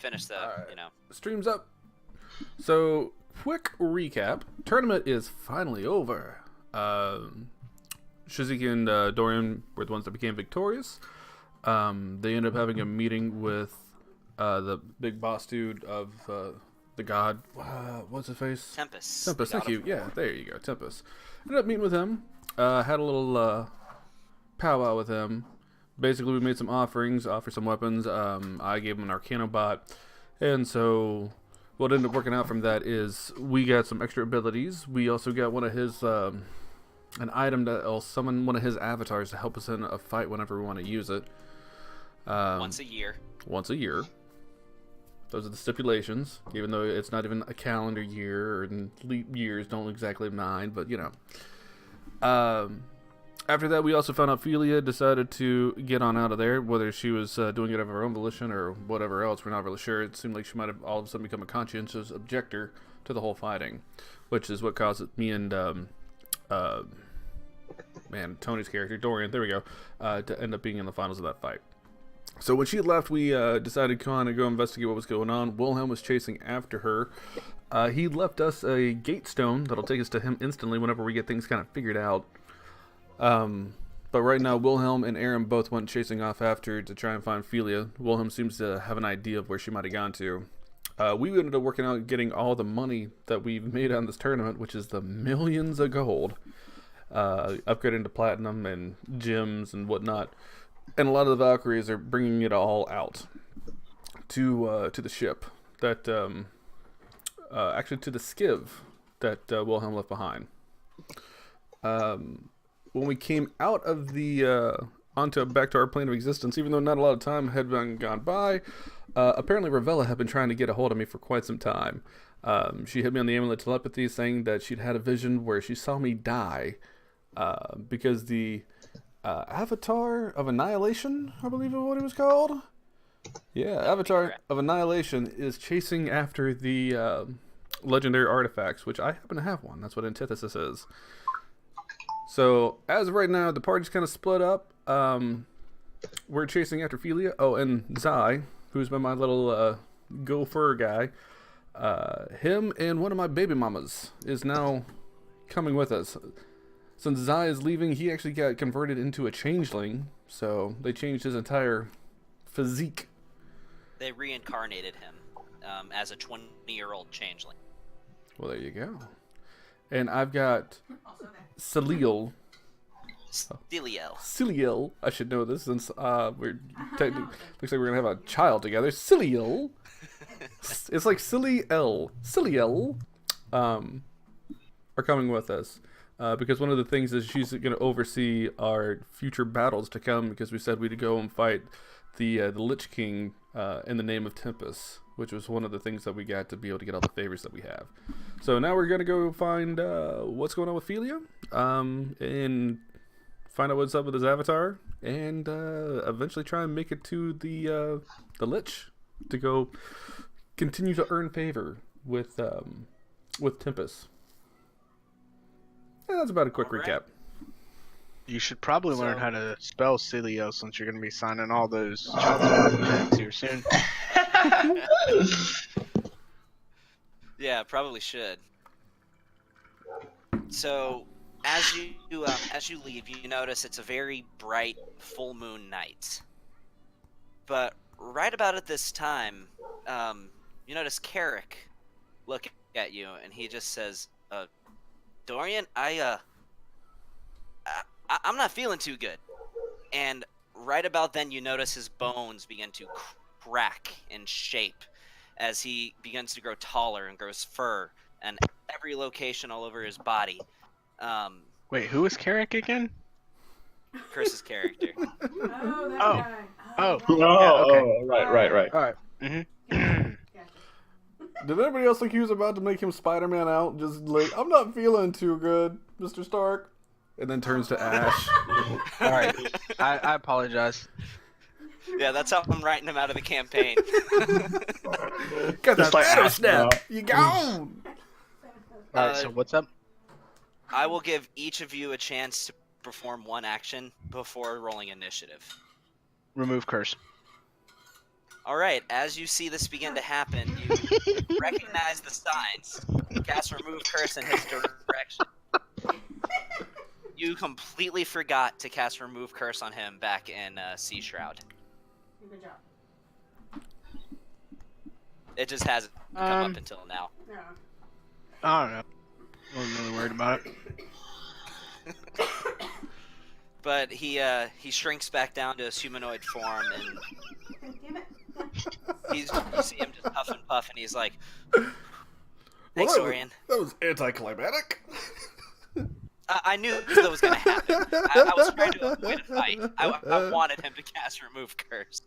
finish the, Alright. Stream's up. So, quick recap. Tournament is finally over. Shiziki and Dorian were the ones that became victorious. They ended up having a meeting with the big boss dude of the god. What's his face? Tempest. Tempest, thank you. Yeah, there you go, Tempest. Ended up meeting with him. Had a little powwow with him. Basically, we made some offerings, offered some weapons. I gave him an Arcano bot. And so, what ended up working out from that is we got some extra abilities. We also got one of his, an item that will summon one of his avatars to help us in a fight whenever we want to use it. Once a year. Once a year. Those are the stipulations, even though it's not even a calendar year, and leap years don't exactly mind, but you know. After that, we also found out Philia decided to get on out of there, whether she was doing it of her own volition or whatever else, we're not really sure. It seemed like she might have all of a sudden become a conscientious objector to the whole fighting, which is what caused me and, Tony's character, Dorian, there we go, to end up being in the finals of that fight. So when she had left, we decided to kind of go investigate what was going on. Wilhelm was chasing after her. He left us a gate stone that'll take us to him instantly whenever we get things kind of figured out. But right now, Wilhelm and Aaron both went chasing off after to try and find Philia. Wilhelm seems to have an idea of where she might have gone to. We ended up working out getting all the money that we've made on this tournament, which is the millions of gold, upgrading to platinum and gems and whatnot. And a lot of the Valkyries are bringing it all out to the ship that, actually to the skiv that Wilhelm left behind. When we came out of the back to our plane of existence, even though not a lot of time had gone by, apparently Ravella had been trying to get a hold of me for quite some time. She hit me on the amulet telepathy, saying that she'd had a vision where she saw me die because the Avatar of Annihilation, I believe is what it was called. Yeah, Avatar of Annihilation is chasing after the legendary artifacts, which I happen to have one. That's what Antithesis is. So, as of right now, the party's kind of split up. We're chasing after Philia. Oh, and Zai, who's been my little gopher guy. Him and one of my baby mamas is now coming with us. Since Zai is leaving, he actually got converted into a changeling. So, they changed his entire physique. They reincarnated him as a 20-year-old changeling. Well, there you go. And I've got Celil. Celil. I should know this since looks like we're gonna have a child together. Celil. It's like Celil. Are coming with us because one of the things is she's gonna oversee our future battles to come, because we said we'd go and fight the Lich King in the name of Tempest, which was one of the things that we got to be able to get all the favors that we have. So now we're gonna go find what's going on with Philia, and find out what's up with his avatar, and eventually try and make it to the Lich to go continue to earn favor with Tempest. And that's about a quick recap. You should probably learn how to spell Celio, since you're going to be signing all those child support checks here soon. Yeah, probably should. So, as you leave, you notice it's a very bright full moon night. But right about at this time, you notice Carrick look at you, and he just says, "Dorian, I'm not feeling too good." And right about then, you notice his bones begin to crack in shape as he begins to grow taller and grows fur and every location all over his body. Wait, who is Carrick again? Chris's character. Oh, that Oh. guy. Oh. Yeah, okay. Right. All right. Mm-hmm. Did anybody else think he was about to make him Spider-Man out? Just like, I'm not feeling too good, Mr. Stark. And then turns to Ash. All right. I apologize. Yeah, that's how I'm writing him out of the campaign. Got Just that like Thanos Ash snap. now. You gone. All right. So what's up? I will give each of you a chance to perform one action before rolling initiative. Remove curse. All right, as you see this begin to happen, you recognize the signs. Cast remove curse in his direction. You completely forgot to cast remove curse on him back in Sea Shroud. Good job. It just hasn't come up until now. Yeah. I don't know. Wasn't really worried about it. But he shrinks back down to his humanoid form, and Damn it. you see him just huff and puff, and he's like, Well, "Thanks, that was- Orion." That was anticlimactic. I knew that was going to happen. I was trying to avoid a fight. I wanted him to cast remove curse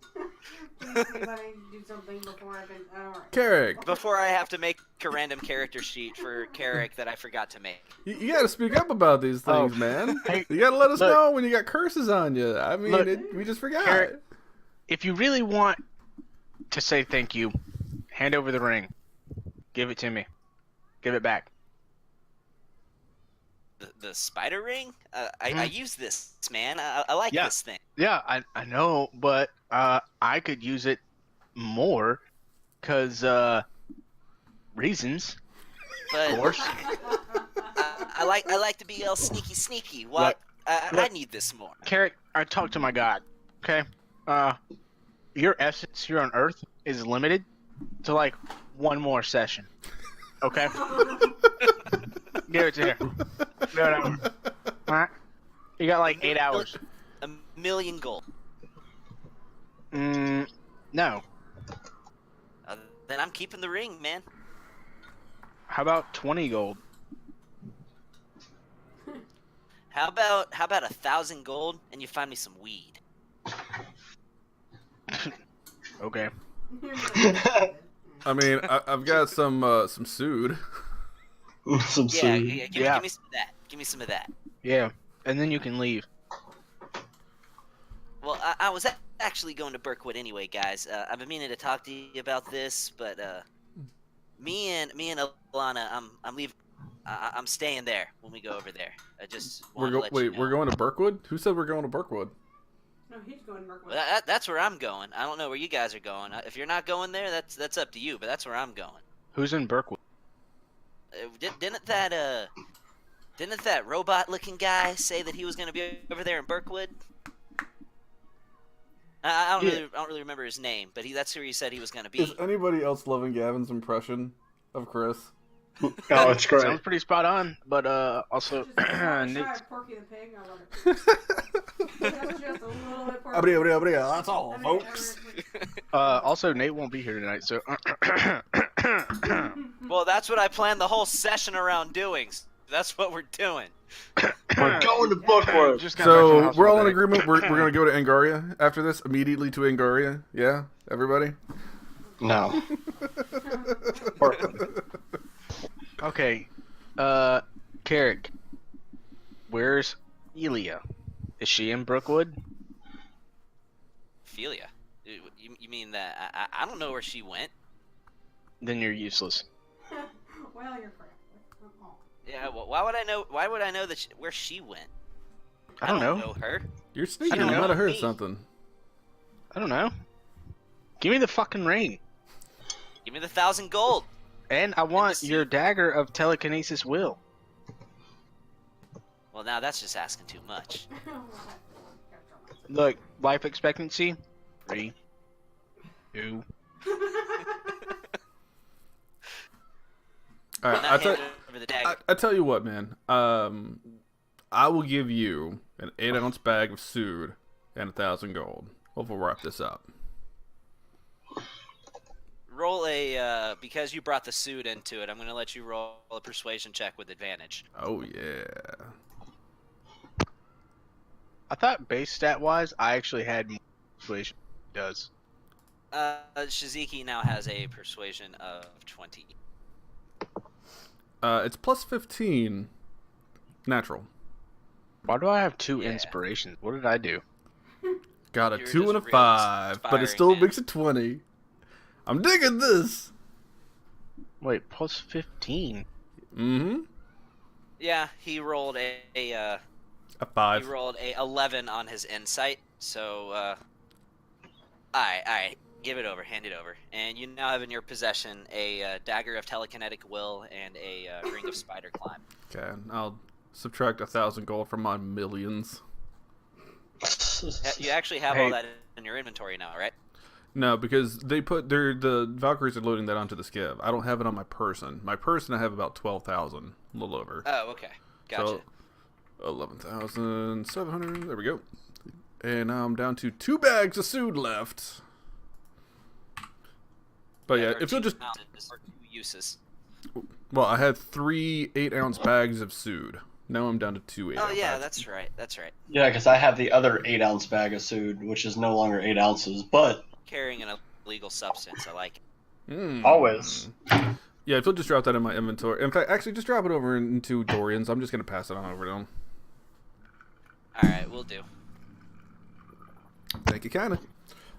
Let me do something before I can. Alright. Carrick, before I have to make a random character sheet for Carrick that I forgot to make. you gotta speak up about these things, man. Hey, You gotta let us look. know when you got curses on you. I mean, Look, we just forgot. Carrick. If you really want to say thank you, hand over the ring. Give it to me. Give it back. The spider ring? I use this, man. I like Yeah. this thing. Yeah, I know, but I could use it more, cause reasons, But of course. I like to be all sneaky. What? Look, I look. need this more. Carrick, I talked to my god. Okay, your essence here on Earth is limited to like one more session. Okay, give it to her. Give it over. All right, you got like 8 hours. A million gold. No. Then I'm keeping the ring, man. How about 20 gold? How about 1,000 gold and you find me some weed? Okay. I mean, I've got some sood. Some Yeah, food. give me some of that. Give me some of that. Yeah, and then you can leave. Well, I was actually going to Birkwood anyway, guys. I've been meaning to talk to you about this, but me and Alana, I'm leaving. I'm staying there when we go over there. I just wanted to let you know. We're going to Birkwood? Who said we're going to Birkwood? No, he's going to Merkwood. Well, that's where I'm going. I don't know where you guys are going. If you're not going there, that's up to you. But that's where I'm going. Who's in Birkwood? Didn't that robot-looking guy say that he was going to be over there in Birkwood? I don't really remember his name, but that's who he said he was going to be. Is anybody else loving Gavin's impression of Chris? Oh, it's great. Sounds pretty spot on, but also Just a Nick, shot of Porky the Pig. I love it. That's just a little bit Porky. That's all, I mean, folks. also Nate won't be here tonight, so Well, that's what I planned the whole session around doing. That's what we're doing. We're going to Bookworm. Just got back from the So hospital we're all in today. agreement. We're gonna go to Angaria after this. Immediately to Angaria. Yeah, everybody. No. Bookworm. Okay, Carrick, where's Elia? Is she in Brookwood? Ophelia. You mean that I don't know where she went? Then you're useless. Well, you're correct. Oh. Yeah. Well, why would I know? Why would I know that where she went? I don't know. know her. You're sneaking. I don't I know. might have heard Me. something. I don't know. Give me the fucking ring, Give me the 1,000 gold. and I want the your dagger of telekinesis will. Well, now that's just asking too much. Look, life expectancy, 3, 2. All right, Not hand over the dagger. I tell you what, man. I will give you an 8-ounce bag of sood and 1,000 gold. Hopefully, we'll wrap this up. Roll a because you brought the suit into it. I'm going to let you roll a persuasion check with advantage. Oh yeah. I thought base stat wise, I actually had more persuasion. Does Shiziki now has a persuasion of 20. It's plus 15. Natural. why do I have 2 Yeah. inspirations? What did I do? Got a You're 2 and a just real 5, but it inspiring, still man. makes it 20. I'm digging this. Wait, plus 15. Mm-hmm. Yeah, he rolled a A 5. he rolled a 11 on his insight. So, all right. Give it over. Hand it over. And you now have in your possession a dagger of telekinetic will and a ring of spider climb. Okay, I'll subtract 1,000 gold from my millions. You actually have all that in your inventory now, right? No, because the Valkyries are loading that onto the skiv. I don't have it on my person. My person I have about 12,000, a little over. Oh, okay. Gotcha. So 11,700. There we go. And now I'm down to 2 bags of food left. But yeah, if you'll just uses. well, I had 3 8-ounce bags of sood. Now I'm down to 2 8-ounce. Oh yeah, bags. that's right. That's right. Yeah, because I have the other 8-ounce bag of food, which is no longer 8 ounces, but Carrying an illegal substance. I like it. always. Yeah, if you'll just drop that in my inventory. In fact, actually, just drop it over into Dorian's. I'm just gonna pass it on over to him. All right, we'll do. Thank you, kinda.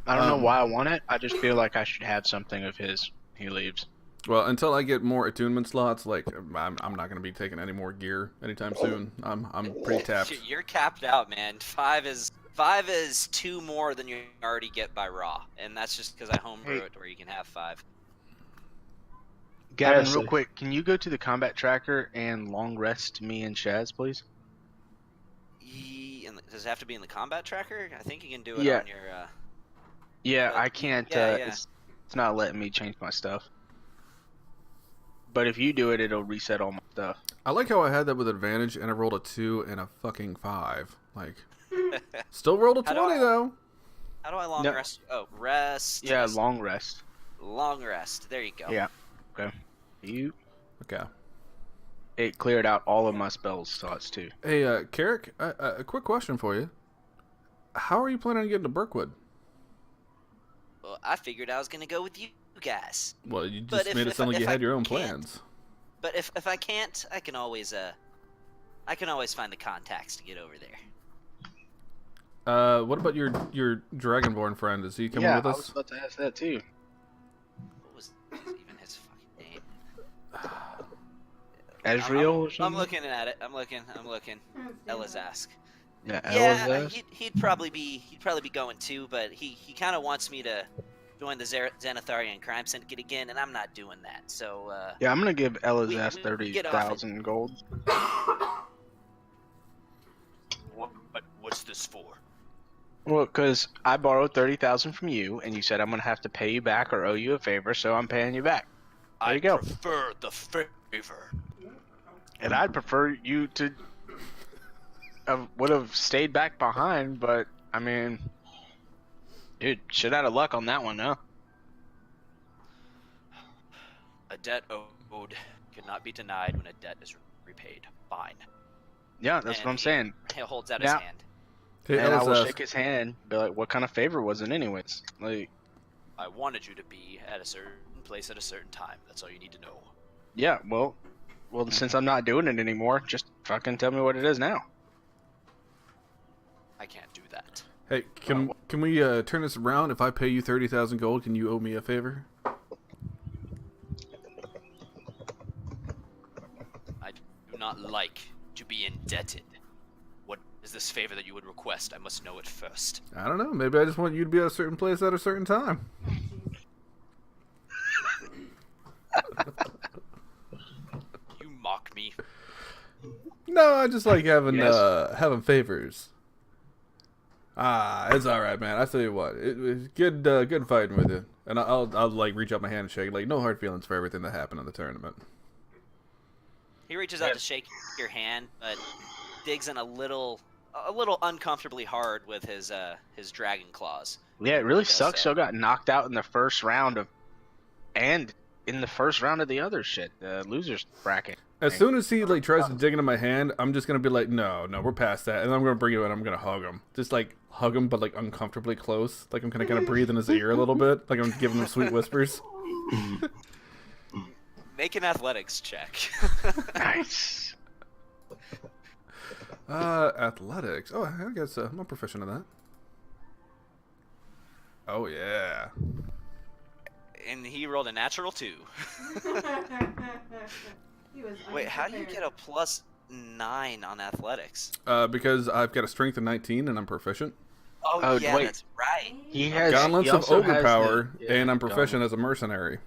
I don't know why I want it. I just feel like I should have something of his. He leaves. Well, until I get more attunement slots, like I'm not gonna be taking any more gear anytime soon. I'm pretty tapped. You're capped out, man. 5 is 2 more than you already get by raw, and that's just because I homebrew it where you can have 5. Gavin, Honestly. real quick, can you go to the combat tracker and long rest me and Shaz, please? Does it have to be in the combat tracker? I think you can do it Yeah. on your. Yeah, But- I can't. yeah, yeah. It's not letting me change my stuff. But if you do it, it'll reset all my stuff. I like how I had that with advantage, and I rolled a 2 and a fucking 5. Like, still rolled a How do 20 I- though. How do I long No. rest? Oh, rest. Yeah, long rest. Long rest. There you go. Yeah. Okay. Okay. It cleared out all of my spells slots too. Hey, Carrick, a quick question for you. How are you planning on getting to Birkwood? Well, I figured I was gonna go with you guys. Well, you But just if- made it if sound I- like you if I had your own can't- plans. But if I can't, I can always find the contacts to get over there. What about your Dragonborn friend? Is he coming Yeah, with I us? was about to ask that too. What was even his fucking name? Ezreal or I'm something? looking at it. I'm looking. Ella's ask. Yeah, Yeah, Ella's he'd probably be going too, but he kind of wants me to join the Xanatharian crime syndicate again, and I'm not doing that. So Yeah, I'm gonna give Ella's we- ass we get off 30,000 gold. what's this for? Well, because I borrowed 30,000 from you, and you said I'm gonna have to pay you back or owe you a favor, so I'm paying you back. There you go. prefer the favor. And I'd prefer you to would have stayed back behind, but I mean, dude, shit out of luck on that one, huh? A debt owed cannot be denied when a debt is repaid. Fine. Yeah, that's And what I'm saying. He holds out his Now- hand. Hey, And I will Elzas, shake his hand, be like, "What kind of favor was it, anyways?" Like, I wanted you to be at a certain place at a certain time. That's all you need to know. yeah, well, since I'm not doing it anymore, just fucking tell me what it is now. I can't do that. hey, can we turn this around? If I pay you 30,000 gold, can you owe me a favor? I do not like to be indebted. What is this favor that you would request? I must know it first. I don't know. Maybe I just want you to be at a certain place at a certain time. You mock me. No, I just like having Yes. having favors. It's all right, man. I tell you what, it's good fighting with you, and I'll like reach out my hand and shake. Like, no hard feelings for everything that happened in the tournament. He reaches out to shake your hand, but digs in a little uncomfortably hard with his dragon claws. Yeah, it really Yes, sucks. sir. So I got knocked out in the first round of the other shit, the losers bracket. As soon as he like tries to dig into my hand, I'm just gonna be like, no, we're past that, and I'm gonna bring him in. I'm gonna hug him, just like hug him, but like uncomfortably close. Like I'm gonna kind of breathe in his ear a little bit, like I'm giving him sweet whispers. Make an athletics check. Nice. Athletics. Oh, I guess I'm proficient in that. Oh yeah. And he rolled a natural 2. He was Wait, how do you unprepared. get a +9 on athletics? Because I've got a strength of 19 and I'm proficient. Oh, Oh, yeah, wait. that's right. He has Gauntlets he of also ogre has power, the, and I'm gauntlet. proficient as a mercenary. So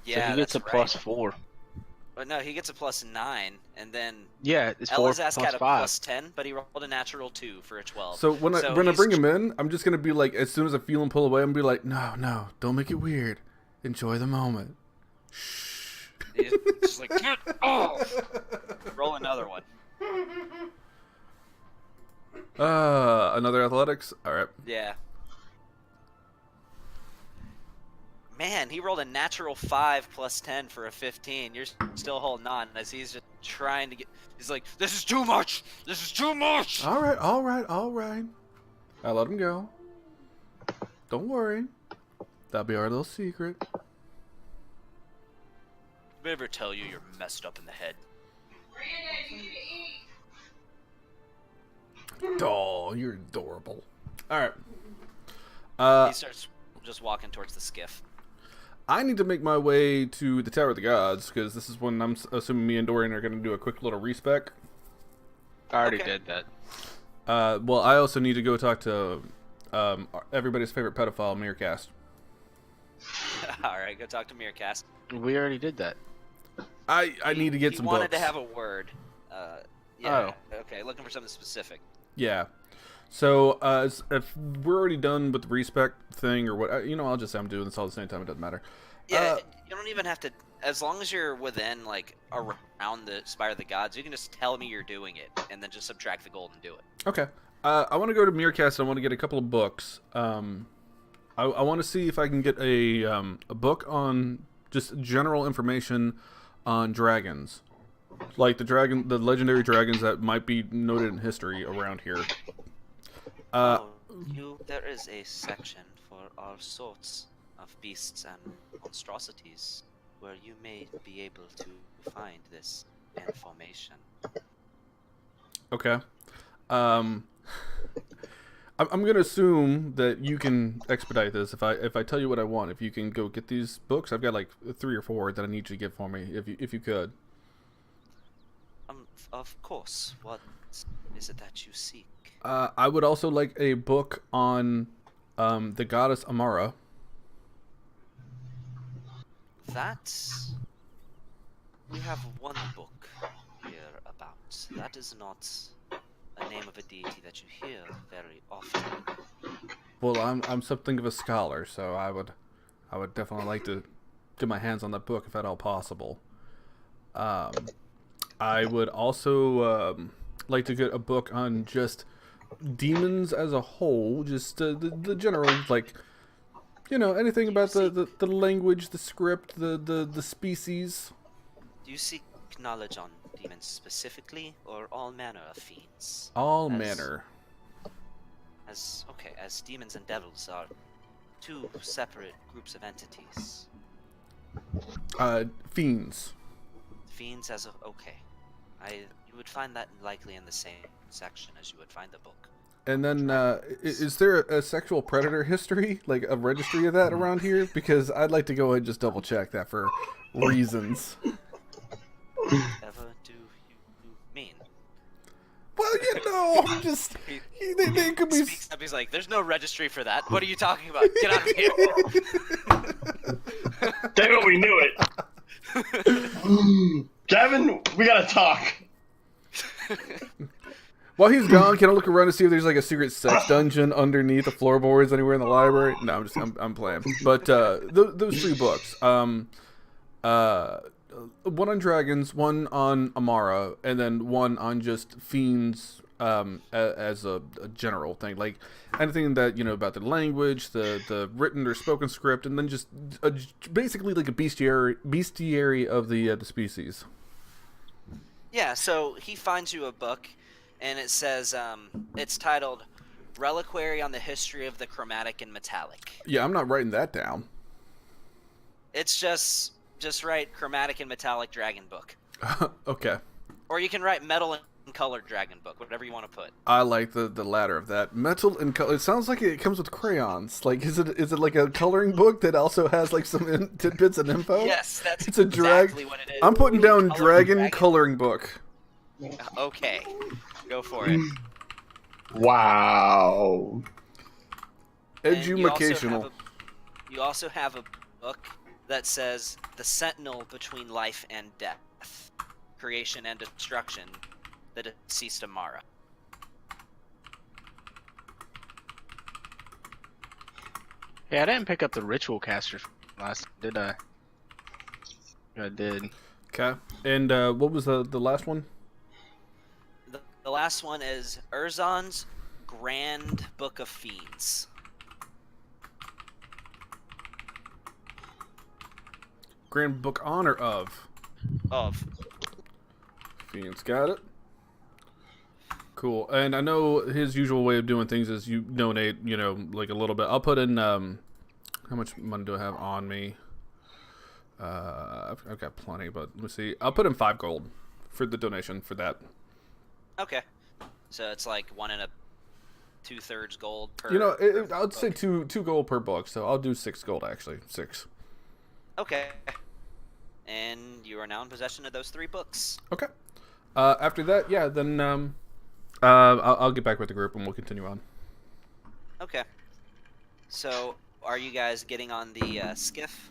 Yeah, he gets that's a plus right. 4. But no, he gets a +9, and then Yeah, it's 4 Elizask plus had a 5. +10, but he rolled a natural 2 for a 12. So when I So when I he's bring him in, I'm just gonna be like, as soon as I feel him pull away, I'm gonna be like, no, don't make it weird. Enjoy the moment. Shh. he's just like, get off! Roll another one. Another athletics. All right. Yeah. Man, he rolled a natural 5 +10 for a 15. You're still holding on as he's just trying to get. He's like, this is too much! This is too much! All right. I let him go. Don't worry. That'll be our little secret. Did I ever tell you you're messed up in the head? Oh, you're adorable. All right. He starts just walking towards the skiff. I need to make my way to the Tower of the Gods, because this is when I'm assuming me and Dorian are going to do a quick little respec. I already Okay. did that. Well, I also need to go talk to everybody's favorite pedophile, Meercast. Alright, go talk to Meercast. We already did that. I need to get some He wanted books. to have a word. Yeah. Okay, looking for something specific. Yeah. So, if we're already done with the respec thing, or what, I'll just say I'm doing this all at the same time. It doesn't matter. Yeah, you don't even have to. As long as you're within, like, around the Spire of the Gods, you can just tell me you're doing it, and then just subtract the gold and do it. Okay. I want to go to Meercast. I want to get a couple of books. I want to see if I can get a book on just general information on dragons, like the legendary dragons that might be noted in history around here. There is a section for all sorts of beasts and monstrosities where you may be able to find this information. Okay. I'm gonna assume that you can expedite this if I tell you what I want. If you can go get these books, I've got like 3 or 4 that I need you to get for me. If you could. Of course. What is it that you seek? I would also like a book on the goddess Amara. We have one book here about. That is not a name of a deity that you hear very often. Well, I'm something of a scholar, so I would definitely like to get my hands on that book if at all possible. I would also like to get a book on just demons as a whole, just the general, like, anything about the language, the script, the species. Do you seek knowledge on demons specifically, or all manner of fiends? All manner. As demons and devils are 2 separate groups of entities. Fiends. Fiends okay. You would find that likely in the same section as you would find the book. And then, is there a sexual predator history, like a registry of that around here? Because I'd like to go and just double check that for reasons. Whatever do you mean? Well, I'm just... They could be... Speaks up, he's like, there's no registry for that. What are you talking about? Get out of here. Damn it, we knew it. Gavin, we gotta talk. While he's gone, can I look around to see if there's like a secret sex dungeon underneath the floorboards anywhere in the library? No, I'm playing. But those 3 books, one on dragons, one on Amara, and then one on just fiends as a general thing, like anything that about the language, the written or spoken script, and then just basically like a bestiary of the species. Yeah, so he finds you a book, and it says, it's titled Reliquary on the History of the Chromatic and Metallic. Yeah, I'm not writing that down. It's just write Chromatic and Metallic Dragon Book. Okay. Or you can write Metal and Colored Dragon Book, whatever you want to put. I like the latter of that. Metal and color. It sounds like it comes with crayons. Like, is it like a coloring book that also has like some tidbits and info? Yes, that's it's a exactly what it is. I'm putting down Colored dragon coloring book. Okay, go for it. Wow. And Edumacational. you also have a book that says The Sentinel Between Life and Death, Creation and Destruction, the Deceased Amara. Yeah, I didn't pick up the ritual caster last, did I? I did. Okay. And what was the last one? The last one is Urzon's Grand Book of Fiends. Grand Book Honor of Of. Fiends. Got it. Cool. And I know his usual way of doing things is you donate, like a little bit. I'll put in, how much money do I have on me? I've got plenty, but let's see. I'll put in 5 gold for the donation for that. Okay. So it's like 1 2/3 gold per. I'd say 2 gold per book, so I'll do 6 gold actually. 6. Okay. And you are now in possession of those 3 books. Okay. After that, yeah, then I'll get back with the group and we'll continue on. Okay. So, are you guys getting on the skiff?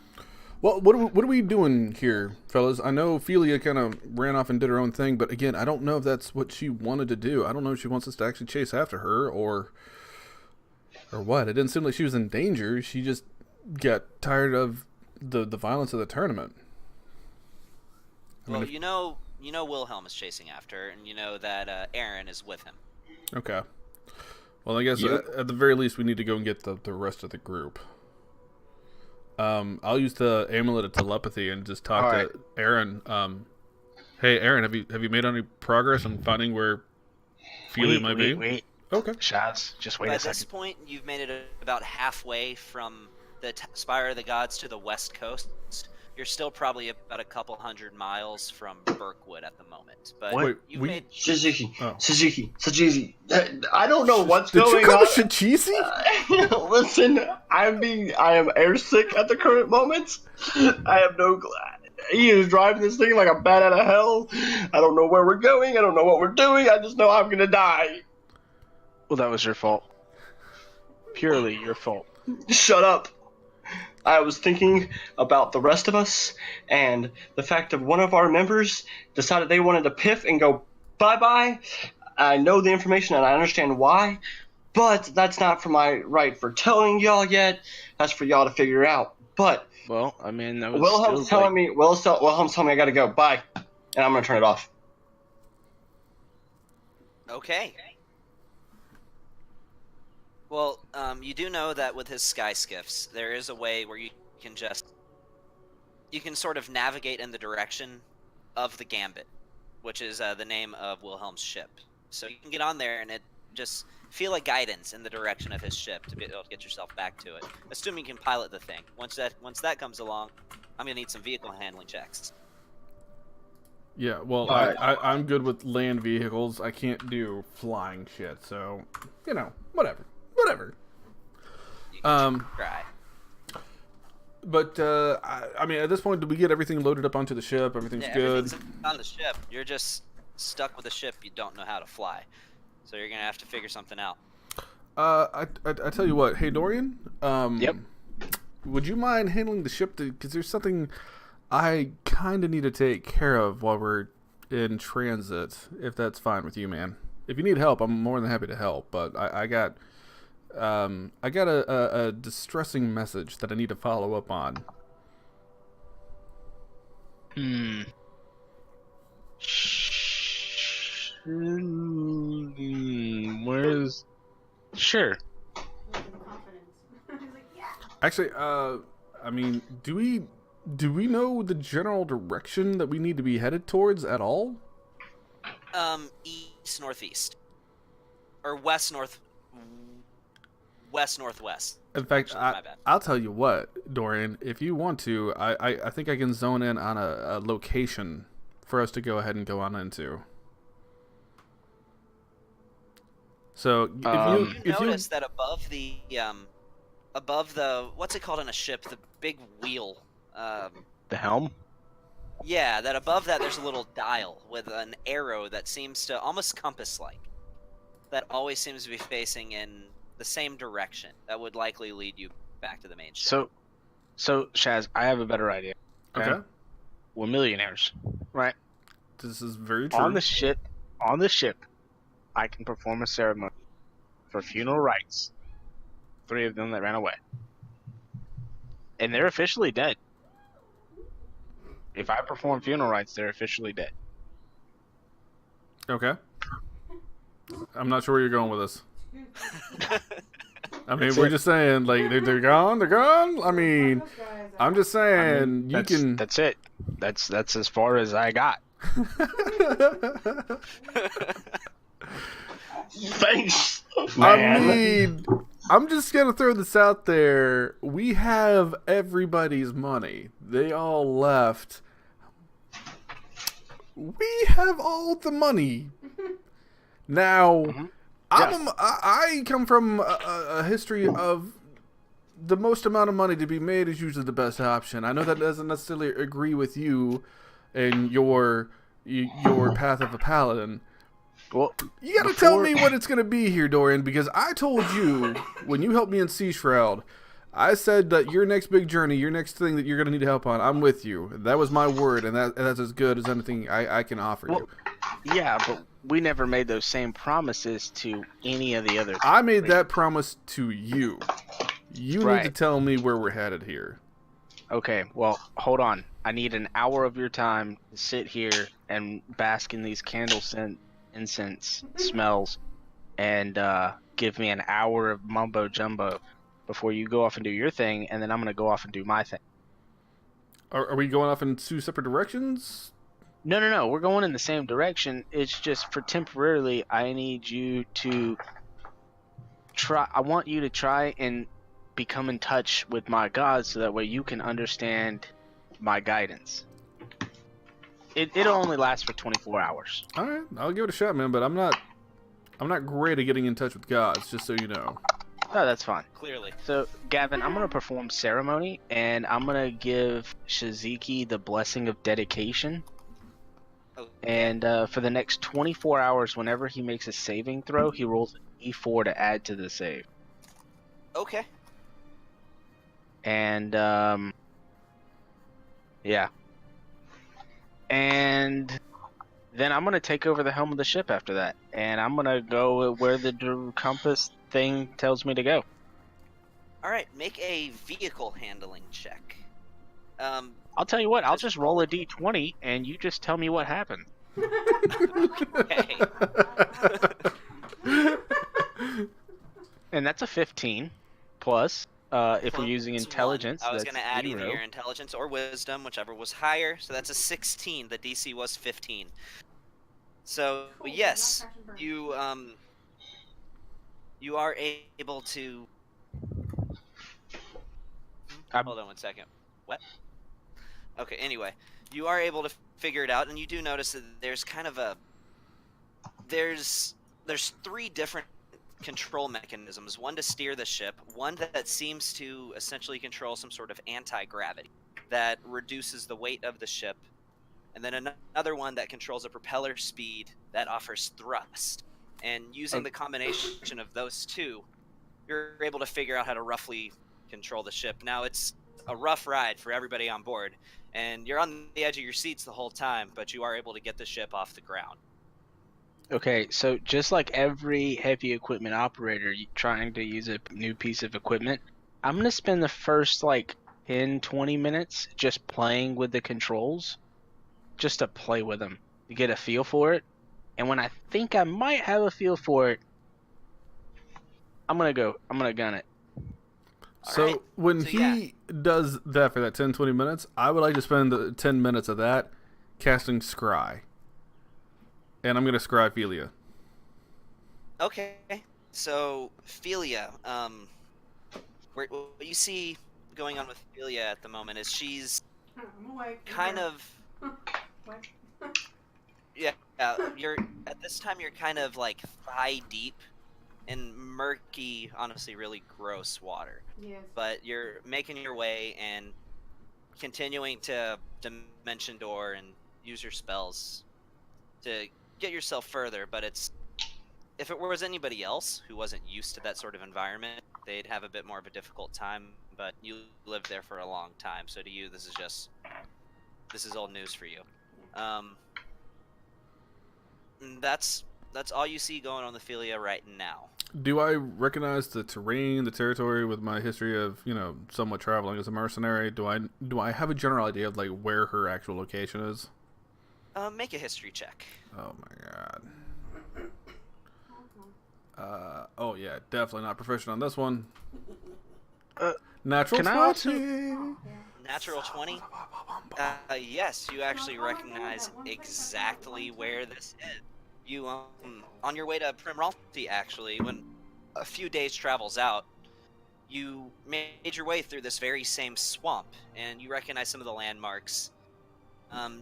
Well, what are we doing here, fellas? I know Ophelia kind of ran off and did her own thing, but again, I don't know if that's what she wanted to do. I don't know if she wants us to actually chase after her or what. It didn't seem like she was in danger. She just got tired of the violence of the tournament. Well, you know Wilhelm is chasing after her, and you know that Aaron is with him. Okay. Well, I guess at the very least we need to go and get the rest of the group. I'll use the amulet of telepathy and just talk to Aaron. Hey, Aaron, have you made any progress on finding where Ophelia might be? Wait. Okay. Shots. Just wait a By second. this point, you've made it about halfway from the Spire of the Gods to the west coast. You're still probably about a couple hundred miles from Burkwood at the moment. But Wait, you've we- made. Suzuki, Oh. Suzuki. I don't know what's Did you going call on. me Shichisi? Listen, I am airsick at the current moment. I have no. He is driving this thing like a bat out of hell. I don't know where we're going. I don't know what we're doing. I just know I'm gonna die. Well, that was your fault. Purely your fault. Shut up. I was thinking about the rest of us and the fact that one of our members decided they wanted to piff and go bye-bye. I know the information and I understand why, but that's not for my right for telling y'all yet. That's for y'all to figure out. But Well, I mean, that was Wilhelm's still, telling me I gotta go. Bye. And I'm gonna turn it off. Okay. Well, you do know that with his sky skiffs, there is a way where you can sort of navigate in the direction of the Gambit, which is the name of Wilhelm's ship. So you can get on there and it just feel like guidance in the direction of his ship to be able to get yourself back to it. Assuming you can pilot the thing. Once that comes along, I'm gonna need some vehicle handling checks. Yeah, well, Alright. I'm good with land vehicles. I can't do flying shit, so, whatever. You can try. But, I mean, at this point, did we get everything loaded up onto the ship? Everything's Yeah, good? everything's on the ship. You're just stuck with a ship you don't know how to fly. So you're gonna have to figure something out. I tell you what. Hey, Dorian? Yep. Would you mind handling the ship? Because there's something I kind of need to take care of while we're in transit, if that's fine with you, man. If you need help, I'm more than happy to help. But I got a distressing message that I need to follow up on. Where's... Sure. Confidence. He's like, yeah. Actually, I mean, do we know the general direction that we need to be headed towards at all? East northeast, or west northwest. In fact, Actually, my bad. I'll tell you what, Dorian. If you want to, I think I can zone in on a location for us to go ahead and go on into. So if You you notice that above the what's it called on a ship, the big wheel. The helm? Yeah, that above that there's a little dial with an arrow that seems to almost compass-like. That always seems to be facing in the same direction. That would likely lead you back to the main ship. So Shaz, I have a better idea. Okay. We're millionaires, right? This is very On true. the ship, I can perform a ceremony for funeral rites. 3 of them that ran away, and they're officially dead. If I perform funeral rites, they're officially dead. Okay. I'm not sure where you're going with this. I mean, we're just saying, like, they're gone. They're gone. I mean, I'm just saying you can. That's it. That's as far as I got. Thanks, I man. mean, I'm just gonna throw this out there. We have everybody's money. They all left. We have all the money. Now, I come from a history of the most amount of money to be made is usually the best option. I know that doesn't necessarily agree with you and your path of a paladin. Well, You gotta tell me what it's gonna be here, Dorian, because I told you when you helped me in Sea Shroud, I said that your next big journey, your next thing that you're gonna need help on, I'm with you. That was my word, and that's as good as anything I can offer you. yeah, but we never made those same promises to any of the others. I made that promise to you. You need to Right. tell me where we're headed here. Okay, well, hold on. I need an hour of your time to sit here and bask in these candle incense smells, and give me an hour of mumbo jumbo before you go off and do your thing, and then I'm gonna go off and do my thing. Are we going off in 2 separate directions? No. We're going in the same direction. It's just for temporarily, I need you to try. I want you to try and become in touch with my God, so that way you can understand my guidance. It'll only last for 24 hours. All right, I'll give it a shot, man. But I'm not great at getting in touch with gods, just so you know. No, that's fine. Clearly. So, Gavin, I'm going to perform ceremony, and I'm going to give Shiziki the blessing of dedication. Okay. And for the next 24 hours, whenever he makes a saving throw, he rolls an E4 to add to the save. Okay. And, yeah. And then I'm going to take over the helm of the ship after that. And I'm going to go where the compass thing tells me to go. All right. Make a vehicle handling check. I'll tell you what, I'll just roll a D20 and you just tell me what happened. Okay. And that's a 15 plus. If we're using Plus intelligence, 1. I was that's going to add either 0. your intelligence or wisdom, whichever was higher. So that's a 16. The DC was 15. So Cool, yes, not crash and burn. you are able to. Hold on 1 second. What? Okay. Anyway, you are able to figure it out, and you do notice that there's kind of a there's 3 different control mechanisms. One to steer the ship, one that seems to essentially control some sort of anti-gravity that reduces the weight of the ship, and then another one that controls a propeller speed that offers thrust. And using the combination of those 2, you're able to figure out how to roughly control the ship. Now, it's a rough ride for everybody on board, and you're on the edge of your seats the whole time, but you are able to get the ship off the ground. Okay, so just like every heavy equipment operator trying to use a new piece of equipment, I'm going to spend the first 10, 20 minutes just playing with the controls, just to play with them, to get a feel for it. And when I think I might have a feel for it, I'm going to gun it. So Alright, when so he does that for that 10, 20 minutes, I would like to spend the 10 minutes of that casting Scry. And I'm going to Scry Philia. Okay, so Philia, what you see going on with Philia at the moment is she's I'm awake. kind of What? yeah. You're at this time you're kind of like thigh deep in murky, honestly, really gross water. Yes. But you're making your way and continuing to dimension door and use your spells to get yourself further. But it's if it was anybody else who wasn't used to that sort of environment, they'd have a bit more of a difficult time. But you lived there for a long time, so to you, this is old news for you. And that's all you see going on the Philia right now. Do I recognize the terrain, the territory, with my history of somewhat traveling as a mercenary? Do I have a general idea of like where her actual location is? Make a history check. Oh my god. Oh yeah, definitely not proficient on this one. Natural Can I 20. Natural 20? Yes, you actually recognize exactly where this is. You, on your way to Primralty, actually, when a few days travels out, you made your way through this very same swamp, and you recognize some of the landmarks.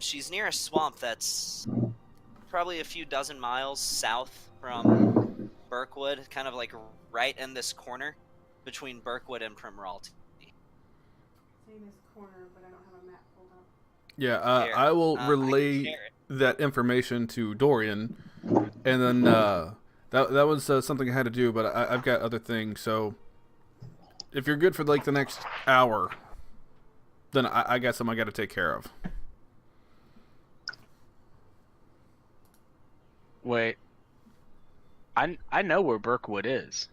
She's near a swamp that's probably a few dozen miles south from Burkwood, kind of like right in this corner between Burkwood and Primralty. Same as corner, but I don't have a map pulled up. Yeah, Here, I will I can relay share it. that information to Dorian, and then that was something I had to do, but I've got other things. So if you're good for like the next hour, then I got some I got to take care of. Wait. I know where Burkwood is.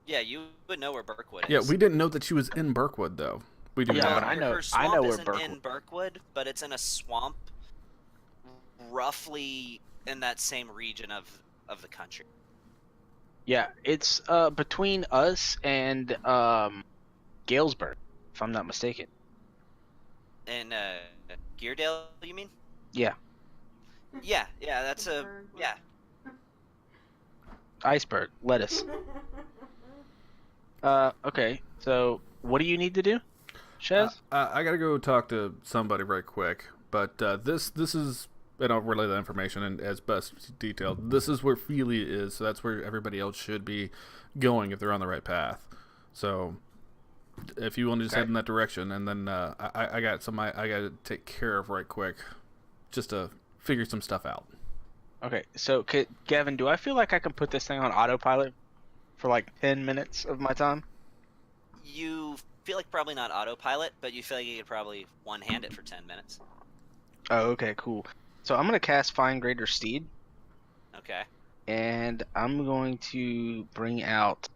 Yeah, you would know where Burkwood is. Yeah, we didn't know that she was in Burkwood though. We do Yeah, now. but I know- Her swamp I know where isn't in Burkwood, but it's in a swamp, roughly in that same region of the country. Yeah, it's between us and Galesburg, if I'm not mistaken. In Geardale, you mean? Yeah, Yeah, that's a Bird, yeah. iceberg, lettuce. Okay, so what do you need to do, Shez? I gotta go talk to somebody right quick, but this is, and I'll relay the information and as best detailed. This is where Philia is, so that's where everybody else should be going if they're on the right path. So if you want to just head in that direction, and then I got some I gotta take care of right quick, just to figure some stuff out. Okay, so Gavin, do I feel like I can put this thing on autopilot for like 10 minutes of my time? You feel like probably not autopilot, but you feel like you could probably one-hand it for 10 minutes. Oh, okay, cool. So I'm gonna cast Find Greater Steed, Okay. and I'm going to bring out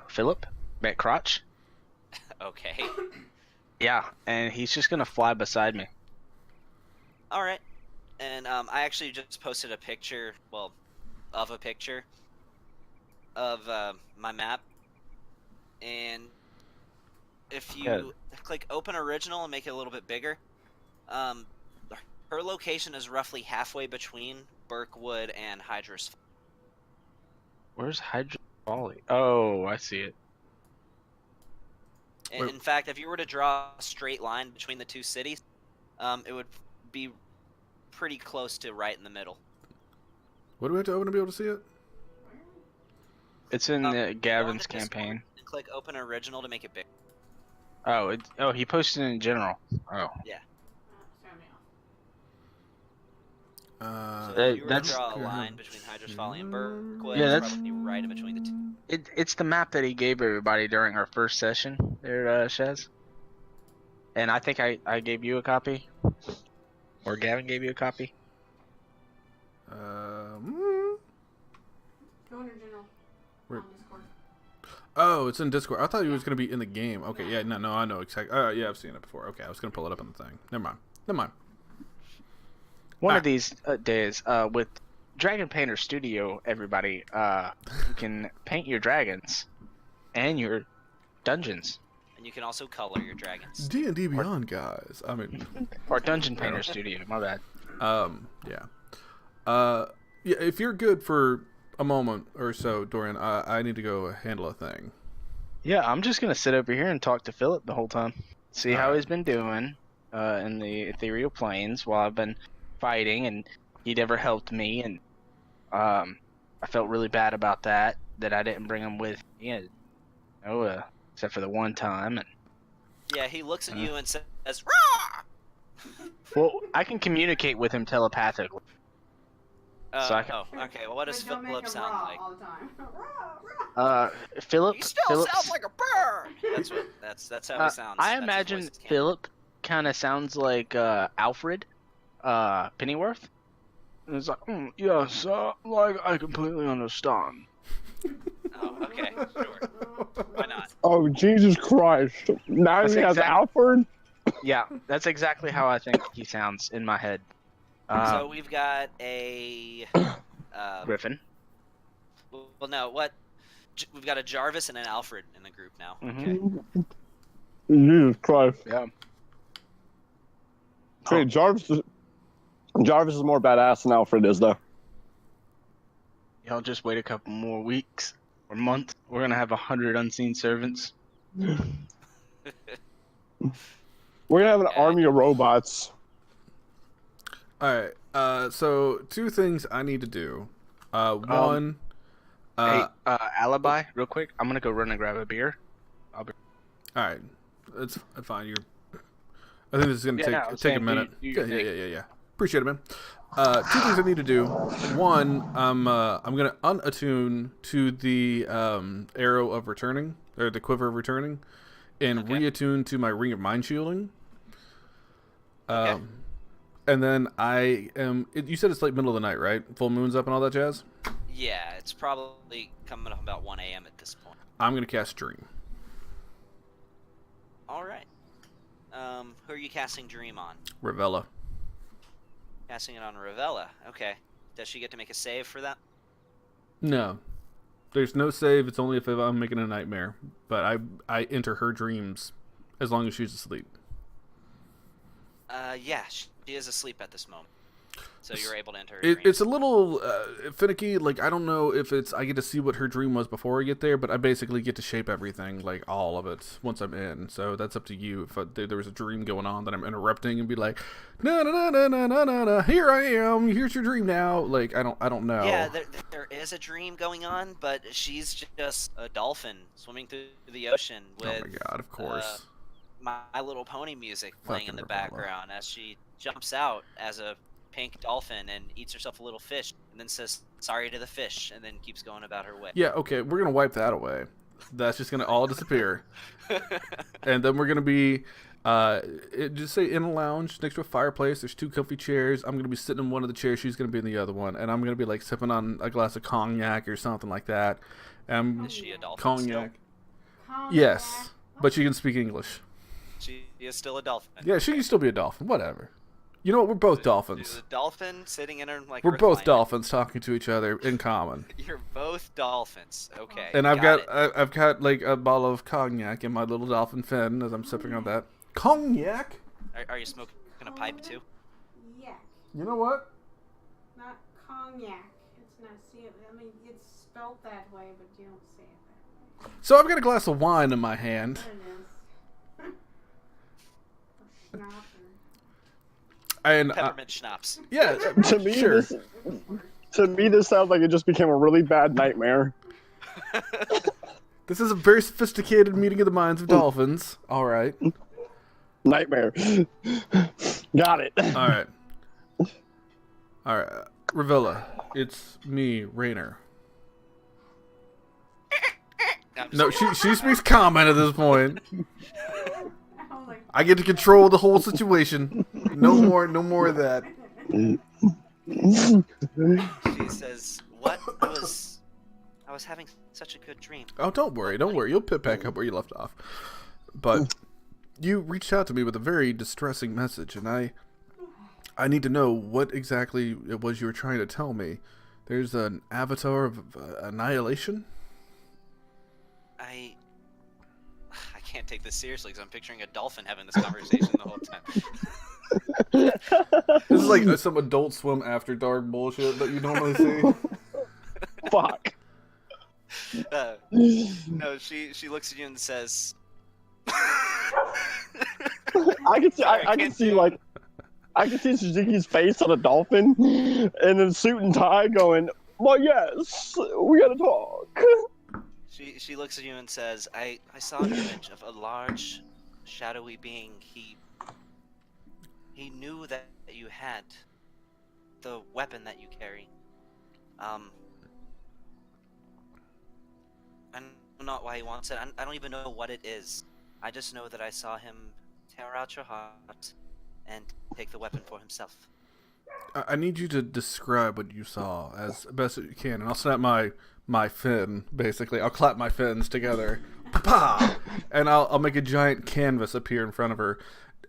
Philip at Crotch. Okay. Yeah, and he's just gonna fly beside me. All right. And I actually just posted a picture, of a picture of my map. And if you click Open Original and make it a little bit bigger, her location is roughly halfway between Burkwood and Hydra's. Where's Hydra Folly? Oh, I see it. And in fact, if you were to draw a straight line between the two cities, it would be pretty close to right in the middle. What do we have to open to be able to see it? It's in Go Gavin's onto Discord campaign. and click Open Original to make it big. Oh, he posted it in general. Oh, Throw me off. So Hey, if you were to that's- draw a line between Hydra's Folly and Burkwood, Yeah, it's that's- probably right in between the two. it's the map that he gave everybody during our first session there, Shez. And I think I gave you a copy, or Gavin gave you a copy. Go under general. Where- On Discord. Oh, it's in Discord. I thought it was going to be in the game. Okay, yeah, no, I know exactly. Yeah, I've seen it before. Okay, I was going to pull it up on the thing. Never mind. One Ah. of these days, with Dragon Painter Studio, everybody, you can paint your dragons and your dungeons. And you can also color your dragons. D&D Beyond, guys. I mean, Or Dungeon Painter Studio, my bad. yeah. Yeah, if you're good for a moment or so, Dorian, I need to go handle a thing. Yeah, I'm just gonna sit over here and talk to Philip the whole time. See how Alright. he's been doing in the ethereal planes while I've been fighting, and he never helped me, and I felt really bad about that I didn't bring him with me, and, except for the one time. And Yeah, he looks at you and says, "Rah!" well, I can communicate with him telepathically. So I can, Okay. Well, what does But don't make Philip him sound raw like? all the time. Rah, rah. Philip. He still Philip's- sounds like a bird. That's how he sounds. I That's his imagine voice camera. Philip kind of sounds like Alfred, Pennyworth. And it's like, yes, like I completely understand. Oh, okay, sure. Why not? Oh, Jesus Christ. Now That's he has exact- Alfred? Yeah, that's exactly how I think he sounds in my head. So we've got a. Griffin. Well, no. What? We've got a Jarvis and an Alfred in the group now. Mhm. Okay. Jesus Christ. Yeah. Hey, Jarvis is more badass than Alfred is, though. Y'all just wait a couple more weeks or months. We're gonna have 100 unseen servants. We're gonna have an Yeah, army of robots. All right. So two things I need to do. One. Hey, alibi, real quick. I'm gonna go run and grab a beer. All right. That's fine. I think this is gonna Yeah, no, I was take a saying, minute. do your thing. Yeah. Appreciate it, man. Two things I need to do. One, I'm gonna unattune to the arrow of returning, or the quiver of returning, and Okay. reattune to my ring of mind shielding. Okay. And then you said it's like middle of the night, right? Full moon's up and all that jazz. Yeah, it's probably coming up about 1 a.m. at this point. I'm gonna cast Dream. All right. Who are you casting Dream on? Ravella. Casting it on Ravella. Okay. Does she get to make a save for that? No. There's no save. It's only if I'm making a nightmare. But I enter her dreams as long as she's asleep. Yeah, she is asleep at this moment. So you're able to enter her It's dreams. a little finicky. Like, I don't know if I get to see what her dream was before I get there, but I basically get to shape everything, like all of it, once I'm in. So that's up to you. If there was a dream going on that I'm interrupting and be like, no, here I am. Here's your dream now. Like, I don't know. Yeah, there is a dream going on, but she's just a dolphin swimming through the ocean with Oh my god, of course. My Little Pony music playing in the Fucking Ravella. background as she jumps out as a pink dolphin and eats herself a little fish and then says sorry to the fish and then keeps going about her way. Yeah, okay, we're gonna wipe that away. That's just gonna all disappear. And then we're gonna be just say in a lounge next to a fireplace. There's two comfy chairs. I'm gonna be sitting in one of the chairs. She's gonna be in the other one, and I'm gonna be like sipping on a glass of cognac or something like that. Is she a dolphin Cognac. Calm Yes, down. but she can speak English. She is still a dolphin. Yeah, she can still be a dolphin. Whatever. You know what? We're both She's dolphins. a dolphin sitting in her like. We're both recliner. dolphins talking to each other in common. You're both dolphins. Okay. And I've got got it. I've got like a bottle of cognac in my little dolphin fin as I'm sipping on that. Cognac? Are you smoking a pipe too? Yak. You know what? Not cognac. It's not, I mean, it's spelled that way, but you don't say it that way. So I've got a glass of wine in my hand. There it is. Or schnapper. And Peppermint schnapps. yeah, To me, sure. this sounds like it just became a really bad nightmare. This is a very sophisticated meeting of the minds of dolphins. All right. Nightmare. Got it. All right. All right. Ravilla, it's me, Rainer. I'm No, just- she speaks common at this point. I was like, I get to control the whole situation. No more of that. She says, "What? I was having such a good dream." Oh, don't worry. You'll pick back up where you left off. But you reached out to me with a very distressing message, and I need to know what exactly it was you were trying to tell me. There's an avatar of Annihilation? I can't take this seriously because I'm picturing a dolphin having this conversation the whole time. This is like some Adult Swim After Dark bullshit that you normally see. Fuck. No, she looks at you and says, I can see, Sorry, I I can can't see do like, I can see Suzuki's face on a dolphin, and then suit and tie going, "Well, yes, we gotta talk." She looks at you and says, I saw an image of a large, shadowy being. He knew that you had the weapon that you carry. Um, I know not why he wants it. I don't even know what it is. I just know that I saw him tear out your heart and take the weapon for himself. I need you to describe what you saw as best as you can, and I'll snap my fin. Basically, I'll clap my fins together, pa, and I'll make a giant canvas appear in front of her.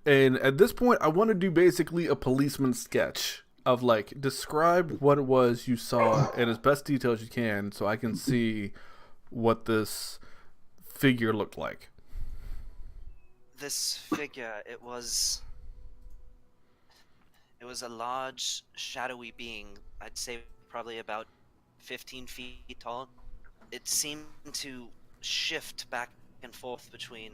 And at this point, I want to do basically a policeman sketch of like describe what it was you saw in as best detail as you can, so I can see what this figure looked like. This figure, it was a large, shadowy being. I'd say probably about 15 feet tall. It seemed to shift back and forth between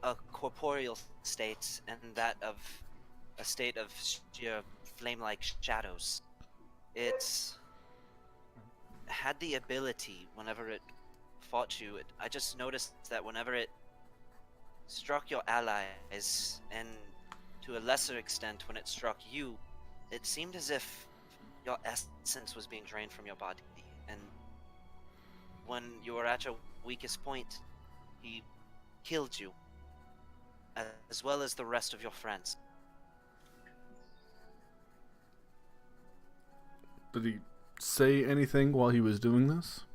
a corporeal state and that of a state of sheer flame-like shadows. It had the ability, whenever it fought you, I just noticed that whenever it struck your allies, and to a lesser extent when it struck you, it seemed as if your essence was being drained from your body, and when you were at your weakest point, he killed you, as well as the rest of your friends. Did he say anything while he was doing this?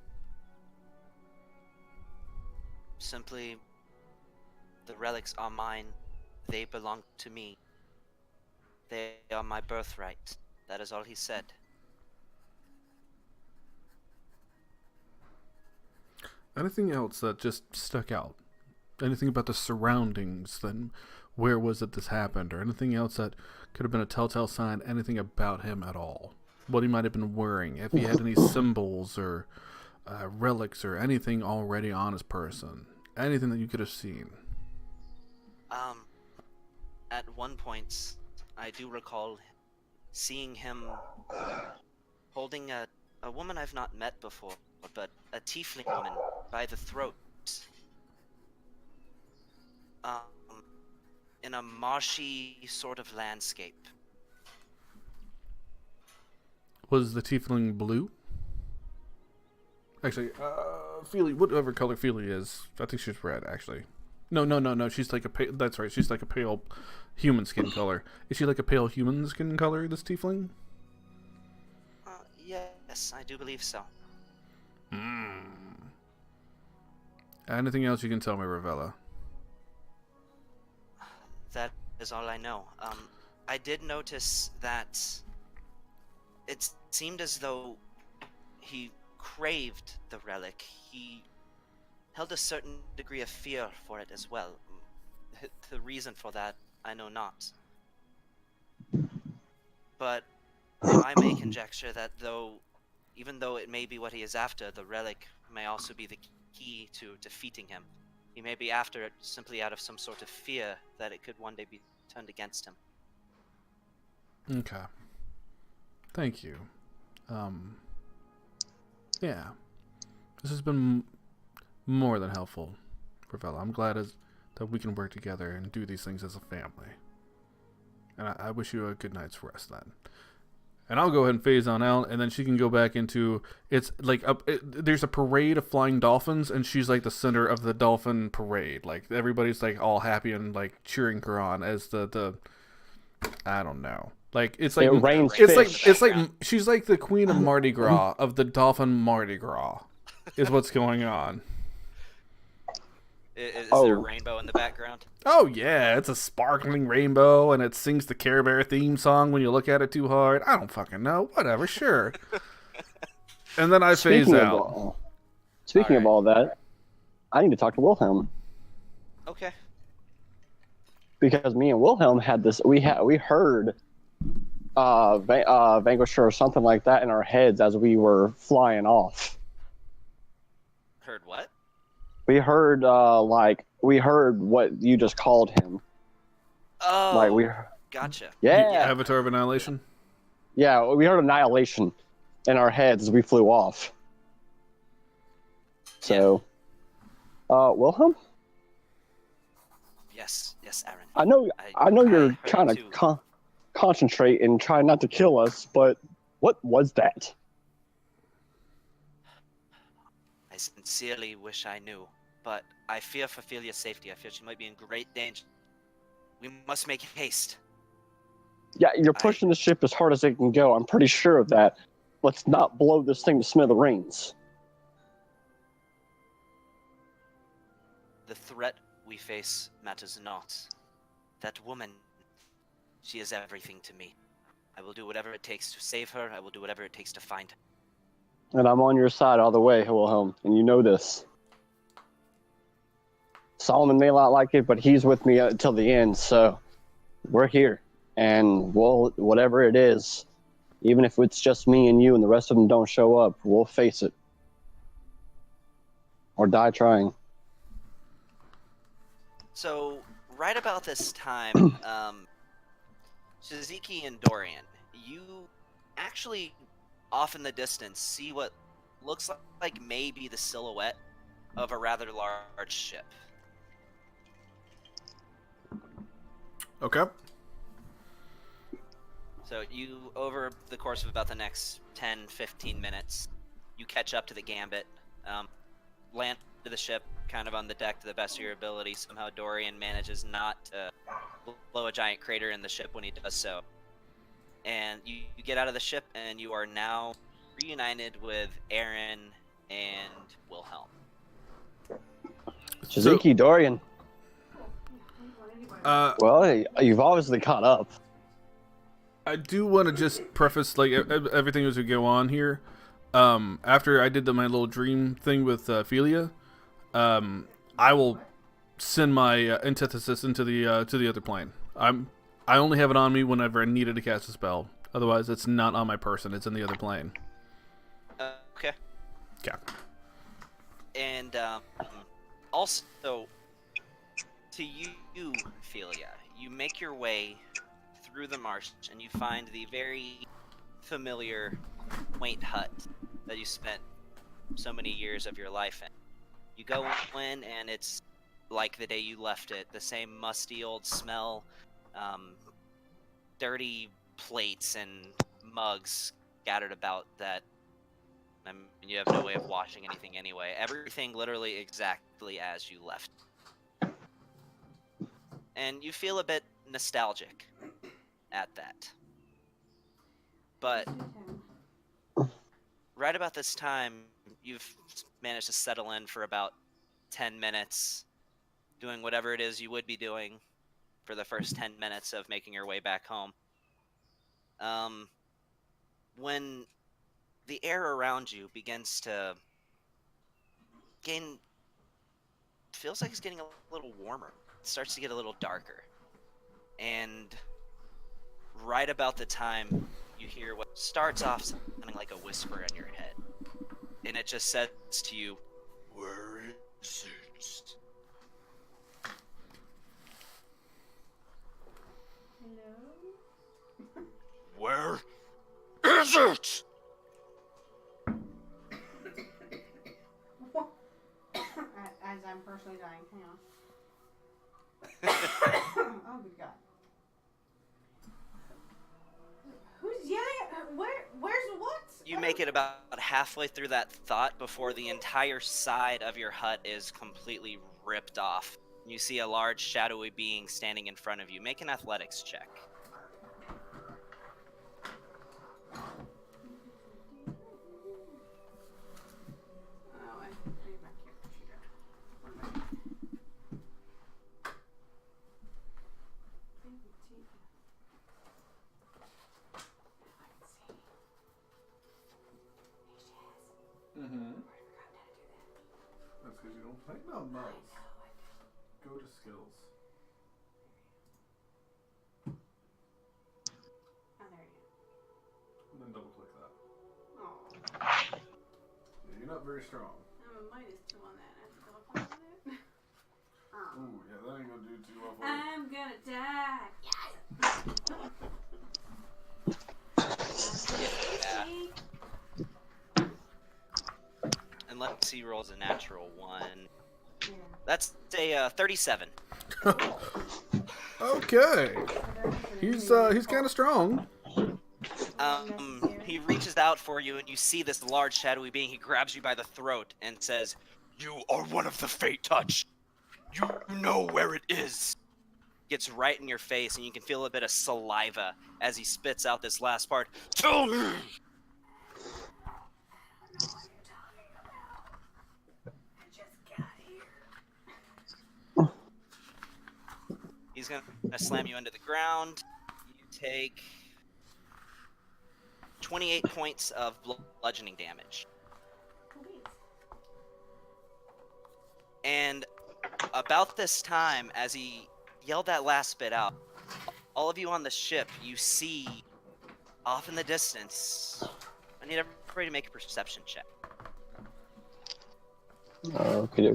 Simply, the relics are mine. They belong to me. They are my birthright. That is all he said. Anything else that just stuck out? Anything about the surroundings? Then where was it this happened? Or anything else that could have been a telltale sign? Anything about him at all? What he might have been wearing? If he had any symbols or relics or anything already on his person? Anything that you could have seen? At one point, I do recall seeing him holding a woman I've not met before, but a tiefling woman by the throat. In a marshy sort of landscape. Was the tiefling blue? Actually, Feely, whatever color Feely is, I think she's red, actually. No. She's like that's right. She's like a pale human skin color. Is she like a pale human skin color, this tiefling? Yes, I do believe so. Anything else you can tell me, Ravella? That is all I know. I did notice that it seemed as though he craved the relic. He held a certain degree of fear for it as well. The reason for that, I know not. But I may conjecture that even though it may be what he is after, the relic may also be the key to defeating him. He may be after it simply out of some sort of fear that it could one day be turned against him. Okay. Thank you. Yeah. This has been more than helpful, Ravella. I'm glad that we can work together and do these things as a family. And I wish you a good night's rest then. And I'll go ahead and phase on out, and then she can go back into, it's like, there's a parade of flying dolphins, and she's like the center of the dolphin parade. Like, everybody's like all happy and like cheering her on as the I don't know. Like, it's like, It rains it's like she's like the queen of Mardi Gras, of the dolphin Mardi Gras, is what's going on. Is there a rainbow in the background? Oh yeah, it's a sparkling rainbow, and it sings the Care Bear theme song when you look at it too hard. I don't fucking know. Whatever, sure. And then I phase out. Speaking of all that, I need to talk to Wilhelm. Okay. Because me and Wilhelm had this, we heard Vanquisher or something like that in our heads as we were flying off. Heard what? We heard we heard what you just called him. Oh, gotcha. Yeah. Avatar of Annihilation? Yeah, we heard Annihilation in our heads as we flew off. So, Wilhelm? Yes, Aaron. I know you're trying heard to concentrate and try not to kill us, but what was that? sincerely wish I knew, but I fear for Philia's safety. I fear she might be in great danger. We must make haste. Yeah, you're pushing the ship as hard as it can go. I'm pretty sure of that. Let's not blow this thing to smithereens. The threat we face matters not. That woman, she is everything to me. I will do whatever it takes to save her. I will do whatever it takes to find her. And I'm on your side all the way, Wilhelm, and you know this. Solomon may not like it, but he's with me until the end, so we're here. And we'll, whatever it is, even if it's just me and you and the rest of them don't show up, we'll face it. Or die trying. So, right about this time, Shiziki and Dorian, you actually, off in the distance, see what looks like maybe the silhouette of a rather large ship. Okay. So you, over the course of about the next 10-15 minutes, you catch up to the Gambit, land to the ship, kind of on the deck to the best of your ability. Somehow Dorian manages not to blow a giant crater in the ship when he does so. And you get out of the ship, and you are now reunited with Aaron and Wilhelm. Shiziki, Dorian. Well, you've obviously caught up. I do want to just preface like everything as we go on here. After I did my little dream thing with Philia, I will send my antithesis into the other plane. I only have it on me whenever I needed to cast a spell. Otherwise, it's not on my person. It's in the other plane. Okay. Yeah. And also, to you, Philia, you make your way through the marsh and you find the very familiar, quaint hut that you spent so many years of your life in. You go in and it's like the day you left it. The same musty old smell, dirty plates and mugs scattered about that. I mean, you have no way of washing anything anyway. Everything literally exactly as you left. And you feel a bit nostalgic at that. But right about this time, you've managed to settle in for about 10 minutes, doing whatever it is you would be doing for the first 10 minutes of making your way back home. When the air around you begins to feels like it's getting a little warmer. It starts to get a little darker. And right about the time you hear what starts off sounding like a whisper in your head. And it just says to you, "Where is it?" Hello? Where is it? As I'm personally dying. Hang on. Oh, good God. Who's yelling? Where's what? You make it about halfway through that thought before the entire side of your hut is completely ripped off. You see a large shadowy being standing in front of you. Make an athletics check. Oh, I need my character sheet out. Where am I? Mm-hmm. That's because you don't play no mouse. Go to skills. Oh, there you And then double click that. go. Oh, Yeah, you're not very strong. I'm a -2 on that. I have to double click on it. Oh. Ooh, yeah, that ain't gonna do too well for you. I'm gonna die. Unless he rolls a natural 1. Yeah. That's a 37. Okay. He's kind of strong. He reaches out for you, and you see this large shadowy being. He grabs you by the throat and says, "You are one of the Fate Touch. You know where it is." Gets right in your face, and you can feel a bit of saliva as he spits out this last part. "Tell me!" He's gonna slam you into the ground. You take 28 points of bludgeoning damage. And about this time, as he yelled that last bit out, all of you on the ship, you see off in the distance. I need everybody to make a perception check. Okay.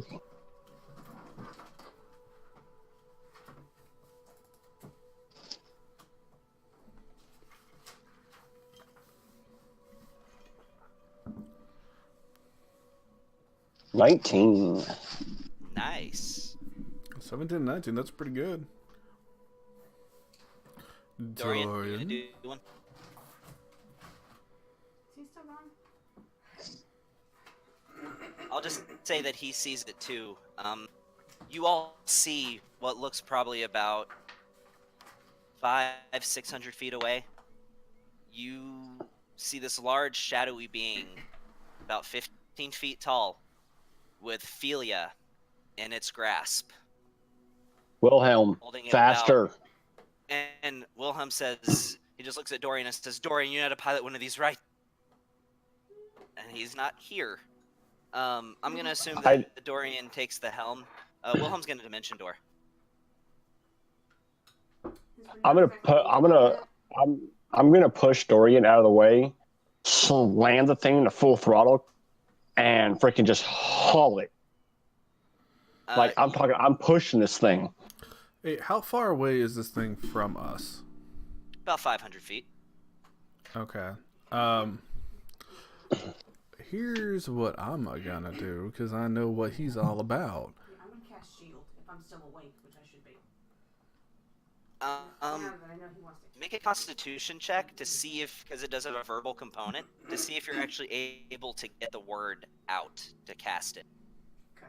19. Nice. 17, 19, that's pretty good. Dorian, you gonna do one? Is he still gone? I'll just say that he sees it too. You all see what looks probably about 500-600 feet away. You see this large shadowy being, about 15 feet tall, with Philia in its grasp. Wilhelm, Holding it faster. And Wilhelm says, he just looks at Dorian and says, "Dorian, you know how to pilot one of these, right?" And he's not here. I'm gonna assume that Dorian takes the helm. Wilhelm's gonna dimension door. I'm gonna push Dorian out of the way, slam the thing to full throttle, and freaking just haul it. I'm pushing this thing. Hey, how far away is this thing from us? About 500 feet. Okay. Here's what I'm gonna do, because I know what he's all about. Yeah, I'm gonna cast shield if I'm still awake, which I should be. Um, Now that I know he wants to. Make a Constitution check to see if, because it does have a verbal component, to see if you're actually able to get the word out to cast it. Okay.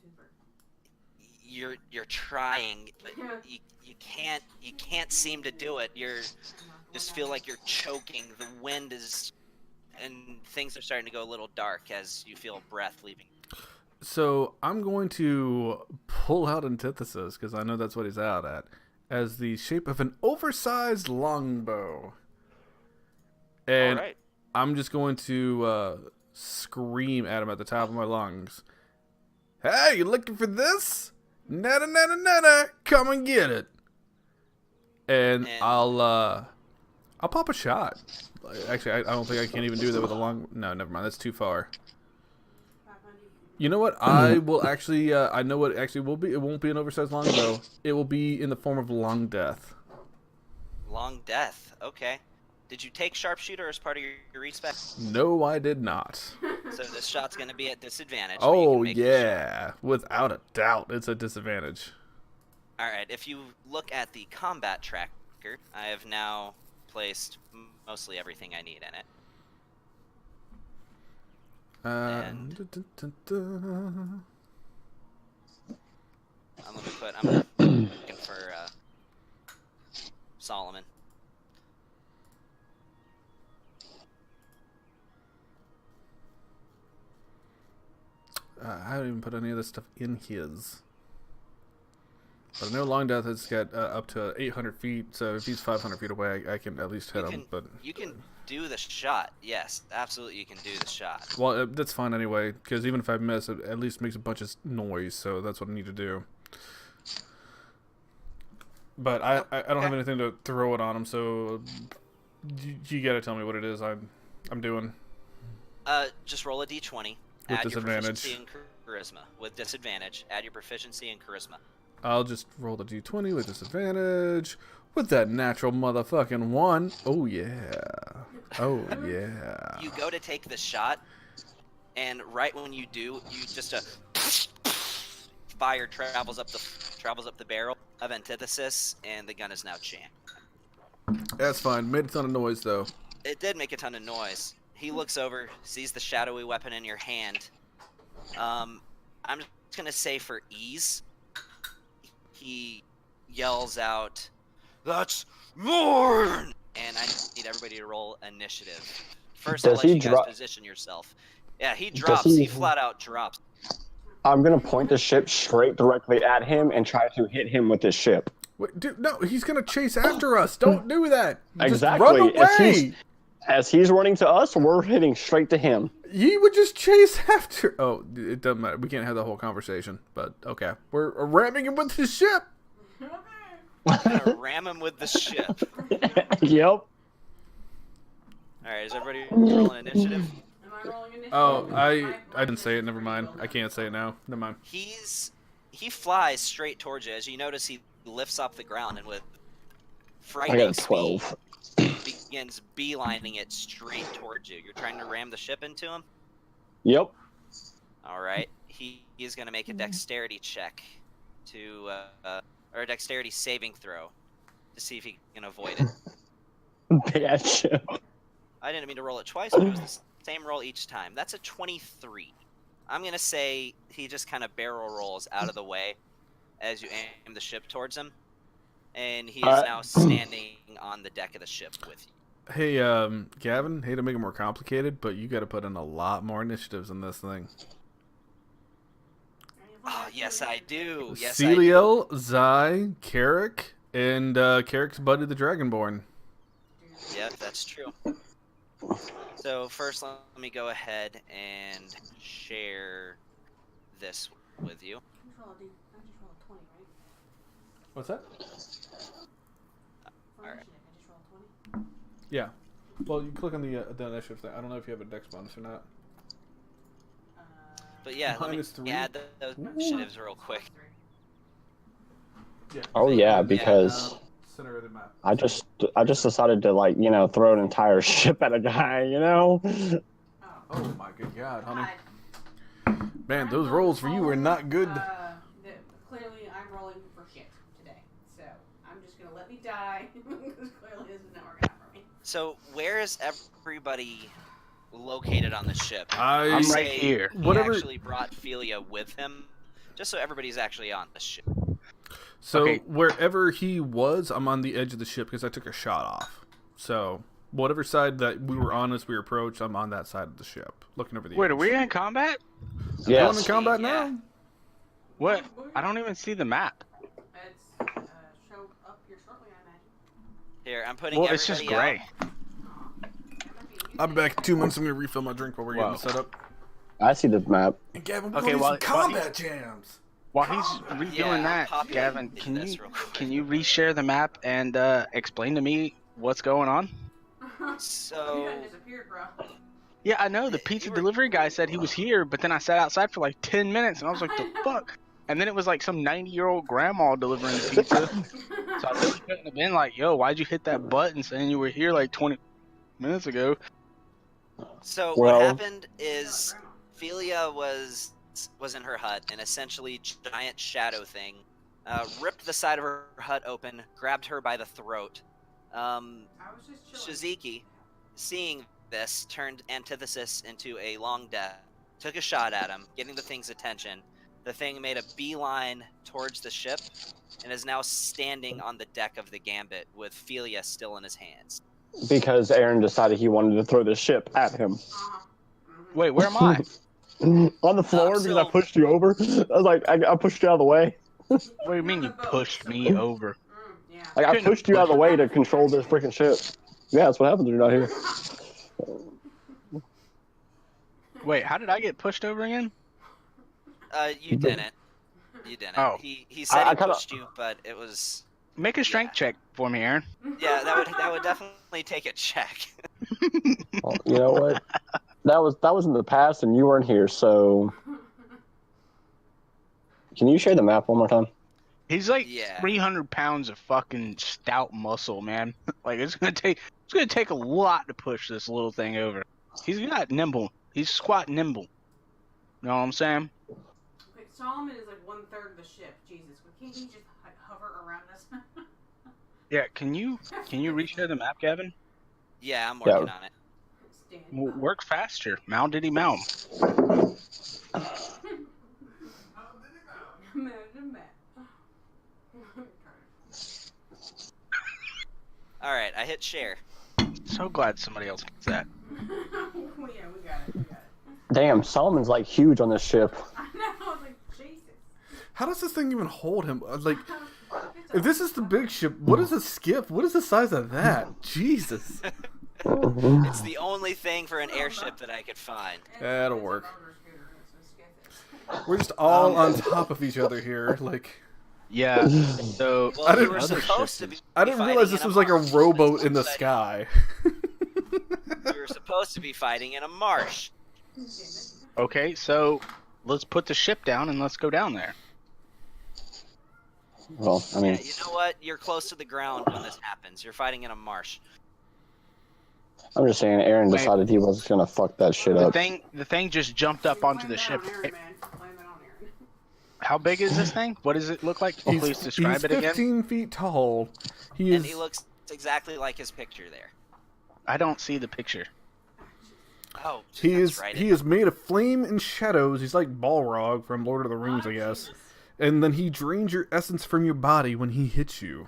Super. You're trying, but you can't seem to do it. You're just feel like you're choking. The wind is, and things are starting to go a little dark as you feel breath leaving. So I'm going to pull out Antithesis, because I know that's what he's out at, as the shape of an oversized longbow. And All right. I'm just going to scream at him at the top of my lungs. "Hey, you looking for this? Nana, nana, nana, come and get it." And I'll pop a shot. Actually, I don't think I can even do that with a long... No, never mind. That's too far. 500. You know what? I will actually... I know what it actually will be. It won't be an oversized longbow. It will be in the form of Long Death. Long death. Okay. Did you take sharpshooter as part of your respec? No, I did not. So this shot's going to be at disadvantage. but you can Oh, make the shot. yeah. Without a doubt, it's a disadvantage. All right. If you look at the combat tracker, I have now placed mostly everything I need in it. And- I'm looking for Solomon. I haven't even put any of this stuff in his. But I know Long Death has got up to 800 feet, so if he's 500 feet away, I can at least hit him. But You can do the shot. Yes, absolutely, you can do the shot. well, that's fine anyway, because even if I miss, it at least makes a bunch of noise, so that's what I need to do. But I don't have anything to throw it on him, so you gotta tell me what it is I'm doing. Just roll a d20. With Add disadvantage. your proficiency in charisma. With disadvantage, add your proficiency in charisma. I'll just roll the d20 with disadvantage. With that natural motherfucking 1. Oh, yeah. Oh, yeah. You go to take the shot, and right when you do, you just fire travels up the barrel of Antithesis, and the gun is now jammed. That's fine. Made a ton of noise though. It did make a ton of noise. He looks over, sees the shadowy weapon in your hand. I'm just gonna say for ease, he yells out, "That's Morn!" And I need everybody to roll initiative. First, I'll Does let he you guys drop? position yourself. Yeah, he Does drops. he- He flat out drops. I'm gonna point the ship straight directly at him and try to hit him with this ship. Wait, dude, no, he's gonna chase after us. Don't do that. Just Exactly. run away. As he's running to us, we're hitting straight to him. He would just chase after. Oh, it doesn't matter. We can't have the whole conversation. But okay, we're ramming him with the ship. Gonna ram him with the ship. Yep. All right, is everybody rolling initiative? Am I rolling initiative? Oh, I didn't say it. Never mind. I can't say it now. Never mind. He flies straight towards you. As you notice, he lifts off the ground and with I frightening got a 12. speed begins beelining it straight towards you. You're trying to ram the ship into him? Yep. All right. He is going to make a dexterity check to, or a dexterity saving throw to see if he can avoid it. Big ass ship. I didn't mean to roll it twice, but it was the same roll each time. That's a 23. I'm going to say he just kind of barrel rolls out of the way as you aim the ship towards him. And he is now standing on the deck of the ship with you. Hey, Gavin. Hate to make it more complicated, but you got to put in a lot more initiatives in this thing. Oh, yes, I do. Yes, Celiel, Zai, Carrick, and Carrick's buddy, the Dragonborn. Yep, that's true. So first, let me go ahead and share this with you. Control, dude. I just rolled a 20, right? What's that? For Alright. initiative, I just rolled 20. Yeah. Well, you click on the initiative thing. I don't know if you have a dex bonus or not. But yeah, let me -3? add those initiatives real quick. Yeah. Oh yeah, because Center of the map. I just decided to, like, you know, throw an entire ship at a guy, you know? Oh my good God, honey. God. Man, those rolls for you are not good. Clearly, I'm rolling for shit today. So, I'm just going to let me die. Because clearly, this is not working out for me. So where is everybody located on the ship? I'm You right say here. He Whatever- actually brought Philia with him, just so everybody's actually on the ship. So Okay. wherever he was, I'm on the edge of the ship because I took a shot off. So whatever side that we were on as we approached, I'm on that side of the ship, looking over the Wait, edge. are we in combat? Going Yes. in combat Yeah. now? What? I don't even see the map. It's show up here shortly, I imagine. Here, I'm putting Well, everybody it's just gray. out. I'll be back in 2 months. I'm gonna refill my drink while we're Whoa. getting set up. I see the map. And Gavin, Okay, okay, while- some combat jams. While he's redoing Yeah, that, pop Gavin, into can this you real quick. reshare the map and explain to me what's going on? So You done disappeared, bro. Yeah, I know the You pizza were- delivery guy said he was here, but then I sat outside for like 10 minutes and I was like, I the know. fuck? And then it was like some 90-year-old grandma delivering the pizza. So I really couldn't have been like, yo, why'd you hit that button saying you were here like 20 minutes ago? So Well- what happened is Philia was in her hut, and essentially giant shadow thing ripped the side of her hut open, grabbed her by the throat. I was just chilling. Shiziki, seeing this, turned Antithesis into a long death, took a shot at him, getting the thing's attention. The thing made a beeline towards the ship, and is now standing on the deck of the Gambit with Philia still in his hands. Because Aaron decided he wanted to throw the ship at him. Uh-huh. Mhm. Wait, where am I? On the floor because I so- pushed you over. I was like, I pushed you out of the way. What do you mean you pushed me over? Yeah. Like, I Couldn't have pushed you out of the way to control this freaking ship. Yeah, that's what happens when you're not here. Wait, how did I get pushed over again? You didn't. You didn't. Oh. He said I he kinda- pushed you, but it was... Make a strength check for me, Aaron. Yeah, that would definitely take a check. Well, you know what? That was in the past, and you weren't here. So, can you share the map one more time? He's like Yeah. 300 pounds of fucking stout muscle, man. Like it's gonna take a lot to push this little thing over. He's not nimble. He's squat nimble. You know what I'm saying? Okay, Solomon is like 1/3 of the ship. Jesus, can't he just like hover around us? Yeah, can you reshare the map, Gavin? Yeah, I'm working on it. Well, work faster. Mow diddy mow. All right, I hit share. So glad somebody else gets that. Yeah, we got it. Damn, Solomon's like huge on this ship. I know, I was like, Jesus. How does this thing even hold him? Like, if this is the big ship, what is a skiff? What is the size of that? Jesus. It's the only thing for an airship that I could find. That'll work. We're just all on top of each other here. Like, Yeah. So Well, we were supposed to be. I didn't realize this was like a rowboat in the sky. We were supposed to be fighting in a marsh. okay, so let's put the ship down and let's go down there. Well, I mean, Yeah, you know what? You're close to the ground when this happens. You're fighting in a marsh. I'm just saying, Aaron Wait. decided he was gonna fuck that shit up. The thing just jumped up onto the ship. How big is this thing? What does it look like? Please describe he's it again. 15 feet tall. He And is. he looks exactly like his picture there. I don't see the picture. Oh, He that's is. right. He is made of flame and shadows. He's like Balrog from Lord of the Rings, I guess. And then he drains your essence from your body when he hits you.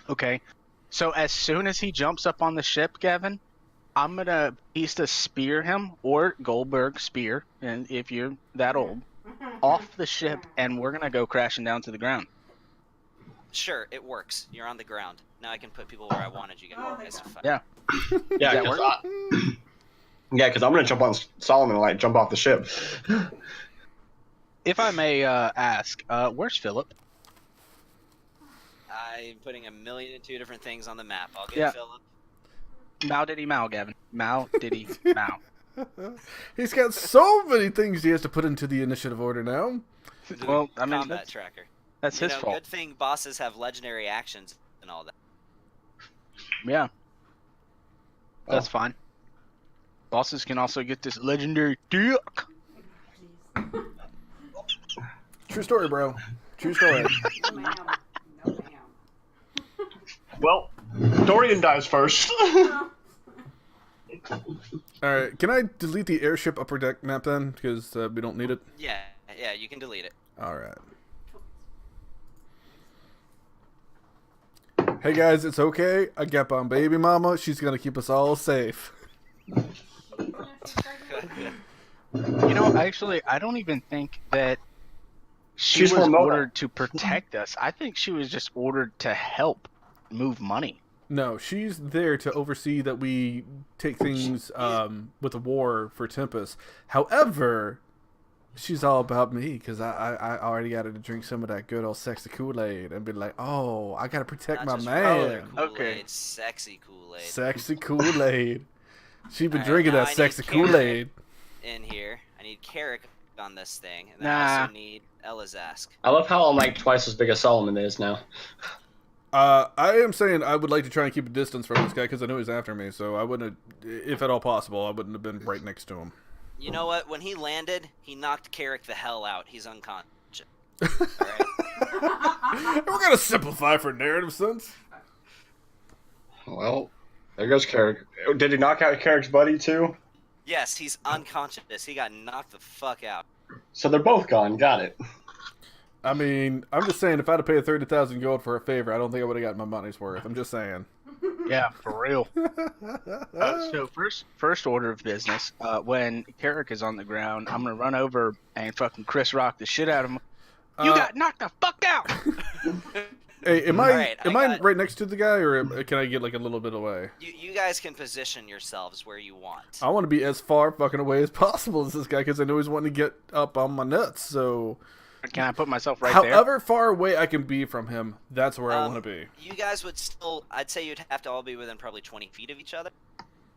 Okay. So as soon as he jumps up on the ship, Gavin, I'm gonna spear him or Goldberg spear, and if you're that old, off the ship, and we're gonna go crashing down to the ground. Sure, it works. You're on the ground. Now I can put people where I wanted you guys to fight. Yeah. Yeah, that because work? I'm gonna jump on Solomon and like jump off the ship. If I may ask, where's Philip? I'm putting 1,000,002 different things on the map. I'll get Yeah. Philip. Mow diddy mow, Gavin. Mow diddy mow. He's got so many things he has to put into the initiative order now. Well, I mean, Combat tracker. that's You his know, fault. good thing bosses have legendary actions and all that. Yeah. That's fine. Bosses can also get this legendary dick. True story, bro. True story. No, ma'am. No, ma'am. Well, Dorian dies first. Alright, can I delete the airship upper deck map then? Because we don't need it. Yeah, you can delete it. Alright. Hey guys, it's okay. I got on baby mama. She's gonna keep us all safe. You know, actually, I don't even think that she She's was from Moda. ordered to protect us. I think she was just ordered to help move money. No, she's there to oversee that we take things with the war for Tempest. However, she's all about me because I already got her to drink some of that good old sexy Kool-Aid and be like, oh, I gotta protect Not my just man. regular Kool-Aid, Okay. sexy Kool-Aid. Sexy Kool-Aid. She's been Alright, drinking now that I need sexy carrot. Kool-Aid. In here, I need Carrick on this thing, and then I Nah. also need Elazask. I love how I'm like twice as big as Solomon is now. I am saying I would like to try and keep a distance from this guy because I know he's after me. So I wouldn't, if at all possible, I wouldn't have been right next to him. You know what? When he landed, he knocked Carrick the hell out. He's unconscious. Alright? We're gonna simplify for narrative sense. Well, there goes Carrick. Did he knock out Carrick's buddy too? Yes, he's unconscious. He got knocked the fuck out. So they're both gone. Got it. I mean, I'm just saying, if I had to pay 30,000 gold for a favor, I don't think I would have gotten my money's worth. I'm just saying. Yeah, for real. So first order of business, when Carrick is on the ground, I'm gonna run over and fucking Chris Rock the shit out of him. You got knocked the fuck out. Hey, am Alright, I I got- right next to the guy, or can I get like a little bit away? You guys can position yourselves where you want. I want to be as far fucking away as possible as this guy because I know he's wanting to get up on my nuts. So, Can I put myself right there? however far away I can be from him, that's where I want to be. You guys would still, I'd say you'd have to all be within probably 20 feet of each other.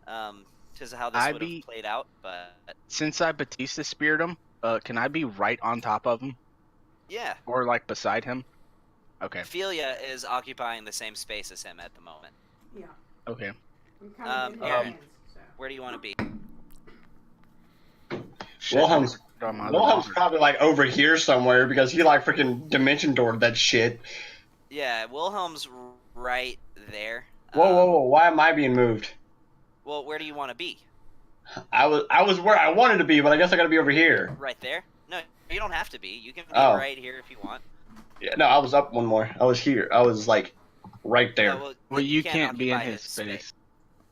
Because of how this I'd would have be- played out, but Since I Batista speared him, can I be right on top of him yeah. or like beside him? Okay. Ophelia is occupying the same space as him at the moment. Yeah. Okay. I'm kind of in Aaron. hands, so. Where do you want to be? Shit. Wilhelm's On my other Wilhelm's monitor. probably like over here somewhere because he like freaking dimension doored that shit. Yeah, Wilhelm's right there. Whoa! Why am I being moved? Well, where do you want to be? I was where I wanted to be, but I guess I gotta be over here. Right there? No, you don't have to be. You can be Oh. right here if you want. Yeah, no, I was up one more. I was here. I was like right there. No, Well, you can't be in occupy his space.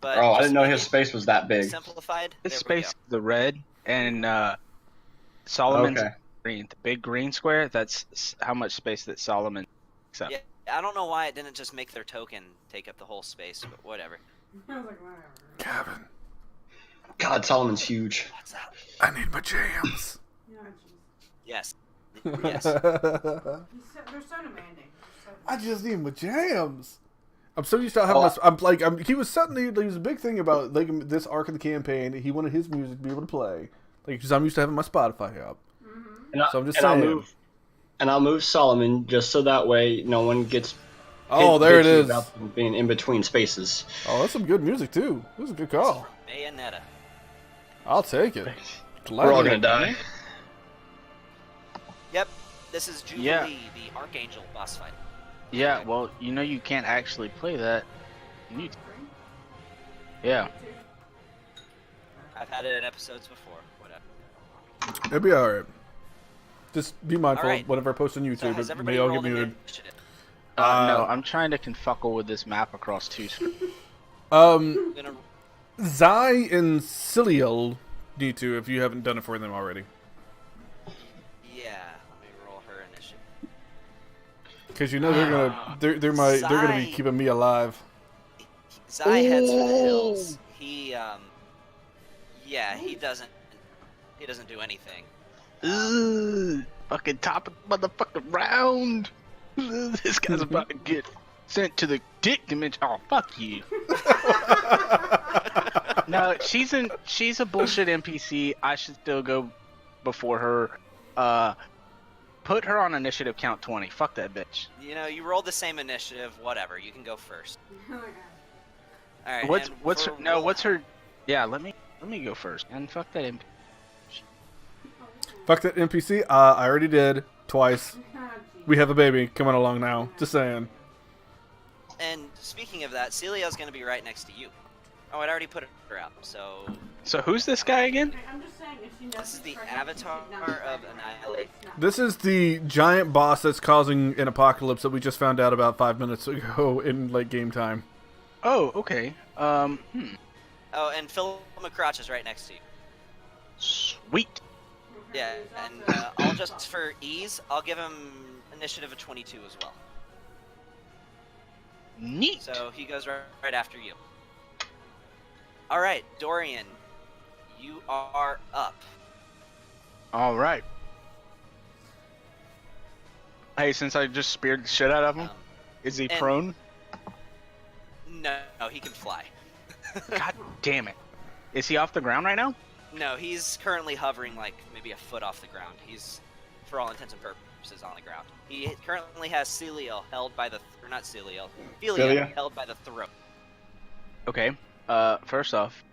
But Oh, I just didn't know make his it space was that big. simplified. His There we space, the red, and Solomon's Okay. green. The big green square, that's how much space that Solomon takes go. up. Yeah, I don't know why it didn't just make their token take up the whole space, but whatever. I was like, whatever. Gavin, God, Solomon's huge. What's up? I need my jams. Yeah, jeez. Yes. I Yes. They're so demanding. just need my jams. I'm so used to having my. He was he was a big thing about like this arc of the campaign. He wanted his music to be able to play, like because I'm used to having my Spotify up. And So I'm just I'll saying. I'll move Solomon just so that way no one gets. Oh, there it bitchy is. about them being in between spaces. Oh, that's some good music too. This is a good call. Bayonetta. I'll take it. We're all gonna die. Yep. This is Jubilee, Yeah. the Archangel boss fight. Yeah, well, you know you can't actually play that. You need to. Yeah. I've had it in episodes before. Whatever. It'll be alright. Just be mindful All right. whenever I post on So YouTube. has it everybody may all get rolled muted. initiative? No, I'm trying to confuckle with this map across two screens. I'm gonna Zai and Ciliel need to if you haven't done it for them already. Yeah, let me roll her initiative. Because you know they're gonna be Zai. keeping me alive. Zai heads for the hills. He he doesn't do anything. Ugh, fucking top of the motherfucking round. Ugh, this guy's about to get sent to the dick dimension. Oh, fuck you. No, she's a bullshit NPC. I should still go before her. Put her on initiative count 20. Fuck that bitch. You know, you rolled the same initiative. Whatever, you can go first. All right. What's and her? for No, Will- what's her? Yeah, let me go first. And fuck that NPC. Fuck that NPC. I already did twice. We have a baby coming along now. Just saying. And speaking of that, Celia's gonna be right next to you. Oh, I'd already put her out. So So who's this guy again? I'm just saying, if she knows this is she's the pregnant, avatar she should not be of pregnant. Annihilation. It's not. This is the giant boss that's causing an apocalypse that we just found out about 5 minutes ago in late game time. Oh, okay. Oh, and Philip McCrotch is right next to you. Sweet. Yeah, and I'll just for ease, I'll give him initiative of 22 as well. Neat. So he goes right after you. All right, Dorian, you are up. All right. Hey, since I just speared the shit out of him, Um, is he and- prone? No, he can fly. God damn it. Is he off the ground right now? No, he's currently hovering like maybe a foot off the ground. He's, for all intents and purposes, on the ground. He currently has Celiel held by the, or not Celiel, Philia Philia. held by the throat. Okay. First off,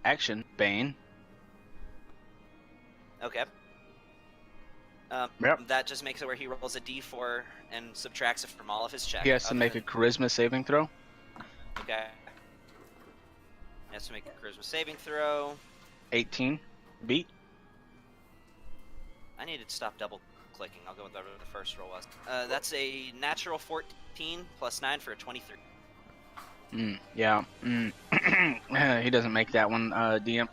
action, Bane. Okay. Yep. That just makes it where he rolls a d4 and subtracts it from all of his checks. He has to make a charisma saving throw. Okay. He has to make a charisma saving throw. 18. Beat. I need to stop double clicking. I'll go with whatever the first roll was. That's a natural 14 plus 9 for a 23. Yeah. He doesn't make that one, DM.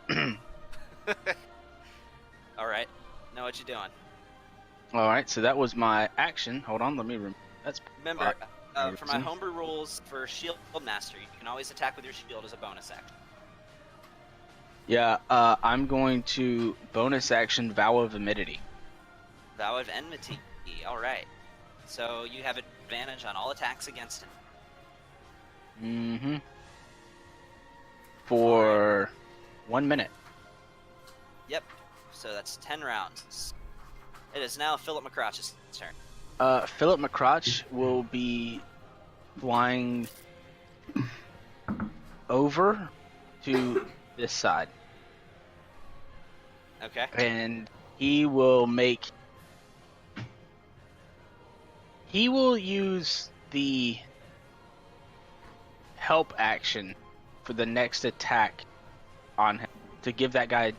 Alright. Know what you're doing. Alright, so that was my action. Hold on, let me that's Remember, Alright. for my homebrew rules for Shield Master, you can always attack with your shield as a bonus action. Yeah, I'm going to bonus action Vow of Amidity. Vow of Enmity. Alright. So you have advantage on all attacks against him. Mm-hmm. For 1 minute. Yep. So that's 10 rounds. It is now Philip McCrotch's turn. Philip McCrotch will be flying over to this side. Okay. and he will use the help action for the next attack on him to give that guy.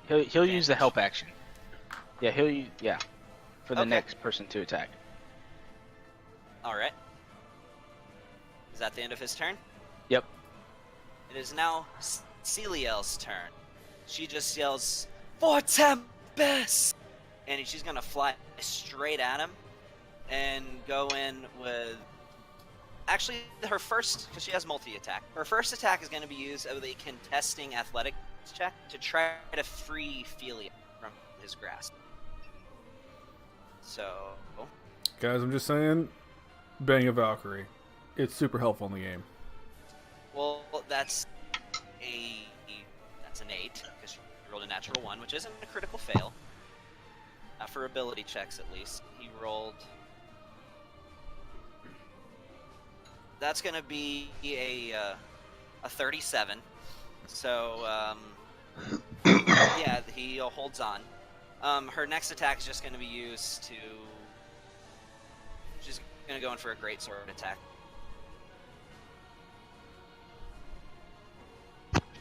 He'll use the Advantage. help action. Yeah, for the Okay. next person to attack. All right. Is that the end of his turn? Yep. It is now Celiel's turn. She just yells, "For Tempest!" And she's gonna fly straight at him and go in with. Actually, her first, because she has multi-attack. Her first attack is going to be used with a contesting athletics check to try to free Felia from his grasp. So, Guys, I'm just saying, bang a Valkyrie. It's super helpful in the game. well, that's an 8 because she rolled a natural 1, which isn't a critical fail. For ability checks, at least, he rolled. That's going to be a 37. So, yeah, he holds on. Her next attack is just going to be used to. She's going to go in for a great sword attack.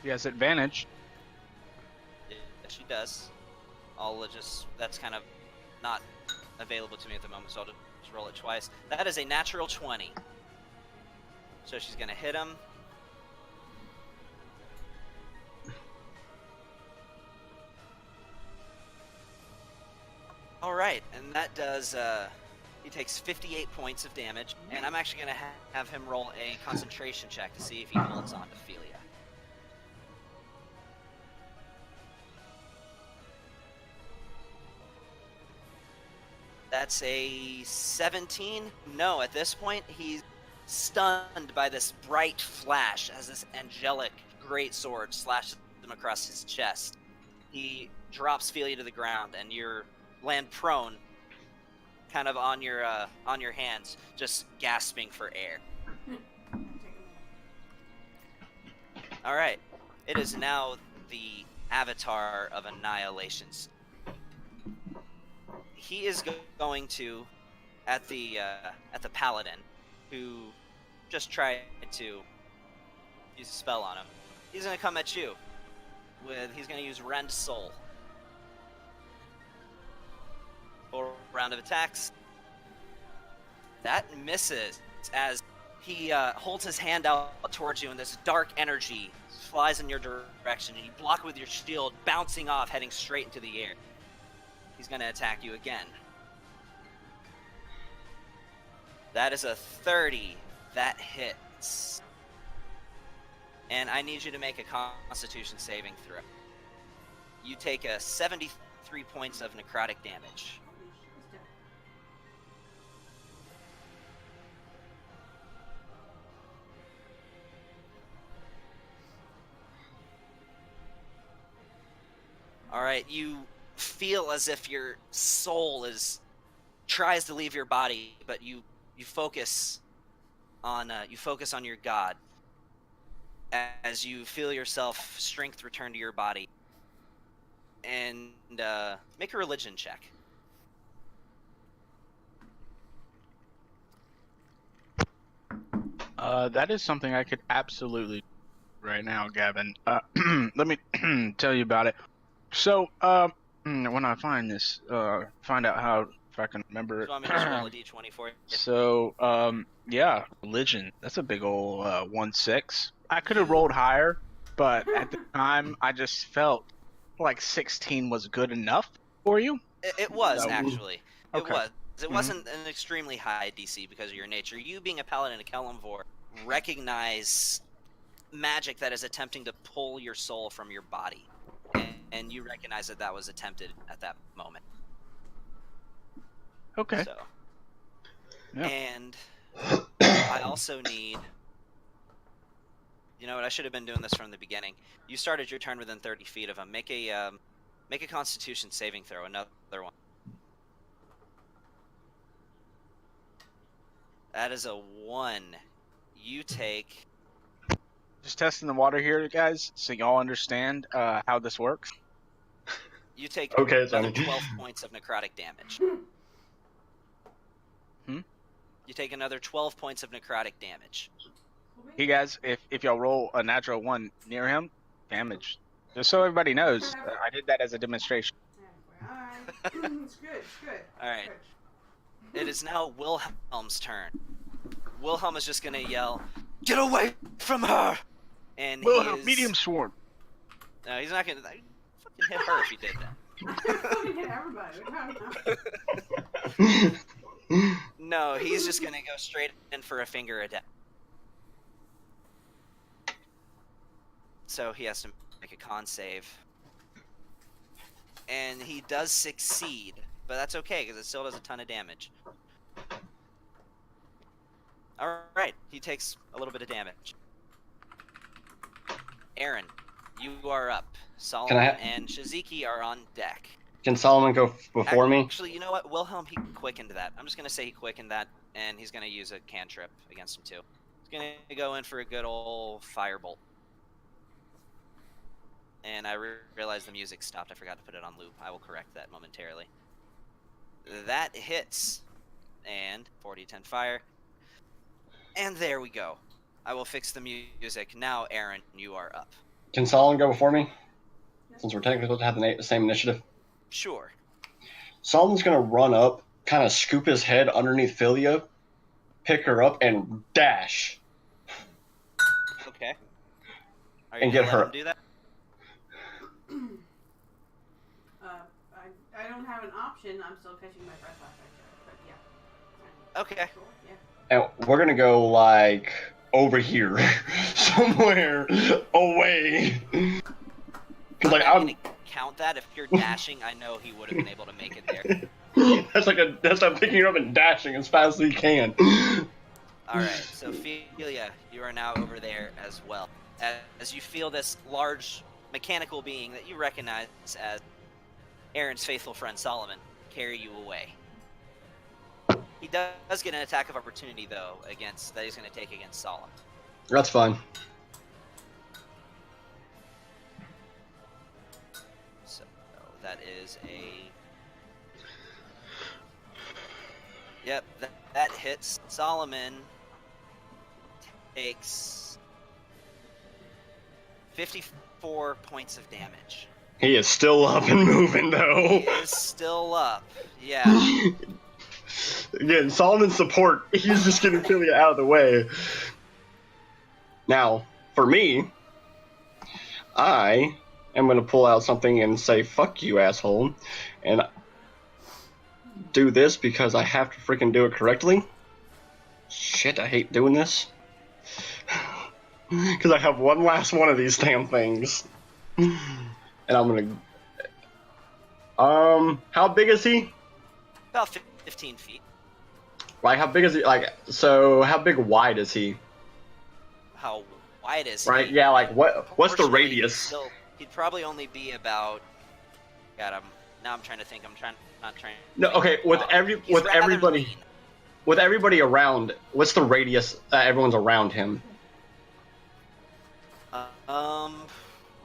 He has advantage. Yeah, she does. That's kind of not available to me at the moment, so I'll just roll it twice. That is a natural 20. So she's going to hit him. Alright, and that does, he takes 58 points of damage, and I'm actually going to have him roll a concentration check to see if he holds on to Felia. That's a 17. No, at this point, he's stunned by this bright flash as this angelic great sword slashes him across his chest. He drops Felia to the ground, and you land prone, kind of on your hands, just gasping for air. All right, it is now the avatar of Annihilation's. He is going to, at the paladin, who just tried to use a spell on him. He's going to come at you he's going to use Rend Soul. Full round of attacks. That misses as he holds his hand out towards you, and this dark energy flies in your direction, and you block it with your shield, bouncing off, heading straight into the air. He's going to attack you again. That is a 30. That hits. And I need you to make a Constitution saving throw. You take a 73 points of necrotic damage. All right, you feel as if your soul tries to leave your body, but you focus on your god as you feel yourself strength return to your body, and make a religion check. That is something I could absolutely do right now, Gavin. Let me tell you about it. So, when I find this, find out how, if I can remember it. So I'm going to just roll a d20 for you. So, yeah, religion. That's a big old 1-6. I could have rolled higher, but at the time, I just felt like 16 was good enough for you. It was, So- actually. It Okay. was. It wasn't an extremely high DC because of your nature. You being a paladin of Kelemvor recognize magic that is attempting to pull your soul from your body. And you recognize that was attempted at that moment. Okay. So. Yeah. And I also need... You know what? I should have been doing this from the beginning. You started your turn within 30 feet of him. Make a Constitution saving throw. Another one. That is a 1. You take... Just testing the water here, guys, so y'all understand how this works. You take Okay, another Sonny. 12 points of necrotic damage. Hmm? You take another 12 points of necrotic damage. Hey guys, if y'all roll a natural 1 near him, damage. Just so everybody knows, I did that as a demonstration. It's good. It's good. All right. Good. It is now Wilhelm's turn. Wilhelm is just gonna yell, "Get away from her!" And Well, he is... medium sword. No, he's not gonna... I'd fucking hit her if he did that. I fucking hit everybody. No, he's just gonna go straight in for a finger attack. So he has to make a con save. And he does succeed, but that's okay because it still does a ton of damage. Alright, he takes a little bit of damage. Aaron, you are up. Solomon and Shiziki are on deck. Can Solomon go before me? Actually, you know what? Wilhelm, he quickened that. I'm just going to say he quickened that, and he's going to use a cantrip against him, too. He's going to go in for a good old firebolt. And I realized the music stopped. I forgot to put it on loop. I will correct that momentarily. That hits. And 40-10 fire. And there we go. I will fix the music. Now, Aaron, you are up. Can Solomon go before me? Since we're technically supposed to have the same initiative. Sure. Solomon's gonna run up, kind of scoop his head underneath Philia, pick her up, and dash. Okay. Are And you get gonna let her. him do that? I don't have an option. I'm still catching my breath off but yeah. Okay. Cool. Yeah. And we're gonna go, like, over here. Somewhere away. Because, like, I'm I'm... gonna count that. If you're dashing, I know he would have been able to make it there. That's like picking her up and dashing as fast as he can. Alright, so Philia, you are now over there as well. As you feel this large mechanical being that you recognize as Aaron's faithful friend Solomon carry you away. He does get an attack of opportunity, though, that he's going to take against Solomon. That's fine. So that is a... Yep, that hits. Solomon takes 54 points of damage. He is still up and moving, though. He is still up. Yeah. Again, Solomon's support, he's just getting Philia out of the way. Now, for me, I am going to pull out something and say, fuck you, asshole. And do this because I have to freaking do it correctly. Shit, I hate doing this. Because I have one last one of these damn things. And I'm going to... how big is he? About 15 feet. Like, how big is he? Like, so how big wide is he? How wide is Right? he? Yeah, like, what's the Proportionally, radius? He'd probably only be about... God, now I'm trying to think. Not trying. No, okay, He's rather lean. with everybody around, what's the radius that everyone's around him?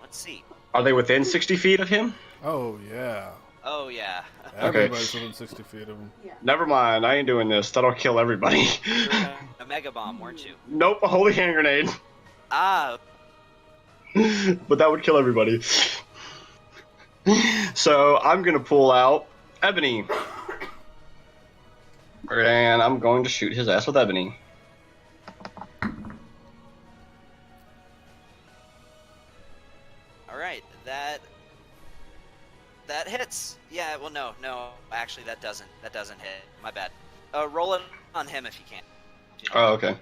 Let's see. Are they within 60 feet of him? Oh, yeah. Oh, yeah. Everybody's within 60 feet of him. Yeah. Never mind, I ain't doing this. That'll kill everybody. You were a mega bomb, weren't you? Nope, a holy hand grenade. Ah, But that would kill everybody. So I'm gonna pull out Ebony. And I'm going to shoot his ass with Ebony. alright. That hits. Yeah, well, no. Actually, that doesn't hit. My bad. Roll it on him if you can. Oh, okay.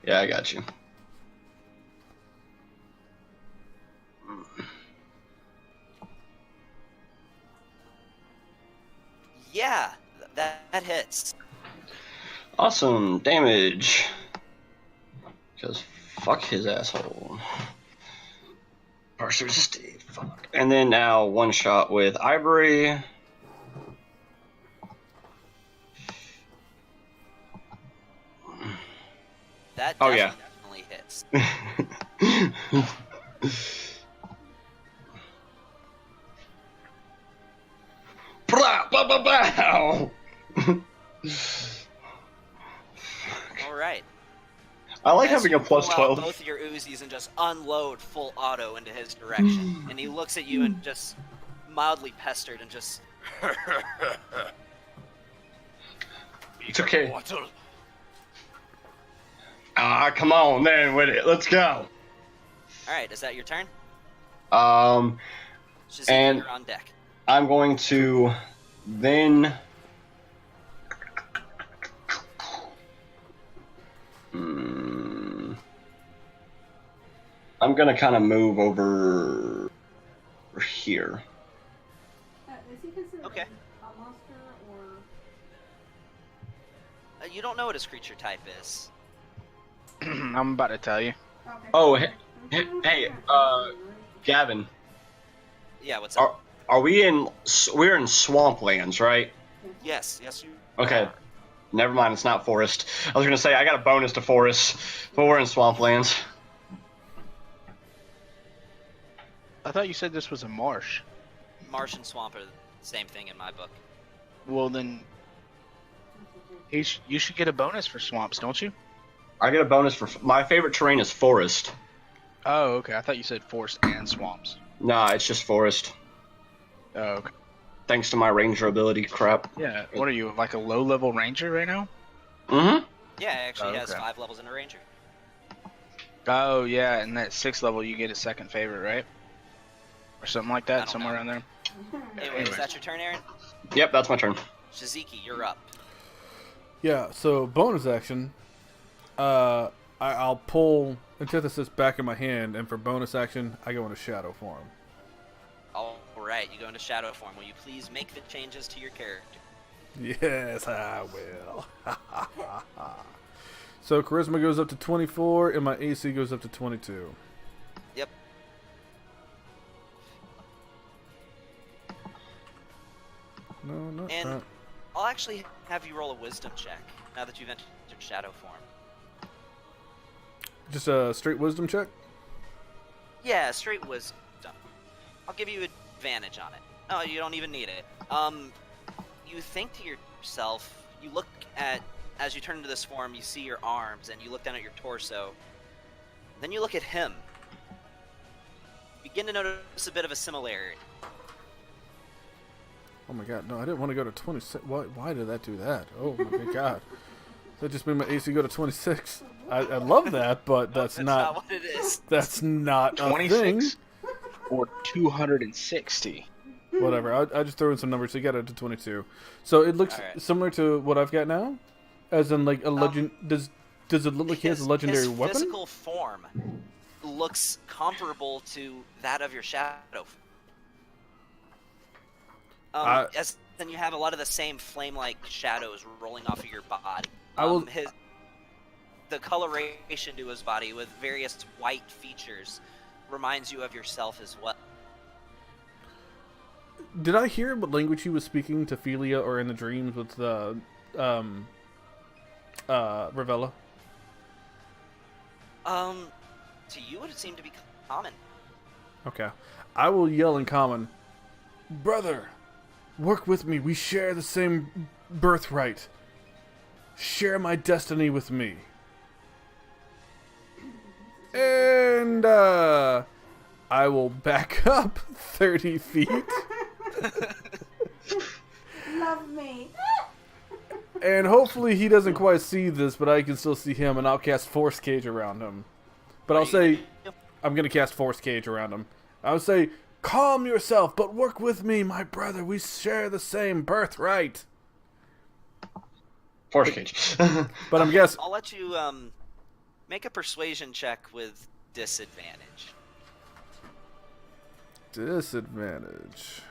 Yeah, I got you. Yeah, that hits. Awesome damage. Because fuck his asshole. Burst resisted. Fuck. And then now one shot with Ivory. That Oh, yeah. definitely hits. Ow. All right. I like As having you a plus pull out 12. both of your Uzis and just unload full auto into his direction, and he looks at you and just mildly pestered and just. It's okay. Come on then with it. Let's go. All right, is that your turn? Um, Shaziki, And- you're on deck. I'm going to then. I'm gonna kind of move over here. Is he considered Okay. a monster or? You don't know what his creature type is. I'm about to tell you. Okay. Oh, hey, Gavin, Yeah, what's up? are we in? We're in swamplands, right? Yes, you. Okay. are. Never mind, it's not forest. I was gonna say I got a bonus to forest, but we're in swamplands. I thought you said this was a marsh. Marsh and swamp are the same thing in my book. Well, then you should get a bonus for swamps, don't you? I get a bonus for my favorite terrain is forest. Oh, okay. I thought you said forest and swamps. Nah, it's just forest. Oh, okay. Thanks to my ranger ability crap. Yeah. What are you, like a low-level ranger right now? Mm-hmm. Yeah, it actually has Okay. 5 levels in a ranger. Oh, yeah. And that 6th level, you get a second favorite, right? Or something like I that, don't somewhere know. around there. Anyway, is that your turn, Aaron? Yep, that's my turn. Shaziki, you're up. Yeah, so bonus action, I'll pull Antithesis back in my hand, and for bonus action, I go into shadow form. All right, you go into shadow form. Will you please make the changes to your character? Yes, I will. So charisma goes up to 24, and my AC goes up to 22. Yep. No, not And that. I'll actually have you roll a wisdom check now that you've entered shadow form. Just a straight wisdom check? Yeah, straight wisdom. I'll give you advantage on it. Oh, you don't even need it. You think to yourself, you look at, as you turn into this form, you see your arms, and you look down at your torso. Then you look at him. You begin to notice a bit of a similarity. Oh my god, no, I didn't want to go to 26. Why did that do that? Oh my god. That just made my AC go to 26. I love that, but that's not what it is. that's not a 26 thing. or 260. Whatever, I just threw in some numbers to get it to 22. So it looks Alright. similar to what I've got now? As in, like, a legend... Does it look like he has a legendary his weapon? physical form looks comparable to that of your shadow. As then you have a lot of the same flame-like shadows rolling off of your body. I will- The coloration to his body with various white features reminds you of yourself as well. Did I hear what language he was speaking to Philia or in the dreams with Ravella? To you it would seem to be common. Okay. I will yell in common, "Brother, work with me. We share the same birthright. Share my destiny with me." And I will back up 30 feet. Love me. And hopefully he doesn't quite see this, but I can still see him, and I'll cast Force Cage around him. But I'll say, I'm going to cast Force Cage around him. I'll say, "Calm yourself, but work with me, my brother. We share the same birthright." Force cage. But I'm guessing... I'll let you make a persuasion check with disadvantage. Disadvantage.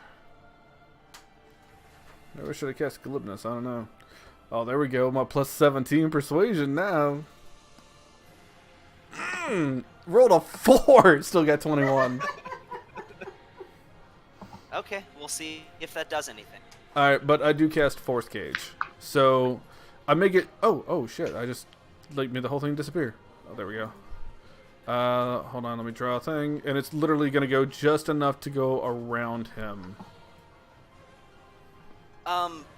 Maybe should have cast Glibness. I don't know. Oh, there we go. My plus 17 persuasion now. Rolled a 4. Still got 21. Okay, we'll see if that does anything. Alright, but I do cast Force Cage. So, I make it... Oh, shit. I just, like, made the whole thing disappear. Oh, there we go. Hold on. Let me draw a thing. And it's literally going to go just enough to go around him.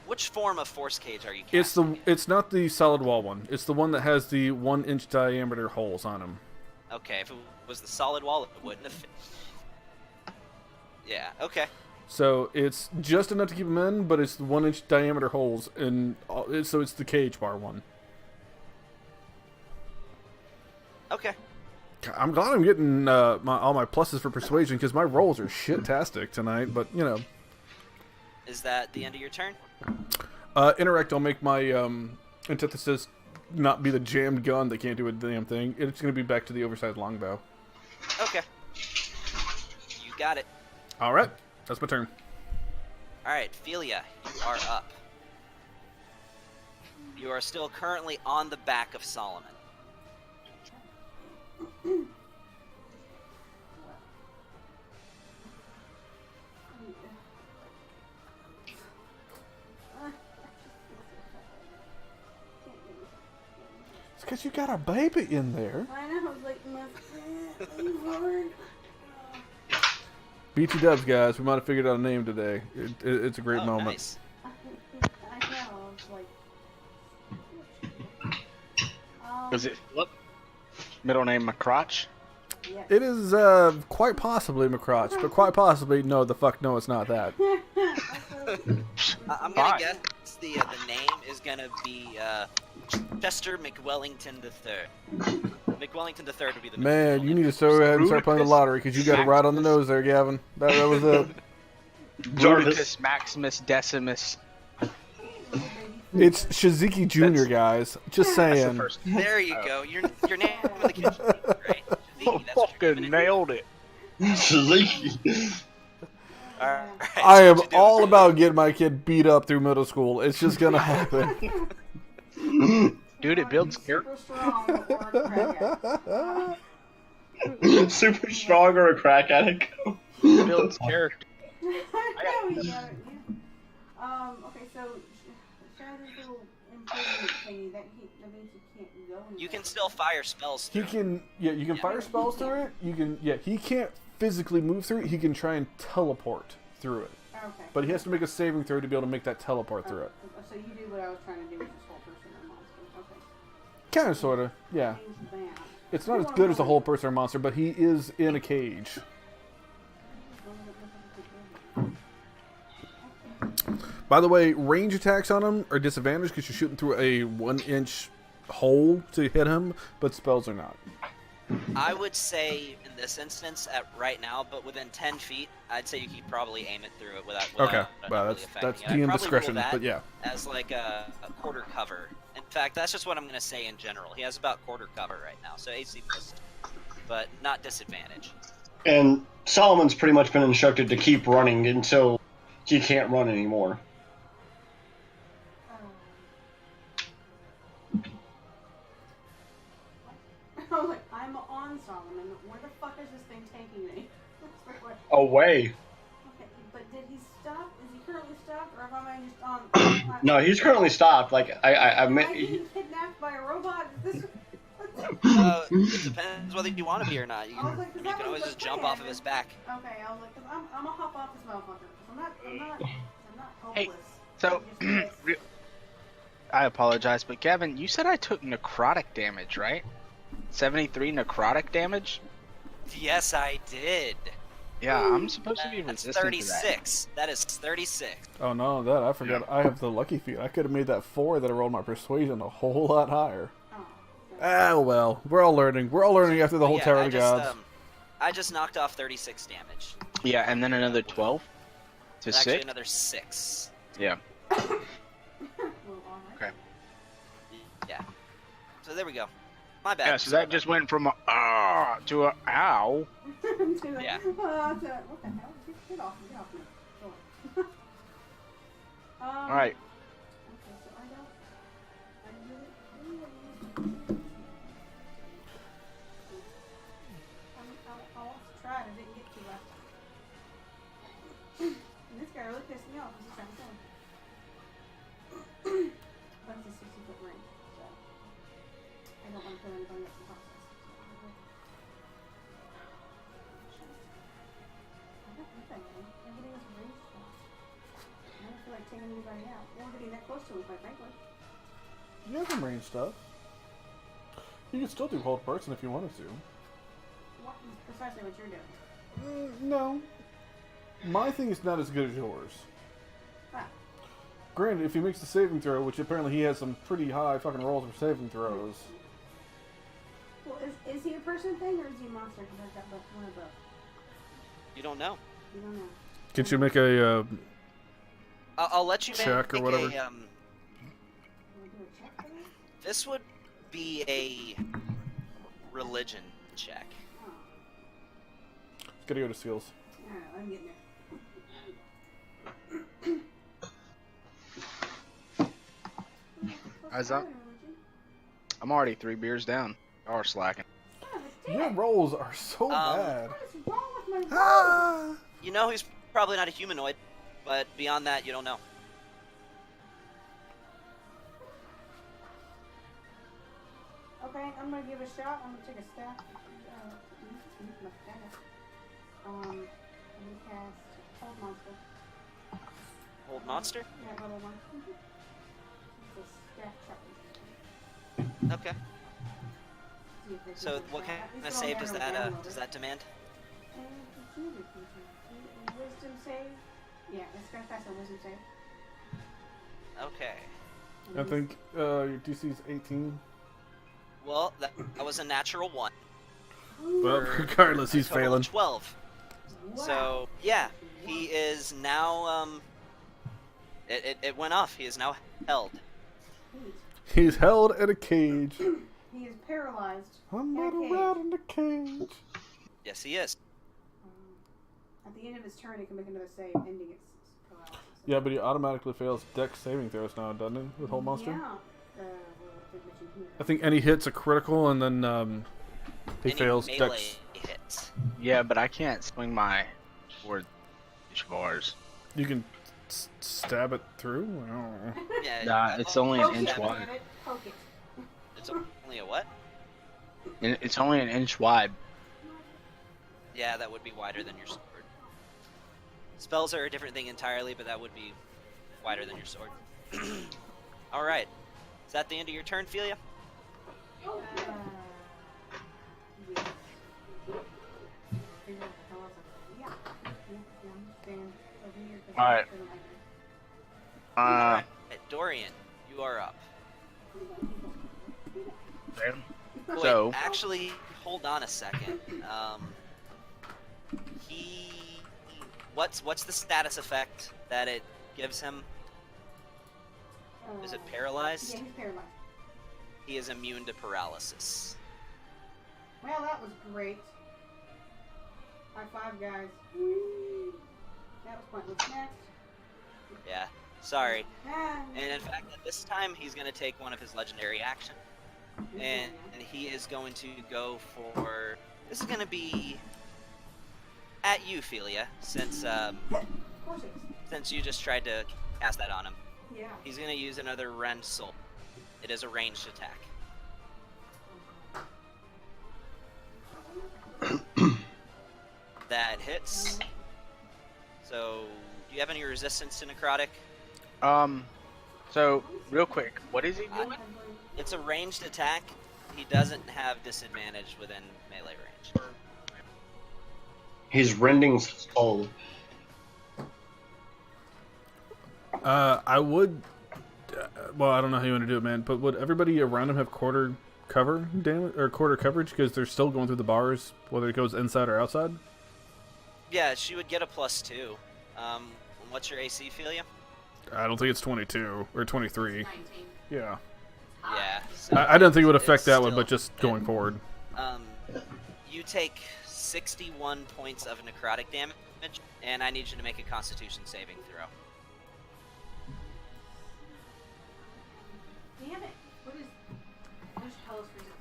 Which form of force cage are you casting? It's not the solid wall one. It's the one that has the 1-inch diameter holes on them. Okay, if it was the solid wall, it wouldn't have fit. Yeah, okay. So it's just enough to keep them in, but it's the 1-inch diameter holes, and so it's the cage bar one. Okay. I'm glad I'm getting all my pluses for persuasion because my rolls are shit-tastic tonight. But you know, Is that the end of your turn? interact. I'll make my antithesis not be the jammed gun that can't do a damn thing. It's going to be back to the oversized longbow. Okay. You got it. All right, that's my turn. Alright, Philia, you are up. You are still currently on the back of Solomon. It's because you got a baby in there. I know, I was like, Lord. BT dubs, guys. We might have figured out a name today. It's a great Oh, moment. nice. I know, I was like... Was it Philip? Middle name McCrotch? Yes. It is quite possibly McCrotch, but quite possibly no. The fuck no, it's not that. I'm Fine. gonna guess the name is gonna be Chester McWellington III. McWellington III would be the Man, middle you name. need to go ahead and start playing the lottery because you got it right on the nose there, Gavin. That was it. Jarvis. Bruticus Maximus Decimus. It's Shiziki Jr., guys. Just That's the saying. first. There you go. Your name in the kitchen. Right. Oh, fucking nailed it. Sleepy. Alright, I so am what you doing? all about getting my kid beat up through middle school. It's just gonna happen. Dude, it builds character. Super strong or a crack Super strong or a crack addict? Builds character. No, you got it. Yeah. Okay, so Shannon's little improvement thingy that means he can't go anywhere. You can still fire spells He through. can, you can fire spells through it. You can, he can't physically move through it. He can try and teleport through it, Okay. but he has to make a saving throw to be able to make that teleport through it. So you do what I was trying to do with this whole person or monster. Okay. Kind of, sorta, yeah. Change that. It's not as good as a whole person or monster, but he is in a cage. By the way, range attacks on him are disadvantaged because you're shooting through a 1-inch hole to hit him, but spells are not. I would say in this instance, at right now, but within 10 feet, I'd say you could probably aim it through it without. Okay, it well, really that's affecting it. I'd DM probably discretion, roll that but yeah. as like a quarter cover. In fact, that's just what I'm going to say in general. He has about quarter cover right now, so AC plus, but not disadvantage. And Solomon's pretty much been instructed to keep running until he can't run anymore. I was like, I'm on Solomon. Where the fuck is this thing taking me? Away. Okay, but did he stop? Is he currently stopped, or am I just on? No, he's currently stopped. Like I Am I meant. getting kidnapped by a robot? Is this? It depends whether you want to be or not. You, I was like, 'cause you that can was always the just jump plan. off of his back. Okay, I was like, 'cause I'm gonna hop off this motherfucker. I'm not Hey, hopeless. So, I'm just pissed. I apologize, but Gavin, you said I took necrotic damage, right? 73 necrotic damage? Yes, I did. Yeah, I'm supposed to be That's resistant to that. 36. That is 36. Oh no, that I forgot. I have the lucky feat. I could have made that 4 that I rolled my persuasion a whole lot higher. Oh, Ah, well, we're all learning. We're all learning after the whole Yeah, Tower I of the just, Gods. I just knocked off 36 damage. Yeah, and then another 12 to Actually, 6? another 6. Yeah. well, alright. Okay. Yeah. So there we go. My bad. Yeah, so that just went from a ah to a ow. Yeah. What the hell? Get off me. Get off me. Go on. Alright. Okay, so I really. I want to try it. I didn't get to last time. And this guy really pissed me off. He's trying to kill me. But it's a 60-foot range, so I don't want to kill anybody else in the process. I don't think I am. Everybody was rage shots. I don't feel like taking anybody to him, quite frankly. You have some range stuff. You can still do hold person if you wanted to. What, precisely what you're doing. No. My thing is not as good as yours. Ah. Granted, if he makes the saving throw, which apparently he has some pretty high fucking rolls for saving throws. Well, is he a person thing or is he a monster? Because I've got one of both. You don't know. You don't know. Can you make a I'll let you check or make whatever? a. You want to do a check for that? This would be a religion check. Oh. Gotta go to skills. Alright, I'm getting there. Eyes up. I'm already 3 beers down. Y'all are slacking. Your rolls are so bad. What is wrong with my Ah! You know he's probably not a humanoid, but beyond that, you don't know. Okay, I'm gonna give it a shot. I'm gonna take a staff. My staff. Let me cast Hold Monster. Old monster? Yeah, level 1. It's a staff check. Okay. See if they So can what check. kind At of least save I'll does narrow it that down a does little that demand? bit. Wisdom save? Yeah, it's gonna pass a wisdom save. Okay. I think your DC is 18. Well, that was a natural 1. Well, For regardless, a he's total of failing. 12. Wow. So yeah, he is now it went off. He is now held. Neat. He's held in a cage. He is paralyzed. I'm in a not cage. around in the cage. Yes, he is. At the end of his turn, he can make another save, ending its paralysis. Yeah, but he automatically fails Dex saving throws now, doesn't he? With Hold Monster? Yeah. Well, I did mention here. I think any hit's a critical, and then he Any fails melee Dex. hits. Yeah, but I can't swing my sword each bars. You can stab it through? I don't know. Yeah. Nah, it's only an Poke inch it, wide. damn it. Poke it. It's only a what? And it's only an inch wide. Yeah, that would be wider than your sword. Spells are a different thing entirely, but that would be wider than your sword. All right. Is that the end of your turn, Felia? Yes. Figure out the hell else I- Yeah. Yeah, I'm staying over here 'cause All I'm right. feeling like Alright, Dorian, you are up. Wait, So- actually, hold on a second. What's the status effect that it gives him? Is it paralyzed? Yeah, he's paralyzed. He is immune to paralysis. Well, that was great. High five, guys. That was pointless. Next. Yeah, sorry. Ah, And in fact, at this time, he's going to take one of his legendary action, and he is going to go for. This is going to be at you, Felia, since of course it is. since you just tried to cast that on him. Yeah. He's going to use another Rend Soul. It is a ranged attack. That hits. So, do you have any resistance to necrotic? So real quick, what is he doing? It's a ranged attack. He doesn't have disadvantage within melee range. He's rending soul. I would. Well, I don't know how you want to do it, man. But would everybody around him have quarter cover damage or quarter coverage because they're still going through the bars, whether it goes inside or outside? Yeah, she would get a +2. What's your AC, Felia? I don't think it's 22 or 23. 19. Yeah, Yeah. So I don't think it would affect it's that one, still- but just going forward. You take 61 points of necrotic damage, and I need you to make a Constitution saving throw. Damn it. Where's Hellish resistance?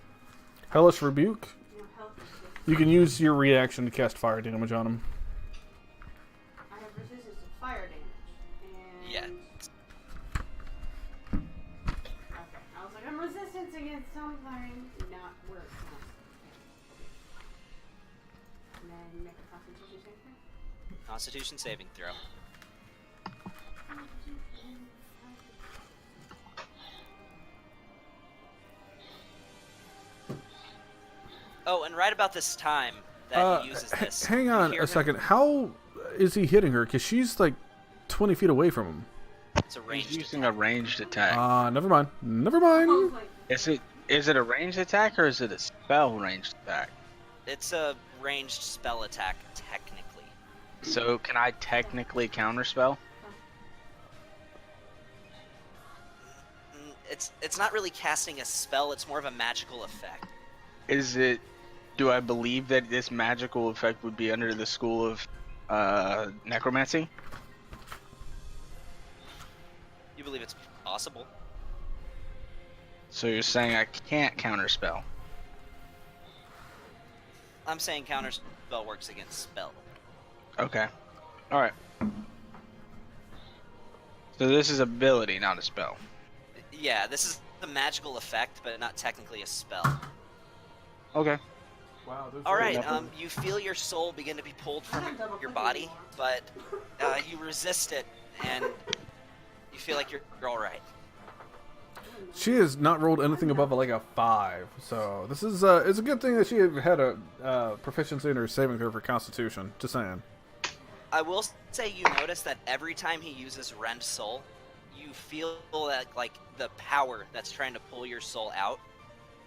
Hellish Rebuke. No, Hellish resistance. You can use your reaction to cast fire damage on him. I have resistance to fire damage. And... Yeah. Okay. I was like, I'm resistant against something. Not work. No. And then make a constitution save throw. Constitution saving throw. Oh, and right about this time that he uses this, Hang you on hear a him- second. How is he hitting her? Because she's like 20 feet away from him. It's a He's ranged using attack. a ranged attack. Never mind. Never mind. Is it a ranged attack or is it a spell ranged attack? It's a ranged spell attack, technically. So can I technically counterspell? It's not really casting a spell. It's more of a magical effect. Is it? Do I believe that this magical effect would be under the school of necromancy? You believe it's possible? So you're saying I can't counterspell? I'm saying counterspell works against spell. Okay. All right. So this is ability, not a spell. Yeah, this is a magical effect, but not technically a spell. Okay. Wow. All right, you feel your soul begin to be pulled from your body, but you resist it, and you feel like you're all right. She has not rolled anything above like a 5, so this is it's a good thing that she had a proficiency in her saving throw for Constitution. Just saying. I will say you notice that every time he uses Rend Soul, you feel that like the power that's trying to pull your soul out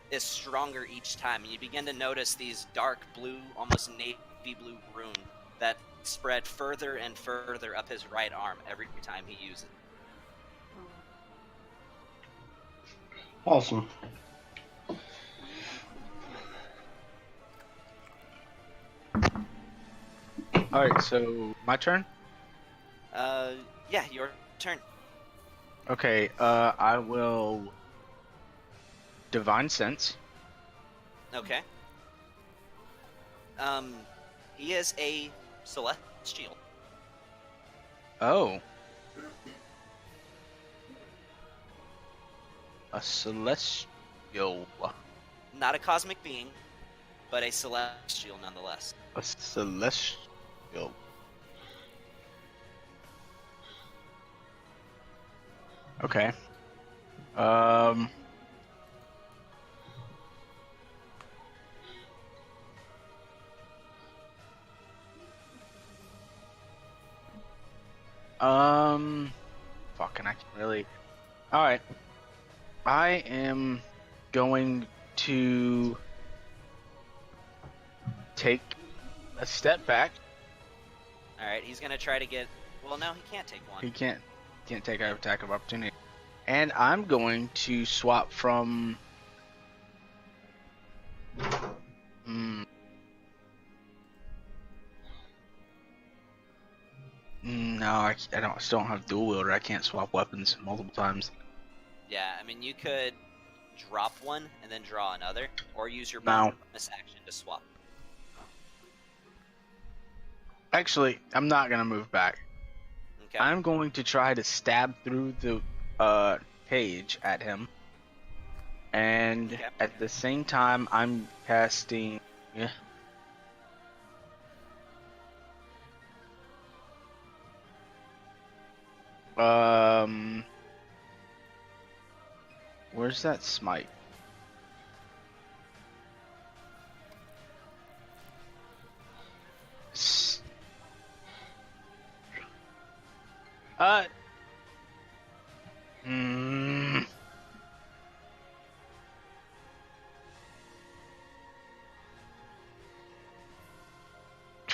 is stronger each time, and you begin to notice these dark blue, almost navy blue rune that spread further and further up his right arm every time he uses it. Awesome. All right. So my turn. Yeah, your turn. Okay. I will divine sense. Okay. He is a celestial. Oh. A celestial. Not a cosmic being, but a celestial nonetheless. A celestial. Okay. Fucking, I can really. All right. I am going to take a step back. Alright, he's gonna try to get... Well, no, he can't take one. He can't take an attack of opportunity. And I'm going to swap from. No, I don't. Still don't have dual wielder. I can't swap weapons multiple times. Yeah, I mean, you could drop one and then draw another, or use your No. bonus action to swap. Actually, I'm not gonna move back. Okay. I'm going to try to stab through the cage at him, and Okay. at the same time, I'm casting. Yeah. Where's that smite? Mm,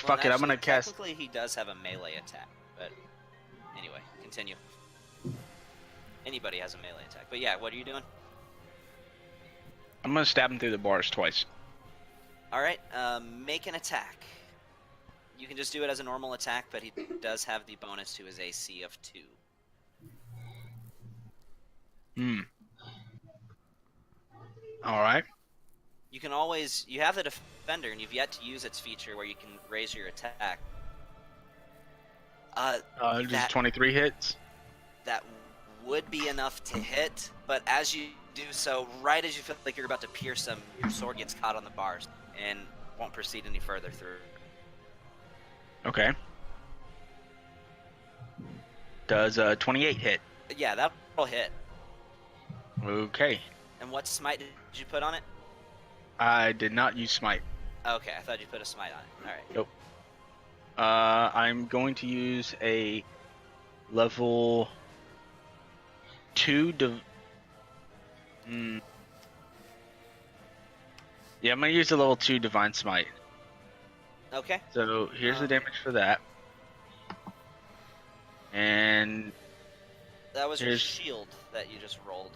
Well, fuck it, I'm gonna actually, cast. Technically, he does have a melee attack, but anyway, continue. Anybody has a melee attack, but yeah, what are you doing? I'm gonna stab him through the bars twice. All right, make an attack. You can just do it as a normal attack, but he does have the bonus to his AC of 2. All right. You can always... You have the defender, and you've yet to use its feature where you can raise your attack. Just That- 23 hits. That would be enough to hit, but as you do so, right as you feel like you're about to pierce him, your sword gets caught on the bars and won't proceed any further through. Okay. Does 28 hit? Yeah, that'll hit. Okay. And what smite did you put on it? I did not use smite. Okay, I thought you put a smite on it. All right. Nope. I'm going to use a level 2 Yeah, I'm gonna use a level 2 divine smite. Okay. So here's the damage for that. And That was your here's shield that you just rolled.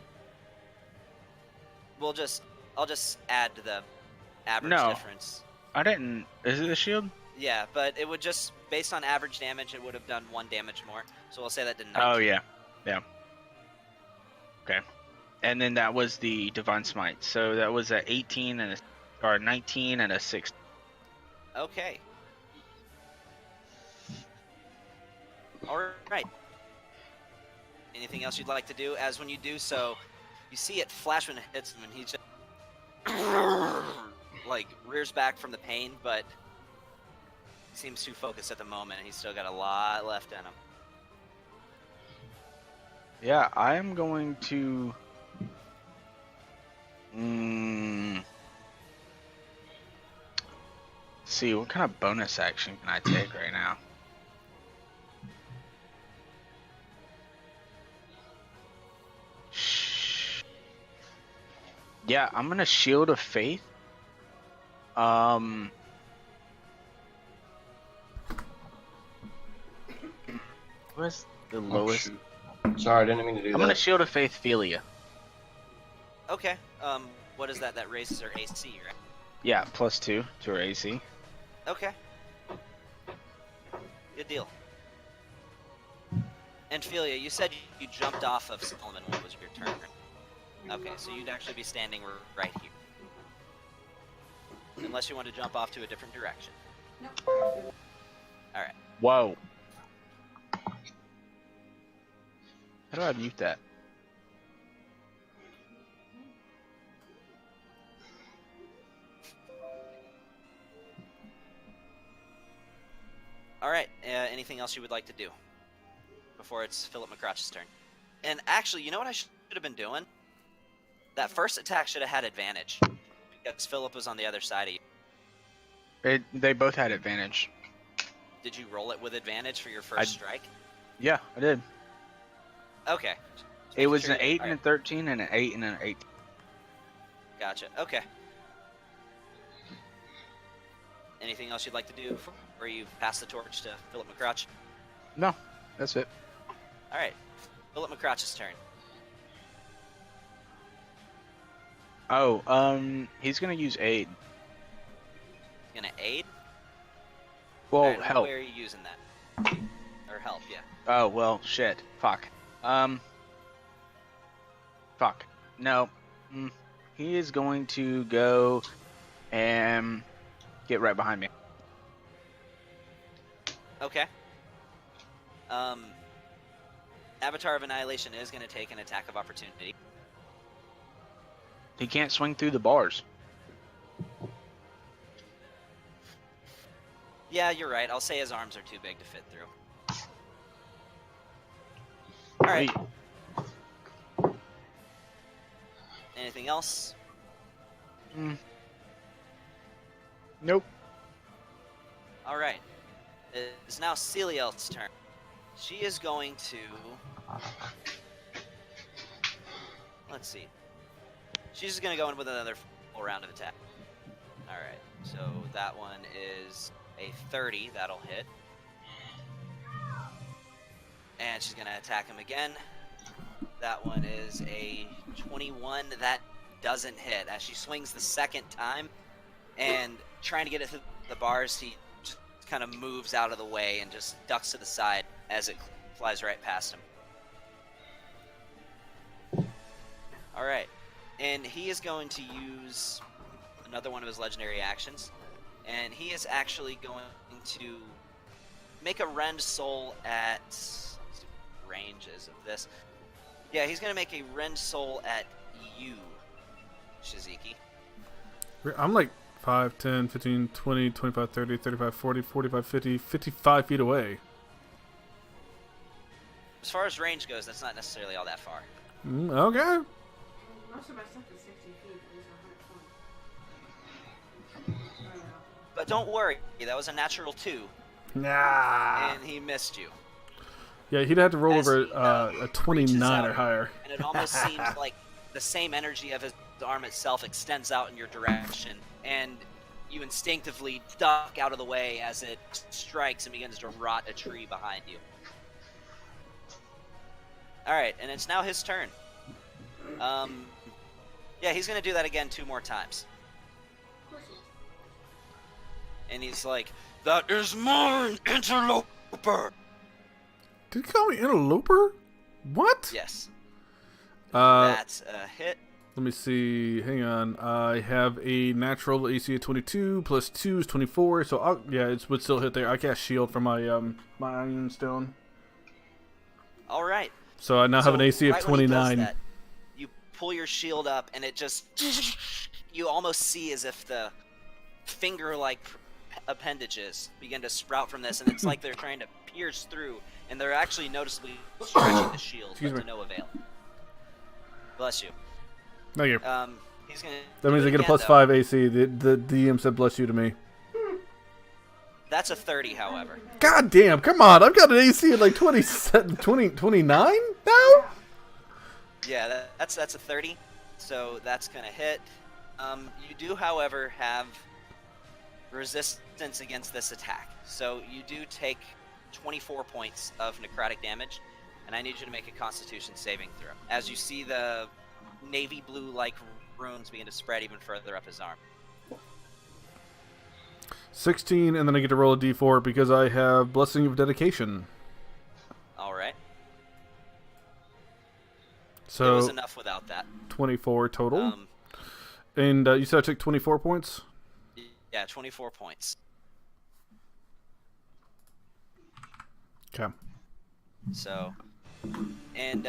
I'll just add the average No. difference. I didn't. Is it a shield? Yeah, but it would just, based on average damage, it would have done 1 damage more. So we'll say that did 19. Oh yeah, yeah. Okay. And then that was the divine smite. So that was a 18 and or 19 and a 6. Okay. All right. Anything else you'd like to do? As when you do so, you see it flash when it hits him, and he just like rears back from the pain, but he seems too focused at the moment, and he's still got a lot left in him. Yeah, I am going to. See, what kind of bonus action can I take right now? Yeah, I'm gonna Shield of Faith. What's the lowest? shoot. Sorry, I didn't mean to do I'm that. gonna Shield of Faith Philia. Okay. What is that? That raises her AC, right? Yeah, +2 to her AC. Okay. Good deal. And Philia, you said you jumped off of Solomon. What was your turn? Okay, so you'd actually be standing right here. Unless you want to jump off to a different direction. Nope. Alright. Whoa. How do I mute that? Alright, anything else you would like to do? Before it's Philip McCrotch's turn. And actually, you know what I should have been doing? That first attack should have had advantage. Because Philip was on the other side of you. They both had advantage. Did you roll it with advantage for your first strike? Yeah, I did. Okay. It was Sure an you did. 8 and a 13 and an 8 and an 8. Gotcha. Okay. Anything else you'd like to do before you pass the torch to Philip McCrotch? No, that's it. Alright. Philip McCrotch's turn. Oh, he's gonna use aid. Gonna aid? Well, Alright, help. Where are you using that? Or help, yeah. Oh, well, shit. Fuck. Fuck. No. He is going to go and get right behind me. Okay. Avatar of Annihilation is going to take an attack of opportunity. He can't swing through the bars. Yeah, you're right. I'll say his arms are too big to fit through. Alright. Anything else? Nope. Alright. It's now Celiel's turn. She is going to... Let's see. She's just going to go in with another full round of attack. Alright, so that one is a 30. That'll hit. And she's going to attack him again. That one is a 21. That doesn't hit. As she swings the second time and trying to get it through the bars, he just kind of moves out of the way and just ducks to the side as it flies right past him. Alright. And he is going to use another one of his legendary actions. And he is actually going to make a rend soul at... ranges of this. Yeah, he's going to make a rend soul at you, Shiziki. I'm like 5, 10, 15, 20, 25, 30, 35, 40, 45, 50, 55 feet away. As far as range goes, that's not necessarily all that far. Okay. Most of my stuff is 60 feet. These are 120. don't worry. That was a natural 2, Nah. and he missed you. Yeah, he'd have to roll As over he, a reaches 29 or out, higher. and it almost seems like the same energy of his arm itself extends out in your direction, and you instinctively duck out of the way as it strikes and begins to rot a tree behind you. Alright, and it's now his turn. Yeah, he's gonna do that again 2 more times. And he's like, "That is mine, interloper!" Did he call me interloper? What? Yes. Uh, That's a hit. Let me see. Hang on. I have a natural AC of 22 plus 2 is 24. So it would still hit there. I cast shield from my my iron stone. All right. So I now have an AC of right when he does 29. that, you pull your shield up, and it just you almost see as if the finger-like appendages begin to sprout from this, and it's like they're trying to pierce through, and they're actually noticeably stretching the shield, Excuse but me. to no avail. Bless you. Thank you. He's gonna. That do means it I get a again, plus though. 5 AC. The DM said bless you to me. That's a 30, however. God damn, come on. I've got an AC of like 29 now? Yeah, that's a 30, so that's gonna hit. You do, however, have resistance against this attack, so you do take 24 points of necrotic damage, and I need you to make a Constitution saving throw. As you see the navy blue-like runes begin to spread even further up his arm. 16, and then I get to roll a d4 because I have Blessing of Dedication. All right. It So was enough without that. 24 total. And you said I took 24 points? Yeah, 24 points. Okay. So, and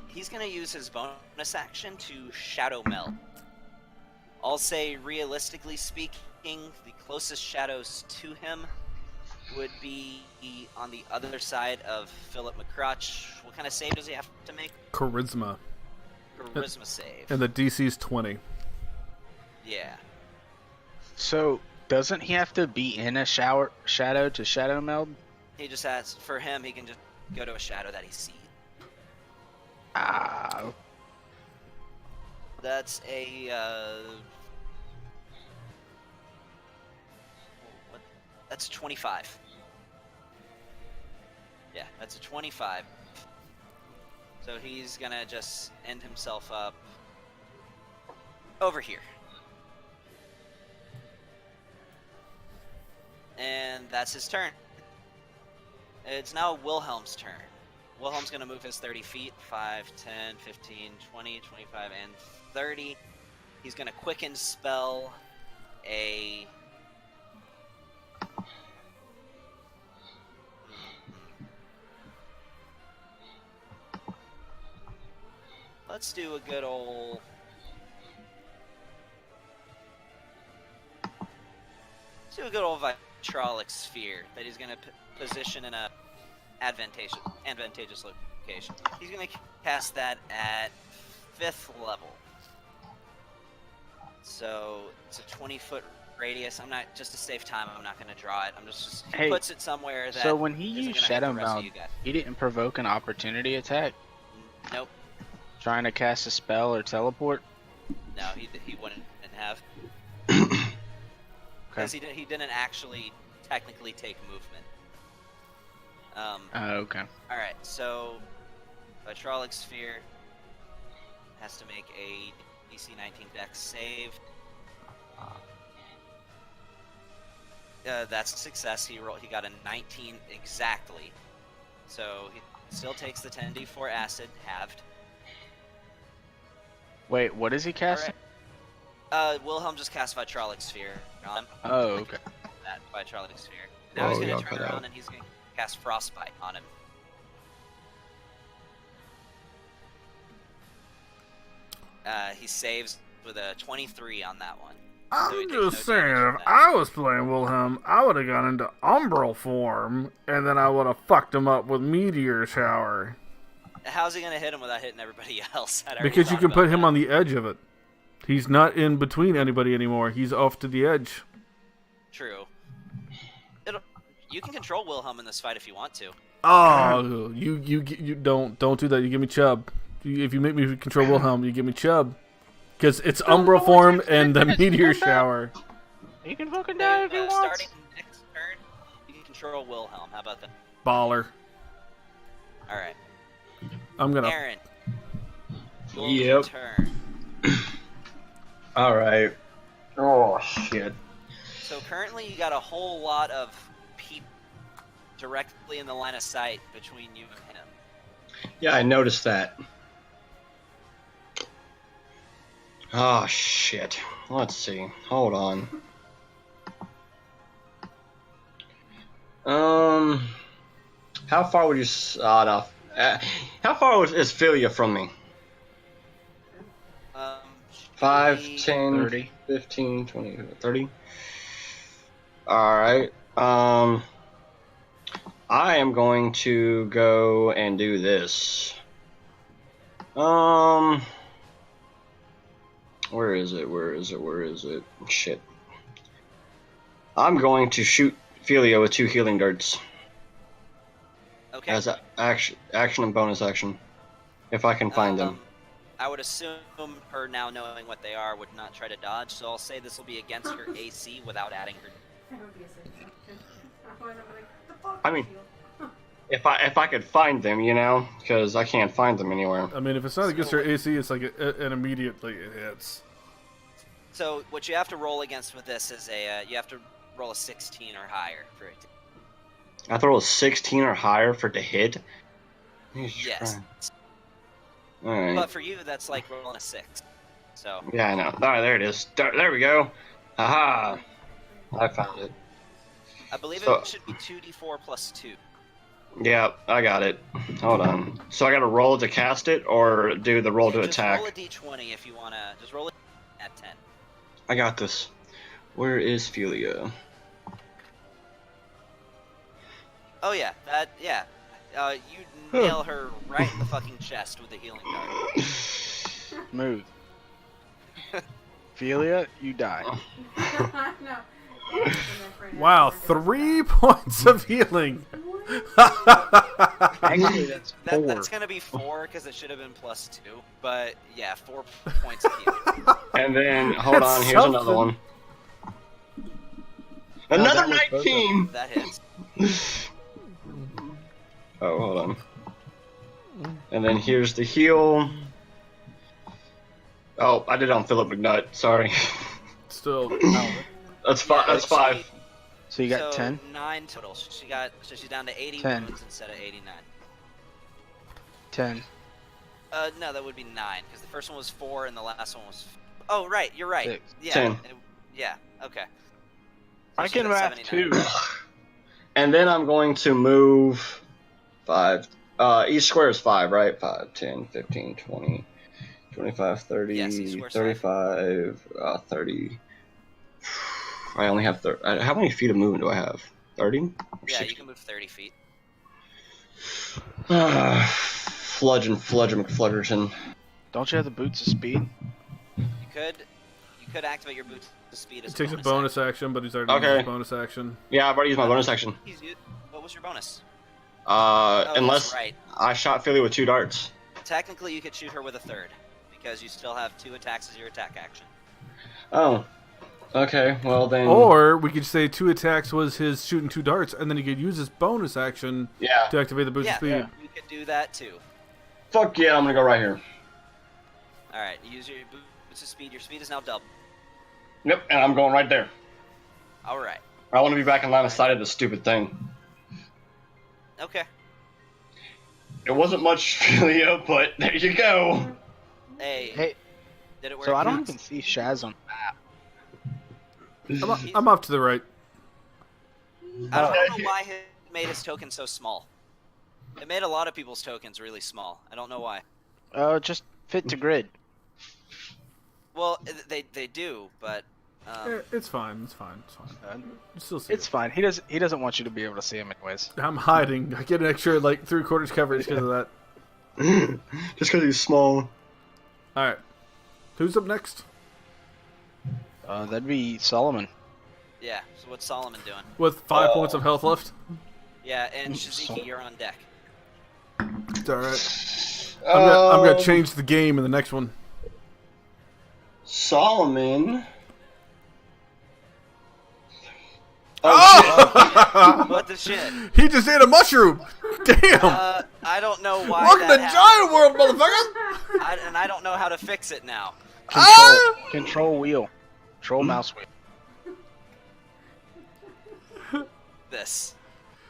he's going to use his bonus action to Shadow Meld. I'll say, realistically speaking, the closest shadows to him would be on the other side of Philip McCrutch. What kind of save does he have to make? Charisma. Charisma save. And the DC's 20. Yeah. So doesn't he have to be in a shadow to shadow meld? He just has, for him, he can just go to a shadow that he sees. Ah, That's a, that's a 25. Yeah, that's a 25. So he's gonna just end himself up over here. And that's his turn. It's now Wilhelm's turn. Wilhelm's gonna move his 30 feet, 5, 10, 15, 20, 25, and 30. He's gonna quicken spell a... Let's do a good old... Let's do a good old vitrolic sphere that he's gonna position in a advantageous location. He's gonna cast that at 5th level. So it's a 20-foot radius. I'm not, just to save time, I'm not gonna draw it. He Hey, puts it somewhere that. so when he isn't used gonna hit shadow the rest of meld, you guys. he didn't provoke an opportunity attack Nope. trying to cast a spell or teleport? No, he wouldn't have. Okay. Because he didn't actually technically take movement. Okay. Alright, so Vitrolic Sphere has to make a DC 19 Dex save. That's a success. He got a 19 exactly. So he still takes the 10d4 acid, halved. Wait, what is he casting? Wilhelm just cast Vitrolic Sphere on him. Oh, okay. That Vitrolic Sphere. Now he's Oh, going yeah, to turn cut out. around and he's going to cast Frostbite on him. He saves with a 23 on that one. So he I'm takes just no saying, damage from if that. I was playing Wilhelm, I would have gone into Umbral form, and then I would have fucked him up with Meteor Shower. How's he going to hit him without hitting everybody else? I'd already Because you thought can about put him that. on the edge of it. He's not in between anybody anymore. He's off to the edge. True. You can control Wilhelm in this fight if you want to. Oh, you don't do that. You give me Chubb. If you make me control Wilhelm, you give me Chubb. Because it's Umbra form and the meteor shower. You can fucking die if you want. Starting next turn, you can control Wilhelm. How about that? Baller. All right. I'm gonna. Aaron. Yep. Turn. All right. Oh shit. So currently, you got a whole lot of people directly in the line of sight between you and him. Yeah, I noticed that. Oh shit. Let's see. Hold on. How far would you? No. How far is Philia from me? Um, 5, maybe 10, 30. 15, 20, 30. Alright. I am going to go and do this. Where is it? Shit. I'm going to shoot Philia with 2 healing darts. Okay. As action and bonus action. If I can find them. I would assume her now knowing what they are would not try to dodge, so I'll say this will be against her AC without adding her. That would be a safe one. The fuck I mean- you? If I could find them, you know, because I can't find them anywhere. I mean, if it's not against her AC, it's like an immediately it hits. So what you have to roll against with this is you have to roll a 16 or higher for it. I throw a 16 or higher for it to hit. Yes. Alright. But for you, that's like rolling a 6. So Yeah, I know. Alright, there it is. There we go. Haha. I found it. I believe So- it should be 2d4 plus 2. Yeah, I got it. Hold on. So I gotta roll to cast it, or do the roll to Just attack? roll a d20 if you want to. Just roll it at 10. I got this. Where is Philia? Oh yeah, yeah. You nail her right in the fucking chest with the healing dart. Smooth. Philia, you die. No. It's in there for an Wow, hour. 3 points of healing. Actually, that's 4. That's gonna be 4 because it should have been plus 2. But yeah, 4 points of healing. And then, hold That's on, here's another something. one. Another that was both of 19! That hits. Oh, hold on. And then here's the heal. Oh, I did it on Philip McNutt, sorry. Still, That's 5. Yeah, That's 5. So you got so 10? 9 total. So she's down to 80 10. wounds instead of 89. 10. No, that would be 9 because the first one was 4 and the last one was. Oh right, you're right. 6. Yeah. 10. Yeah. Okay. I she's can at math 79. too. And then I'm going to move 5. Each square is 5, right? 5, 10, 15, 20, 25, 30, Yes, each square's 35, 30. I only have 30. How many feet of movement do I have? 30? Yeah, you can move 30 feet. Fludgerton. Don't you have the boots of speed? You could activate your boots to speed as it takes a bonus action, but he's already used Okay. his bonus action. Yeah, I've already used my bonus action. What was your bonus? Oh, Unless that's right. I shot Philly with 2 darts. Technically, you could shoot her with a 3rd because you still have 2 attacks as your attack action. Oh. Okay, well then. Or we could say 2 attacks was his shooting 2 darts, and then he could use his bonus action Yeah. to activate the boost of speed. You could do that too. Fuck yeah, I'm gonna go right here. All right, use your boots of speed. Your speed is now double. Yep, and I'm going right there. All right. I want to be back in line of sight of this stupid thing. Okay. It wasn't much, Philia, but there you go. Hey. Hey, Did it work? so I don't even see Shaz on the map. I'm off to the right. I don't know why he made his token so small. It made a lot of people's tokens really small. I don't know why. Just fit to grid. Well, they do, but It's fine. It's fine. It's fine. You still see It's fine. He doesn't want you to be able to see him anyways. it. I'm hiding. I get an extra like 3/4 coverage because of that. Just because he's small. All right. Who's up next? That'd be Solomon. Yeah. So what's Solomon doing? With 5 points of health left. Yeah, and Shiziki, you're on deck. It's alright. I'm gonna change the game in the next one. Solomon. Oh! What the shit? He just ate a mushroom! Damn! I don't know why Welcome to that Giant World, motherfucker! and I don't know how to fix it now. Control wheel. Control mouse wheel. This.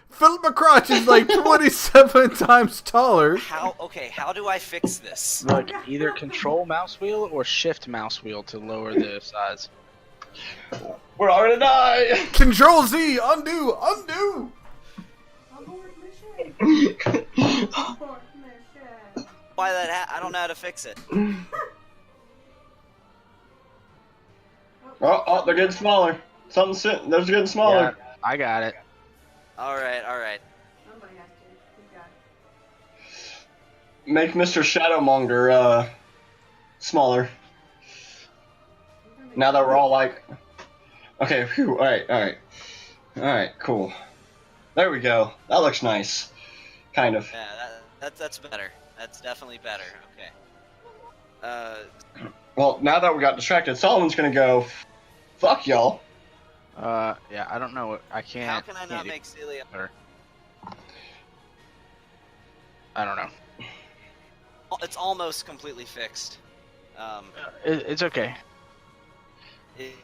Philip McCrotch is like 27 times taller. How do I fix this? Look, either control mouse wheel or shift mouse wheel to lower the size. We're all gonna die. Control Z, undo, undo. Abort mission. Abort mission. Why I don't know how to fix it. Oh, they're getting smaller. They're getting smaller. Yeah, I got it. All right. Somebody has to. Good God. Make Mr. Shadowmonger smaller. Now that we're all like, okay, phew, all right, cool. There we go. That looks nice, kind of. Yeah, that's better. That's definitely better. Okay. Well, now that we got distracted, Solomon's gonna go. Fuck y'all. Yeah, I don't know. I can't. How can I not make Celia? I don't know. It's almost completely fixed. It's okay.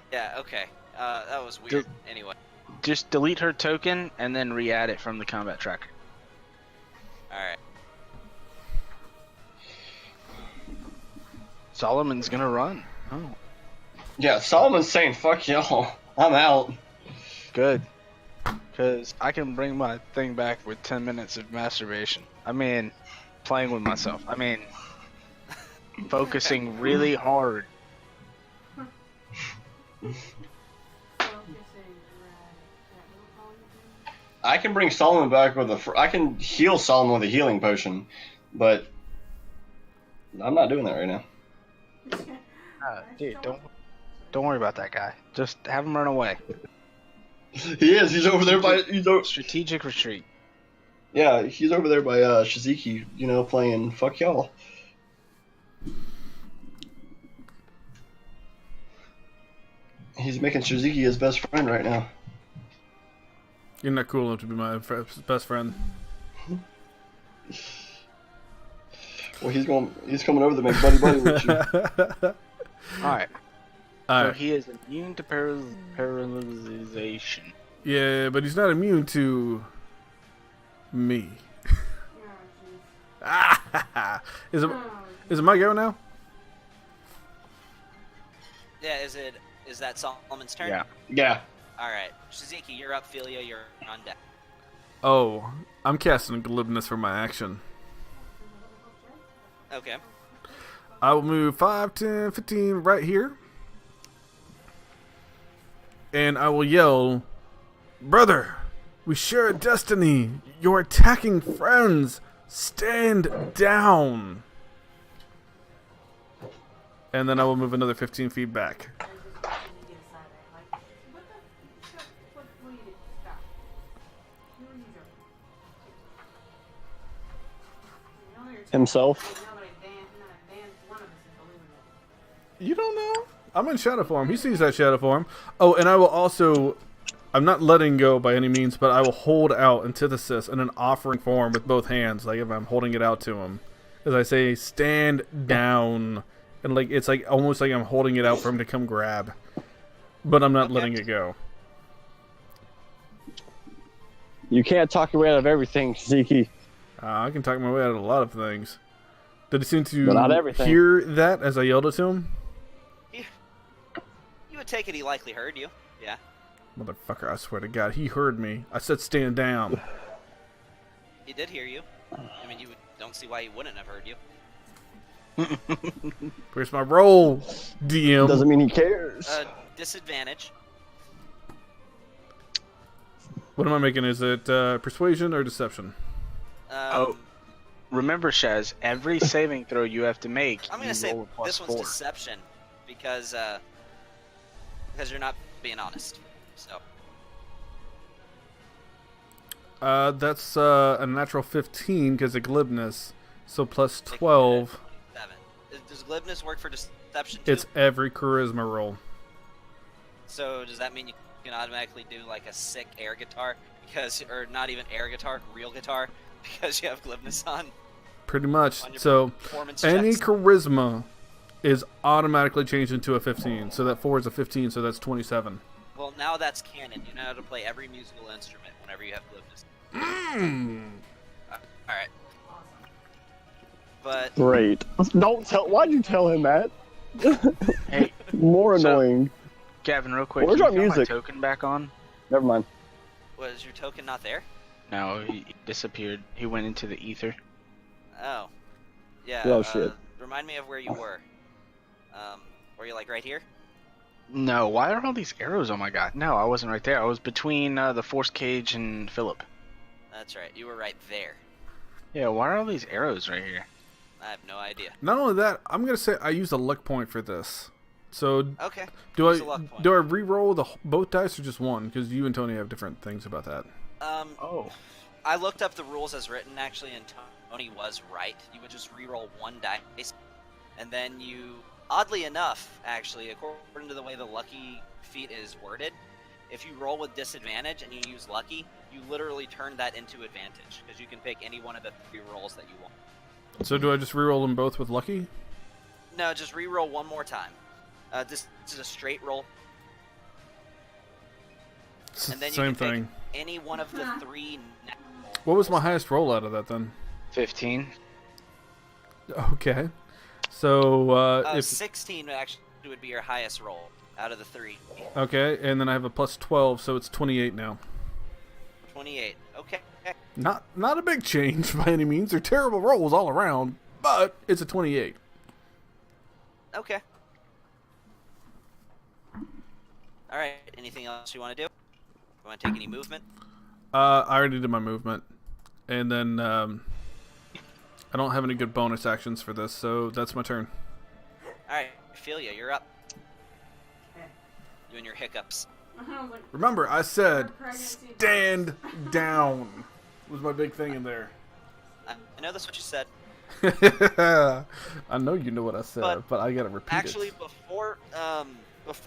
Yeah. Okay. That was weird. Anyway. Just delete her token and then re-add it from the combat tracker. All right. Solomon's gonna run. Oh, Yeah, Solomon's saying fuck y'all. I'm out. good. Because I can bring my thing back with 10 minutes of masturbation. I mean, playing with myself. I mean, focusing really hard. I can bring Solomon back with I can heal Solomon with a healing potion, but I'm not doing that right now. Dude, don't worry about that guy. Just have him run away. He is. He's over there by. Strategic retreat. Yeah, he's over there by Shiziki. Playing fuck y'all. He's making Shiziki his best friend right now. You're not cool enough to be my best friend. Well, he's coming over to make buddy with you. Alright. So Alright. he is immune to paralyzation. Yeah, but he's not immune to me. Is it my go now? Yeah. Is that Solomon's turn? Yeah. Yeah. All right. Shiziki, you're up. Philia, you're on deck. Oh, I'm casting glibness for my action. Okay. I will move 5, 10, 15 right here. And I will yell, "Brother, we share a destiny. Your attacking friends. Stand down." And then I will move another 15 feet back. Himself. You don't know? I'm in shadow form. He sees that shadow form. Oh, and I will also... I'm not letting go by any means, but I will hold out antithesis in an offering form with both hands, like if I'm holding it out to him. As I say, stand down. And like it's like almost like I'm holding it out for him to come grab. But I'm not letting it go. You can't talk your way out of everything, Ziki. I can talk my way out of a lot of things. Did he seem But not to everything. hear that as I yelled it to him? You would take it he likely heard you. Yeah. Motherfucker, I swear to God, he heard me. I said stand down. He did hear you. I mean, don't see why he wouldn't have heard you. Where's my roll, DM? Doesn't mean he cares. Disadvantage. What am I making? Is it persuasion or deception? Remember, Shaz, every saving throw you have to make, I'm gonna you say roll a this one's +4. deception because you're not being honest. So That's a natural 15 because of glibness. So plus 12. 7. Does glibness work for deception too? It's every charisma roll. So does that mean you can automatically do like a sick air guitar or not even air guitar, real guitar, because you have glibness on? Pretty much. On your So performance any checks? charisma is automatically changed into a 15. So that 4 is a 15, so that's 27. Well, now that's canon. You know how to play every musical instrument whenever you have glibness. All right. But Great. Don't tell. Why'd you tell him that? Hey, More So- annoying. Gavin, real quick. Where's can our you turn music? my token back on? Never mind. was your token not there? No, he disappeared. He went into the ether. Oh. Yeah. Oh, shit. Remind me of where you were. Were you like right here? No, why are all these arrows? Oh my god. No, I wasn't right there. I was between the force cage and Philip. That's right. You were right there. Yeah, why are all these arrows right here? I have no idea. Not only that, I'm going to say I use a luck point for this. So Okay. do Use a luck point. I re-roll both dice or just one? Because you and Tony have different things about that. Oh. I looked up the rules as written actually, and Tony was right. You would just re-roll one dice, and then you, oddly enough, actually, according to the way the lucky feat is worded, if you roll with disadvantage and you use lucky, you literally turn that into advantage because you can pick any one of the 3 rolls that you want. So do I just re-roll them both with lucky? No, just re-roll one more time. This is a straight roll, and then you Same can thing. pick any one of the 3. What was my highest roll out of that then? 15. Okay. So if 16 actually would be your highest roll out of the 3. okay, and then I have a plus 12, so it's 28 now. 28. Okay. Not a big change by any means. They're terrible rolls all around, but it's a 28. Okay. All right. Anything else you want to do? You want to take any movement? I already did my movement, and then I don't have any good bonus actions for this, so that's my turn. All right. Ophelia, you're up. You and your hiccups. I was like, Remember, I said Pregnancy stand down was my big thing in there. I know that's what you said. I know you know what I said, but I gotta repeat Actually, it. before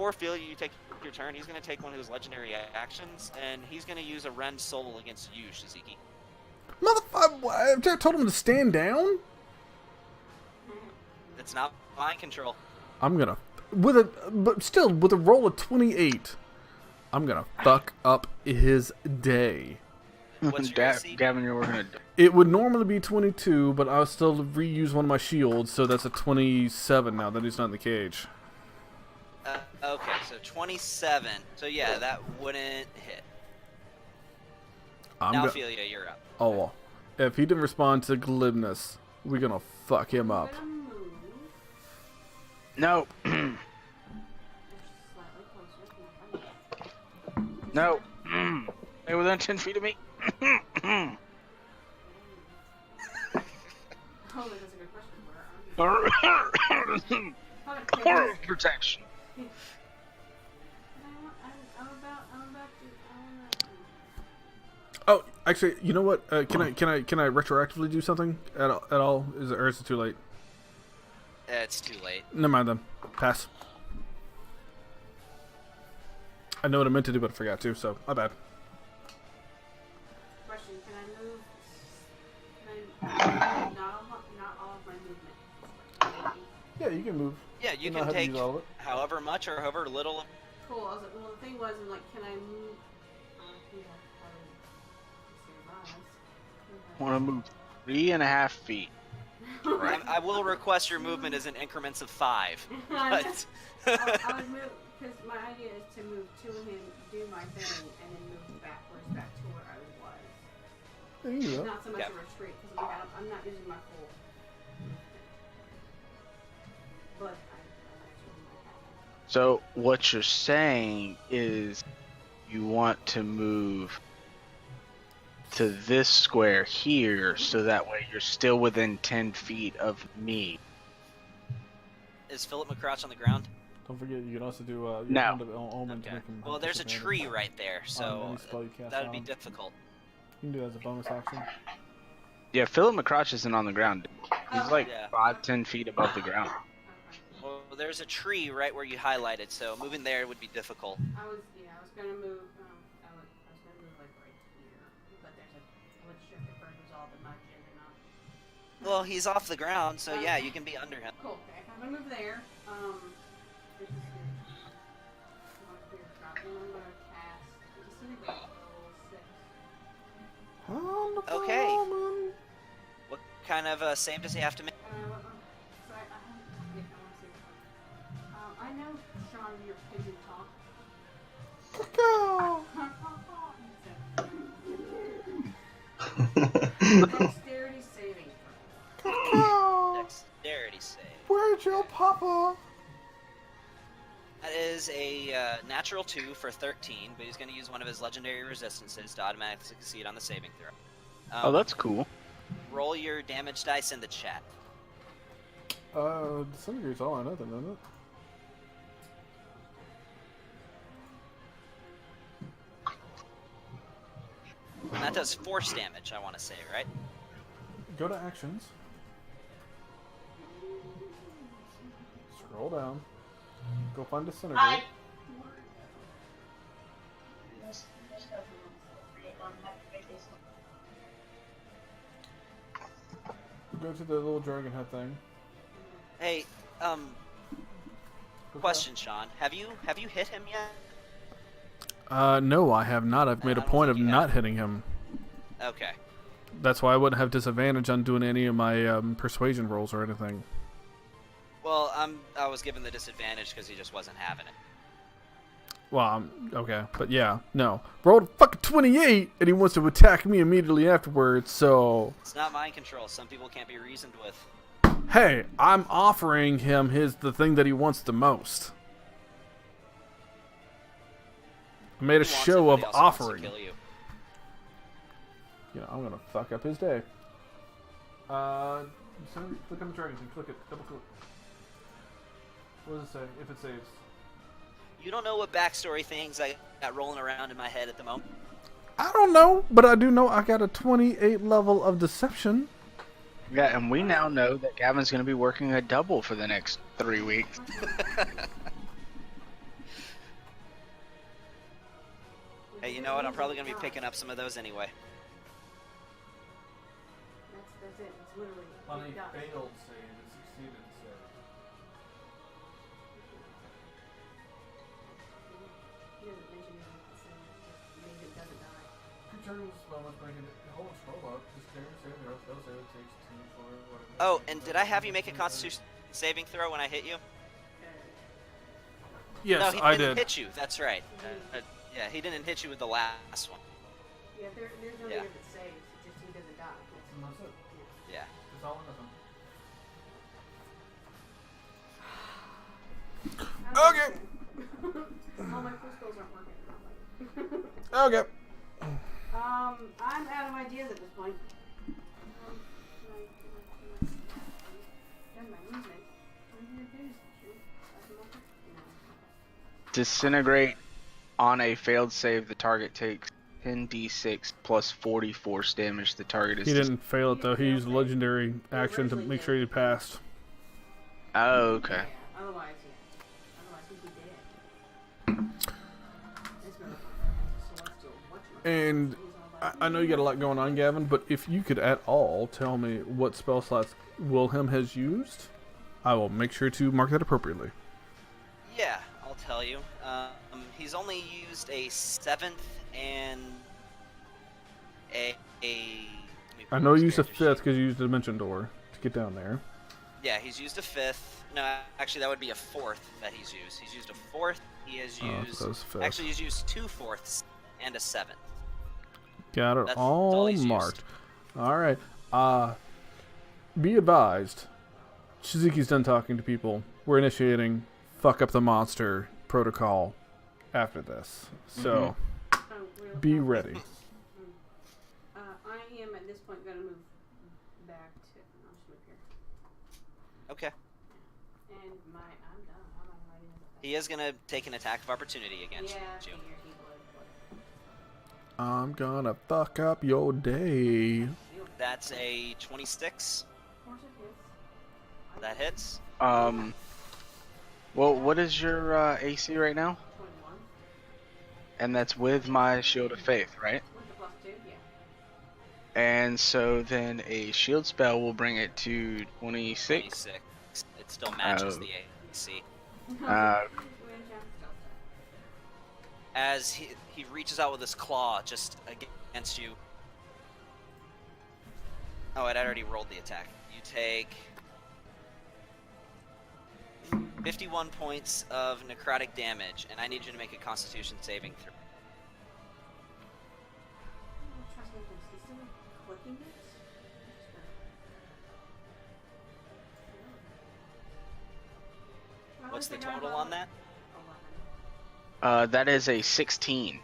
Ophelia, you take your turn. He's going to take one of his legendary actions, and he's going to use a Ren Soul against you, Shiziki. Motherfucker! I told him to stand down. It's not mind control. I'm gonna with a roll of 28. I'm gonna fuck up his day. What's your AC? Gavin, you're working It would normally be 22, but I'll still reuse one of my shields, so that's a 27 now that he's not in the cage. Okay, so 27. So yeah, that wouldn't hit. Now, Ophelia, you're up. Oh, well. If he didn't respond to glibness, we're gonna fuck him up. I'm gonna move No. slightly closer. No. They were within 10 feet of me. Oh, that's a good question. Where are you? Okay. Protection. I'm about to. Oh, actually, you know what? Can I retroactively do something at all? Or is it too late? It's too late. Never mind then. Pass. I know what I meant to do, but I forgot to. So my bad. Question: Can I move? Not all of my movement. Yeah, you can move. Yeah, you know can how to take use all of it. however much or however little. Cool. I was like, well, the thing was, I'm like, can I move? Want to move 3.5 feet. I will request your movement is in increments of 5. I But I would move because my idea is to move to him, do my thing, and then move backwards back to where I was. There you go. Not so much Yeah. a retreat because I'm not using my full. But I actually might have. So what you're saying is you want to move to this square here so that way you're still within 10 feet of me. is Philip McCrouch on the ground? Don't forget, you can also do your No. Hand of Omen to Okay. make him. Well, have there's a disadvantage tree right there, on so any spell you cast that would on be him. difficult. You can do that as a bonus action. Yeah, Philip McCrotch isn't on the ground. He's like Yeah. 5-10 feet above the ground. Well, there's a tree right where you highlighted, so moving there would be difficult. I was gonna move. I was gonna move like right here, but I would shift it for resolve and not gender not. Well, he's off the ground, so yeah, you can be under him. Cool. Okay, I'm gonna move there. This is good. I'm gonna clear shot, and I'm gonna cast disintegrate level 6. Okay. What kind of save does he have to make? So I want to see. I know, Sean, your pigeon talk. Dexterity saving throw. Dexterity save. Where's your papa? That is a natural 2 for 13, but he's going to use one of his legendary resistances to automatically succeed on the saving throw. Oh, that's cool. Roll your damage dice in the chat. Disintegrate's all or nothing, isn't it? And that does force damage, I want to say, right? Go to actions. Scroll down. Go find Disintegrate. Go to the little dragon head thing. Hey, question, Sean. Have you hit him yet? No, I have not. I've made a I don't point of think you not have. hitting him. Okay. That's why I wouldn't have disadvantage on doing any of my persuasion rolls or anything. Well, I was given the disadvantage because he just wasn't having it. Well, okay, but yeah, no. Rolled a fucking 28, and he wants to attack me immediately afterwards, so... It's not mind control. Some people can't be reasoned with. Hey, I'm offering him the thing that he wants the most. I made a He wants show it, of but he also wants to offering. kill you. You know, I'm gonna fuck up his day. Click on the dragon thing, click it, double click. What does it say, if it saves? You don't know what backstory things I got rolling around in my head at the moment. I don't know, but I do know I got a 28 level of deception. Yeah, and we now know that Gavin's going to be working a double for the next 3 weeks. Hey, you know what? I'm probably going to be picking up some of those anyway. That's it. It's literally. it does. failed save and succeeded save. He doesn't mention it in the same. Just made it doesn't die. Returns moments making it. Hold scroll up. Just save the rest. They'll save it takes 2 for whatever. Oh, and did I have you make a Constitution saving throw when I hit you? Yes, no, he I didn't did. hit you. That's right. Yeah, he didn't hit you with the last one. Yeah, there's no Yeah. way that saves. It's just he doesn't die. That's it. Yeah. It's all or nothing. Okay. All my full spells aren't working. Okay. I'm out of ideas at this point. Done my movement. What am I gonna do? Shoot? No. Disintegrate on a failed save, the target takes 10d6 plus 40 force damage. The target is. He didn't fail it though. He used a legendary action to make sure he passed. Oh, okay. Yeah, otherwise, Otherwise, he'd be dead. This motherfucker has a celestial whatchamacallit. And He's all about, I know you got a lot going on, Gavin, but if you could at all tell me what spell slots Wilhelm has used, I will make sure to mark that appropriately. Yeah, I'll tell you. He's only used a 7th and a let me I pull know his you used a character 5th sheet. because you used a dimension door to get down there. Yeah, he's used a 5th. No, actually, that would be a 4th that he's used. He's used a 4th. He has Oh, used. so that was 5th. Actually, he's used 2 4ths and a 7th. Got it That's all all he's marked. Alright. Be advised. Shizuki's done talking to people. We're initiating fuck up the monster protocol after this. So, be ready. I am at this point gonna move back to. I'll just move here. Okay. And I'm done. I'm not writing He is gonna take an attack of opportunity against Yeah, I you. figured he would. I'm gonna fuck up your day. That's a 26. Of course it is. That hits. Well, what is your AC right now? 21. And that's with my Shield of Faith, right? With the +2, yeah. And so then a shield spell will bring it to 26. 26. It still matches Oh. the AC. As he reaches out with his claw just against you. Oh, I'd already rolled the attack. You take 51 points of necrotic damage, and I need you to make a Constitution saving throw. Trust me, he's still clicking it. What's the total on that? 11. That is a 16.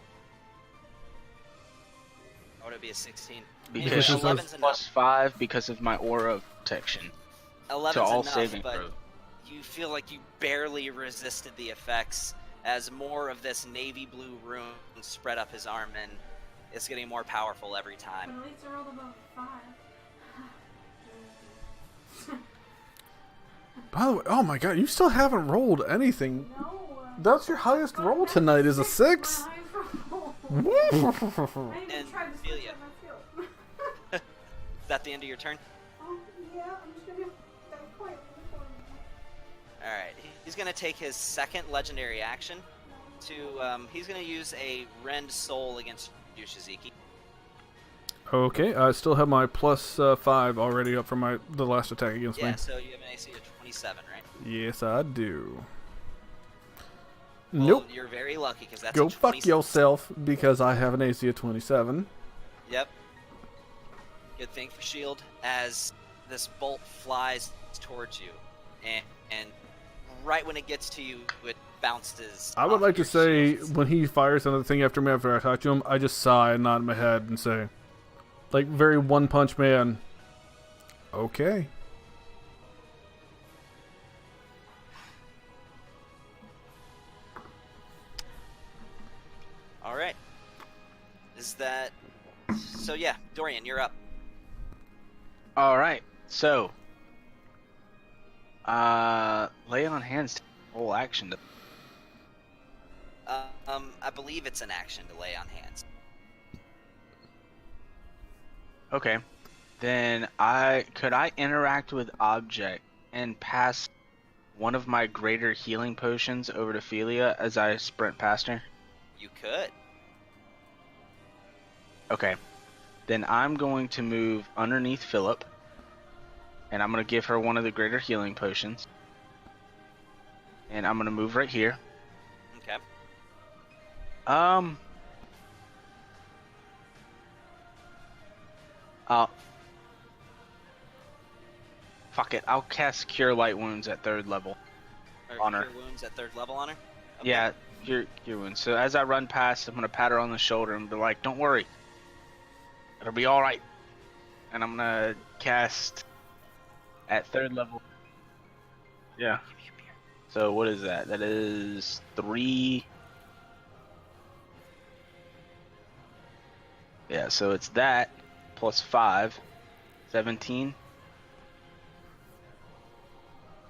Or would it be a 16? Because Which is 11's enough. plus 5 because of my aura of protection. 11's To all enough, saving but throws. you feel like you barely resisted the effects as more of this navy blue rune spread up his arm, and it's getting more powerful every time. But at least I rolled above 5. By the way, oh my god, you still haven't rolled anything. No. That's your highest roll tonight, is a 6? I And even tried to switch Celia. up my skill. Is that the end of your turn? Oh, yeah, I'm just gonna die quietly for you. Alright, he's going to take his second legendary action to, he's going to use a rend soul against you, Shiziki. Okay, I still have my plus 5 already up from the last attack against Yeah, me. so you have an AC of 27, right? Yes, I do. Well, Nope. you're very lucky, because that's Go a fuck 26. yourself, because I have an AC of 27. Yep. Good thing for shield, as this bolt flies towards you, and right when it gets to you, it bounces. I would off like to your say, shields. when he fires another thing after me after I talk to him, I just sigh and nod my head and say, like very One Punch Man, okay. All right. Is that so? Yeah, Dorian, you're up. Alright, so. Lay on hands, whole action. I believe it's an action to lay on hands. Okay. Then could I interact with object and pass one of my greater healing potions over to Philia as I sprint past her? You could. Okay. Then I'm going to move underneath Philip, and I'm going to give her one of the greater healing potions. And I'm going to move right here. Okay. Fuck it. I'll cast Cure Light Wounds at 3rd level. Or On her. Cure wounds at 3rd level on her. Okay. Yeah, Cure Wounds. So as I run past, I'm going to pat her on the shoulder and be like, don't worry. It'll be alright. And I'm going to cast at 3rd level. Yeah. So what is that? That is 3. Yeah, so it's that plus 5. 17.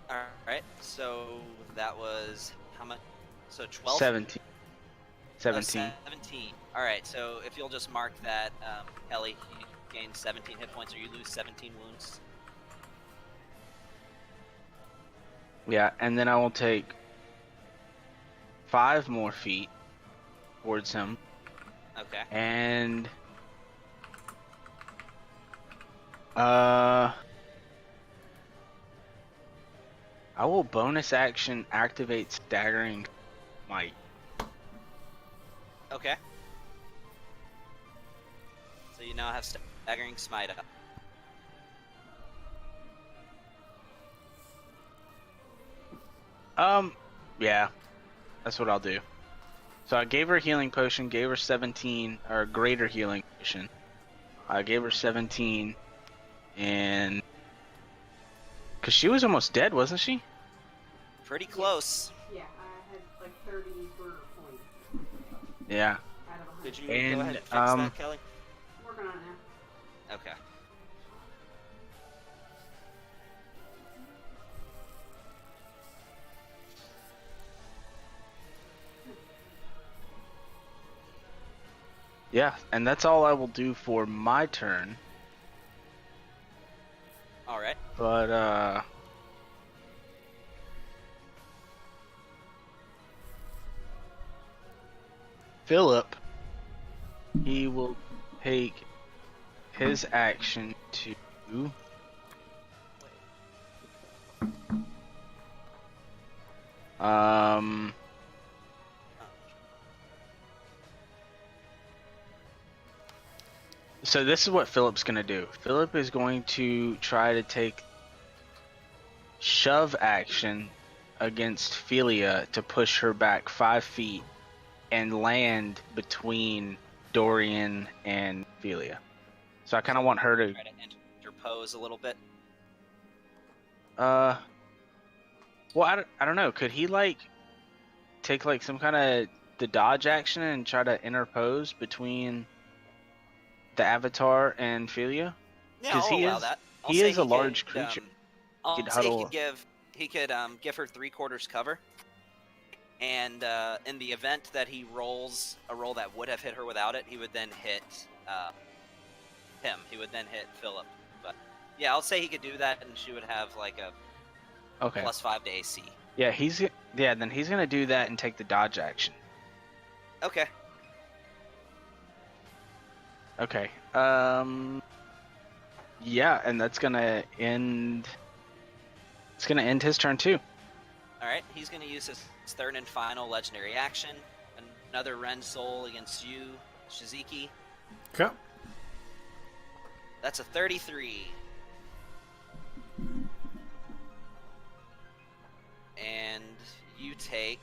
All right. So that was how much? So 12. 17. Oh, 17. 17. All right. So if you'll just mark that, Ellie, you gain 17 hit points, or you lose 17 wounds. Yeah, and then I will take 5 more feet towards him. Okay. And I will bonus action activate staggering might. Okay. So you now have staggering smite up. Yeah. That's what I'll do. So I gave her a healing potion, gave her 17 or a greater healing potion. I gave her 17 and cuz she was almost dead, wasn't she? Pretty close. Yeah, I had Yeah. out of 100. Could you And, go ahead and fix that, Kelly? Working on it now. Okay. Yeah, and that's all I will do for my turn. All right. But Philip, he will take his action to um so this is what Philip's gonna do. Philip is going to try to take shove action against Philia to push her back 5 feet and land between Dorian and Philia. So I kind of want her to Try to interpose a little bit. well, I don't know. Could he like take like some kind of the dodge action and try to interpose between the Avatar and Philia? Yeah, 'Cause I'll he allow is- that. he say is a large could, creature. I'll could say huddle- he could give her 3/4 cover, and in the event that he rolls a roll that would have hit her without it, he would then hit him. He would then hit Philip. But yeah, I'll say he could do that, and she would have like a Okay. +5 to AC. Yeah, then he's gonna do that and take the dodge action. Okay. Okay. Yeah, and that's gonna end. It's gonna end his turn too. All right. He's going to use his third and final legendary action. Another Ren Soul against you, Shiziki. Okay. That's a 33. And you take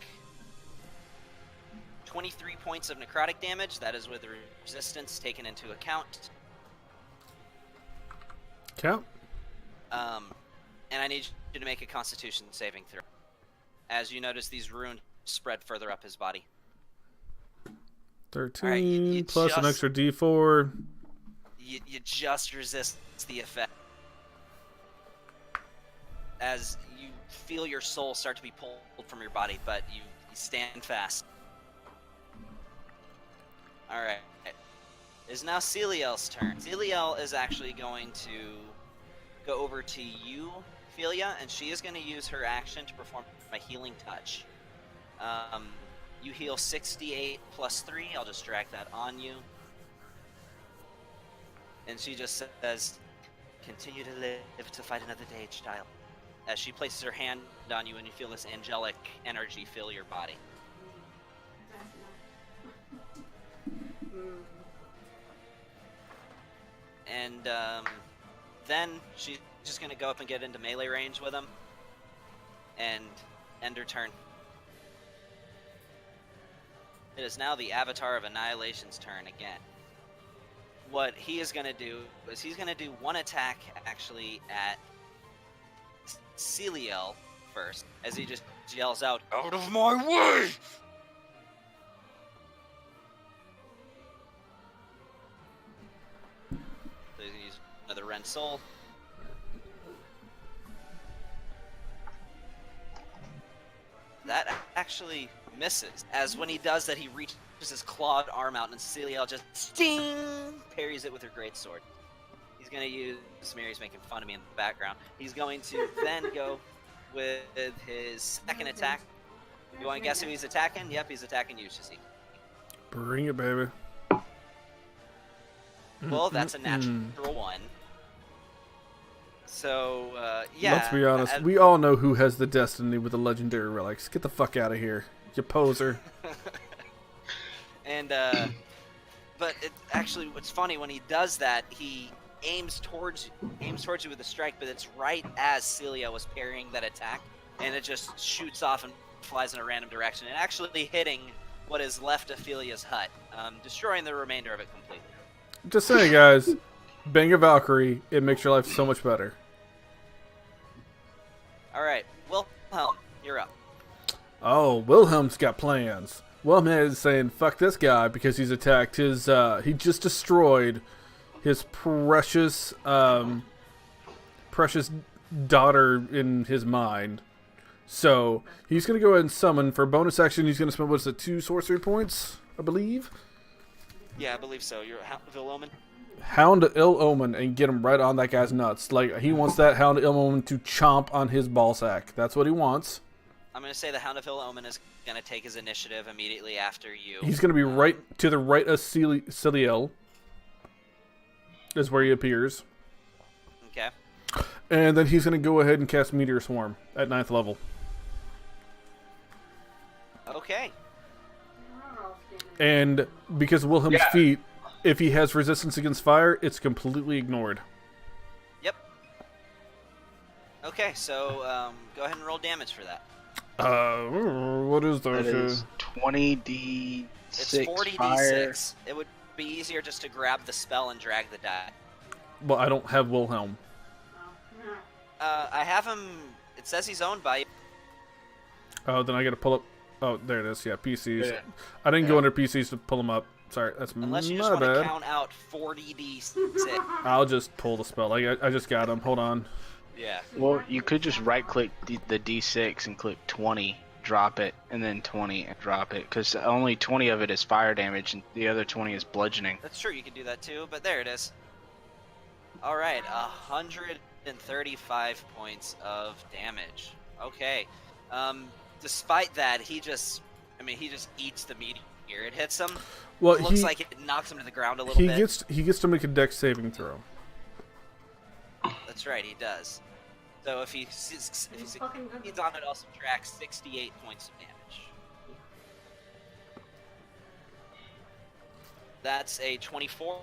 23 points of necrotic damage. That is with resistance taken into account. Okay. And I need you to make a Constitution saving throw. As you notice, these runes spread further up his body. 13 Alright, you plus an just- extra D4. You just resist the effect. As you feel your soul start to be pulled from your body, but you stand fast. Alright. It is now Celiel's turn. Celiel is actually going to go over to you, Philia, and she is going to use her action to perform a healing touch. You heal 68 plus 3. I'll just drag that on you. And she just says, "Continue to live to fight another day, child." As she places her hand on you and you feel this angelic energy fill your body. And then she's just going to go up and get into melee range with him. And end her turn. It is now the Avatar of Annihilation's turn again. What he is going to do is he's going to do one attack actually at Celiel first, as he just yells out, "Out of my way!" So he's going to use another Ren Soul. That actually misses, as when he does that, he reaches his clawed arm out, and Celiel just sting parries it with her greatsword. He's going to use, Mary's making fun of me in the background. He's going to then go with his second attack. You want to guess who he's attacking? Yep, he's attacking you, Shizzy. Bring it, baby. Well, that's a natural 1. So, yeah. Let's be honest. We all know who has the destiny with the legendary relics. Get the fuck out of here, you poser. And, but it actually, what's funny, when he does that, he aims towards you with a strike, but it's right as Celia was parrying that attack, and it just shoots off and flies in a random direction, and actually hitting what is left of Philia's hut, destroying the remainder of it completely. Just saying, guys. Bang a Valkyrie. It makes your life so much better. All right, Wilhelm, you're up. Oh, Wilhelm's got plans. Wellman is saying, fuck this guy because he's attacked his, he just destroyed his precious daughter in his mind. So, he's going to go ahead and summon. For bonus action, he's going to spend, what is it, 2 sorcery points, I believe? Yeah, I believe so. You're a Hound of Ill Omen? Hound of Ill Omen and get him right on that guy's nuts. Like, he wants that Hound of Ill Omen to chomp on his ballsack. That's what he wants. I'm going to say the Hound of Ill Omen is going to take his initiative immediately after you. He's going to be right to the right of Celiel. Is where he appears. Okay. And then he's going to go ahead and cast Meteor Swarm at 9th level. Okay. And because of Wilhelm's feat, if he has resistance against fire, it's completely ignored. Yep. Okay, so go ahead and roll damage for that. What is That that? is 20d6 It's 40d6. fire. It would be easier just to grab the spell and drag the die. Well, I don't have Wilhelm. I have him. It says he's owned by you. Oh, then I got to pull up. Oh, there it is. Yeah, PCs. Yeah. I didn't go under PCs to pull them up. Sorry, that's Unless you my just want to bad. count out 40d6. I'll just pull the spell. I just got him. Hold on. Yeah. Well, you could just right-click the d6 and click 20, drop it, and then 20 and drop it, because only 20 of it is fire damage, and the other 20 is bludgeoning. That's true, you can do that too, but there it is. Alright, 135 points of damage. Okay. Despite that, he just eats the meteor. It hits him. Well, It looks like it knocks him to the ground a little he bit. gets to make a dex saving throw. That's right, he does. So if he succeeds on it, I'll subtract 68 points of damage. That's a 24.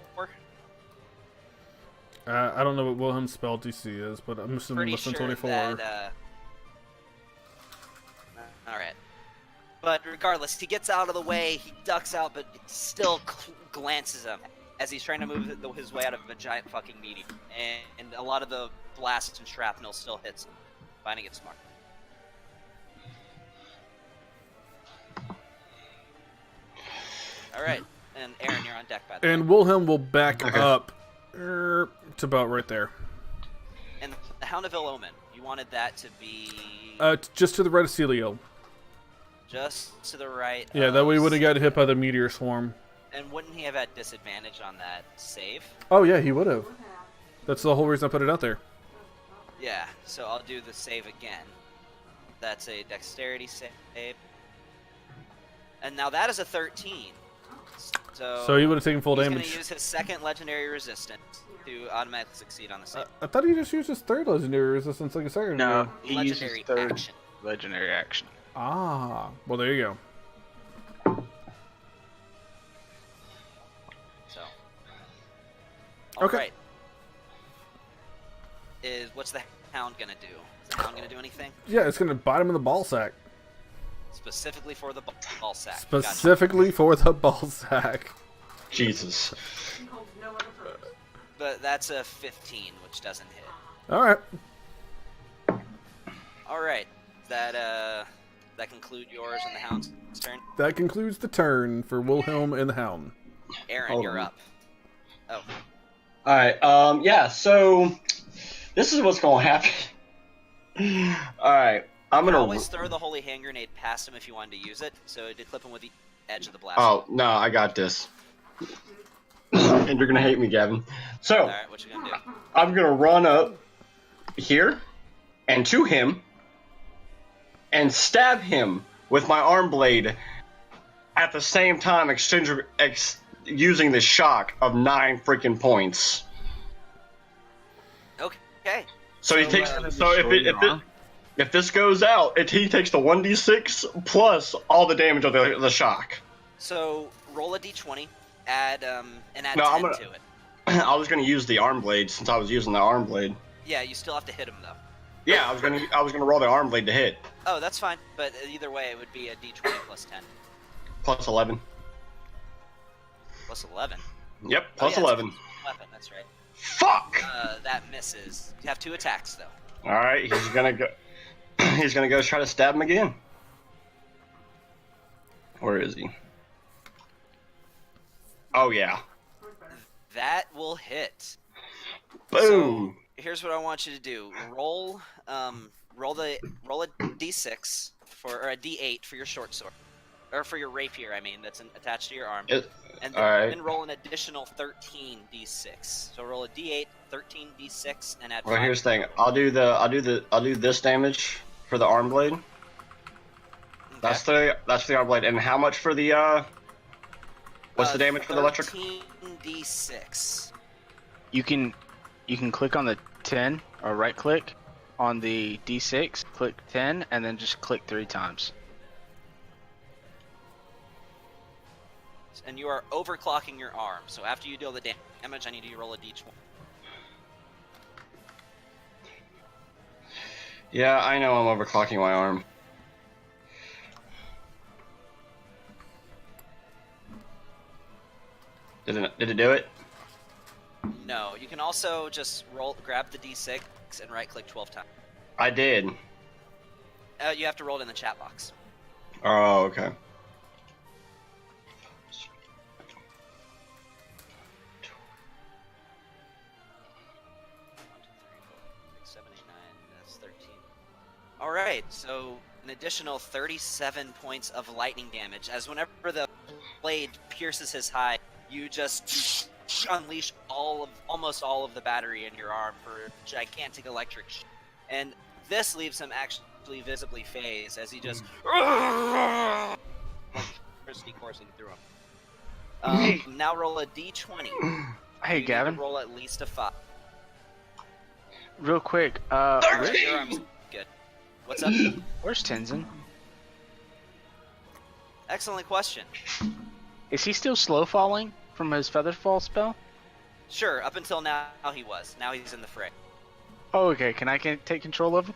I don't know what Wilhelm's spell DC is, but I'm assuming Pretty less than sure 24. that. All right. But regardless, he gets out of the way. He ducks out, but still glances him as he's trying to move his way out of a giant fucking meteor. And a lot of the blasts and shrapnel still hits him, finding it smart. All right, and Aaron, you're on deck, by the way. And Wilhelm will back Okay. up to about right there. And the Hound of Ill Omen, you wanted that to be Just to the right of Celio. just to the right. Yeah, that way he of would have got hit by the meteor swarm. And wouldn't he have had disadvantage on that save? Oh yeah, he would have. That's the whole reason I put it out there. Yeah, so I'll do the save again. That's a dexterity save. And now that is a 13. So he would have taken full he's damage. going to use his second legendary resistance to automatically succeed on the save. I thought he just used his third legendary resistance like a second No, ago. he Legendary uses third action. legendary action. Ah, well there you go. So. Okay. Alright. What's the hound going to do? Is the hound going to do anything? Yeah, it's gonna bite him in the ball sack. Specifically for the ball sack. Specifically for the ball sack. Jesus. Gotcha. But that's a 15, which doesn't hit. All right. Alright. That conclude yours and the hound's turn? That concludes the turn for Wilhelm and the Hound. Aaron, Hold you're on. up. Oh. Alright, yeah, so this is what's gonna happen. Alright, I'm You can gonna. always throw the holy hand grenade past him if you wanted to use it, so it did clip him with the edge of the blast. Oh, no, I got this. And you're gonna hate me, Gavin. So, Alright, what you gonna do? I'm gonna run up here and to him and stab him with my arm blade at the same time using the shock of 9 freaking points. Okay. So he takes. Does So it show your arm? if this goes out, he takes the 1d6 plus all the damage of the shock. So roll a d20, add and add No, 10 I'm gonna- to it. I was gonna use the arm blade since I was using the arm blade. Yeah, you still have to hit him though. Yeah, I was gonna roll the arm blade to hit. Oh, that's fine. But either way, it would be a d20 plus 10. Plus 11. Plus 11. Yep, Oh, plus yeah, it's 11. 11, that's right. Fuck! That misses. You have 2 attacks though. Alright, he's gonna go. He's gonna go try to stab him again. Where is he? Oh yeah. That will hit. Boom. So here's what I want you to do: roll a d6 or a d8 for your short sword, or for your rapier. I mean, that's attached to your arm, and All right. then roll an additional 13 d6. So roll a d8, 13 d6, and add. Well, 5. here's the thing. I'll do this damage for the arm blade. Okay. That's the arm blade. And how much for the What's the damage for the electric? 13 d6. You can click on the 10 or right click on the D6, click 10, and then just click 3 times. And you are overclocking your arm. So after you deal the damage, I need you to roll a d20. Yeah, I know I'm overclocking my arm. Did it do it? No, you can also just grab the d6 and right click 12 times. I did. You have to roll it in the chat box. Oh, okay. All right, so an additional 37 points of lightning damage, as whenever the blade pierces his hide, you just unleash almost all of the battery in your arm for a gigantic electric and this leaves him actually visibly phased as he just electricity coursing through him. Now roll a d20. Hey, you Gavin. Need to roll at least a 5. Real quick, Your arm's good. What's up? where's Tenzin? Excellent question. Is he still slow falling from his feather fall spell? Sure, up until now he was. Now he's in the fray. Oh, okay. Can I take control of him?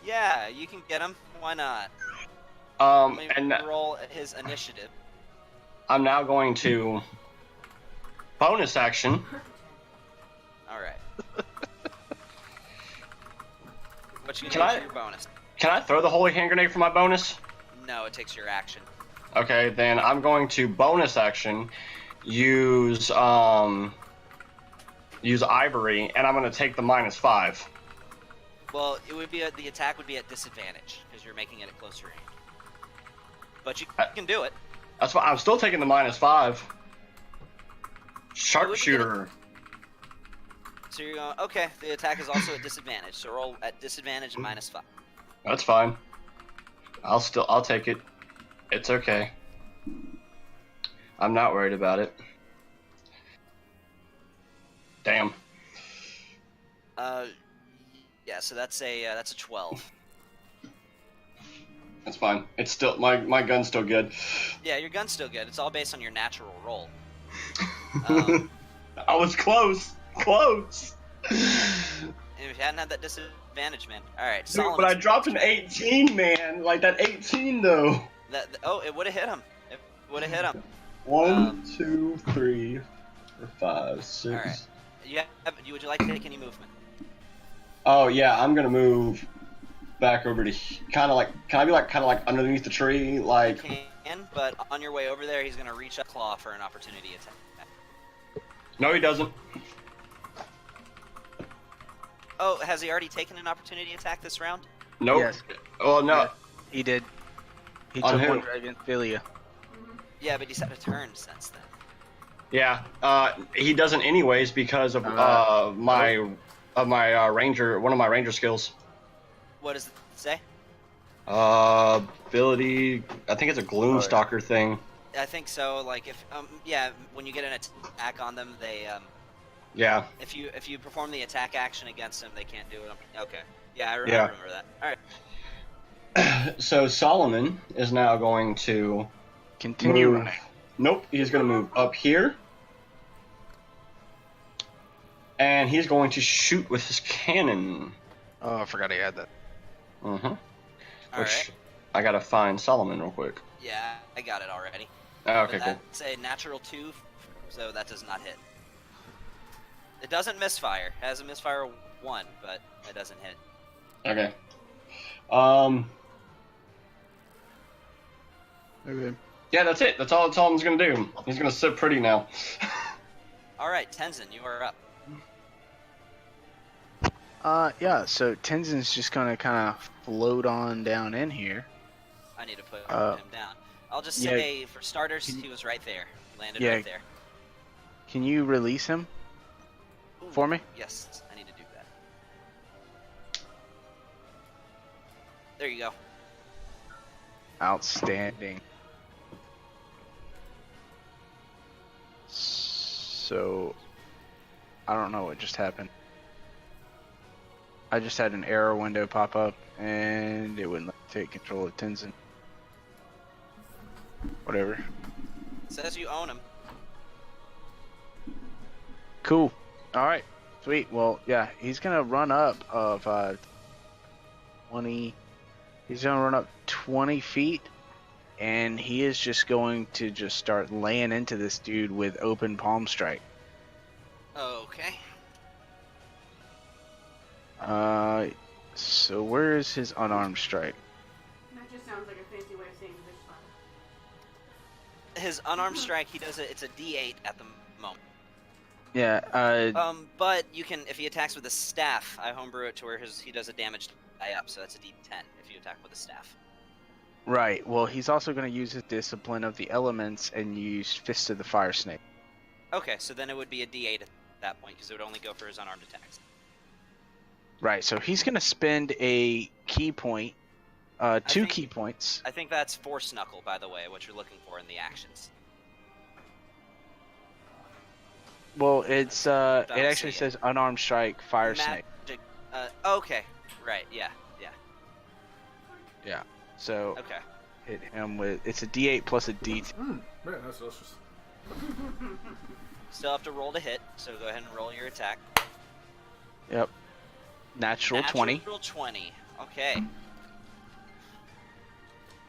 Yeah, you can get him. Why not? Let me And roll his initiative. I'm now going to bonus action. All right. What you Can gonna I- do for your bonus? Can I throw the holy hand grenade for my bonus? No, it takes your action. Okay, then I'm going to bonus action use ivory, and I'm going to take the -5. Well, it would be the attack would be at disadvantage because you're making it at closer range. But you can do it. That's why I'm still taking the -5. Sharpshooter. So you're going. Okay, the attack is also at disadvantage. So roll at disadvantage and -5. That's fine. I'll take it. It's okay. I'm not worried about it. Damn. Yeah. So that's a 12. That's fine. It's still my gun's still good. Yeah, your gun's still good. It's all based on your natural roll. I was close. Close. And if you hadn't had that disadvantage, man. All right, Dude, Solomon. but I dropped an 18, man. Like that 18 though. It would have hit him. It would have hit him. 1, 2, 3, 4, 5, 6. All right. Would you like to take any movement? Oh yeah, I'm gonna move back over to kind of like underneath the tree, like. You can, but on your way over there, he's gonna reach a claw for an opportunity attack. No, he doesn't. Oh, has he already taken an opportunity attack this round? Nope. Yes. Oh no. Yeah, he did. He On took who? one dragon, Philia. Yeah, but he's had a turn since then. Yeah. He doesn't anyways because of my ranger, one of my ranger skills. What does it say? Ability. I think it's a Gloomstalker thing. I think so. Like if when you get an attack on them, they Yeah. if you perform the attack action against them, they can't do it. Okay. Yeah, I Yeah. remember that. All right. So Solomon is now going to Continue move. running. Nope, he's going to move up here. And he's going to shoot with his cannon. Oh, I forgot he had that. Mm-hmm. All Which right. I gotta find Solomon real quick. Yeah, I got it already. Oh, okay, But cool. that's a natural 2, so that does not hit. It doesn't misfire. It has a misfire 1, but it doesn't hit. Okay. Okay. Yeah, that's it. That's all Tom's gonna do. He's gonna sit pretty now. All right, Tenzin, you are up. Yeah. So Tenzin's just gonna kind of float on down in here. I need to put Uh, him down. I'll just yeah. say, for starters, Can you- he was right there. He landed Yeah. right there. Can you release him Ooh, for me? Yes, I need to do that. There you go. Outstanding. So, I don't know what just happened. I just had an error window pop up, and it wouldn't let me take control of Tenzin. Whatever. Says you own him. Cool. All right. Sweet. Well, yeah, he's gonna run up of 20. He's gonna run up 20 feet, and he is just going to just start laying into this dude with open palm strike. Okay. So where is his unarmed strike? That just sounds like a fancy way of saying fish slap. His unarmed strike, he does it. It's a D8 at the moment. Yeah. But you can, if he attacks with a staff, I homebrew it to where he does a damage die up, so that's a D10 if you attack with a staff. Right. Well, he's also going to use his discipline of the elements and use Fist of the Fire Snake. Okay, so then it would be a D8 at that point because it would only go for his unarmed attacks. Right. So he's going to spend a key point, two key points. I think that's Force Knuckle, by the way, what you're looking for in the actions. Well, it's it don't actually see says unarmed strike, fire snake. Magic. Okay. Right. Yeah. Yeah. So Okay. hit him with it's a D8 plus a D10. Man, that's delicious. Still have to roll to hit, so go ahead and roll your attack. Yep. Natural 20. Natural 20. Okay.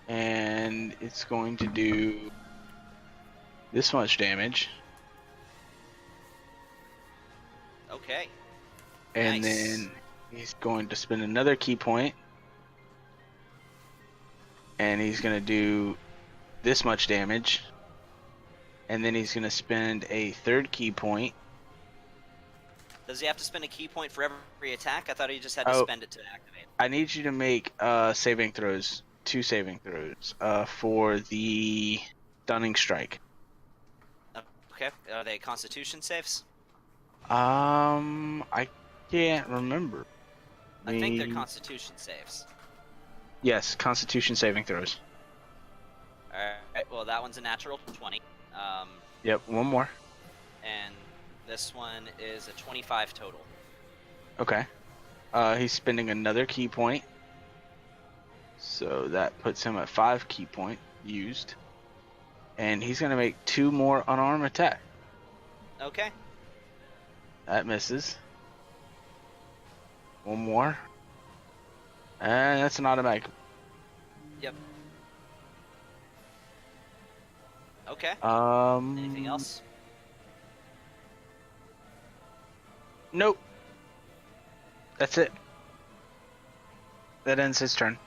And it's going to do this much damage. Okay. And Nice. then he's going to spend another key point. And he's going to do this much damage. And then he's going to spend a third key point. Does he have to spend a key point for every attack? I thought he just had to Oh. spend it to activate. I need you to make saving throws. 2 saving throws for the stunning strike. Okay. Are they Constitution saves? I can't remember. I think they're Constitution saves. Yes, Constitution saving throws. Alright, well, that one's a natural 20. Yep, one more. And this one is a 25 total. Okay. He's spending another key point. So that puts him at 5 key point used. And he's going to make 2 more unarmed attack. Okay. That misses. One more. And that's an automatic. Yep. Okay. Anything else? Nope. That's it. That ends his turn.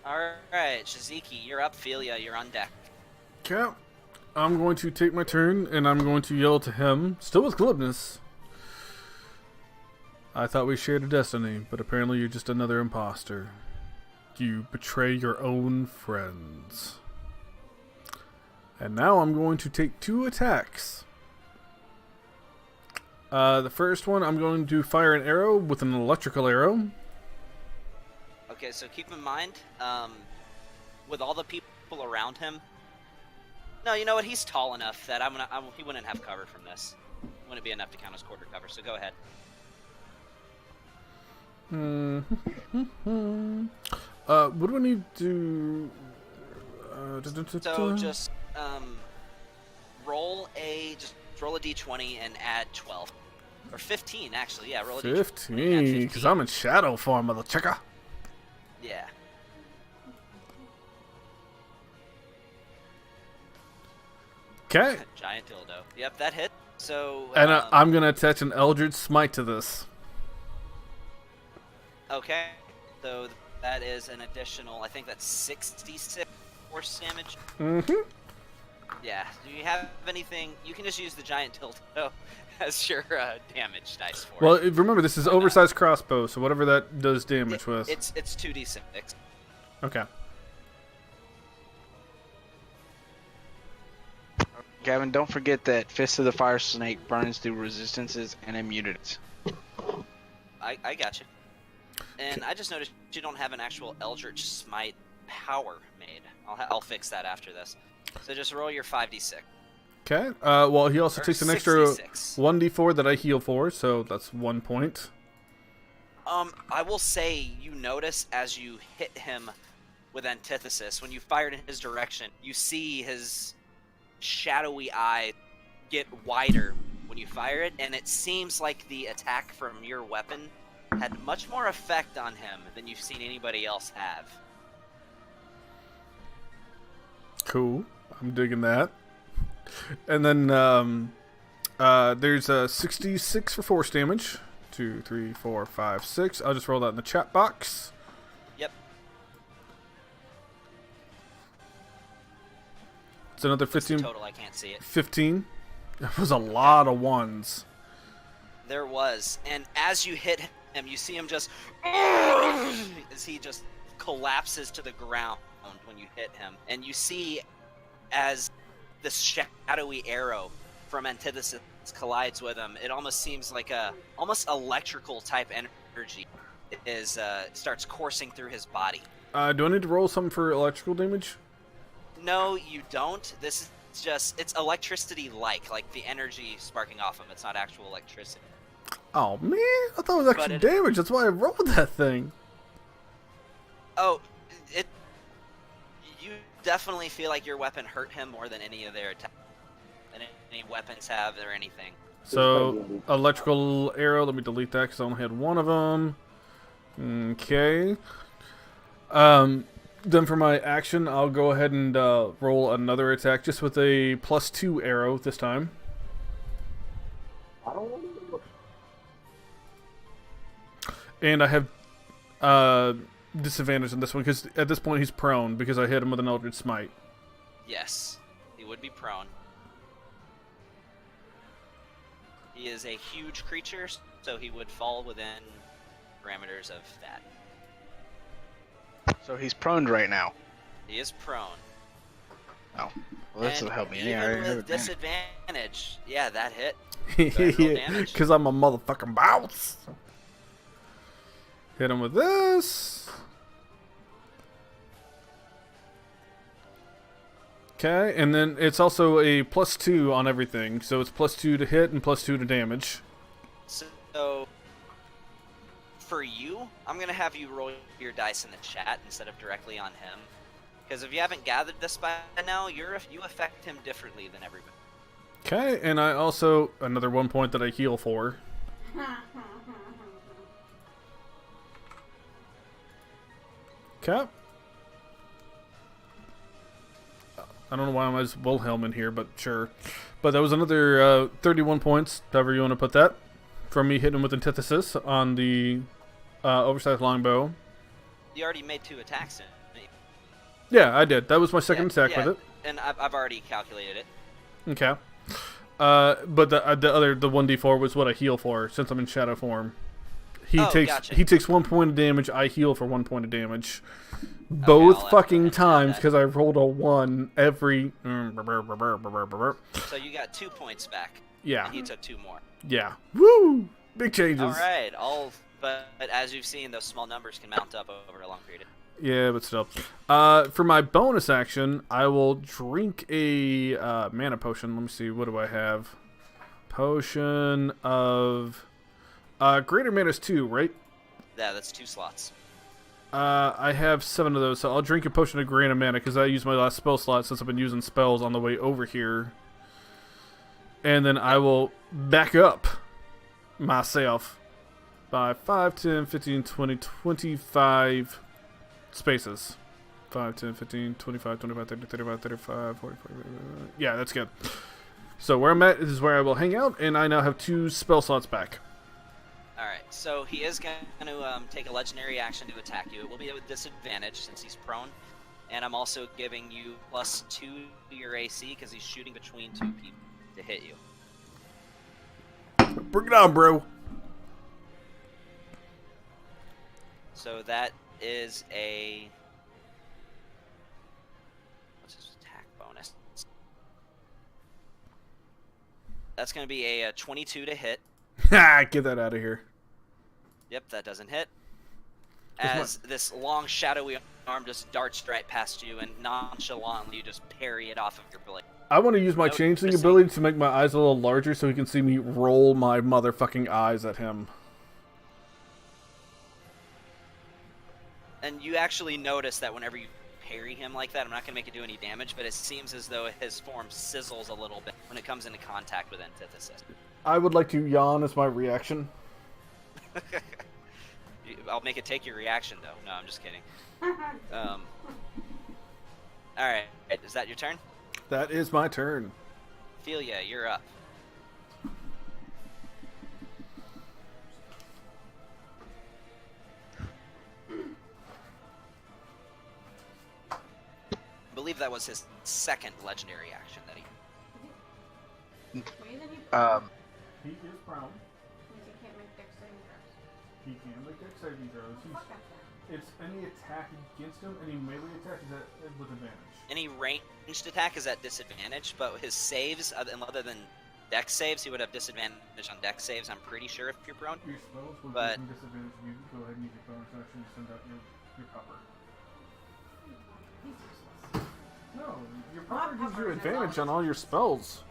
Alright, Shiziki, you're up. Philia, you're on deck. Okay. I'm going to take my turn, and I'm going to yell to him, still with glibness. I thought we shared a destiny, but apparently you're just another imposter. You betray your own friends. And now I'm going to take 2 attacks. The first one, I'm going to fire an arrow with an electrical arrow. Okay, so keep in mind, with all the people around him. No, you know what? He's tall enough that he wouldn't have cover from this. Wouldn't be enough to count as quarter cover. So go ahead. What do I need to? So just roll a d20 and add 12 or 15 actually. Yeah, roll a d20. 15, because I'm in shadow form, mother chicker. Yeah. Okay. Giant dildo. Yep, that hit. So. And I'm gonna attach an Eldritch Smite to this. Okay. So That is an additional, I think that's 66 force damage. Mm-hmm. Yeah. Do you have anything? You can just use the giant dildo as your damage dice for Well, it. remember, this is Why not? oversized crossbow, so whatever that does damage with. It's 2d6. Okay. Gavin, don't forget that Fist of the Fire Snake burns through resistances and immunities. I got you. And I just noticed you don't have an actual Eldritch Smite power made. I'll fix that after this. So just roll your 5d6. Okay. Well, he also Or takes an extra 66. 1d4 that I heal for, so that's 1 point. I will say you notice as you hit him with Antithesis, when you fired in his direction, you see his shadowy eye get wider when you fire it, and it seems like the attack from your weapon had much more effect on him than you've seen anybody else have. Cool. I'm digging that. And then there's 66 for force damage. 2, 3, 4, 5, 6. I'll just roll that in the chat box. Yep. It's another What's the 15. total, I can't see it. 15. That was a lot of ones. There was, and as you hit him, you see him just as he just collapses to the ground when you hit him, and you see as this shadowy arrow from Antithesis collides with him, it almost seems like a almost electrical type energy is starts coursing through his body. Do I need to roll something for electrical damage? No, you don't. This is just it's electricity like the energy sparking off him. It's not actual electricity. Oh man, I thought it was extra But damage. That's why I rolled that thing. Oh, it. You definitely feel like your weapon hurt him more than any of their attacks, than any weapons have or anything. So, electrical arrow, let me delete that because I only had one of them. Okay. Then for my action, I'll go ahead and roll another attack just with a +2 arrow this time. And I have disadvantage on this one because at this point he's prone because I hit him with an Eldritch Smite. Yes, he would be prone. He is a huge creature, so he would fall within parameters of that. So he's prone right now. He is prone. Oh, well, this will help me. Yeah, Even I with advantage. disadvantage, yeah, that hit. Roll damage. Because I'm a motherfucking bounce. Hit him with this. Okay, and then it's also a +2 on everything. So it's +2 to hit and +2 to damage. So, for you, I'm going to have you roll your dice in the chat instead of directly on him. Because if you haven't gathered this by now, you affect him differently than everybody. Okay, and I also, another 1 point that I heal for. Okay. I don't know why I'm as Wilhelm in here, but sure. But that was another 31 points, however you want to put that, from me hitting him with Antithesis on the oversized longbow. You already made 2 attacks in it. Yeah, I did. That was my second attack with it. And I've already calculated it. Okay. But the 1d4 was what I heal for since I'm in shadow form. He gotcha. he takes 1 point of damage. I heal for 1 point of damage. Both I'll have fucking to times that. because I rolled a 1 every. So you got 2 points back. Yeah. And he took 2 more. Yeah. Woo! Big changes. All right. But as you've seen, those small numbers can mount up over a long period. Yeah, but still. For my bonus action, I will drink a mana potion. Let me see. What do I have? Potion of greater mana is 2, right? Yeah, that's 2 slots. I have 7 of those, so I'll drink a potion of greater mana because I used my last spell slot since I've been using spells on the way over here. And then I will back up myself by 5, 10, 15, 20, 25 spaces. 5, 10, 15, 25, 25, 30, 35, 35, 40, 45. Yeah, that's good. So where I'm at is where I will hang out, and I now have 2 spell slots back. All right. So he is going to take a legendary action to attack you. It will be with disadvantage since he's prone. And I'm also giving you +2 to your AC because he's shooting between two people to hit you. Bring it on, bro. So that is a... What's his attack bonus? That's going to be a 22 to hit. Ha! Get that out of here. Yep, that doesn't hit. That's As this long, shadowy arm just darts right past you, and nonchalantly you just parry it off of your blade. I want to use my Nope, changeling missing. ability to make my eyes a little larger so he can see me roll my motherfucking eyes at him. And you actually notice that whenever you parry him like that, I'm not going to make it do any damage, but it seems as though his form sizzles a little bit when it comes into contact with Antithesis. I would like to yawn as my reaction. I'll make it take your reaction, though. No, I'm just kidding. Alright, is that your turn? That is my turn. Ophelia, you're up. I believe that was his second legendary action that he... Wait, isn't he? He is prone. Means he can't make dex saving throws. He can make dex saving throws. Fuck that then. It's any attack against him, any melee attack is with advantage. Any ranged attack is at disadvantage, but his saves, other than dex saves, he would have disadvantage on dex saves, I'm pretty sure, if you're prone. Your spells will But- give you disadvantage. You go ahead and use your bonus action to send out your pupper. He's useless. No, your Not pupper gives you pupper, it's advantage on all- all your spells.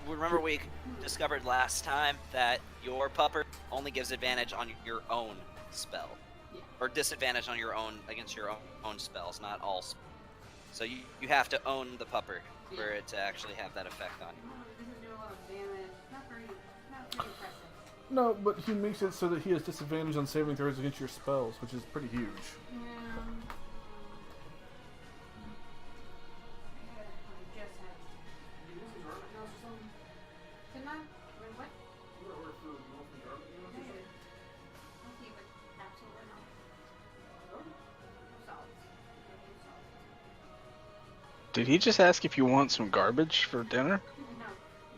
Remember we discovered last time that your pupper only gives advantage on your own spell. Yeah. Or disadvantage on your own, against your own spells, not all spells. So you have to own the pupper for it to actually have that effect on you. No, it doesn't do a lot of damage. Not very impressive. No, but he makes it so that he has disadvantage on saving throws against your spells, which is pretty huge. Yeah. I just had. Didn't I? Wait, what? Negative. Okay, but absolutely not. No solids. No solids. Did he just ask if you want some garbage for dinner? No,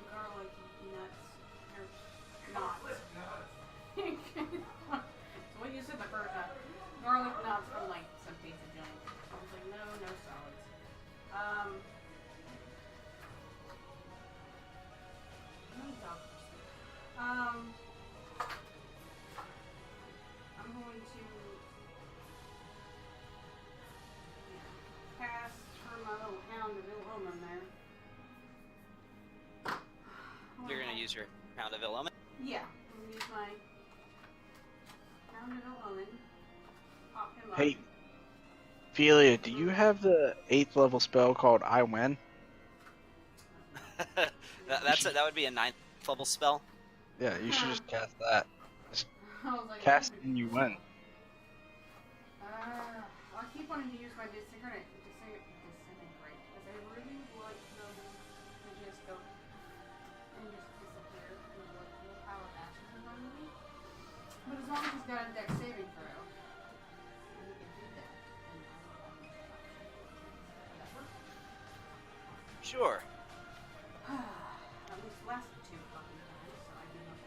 garlic nuts or not. So what you said the first time. Garlic nuts from like some pizza joint. I was like, no solids. Let me talk first. I'm going to cast for my little hound of ill omen there. You're going to use your Hound of Ill Omen. Yeah, I'm gonna use my Hound of Ill Omen. Pop him up. Hey, Ophelia, do you have the 8th level spell called I Win? that would be a 9th level spell. Yeah, you should just cast that. I was like, Cast it and you win. I keep wanting to use my disintegrate because I really want them to just go and just disappear in the little pile of ashes in front of me. But as long as he's got a dex saving throw, and he can do that, then I will have him stop. Would that work? Sure. At least last 2 fucking times, so I do know.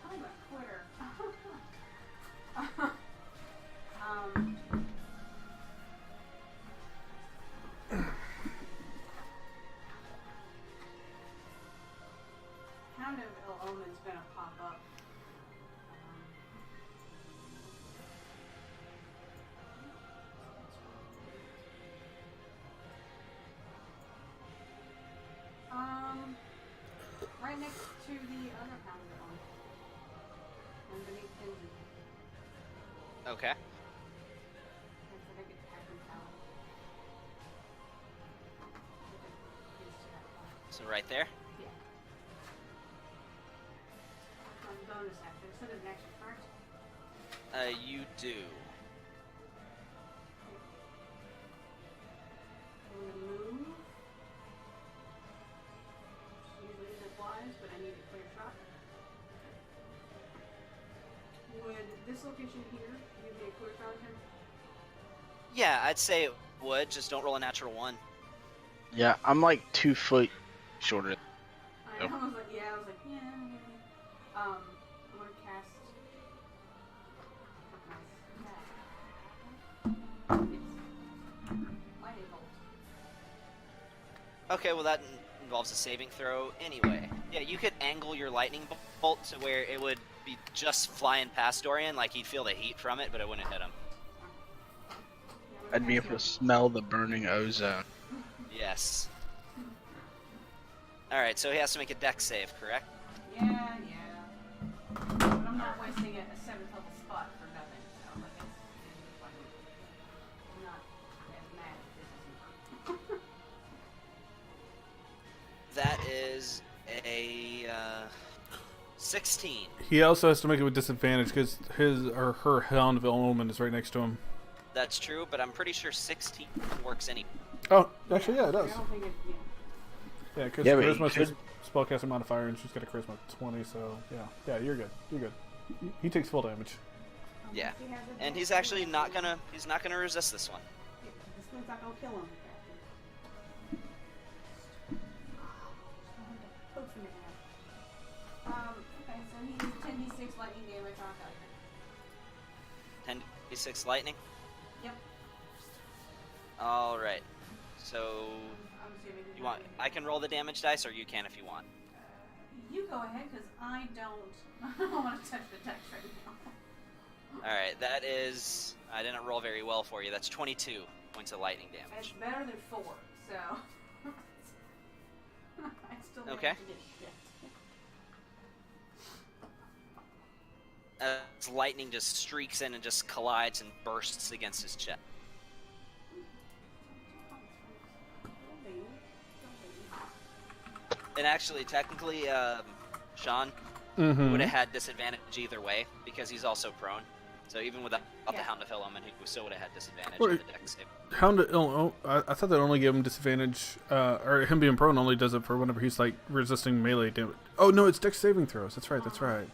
I'm a quitter. Hound of Ill Omen's gonna pop up. Right next to the other Hound of Ill Omen. Underneath Kinsey. Okay. That's what I get to have him out. So right there. Yeah. Bonus action. Send an action first. You do. I'm gonna move. Usually isn't wise, but I need a clear shot. this location here give me a clear contact? Yeah, I'd say it would. Just don't roll a natural 1. Yeah, I'm like 2 foot shorter. I was like, yeah, maybe. I'm gonna cast. Lightning bolt. Okay, well that involves a saving throw anyway. Yeah, you could angle your lightning bolt to where it would be just flying past Dorian, like he'd feel the heat from it, but it wouldn't hit him. I'd be able to smell the burning ozone. Yes. Alright, so he has to make a dex save, correct? Yeah. But I'm not wasting a 7th level spot for nothing. So like it's like I'm not as mad if this doesn't work. That is a 16. He also has to make it with disadvantage because his or her Hound of Element is right next to him. That's true, but I'm pretty sure 16 works anyway. Oh, actually, yeah, it does. I don't think it. Yeah, because Yeah, but you Charisma's his could- spellcasting modifier, and she's got a Charisma 20, so yeah, you're good. You're good. He takes full damage. Yeah. And he's actually not gonna resist this one. This thing's not gonna kill him. Okay, so he's 10d6 lightning damage on attack. 10d6 lightning. Yep. All right. So I'm assuming you want? I can roll the damage dice, or you can if you want. You go ahead, because I don't. I don't want to touch the text right now. All right. That is. I didn't roll very well for you. That's 22 points of lightning It's damage. better than 4, so. I still managed Okay. to get shit. As lightning just streaks in and just collides and bursts against his chest. And actually, technically, Sean Mm-hmm. would have had disadvantage either way because he's also prone. So even without the Yeah. Hound of Element, he still would have had disadvantage Wait. on the dex save. Hound of Element. I thought that only gave him disadvantage, or him being prone only does it for whenever he's like resisting melee damage. Oh no, it's Dex saving throws. That's right. That's right.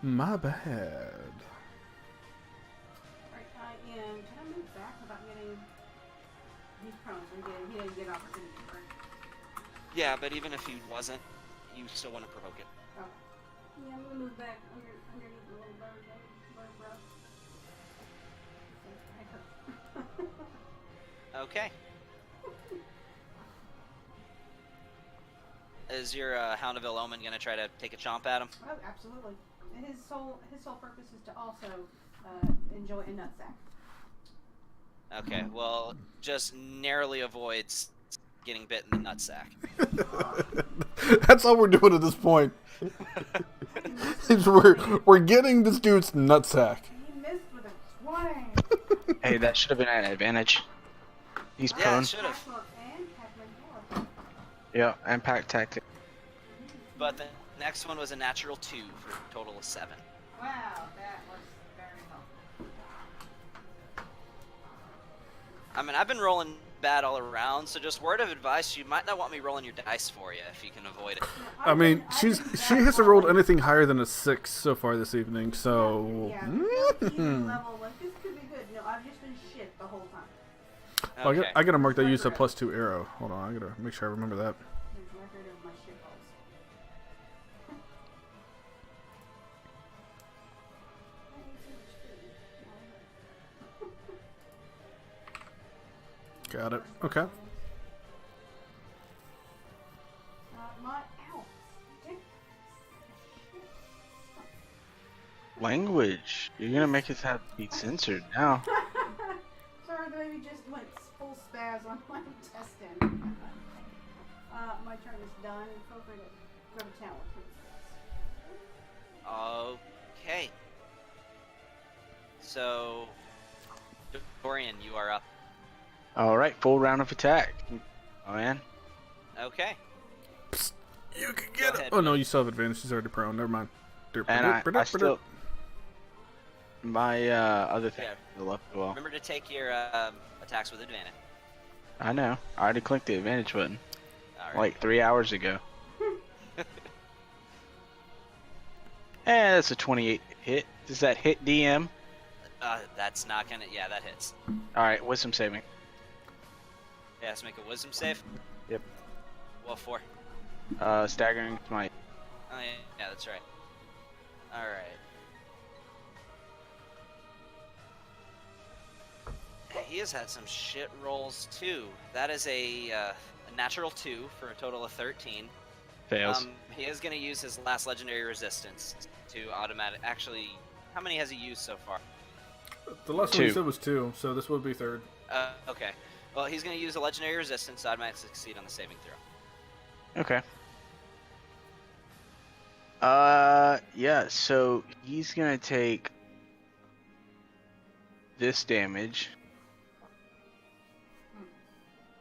My bad. Right, can I move back without getting. He's prone, so he didn't get opportunity, right? Yeah, but even if he wasn't, you still want to provoke it. Oh. Yeah, I'm gonna move back underneath the little bird bro. Okay. Is your Hound of Element gonna try to take a chomp at him? Oh, absolutely. His sole purpose is to also enjoy a nutsack. Okay, well, just narrowly avoids getting bit in the nutsack. That's all we're doing at this point. we're getting this dude's nutsack. He missed with a 20. Hey, that should have been an advantage. He's Yeah, prone. it should have. Excellent, and Pac-Man 4. Yeah, and pack tactic. But the next one was a natural 2 for a total of 7. Wow, that was very helpful. I mean, I've been rolling bad all around, so just word of advice, you might not want me rolling your dice for you if you can avoid it. I mean, she hasn't rolled anything higher than a 6 so far this evening, so. Yeah, even level, like, this could be good. No, I've just been shit the whole time. Oh, Okay. I gotta mark that use a +2 arrow. Hold on, I gotta make sure I remember that. There's record of my shit balls. Got it. Okay. My ow. Dick. Language. You're gonna make us have to be censored now. Sorry, the baby just went full spaz on my intestine. My turn is done. Feel free to grab a towel. Okay. So, Dorian, you are up. Alright, full round of attack. Oh man. Okay. You can Go get it. ahead, Oh no, man. you still have advantage. She's already prone. Never mind. And I still. My other thing Yeah. to the left as well. Remember to take your attacks with advantage. I know. I already clicked the advantage button All right. like 3 hours ago. And that's a 28 hit. Does that hit DM? That's not gonna. Yeah, that hits. All right, wisdom saving. Yeah, let's make a wisdom save. Yep. What for? Staggering smite. Oh yeah, yeah, that's right. All right. He has had some shit rolls too. That is a natural 2 for a total of 13. Fails. He is going to use his last legendary resistance to automatic. Actually, how many has he used so far? The last one you 2. said was 2, so this would be third. Okay. Well, he's going to use a legendary resistance to automatically succeed on the saving throw. Okay. Yeah. So he's gonna take this damage,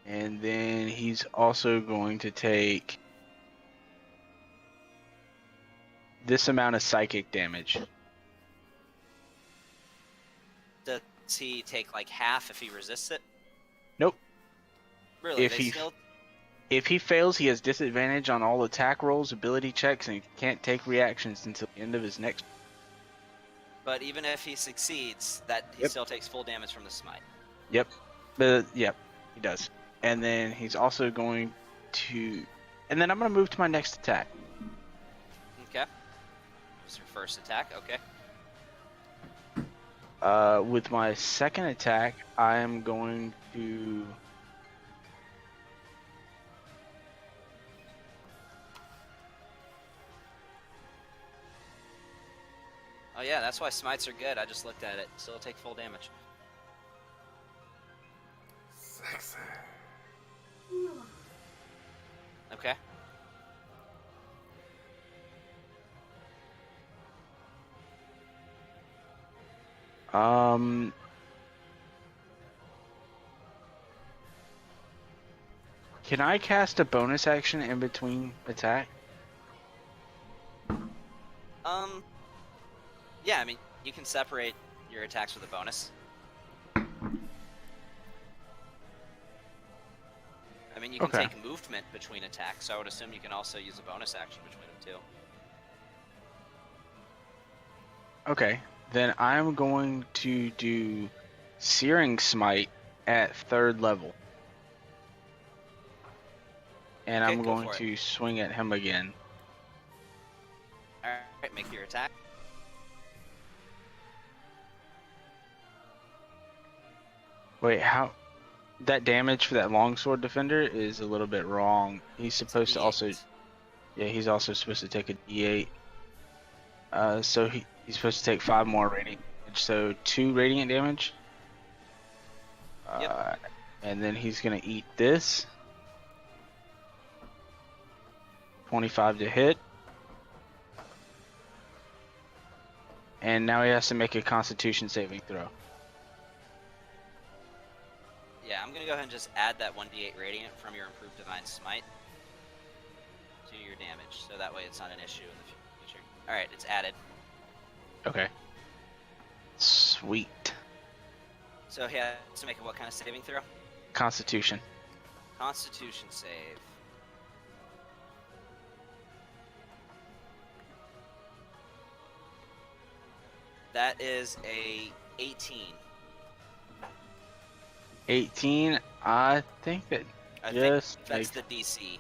and then he's also going to take this amount of psychic damage. Does he take like half if he resists it? Nope. Really? If They he- still... If he fails, he has disadvantage on all attack rolls, ability checks, and he can't take reactions until the end of his next. But even if he succeeds, that he Yep. still takes full damage from the smite. Yep, yep, he does. And then he's also going to, and then I'm gonna move to my next attack. Okay. What's your first attack? Okay. With my second attack, I am going to. Oh yeah, that's why smites are good. I just looked at it. Still take full damage. Sexy. Okay. Can I cast a bonus action in between attack? Yeah, I mean, you can separate your attacks with a bonus. I mean, you can Okay. take movement between attacks, so I would assume you can also use a bonus action between them too. Okay, then I'm going to do Searing Smite at 3rd level. And Okay, I'm go going for it. to swing at him again. Alright, make your attack. Wait, how? That damage for that longsword defender is a little bit wrong. He's supposed to also, D8. yeah, he's also supposed to take a D8. So he's supposed to take 5 more radiant damage. So 2 radiant damage. Yep. And then he's gonna eat this. 25 to hit. And now he has to make a Constitution saving throw. Yeah, I'm gonna go ahead and just add that 1d8 radiant from your improved divine smite to your damage, so that way it's not an issue in the future. Alright, it's added. Okay. Sweet. So he has to make a what kind of saving throw? Constitution. Constitution save. That is a 18. 18. I think that I just think that's like- the DC.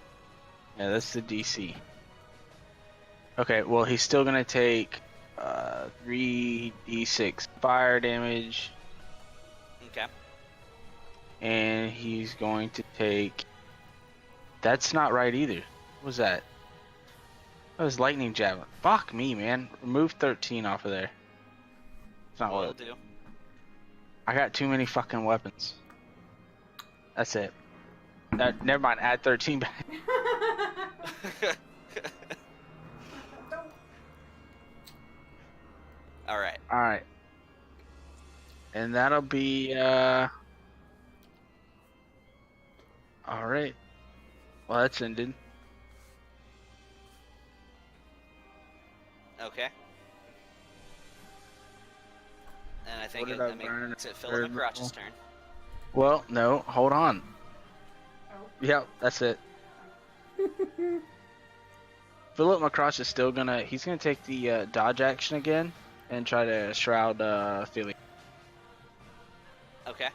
Yeah, that's the DC. Okay, well he's still gonna take 3d6 fire damage, Okay. and he's going to take. That's not right either. What was that? That was lightning javelin. Fuck me, man. Remove 13 off of there. It's not Will what. do. I got too many fucking weapons. That's it. Never mind. Add 13 back. Alright. All right. And that'll be all right. Well, that's ended. Okay. And I think What it, did I that burn makes it at Philip third McCrotch's level? turn. Well, no, hold on. Oh. Yep, that's it. Philip Macross is still gonna. He's gonna take the dodge action again, and try to shroud Philly. Okay.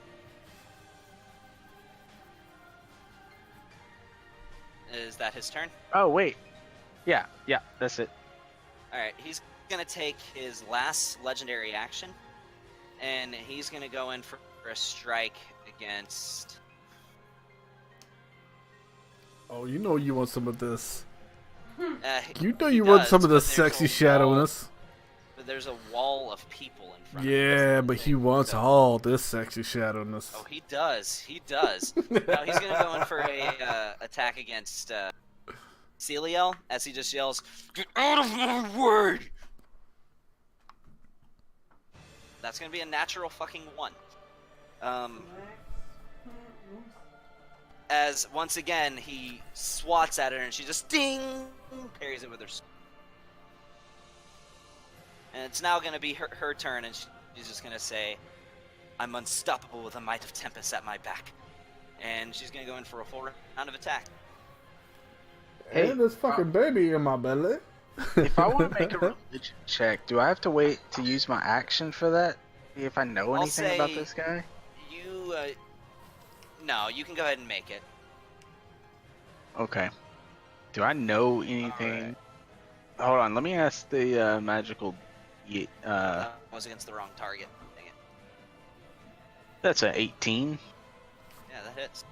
Is that his turn? Oh wait, yeah, that's it. Alright, he's gonna take his last legendary action, and he's gonna go in for a strike against... Oh, you know you want some of this. You know he you want does, some of but this there's sexy a shadowness. But there's a wall of people in front of him. Yeah, but he wants So- all this sexy shadowness. Oh, he does. He does. Now he's gonna go in for a attack against Celiel as he just yells, "Get out of my way!" That's gonna be a natural fucking 1. As once again he swats at her and she just ding parries it with her. And it's now gonna be her turn, and she's just gonna say, "I'm unstoppable with the might of Tempest at my back," and she's gonna go in for a full round of attack. Hey, this fucking baby in my belly. If I want to make a religion check, do I have to wait to use my action for that? See if I know I'll anything about say- this guy? You, no, you can go ahead and make it. Okay. Do I know anything? Alright. Hold on, let me ask the magical. That was against the wrong target. Dang it. That's an 18. Yeah, that hits.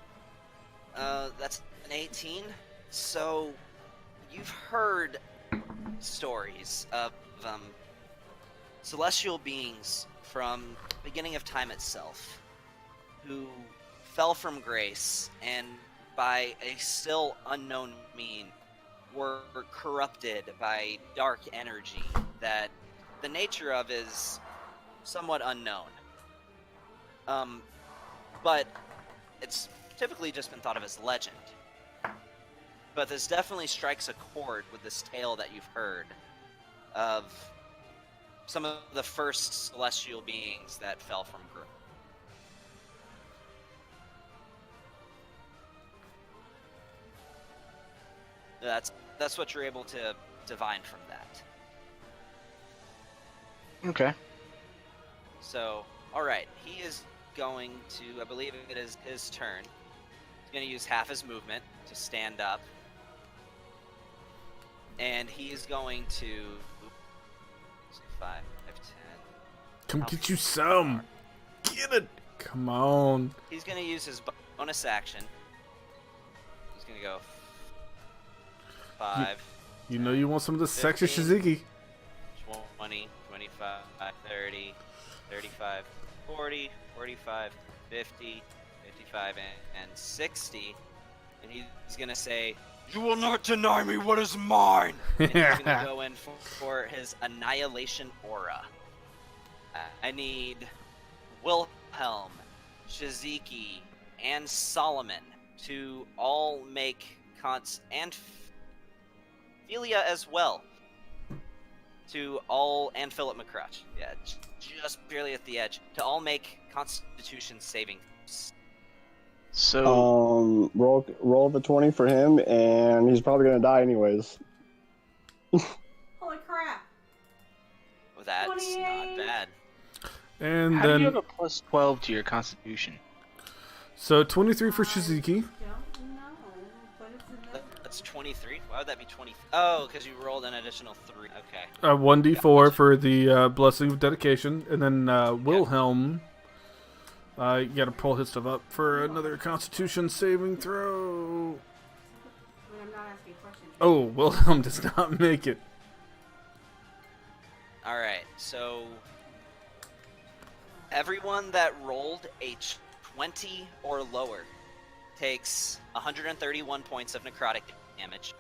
That's an 18. So, you've heard stories of celestial beings from the beginning of time itself who fell from grace and by a still unknown mean were corrupted by dark energy that the nature of is somewhat unknown. But it's typically just been thought of as legend. But this definitely strikes a chord with this tale that you've heard of some of the first celestial beings that fell from grace. That's what you're able to divine from that. Okay. So, alright, he is going to, I believe it is his turn. He's going to use half his movement to stand up. And he is going to... 5, 10... Come get you some. Get it. Come on. He's going to use his bonus action. He's going to go 5, You know you want some of this sexy 15. shiziki. 20, 25, 30, 35, 40, 45, 50, 55, and 60. And he's going to say, "You will not deny me what is mine!" And he's going to go in for his Annihilation aura. I need Wilhelm, Shiziki, and Solomon to all make and Philia as well. To all, and Philip McCrutch. Yeah, just barely at the edge. To all make Constitution saving. So Roll the 20 for him, and he's probably gonna die anyways. Holy crap! Well, that's 28. not bad. And how do you then, have a plus 12 to your Constitution? so 23 for Shiziki. Don't know, but it's another. That's 23. Why would that be 20? Oh, because you rolled an additional 3. Okay. 1d4 for the Blessing of Dedication. And then Wilhelm, you gotta pull his stuff up for another Constitution saving throw. I mean, I'm not asking questions. Oh, Wilhelm does not make it. Alright, so everyone that rolled a 20 or lower takes 131 points of necrotic damage.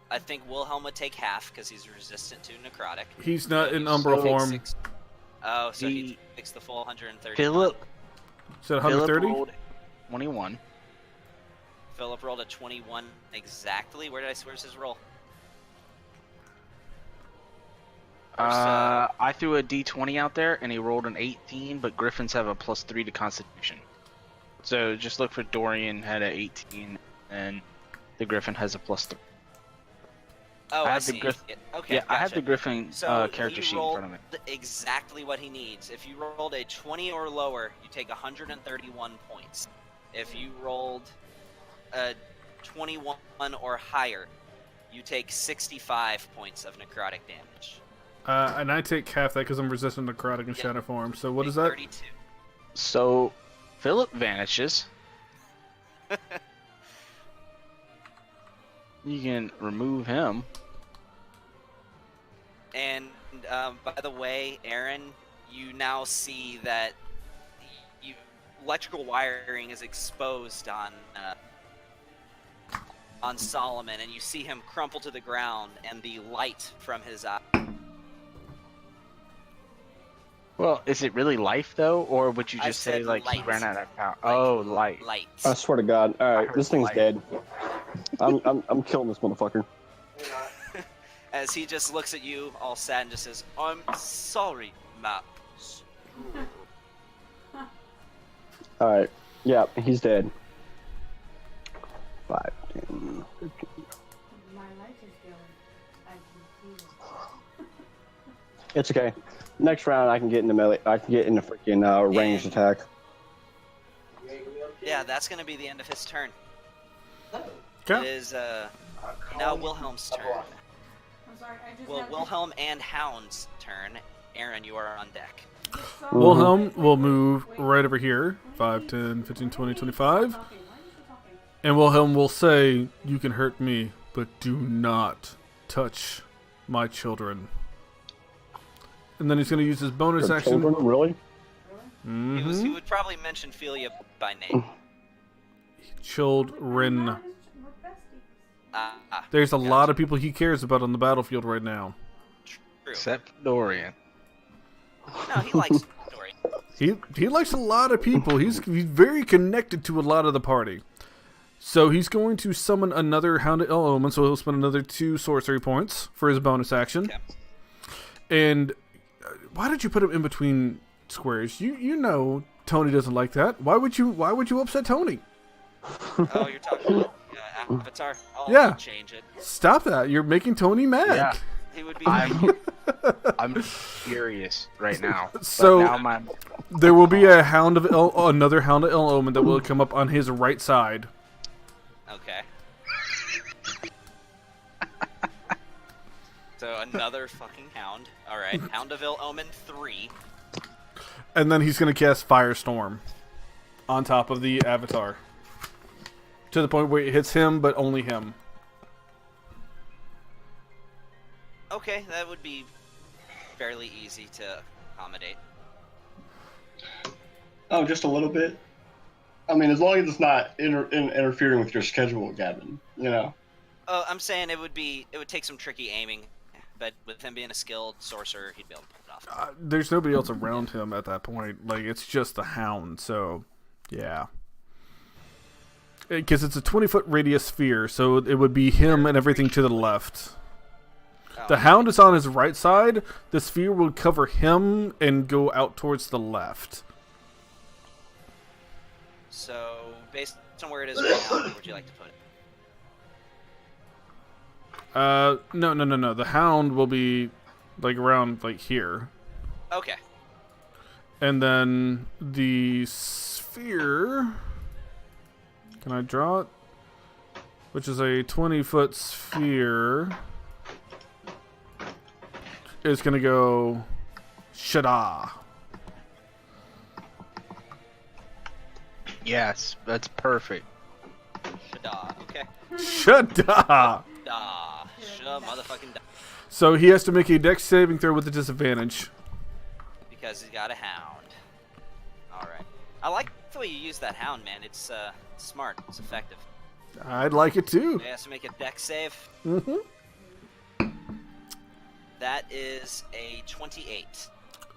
I think Wilhelm would take half because he's resistant to necrotic. He's not in So Umbra he takes form. 6 Oh, so he The- takes the full 130. Philip Is that 130? rolled 21. Philip rolled a 21 exactly. Where's his roll? I threw a D20 out there, and he rolled an 18, but Griffins have a plus 3 to Constitution. So just look for Dorian had an 18, and the Griffin has a plus 3. Oh, I I have the see. Griff- Okay, Yeah, I have gotcha. the Griffin So character he sheet in rolled front of me. exactly what he needs. If you rolled a 20 or lower, you take 131 points. If you rolled a 21 or higher, you take 65 points of necrotic damage. And I take half that because I'm resistant to necrotic and Yep. shadow form. So what Take is that? 32. So, Philip vanishes. You can remove him. And by the way, Aaron, you now see that electrical wiring is exposed on Solomon, and you see him crumple to the ground, and the light from his eye. Well, is it really life though, or would you I just say said like he light. ran out of power? Like, Oh, light. Light. I swear to God. All I right, heard this thing's light. dead. I'm killing this motherfucker. As he just looks at you, all sad, and just says, "I'm sorry, Maps." All right. Yeah, he's dead. 5, 10, 15. My light is going. I can feel it. It's okay. Next round, I can get into melee. I can get into freaking ranged attack. Yeah, that's gonna be the end of his turn. It Okay. is now Wilhelm's turn. I'm sorry, I just Well, have Wilhelm and Hound's turn. Aaron, you are on deck. So- Wilhelm will move right over here. 5, 10, 15, 20, 25. Talking. Why are you still talking? And Wilhelm will say, "You can hurt me, but do not touch my children." And then he's going to use his bonus Your action. children, really? Really? He would probably mention Philia by name. Children. We're besties. There's a Gotcha. lot of people he cares about on the battlefield right now. True. Except Dorian. No, he likes story. He likes a lot of people. He's very connected to a lot of the party. So he's going to summon another Hounded Omen, so he'll spend another 2 sorcery points for his bonus action. Okay. And why did you put him in between squares? You know Tony doesn't like that. Why would you upset Tony? Oh, you're talking about Avatar? I'll Yeah. change it. Stop that. You're making Tony mad. Yeah. He would be. I'm furious right now. So- but now my There will be a another Hound of El Omen that will come up on his right side. Okay. So another fucking hound. Alright, Hound of Il Omen 3. And then he's going to cast Firestorm on top of the Avatar. To the point where it hits him, but only him. Okay, that would be fairly easy to accommodate. Oh, just a little bit. I mean, as long as it's not interfering with your schedule, Gavin. You know. I'm saying it would take some tricky aiming, but with him being a skilled sorcerer, he'd be able to pull it off. There's nobody else around him at that point. Like, it's just the Hound, so yeah. Because it's a 20-foot radius sphere, so it would be him and everything to the left. Oh, The Hound is on his right side. The sphere will cover him and go out towards the left. So, based on where it is right now, where would you like to put it? No. The Hound will be like around like here. Okay. And then the sphere, can I draw it? Which is a 20-foot sphere, is going to go Shada. yes, that's perfect. Shada. Okay. Shada! Da. Shada motherfucking da. So he has to make a dex saving throw with a disadvantage. Because he's got a hound. Alright. I like the way you use that hound, man. It's smart. It's effective. I'd like it too. He has to make a dex save. Mm-hmm. That is a 28.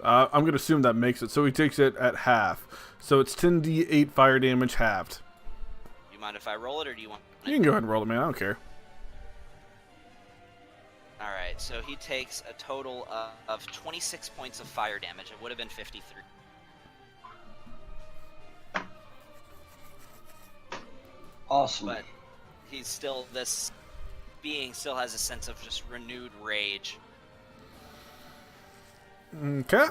I'm going to assume that makes it. So he takes it at half. So it's 10d8 fire damage halved. You mind if I roll it, or do you want... You can go ahead and roll it, man. I don't care. Alright, so he takes a total of 26 points of fire damage. It would have been 53. Awesome. But he's still this being still has a sense of just renewed rage. Okay.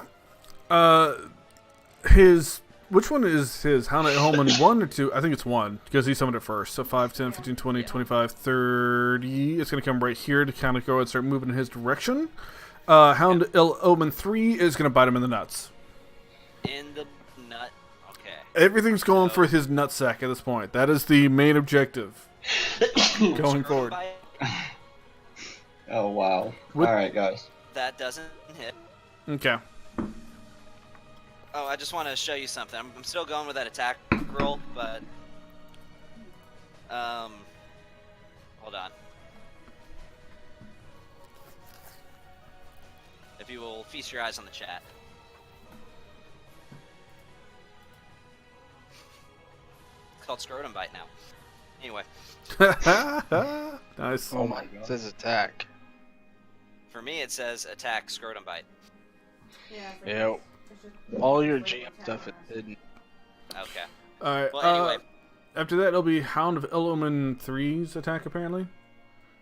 Which one is his? Hound at Hellman 1 or 2? I think it's 1, because he summoned it first. So 5, 10, 15, 20, 25, 30. It's going to come right here to kind of go and start moving in his direction. Hound Omen 3 is going to bite him in the nuts. In the nut. Okay. Everything's going for his nutsack at this point. That is the main objective going forward. Oh, wow. Alright, guys. That doesn't hit. Okay. Oh, I just want to show you something. I'm still going with that attack roll, but hold on. If you will feast your eyes on the chat. It's called scrotum bite now. Anyway, Nice. Oh my god. It says attack. for me it says attack scrotum bite. Yeah. Yep. All your GM stuff is hidden. Okay. Alright. Well, anyway. After that, it'll be Hound of Omen 3's attack, apparently.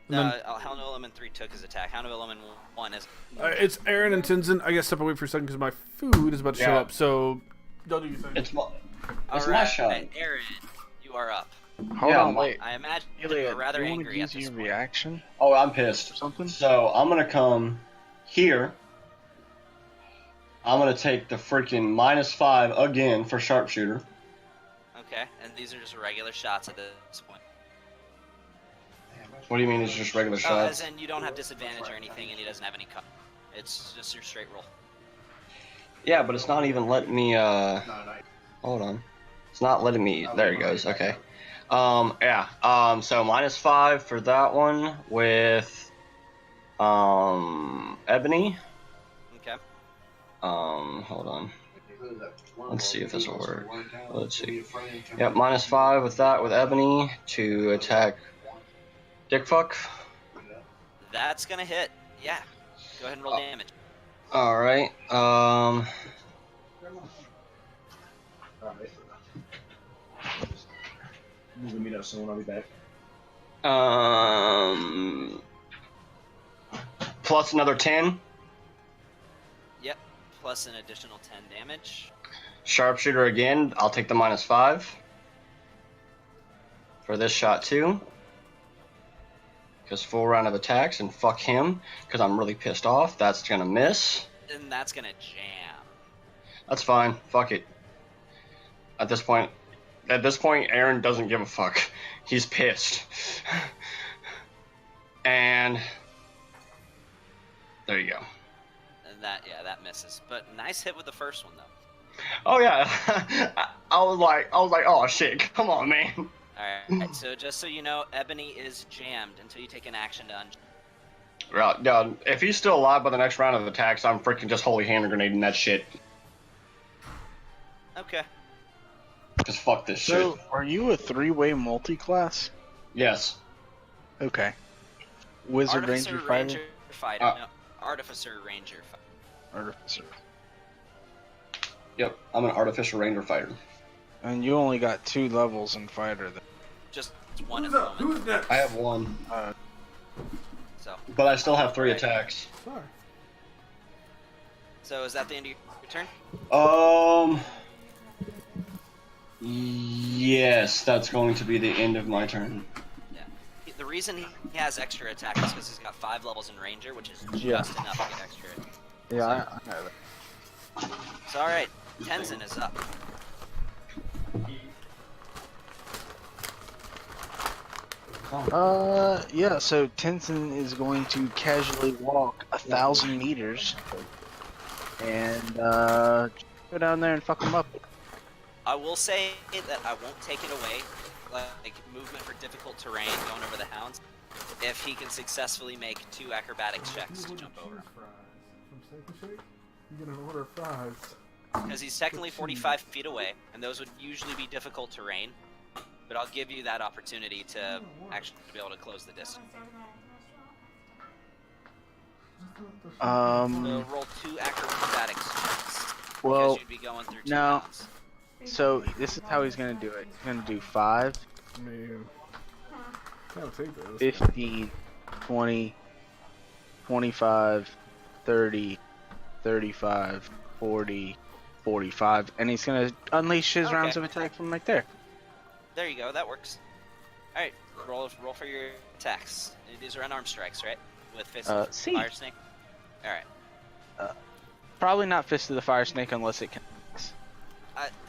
And then- Hound of Element 3 took his attack. Hound of Element 1 is... it's Aaron and Tenzin. I gotta step away for a second because my food is about to show Yeah. up. So, don't do your thing. It's my Alright, shot. Aaron, you are up. Hold Yeah, on, my- wait. I imagine Ilya, you're rather you want angry to at use this your point. reaction Oh, I'm or pissed. something? So I'm gonna come here. I'm gonna take the freaking -5 again for sharpshooter. Okay, and these are just regular shots at this point. What do you mean it's just regular Oh, as shots? in you don't have disadvantage or anything, and he doesn't have any cover. It's just your straight roll. Yeah, but it's not even letting me, hold on. It's not letting me, there it goes, okay. Yeah, so -5 for that one with, Ebony. Okay. Hold on. Let's see if this will work. Let's see. Yep, -5 with that with Ebony to attack Dickfuck. That's gonna hit. Yeah. Go ahead and roll damage. Alright, Meet up soon. I'll be back. plus another 10. Yep. Plus an additional 10 damage. Sharpshooter again, I'll take the -5. For this shot too. Because full round of attacks and fuck him. Because I'm really pissed off. That's gonna miss. And that's gonna jam. That's fine. Fuck it. At this point, Aaron doesn't give a fuck. He's pissed. And there you go. And that misses. But nice hit with the first one though. Oh yeah. I was like, oh shit, come on, man. Alright, so just so you know, Ebony is jammed until you take an action to Right, yeah, if he's still alive by the next round of attacks, I'm freaking just holy hand grenading that shit. Okay. Cause fuck this shit. So, are you a three-way multi-class? Yes. Okay. Wizard, Artificer, Ranger, Fighter? Ranger, Fighter. No, Artificer, Ranger, Fighter. Artificer. Yep, I'm an artificial ranger fighter. And you only got 2 levels in Fighter then. Just one at the moment. Who's next? I have 1, So, but I still have 3 Right. attacks. Sorry. so is that the end of your turn? Yes, that's going to be the end of my turn. Yeah. The reason he has extra attack is because he's got 5 levels in Ranger, which is just Yeah. enough to get extra. Yeah, I know that. So, alright, Tenzin is up. Yeah, so Tenzin is going to casually walk 1,000 meters and go down there and fuck him up. I will say that I won't take it away, like movement for difficult terrain, going over the hounds, if he can successfully make 2 acrobatics checks to jump over. You get an order of fries. Because he's technically 45 feet away, and those would usually be difficult terrain, but I'll give you that opportunity to actually be able to close the distance. So roll 2 acrobatics checks, Well, because you'd be going through 2 no. hounds. so this is how he's gonna do it. He's gonna do 5, Man. Can't take this. 15, 20, 25, 30, 35, 40, 45, and he's gonna unleash his Okay. rounds of attack from right there. There you go. That works. All right. Roll for your attacks. These are unarmed strikes, right? With Fist of C. Fire Snake. All right. Probably not Fist of the Fire Snake unless it can.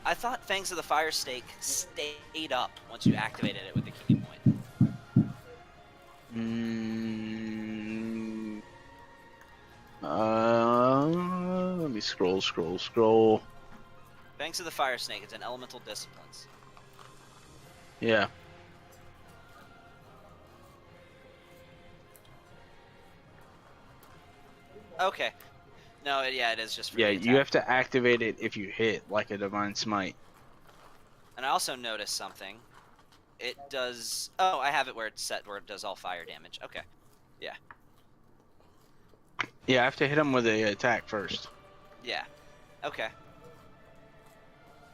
I thought Fangs of the Fire Snake stayed up once you activated it with the key point. Let me scroll. Fangs of the Fire Snake. It's an elemental disciplines. Yeah. Okay. No, yeah, it is just for Yeah, the you attack. have to activate it if you hit, like a Divine Smite. And I also noticed something. It does. Oh, I have it where it's set where it does all fire damage. Okay. Yeah, I have to hit him with a attack first. Yeah. Okay.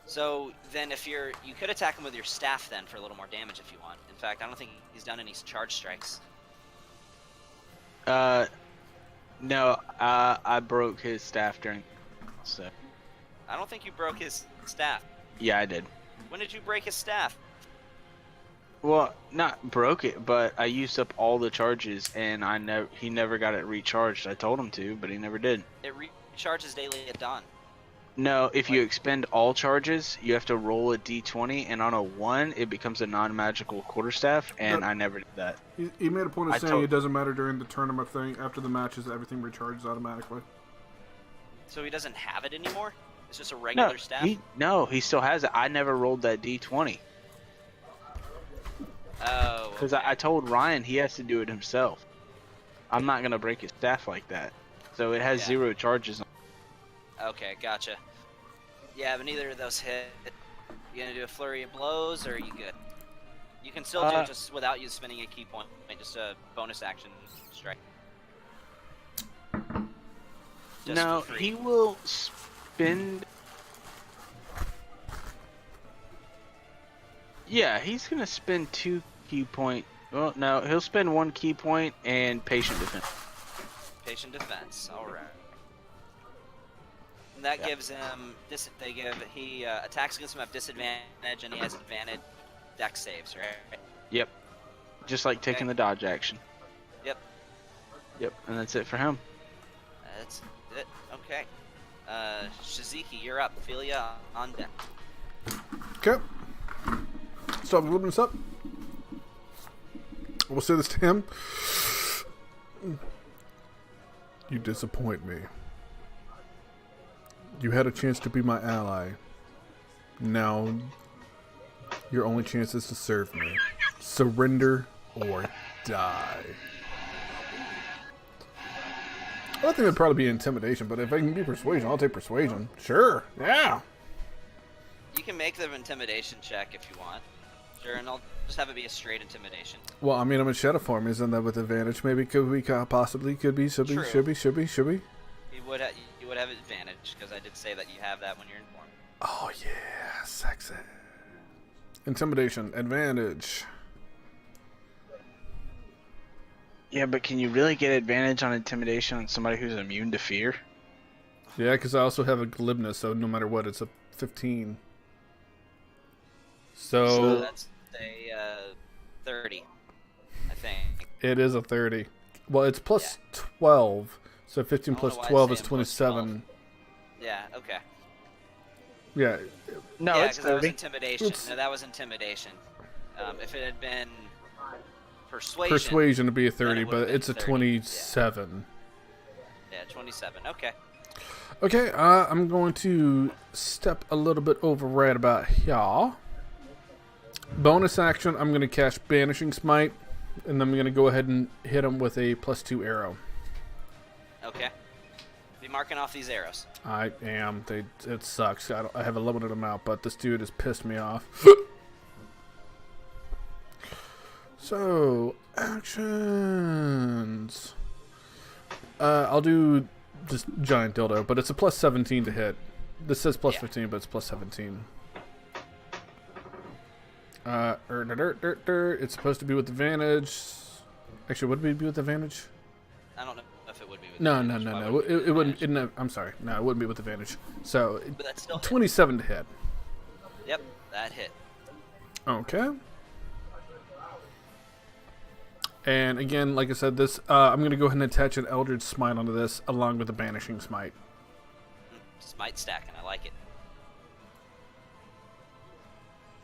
So then, if you could attack him with your staff then for a little more damage if you want. In fact, I don't think he's done any charge strikes. No, I broke his staff during, so. I don't think you broke his staff. Yeah, I did. When did you break his staff? Well, not broke it, but I used up all the charges, and he never got it recharged. I told him to, but he never did. It recharges daily at dawn. No, if you expend all charges, you have to roll a d20, and on a 1, it becomes a non-magical quarterstaff, and Yep. I never did that. He made a point of I saying told- it doesn't matter during the tournament thing. After the matches, everything recharges automatically. So he doesn't have it anymore? It's just a regular staff? He still has it. I never rolled that d20. Oh. Because Okay. I told Ryan he has to do it himself. I'm not going to break his staff like that. So it has Yeah. 0 charges on. Okay, gotcha. Yeah, but neither of those hit. You gonna do a flurry of blows, or are you good? You can still do it just without you spending a key point, just a bonus action strike. Just No, for free. he will spend... Yeah, he's going to spend 2 key point. Well, no, he'll spend 1 key point and patient defense. Patient defense. All right. And that gives him he attacks against him have disadvantage, and he has advantage dex saves, right? Yep. Just like taking the dodge action. Yep. Yep, and that's it for him. That's it. Okay. Shiziki, you're up. Philia on deck. Okay. Stop looking this up. We'll say this to him. You disappoint me. You had a chance to be my ally. Now, your only chance is to serve me. Surrender or die. I think it'd probably be intimidation, but if I can be persuasion, I'll take persuasion. Sure, yeah. You can make the intimidation check if you want. Sure, and I'll just have it be a straight intimidation. Well, I mean, I'm in shadow form. Isn't that with advantage? Maybe could be, possibly, could be, should be, True. should be, should be, should be. You would have advantage because I did say that you have that when you're in form. Oh yeah, sexy. Intimidation, advantage. Yeah, but can you really get advantage on intimidation on somebody who's immune to fear? Yeah, because I also have a glibness, so no matter what, it's a 15. So So that's a 30, I think. it is a 30. Well, it's plus 12, so 15 I don't plus know why it's 12 is saying plus 12. 27. Yeah. Okay. Yeah, No, yeah, it's because that was 30. intimidation. It's- No, that was intimidation. If it had been persuasion. persuasion to be a then 30, it would've but been it's a 30. 27. Yeah, 27. Okay. Okay, I'm going to step a little bit over right about here. Bonus action, I'm going to cast Banishing Smite, and then I'm going to go ahead and hit him with a +2 arrow. Okay. Be marking off these arrows. I am. It sucks. I have a limited amount, but this dude has pissed me off. So, actions. I'll do just giant dildo, but it's a +17 to hit. This says +15, but it's +17. It's supposed to be with advantage. Actually, would we be with advantage? I don't know if it would be with No. advantage. Why It, would be with it wouldn't. advantage? I'm sorry. No, it wouldn't be with advantage. So, But that's still hit. 27 to hit. Yep, that hit. Okay. And again, like I said, this I'm going to go ahead and attach an Eldritch Smite onto this, along with the Banishing Smite. Smite stacking, I like it.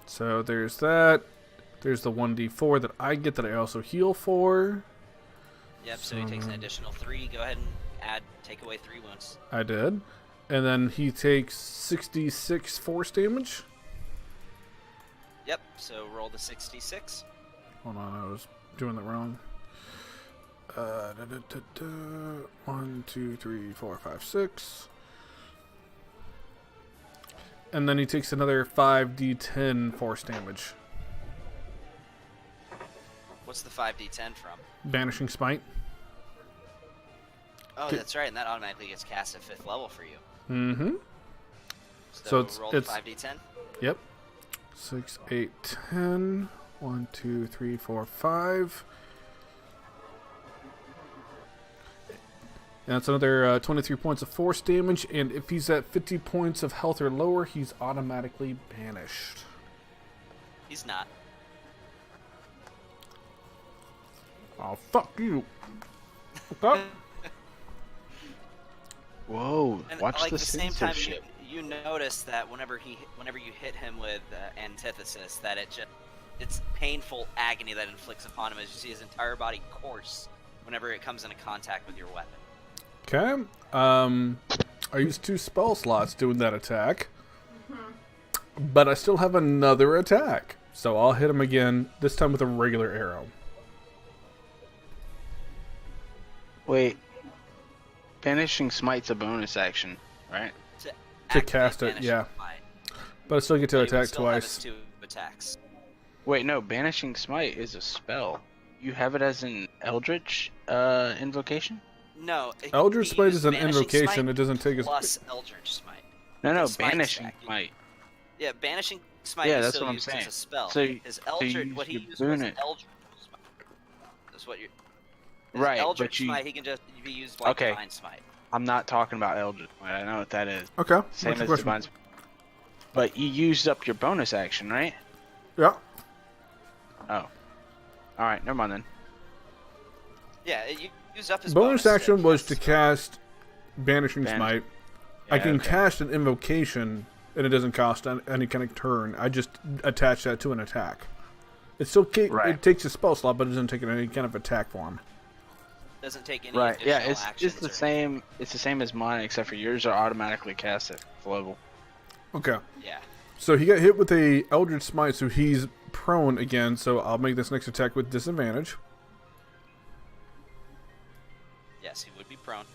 So there's that. There's the 1d4 that I get that I also heal for. Yep, so he takes an additional 3. Go ahead and take away 3 wounds. I did. And then he takes 66 force damage. Yep, so roll the 66. Hold on, I was doing that wrong. 1, 2, 3, 4, 5, 6. And then he takes another 5d10 force damage. What's the 5d10 from? Banishing Smite. Oh, Okay. that's right, and that automatically gets cast at 5th level for you. Mm-hmm. So, it's- roll it's- the 5d10. Yep. 6, 8, 10. 1, 2, 3, 4, 5. And that's another 23 points of force damage, and if he's at 50 points of health or lower, he's automatically banished. He's not. Oh, fuck you. Okay. Whoa! And Watch like the the same time, censorship. you notice that whenever you hit him with antithesis, that it's painful agony that inflicts upon him as you see his entire body course whenever it comes into contact with your weapon. Okay. I used 2 spell slots doing that attack. But I still have another attack. So I'll hit him again, this time with a regular arrow. Wait. Banishing Smite's a bonus action, right? To Activate cast it, Banishing yeah. Smite. But I still get to So you would attack still have twice. his 2 attacks. Wait, no. Banishing Smite is a spell. You have it as an Eldritch invocation? No. Eldritch he Smite used is an Banishing invocation, Smite it doesn't take as... plus Eldritch Smite. No, Smite Banishing stacking. Smite. Yeah, Banishing Smite Yeah, is that's still what I'm used saying. as a spell. So his you Eldritch, use what he your used was boon- Eldritch Smite. That's what you. His Right, Eldritch but you- Smite, he can just be used like Okay. Divine Smite. I'm not talking about Eldritch Smite. I know what that is. Okay, Same what's your as question? Divine Smite. But you used up your bonus action, right? Yeah. Oh. Alright, never mind then. Yeah, you used up his Bonus action was to yes. cast Banishing Banish- Smite. I Yeah, can okay. cast an invocation, and it doesn't cost any kind of turn. I just attach that to an attack. It still Right. it takes a spell slot, but it doesn't take any kind of attack form. Doesn't take any Right, yeah, additional it's actions the or- same. It's the same as mine, except for yours are automatically cast at level. Okay. Yeah. So he got hit with a Eldritch Smite, so he's prone again, so I'll make this next attack with disadvantage. Yes, he would be prone.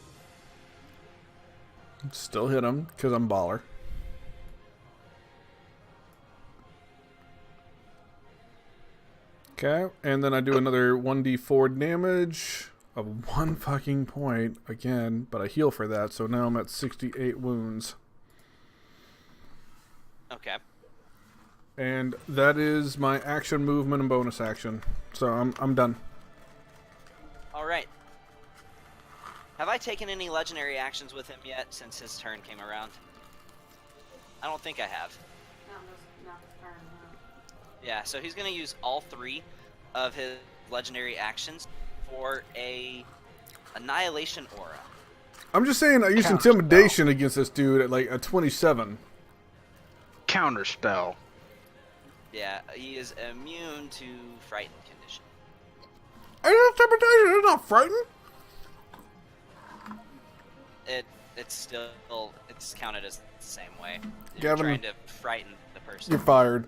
Still hit him, because I'm baller. Okay, and then I do another 1d4 damage of 1 fucking point again, but I heal for that, so now I'm at 68 wounds. Okay. And that is my action, movement, and bonus action. So I'm done. All right. Have I taken any legendary actions with him yet since his turn came around? I don't think I have. Not this turn, no. Yeah, so he's going to use all 3 of his legendary actions for a Annihilation aura. I'm just saying I used Counter intimidation against this dude at like a 27. Counter spell. Yeah, he is immune to frightened condition. I use intimidation, it's not frightened. It's counted as the same way. You're Gavin, trying to frighten the person. You're fired.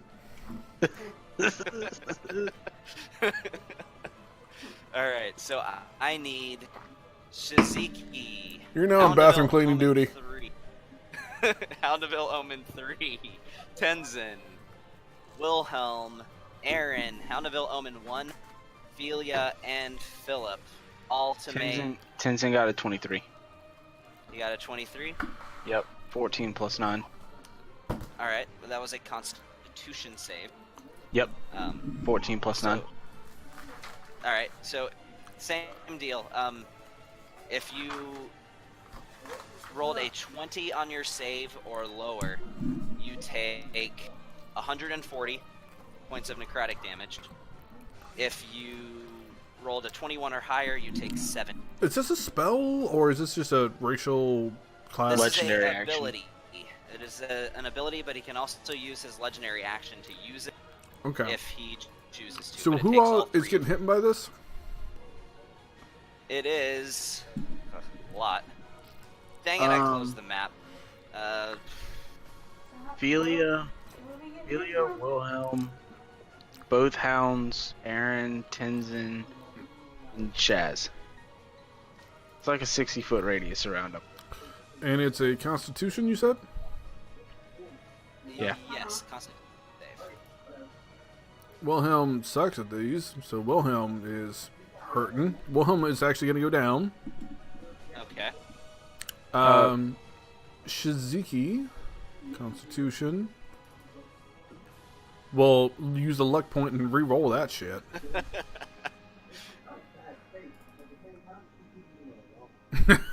All right, so I need Shiziki. You're now on bathroom Houndeville cleaning Omen duty. 3. Houndeville Omen 3. Tenzin. Wilhelm. Aaron. Houndeville Omen 1. Ophelia and Philip. All to make. Tenzin got a 23. You got a 23? Yep. 14 plus 9. Alright, well, that was a Constitution save. Yep. 14 plus 9. Alright, so same deal. If you rolled a 20 on your save or lower, you take 140 points of necrotic damage. If you rolled a 21 or higher, you take 7. Is this a spell or is this just a racial class? This Legendary is an action. ability. It is an ability, but he can also use his legendary action to use it Okay. if he chooses to. So but it who takes all is three. getting hit by this? It is a lot. Dang it! I closed the map. Philia, Where we get Philia, from? Wilhelm, both hounds, Aaron, Tenzin, and Shaz. It's like a 60-foot radius around them. And it's a Constitution, you said? Yeah. Yes. Constant save. Wilhelm sucks at these, so Wilhelm is hurting. Wilhelm is actually going to go down. Okay. Shiziki, Constitution. Well, use a luck point and re-roll that shit.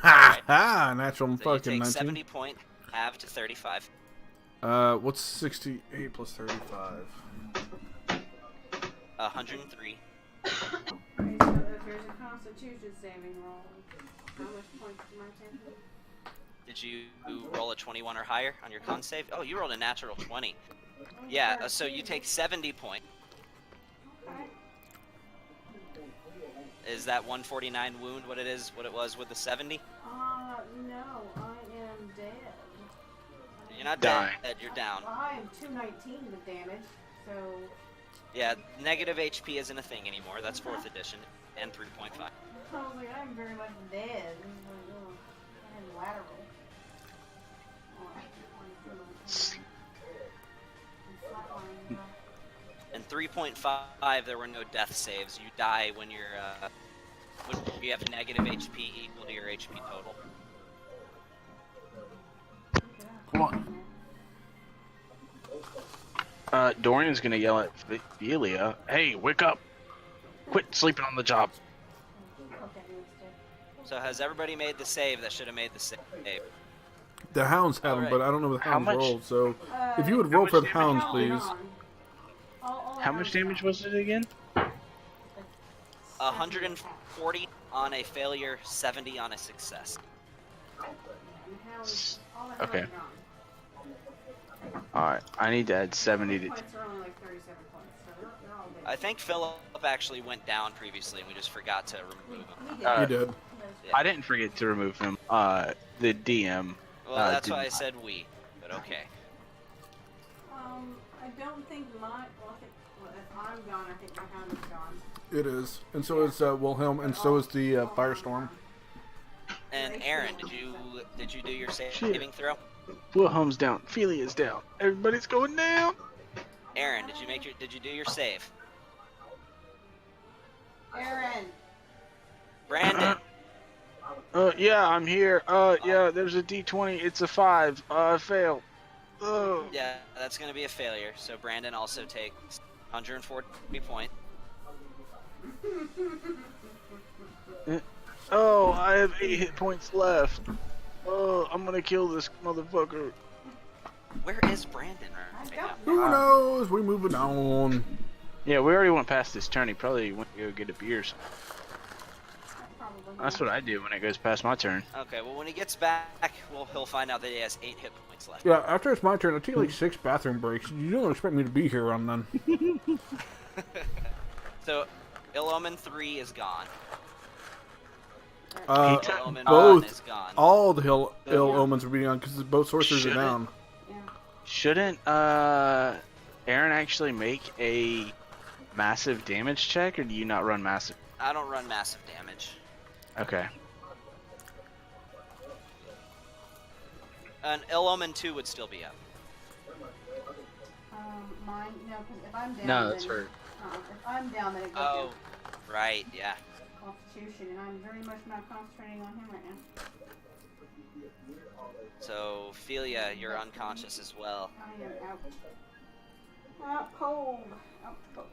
Ha ha! Natural So you fucking take 19. 70 point, half to 35. What's 68 plus 35? 103. Okay, so if there's a Constitution saving roll, how much points am I taking? Did you roll a 21 or higher on your con save? Oh, you rolled a natural 20. Yeah, so you take 70 point. Okay. Is that 149 wound what it was with the 70? No, I am dead. You're not Die. dead, you're down. Well, I am 219 the damage, so Yeah, negative HP isn't a thing anymore. That's 4th edition and 3.5. I was like, I'm very much dead. Like, oh, I'm lateral. Oh, I'm flatlining. And 3.5, there were no death saves. You die when when you have negative HP equal to your HP total. Come on. Dorian's gonna yell at Philia, "Hey, wake up! Quit sleeping on the job." Okay, let's So has everybody made the save that should have made the save? The hounds have them, Alright. but I don't know the How hounds much- rolled. So do. if you would roll much for the damage hounds, please. How much damage was it again? 140 on a failure, 70 on a success. Okay. Alright, I need to add 70 to... Points are only like 37 points, so they're all good. I think Philip actually went down previously, and we just forgot to remove him. We did. Uh, You did. I didn't forget to remove him. The DM. Well, that's why I said we, but okay. I don't think if I'm gone, I think my hound is gone. It is, and so is Wilhelm, and so is the Firestorm. And Aaron, did you do your saving throw? Wilhelm's down. Philia's down. Everybody's going down. Aaron, did you do your save? Aaron! Brandon, Yeah, I'm here. Yeah, there's a D20. It's a 5. I failed. Oh. yeah, that's gonna be a failure. So Brandon also takes 140 point. Oh, I have 8 hit points left. Oh, I'm gonna kill this motherfucker. Where is Brandon I right now? don't Who knows? We're moving on. Yeah, we already went past this turn. He probably went to go get a beer or something. probably That's what I do when it goes past my turn. Okay, well when he gets back, he'll find out that he has 8 hit points left. Yeah, after it's my turn, I take like 6 bathroom breaks. You don't expect me to be here on then. So, Ill Omen 3 is gone. Uh, He took- Ill Omen both- 1 is gone. all the ill omens are being on because both sorcerers are Shouldn't- down. Yeah. Shouldn't Aaron actually make a massive damage check, or do you not run massive? I don't run massive damage. Okay. And Ill Omen 2 would still be up. Mine, no, because if I'm down, No, that's then, her. if I'm down, then it goes Oh, right, yeah. to Constitution, and I'm very much not concentrating on him right now. So, Philia, you're unconscious as well. I am out. Out cold. Out cold.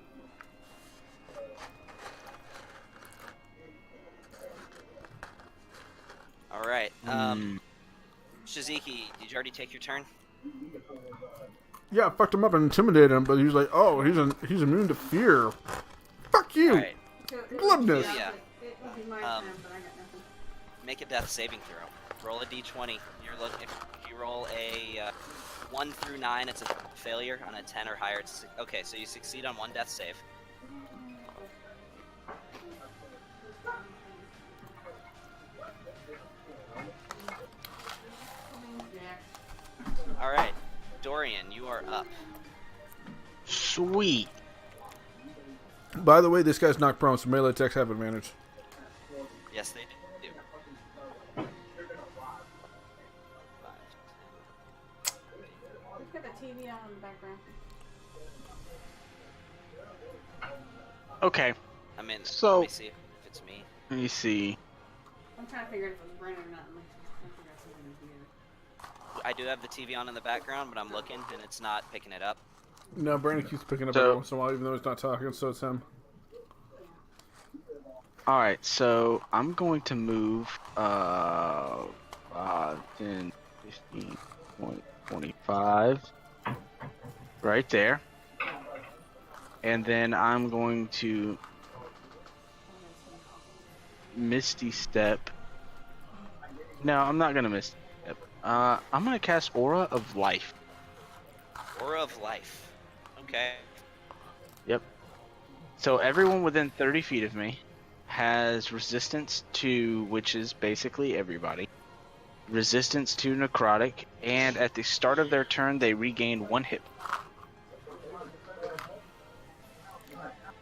Shiziki, did you already take your turn? Yeah, I fucked him up and intimidated him, but he was like, "Oh, he's immune to fear." Fuck you. All right. So it Glibness. Yeah. It would be my Um, turn, but I got nothing. Make a death saving throw. Roll a d20. If you roll a 1 through 9, it's a failure. On a 10 or higher, it's okay. So you succeed on one death save. All right, Dorian, you are up. Sweet. By the way, this guy's knocked prone, so melee attacks have advantage. Yes, they do. 5, 10. Put the TV on in the background. Okay. I mean, So- let me see if it's me. Let me see. I'm trying to figure out if it was Brandon or not. I'm like, I figure out something weird. I do have the TV on in the background, but I'm looking and it's not picking it up. No, Brandon keeps picking up So- every once in a while, even though he's not talking, so it's him. Alright, so I'm going to move 10, 15, 20, 25 right there. And then I'm going to Misty Step. No, I'm not going to Misty Step. I'm going to cast Aura of Life. Aura of Life. Okay. Yep. So everyone within 30 feet of me has resistance to, which is basically everybody, resistance to necrotic, and at the start of their turn they regain 1 hit.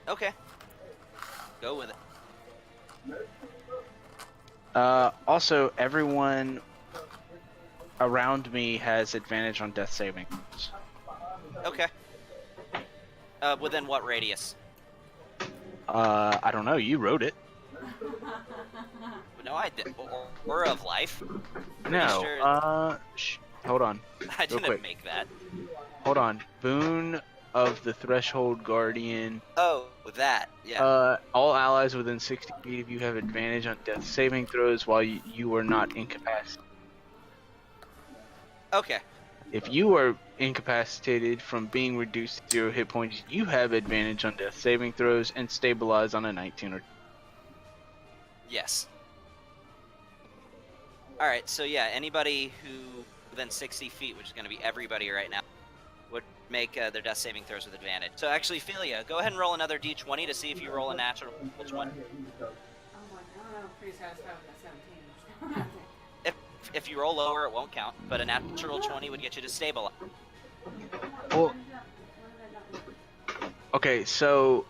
Okay. Go with it. Also, everyone around me has advantage on death saving. Okay. Within what radius? I don't know. You wrote it. No, I did. Aura of Life? No. sure- Hold on. I Real didn't quick. make that. Hold on. Boon of the Threshold Guardian. Oh, that. Yeah. All allies within 60 feet of you have advantage on death saving throws while you are not incapacitated. Okay. If you are incapacitated from being reduced to 0 hit points, you have advantage on death saving throws and stabilize on a 19 or. Yes. Alright, so yeah, anybody who within 60 feet, which is going to be everybody right now, would make their death saving throws with advantage. So actually, Philia, go ahead and roll another d20 to see if you roll a natural. Which one? I'm like, I don't know, pretty satisfied with that 17. If you roll lower, it won't count, but a natural 20 would get you to stabilize. Well, okay, so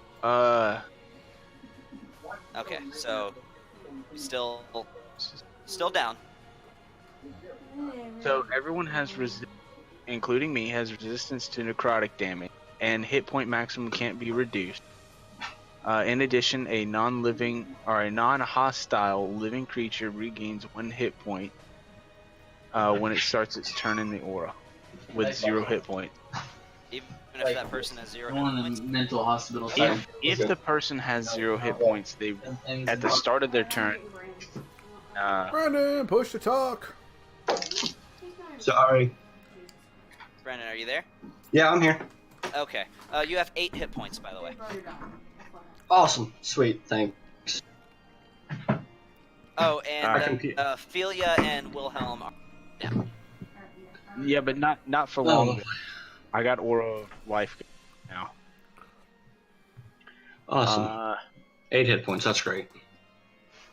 Okay, so still down. everyone has including me, has resistance to necrotic damage, and hit point maximum can't be reduced. In addition, a non-living or a non-hostile living creature regains 1 hit point when it starts its turn in the aura, with 0 hit point. Even if that person has 0 hit One in points. the mental hospital side. If the person has 0 hit points, they at the start of their turn. Brandon, push to talk. Sorry. Brennan, are you there? Yeah, I'm here. Okay. You have 8 hit points, by the way. Awesome. Sweet. Thanks. Oh, I and can Philia and Wilhelm are down. Yeah, but not for long. I got aura of life now. Awesome. 8 hit points. That's great.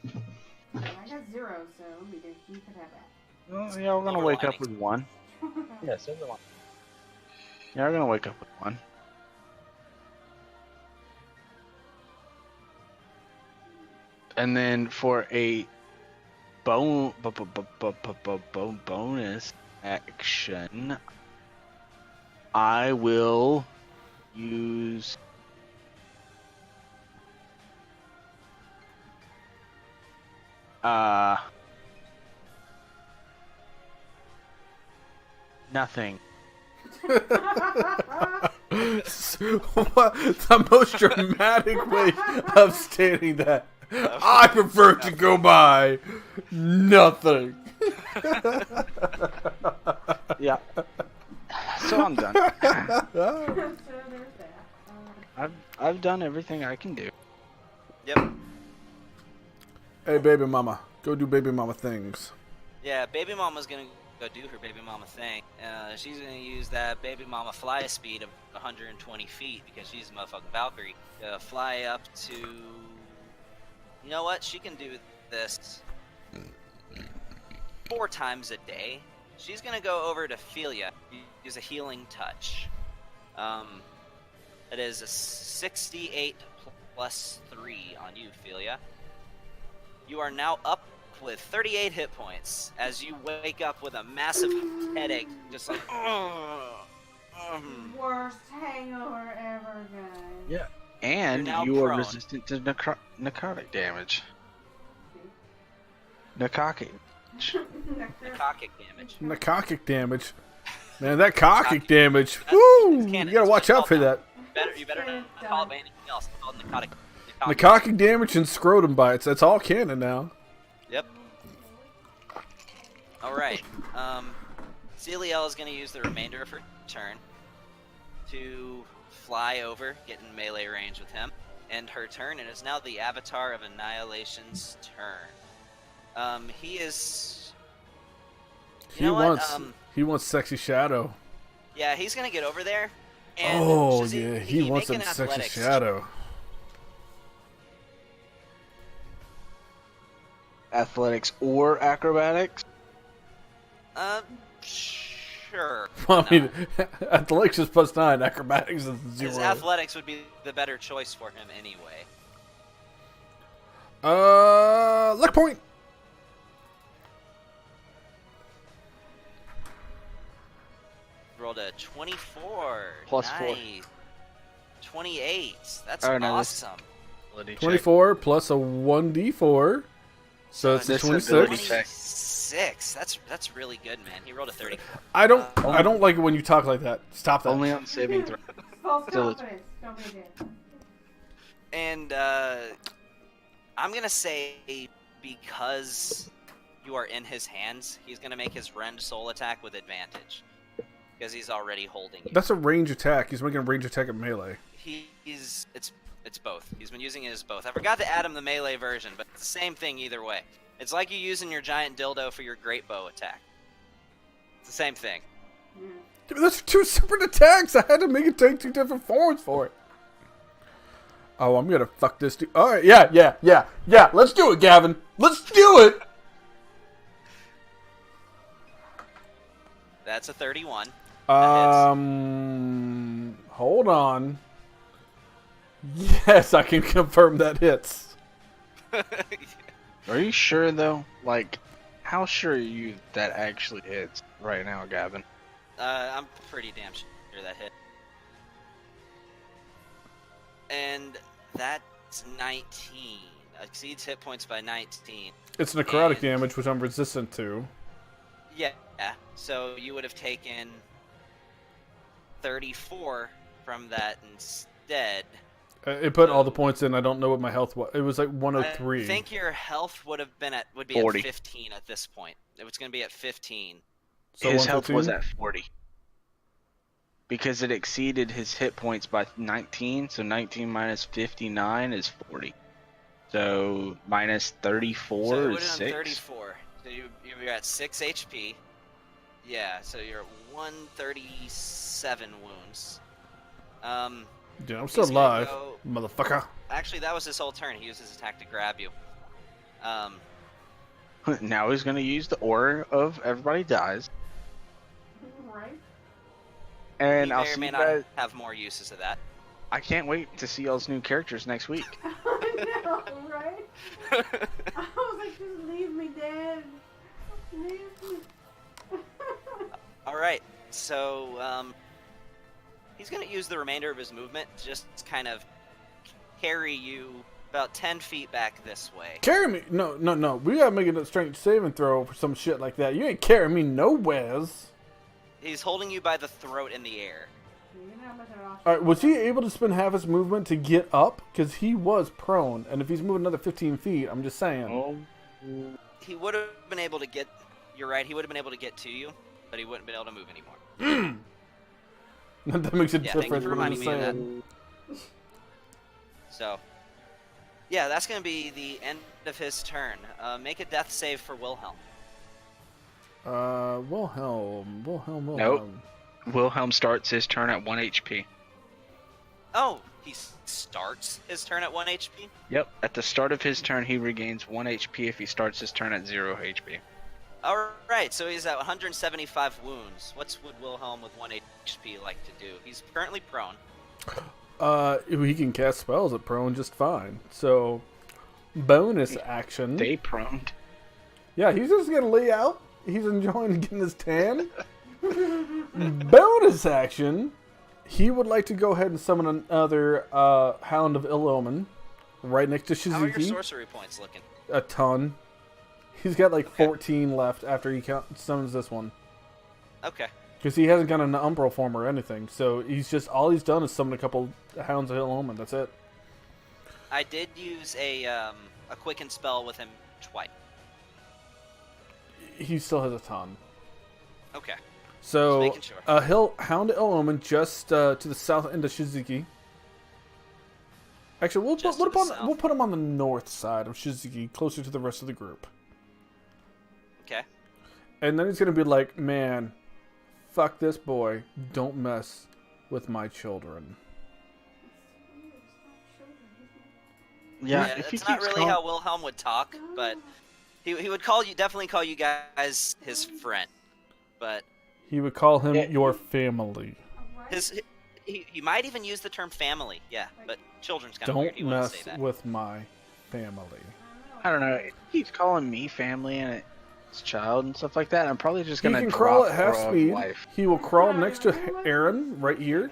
I got 0, so you could have that. Well, yeah, we're gonna wake up with 1. Yes, everyone. Yeah, we're gonna wake up with 1. And then for a bonus action, I will use nothing. What the most dramatic way of stating that? I prefer to go by nothing. Yeah. So I'm done. So there's that. I've done everything I can do. Yep. Hey, baby mama, go do baby mama things. Yeah, baby mama's gonna go do her baby mama thing. She's gonna use that baby mama fly speed of 120 feet because she's a motherfucking Valkyrie. Fly up to. You know what? She can do this 4 times a day. She's gonna go over to Philia, use a healing touch. It is a 68 plus 3 on you, Philia. You are now up with 38 hit points as you wake up with a massive headache, just like. Worst hangover ever, guys. Yeah. And You're now you are prone. resistant to necrotic damage. Necrotic. Necrotic damage. Necrotic damage. Man, that cockic damage. Woo! You gotta watch out for that. You better not call it by anything else. It's called necrotic. Necrotic damage and scrotum bites. That's all canon now. Yep. Alright. Celiel is going to use the remainder of her turn to fly over, get in melee range with him, end her turn, and is now the Avatar of Annihilation's turn. He is... You know what? He wants sexy shadow. Yeah, he's going to get over there. And Oh does yeah, he wants some make an sexy athletics shadow. Athletics or acrobatics? Sure. I mean, athletics is +9, acrobatics is 0. His athletics would be the better choice for him anyway. Luck point. Rolled a 24. Plus nice. 4. 28. That's Oh, no, this- awesome. 24 plus a 1d4, so it's a this 26. ability check. 26. That's really good, man. He rolled a 30. I don't like it when you talk like that. Stop that. Only on saving throw. False So it's- confidence. Don't be a dick. And I'm gonna say because you are in his hands, he's gonna make his rend soul attack with advantage because he's already holding you. That's a range attack. He's making a range attack at melee. It's both. He's been using it as both. I forgot to add him the melee version, but it's the same thing either way. It's like you using your giant dildo for your great bow attack. It's the same thing. Yeah. Dude, those are 2 separate attacks. I had to make it take 2 different forms for it. Oh, I'm gonna fuck this dude. All right, yeah. Let's do it, Gavin. Let's do it. That's a 31. Hold on. Yes, I can confirm that hits. Are you sure though? Like, how sure are you that actually hits right now, Gavin? I'm pretty damn sure that hit. And that's 19. Exceeds hit points by 19. It's necrotic And- damage, which I'm resistant to. Yeah. So you would have taken 34 from that instead. It put all the points in. I don't know what my health was. It was like 103. I think your health would be 40. at 15 at this point. It was going to be at 15. So His health 115? was at 40. Because it exceeded his hit points by 19, so 19 minus 59 is 40. So minus 34 So it is would have been 6. 34. So you're at 6 HP. Yeah, so you're at 137 wounds. Dude, I'm still He's gonna alive, go- motherfucker. Actually, that was his whole turn. He used his attack to grab you. Now he's going to use the aura of everybody dies. Right? And he I'll may or see may you not guys. have more uses of that. I can't wait to see y'all's new characters next week. I know, right? I was like, just leave me dead. Leave me. All right, so he's going to use the remainder of his movement to just kind of carry you about 10 feet back this way. Carry me? No. We gotta make a strength saving throw for some shit like that. You ain't carrying me nowheres. He's holding you by the throat in the air. All right, was he able to spend half his movement to get up? Because he was prone, and if he's moving another 15 feet, I'm just saying. Oh, He would have been able to get you're right. He would have been able to get to you, but he wouldn't be able to move anymore. That makes it Yeah, thank you different for than reminding me of that. saying. So, yeah, that's going to be the end of his turn. Make a death save for Wilhelm. Wilhelm. Nope. Wilhelm starts his turn at 1 HP. Oh, he starts his turn at 1 HP? Yep. At the start of his turn, he regains 1 HP if he starts his turn at 0 HP. Alright, so he's at 175 wounds. What's would Wilhelm with 1 HP like to do? He's currently prone. He can cast spells at prone just fine. So, bonus action. Stay proned. Yeah, he's just gonna lay out. He's enjoying getting his tan. Bonus action. He would like to go ahead and summon another Hound of Ill Omen right next to How are your Shizuki. sorcery points looking? A ton. He's got like Okay. 14 left after he summons this one. Okay. Because he hasn't got an Umbral form or anything. So all he's done is summon a couple Hounds of Ill Omen. That's it. I did use a quicken spell with him twice. He still has a ton. Okay. So, Just making sure. Hound of Ill Omen just to the south end of Shizuki. Actually, we'll Just put, to the we'll south. put him on the north side of Shizuki, closer to the rest of the group. Okay. And then he's going to be like, man, fuck this boy. Don't mess with my children. Yeah, Yeah, if he it's not keeps really calling- how Wilhelm would talk, but he would definitely call you guys his friend. But He would call him Yeah. your family. he might even use the term family. Yeah, but children's kind of weird. Don't He wouldn't mess say that. with my family. I don't know. He keeps calling me family and his child and stuff like that. I'm probably just He gonna can drop crawl at half Frog speed. Life. He will crawl next to Aaron right here.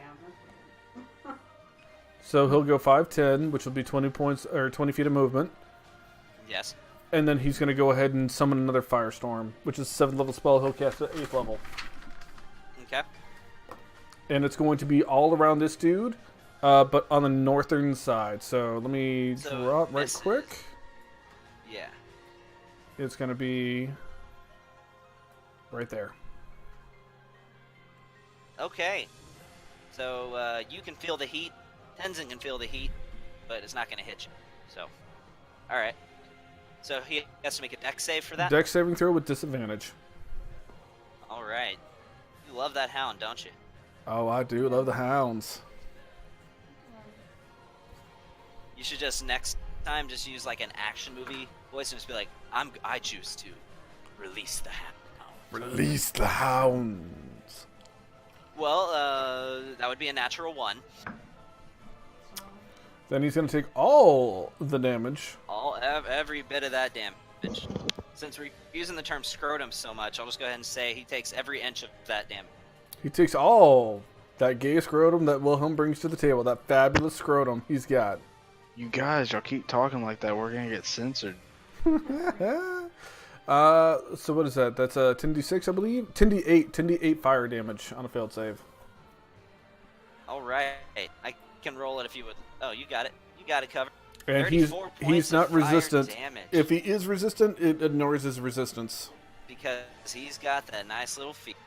So he'll go 5'10", which will be 20 points or 20 feet of movement. Yes. And then he's going to go ahead and summon another Firestorm, which is a 7th level spell he'll cast at 8th level. Okay. And it's going to be all around this dude, but on the northern side. So let me So draw it right this quick. is- Yeah. It's going to be right there. Okay. So you can feel the heat. Tenzin can feel the heat, but it's not going to hit you. So, all right. So he has to make a dex save for that. Dex saving throw with disadvantage. All right. You love that hound, don't you? Oh, I do love the hounds. You should just next time just use like an action movie voice and just be like, I choose to release the hound. Release the hounds. Well, that would be a natural 1. Then he's going to take all the damage. Every bit of that damage. Since we're using the term scrotum so much, I'll just go ahead and say he takes every inch of that damage. He takes all that gay scrotum that Wilhelm brings to the table. That fabulous scrotum he's got. You guys, y'all keep talking like that. We're gonna get censored. So what is that? That's a 10d6, I believe. 10d8 fire damage on a failed save. All right, I can roll it if you would. Oh, you got it. You got it covered. And 34 he's points not of fire resistant. damage. If he is resistant, it ignores his resistance. Because he's got that nice little feet.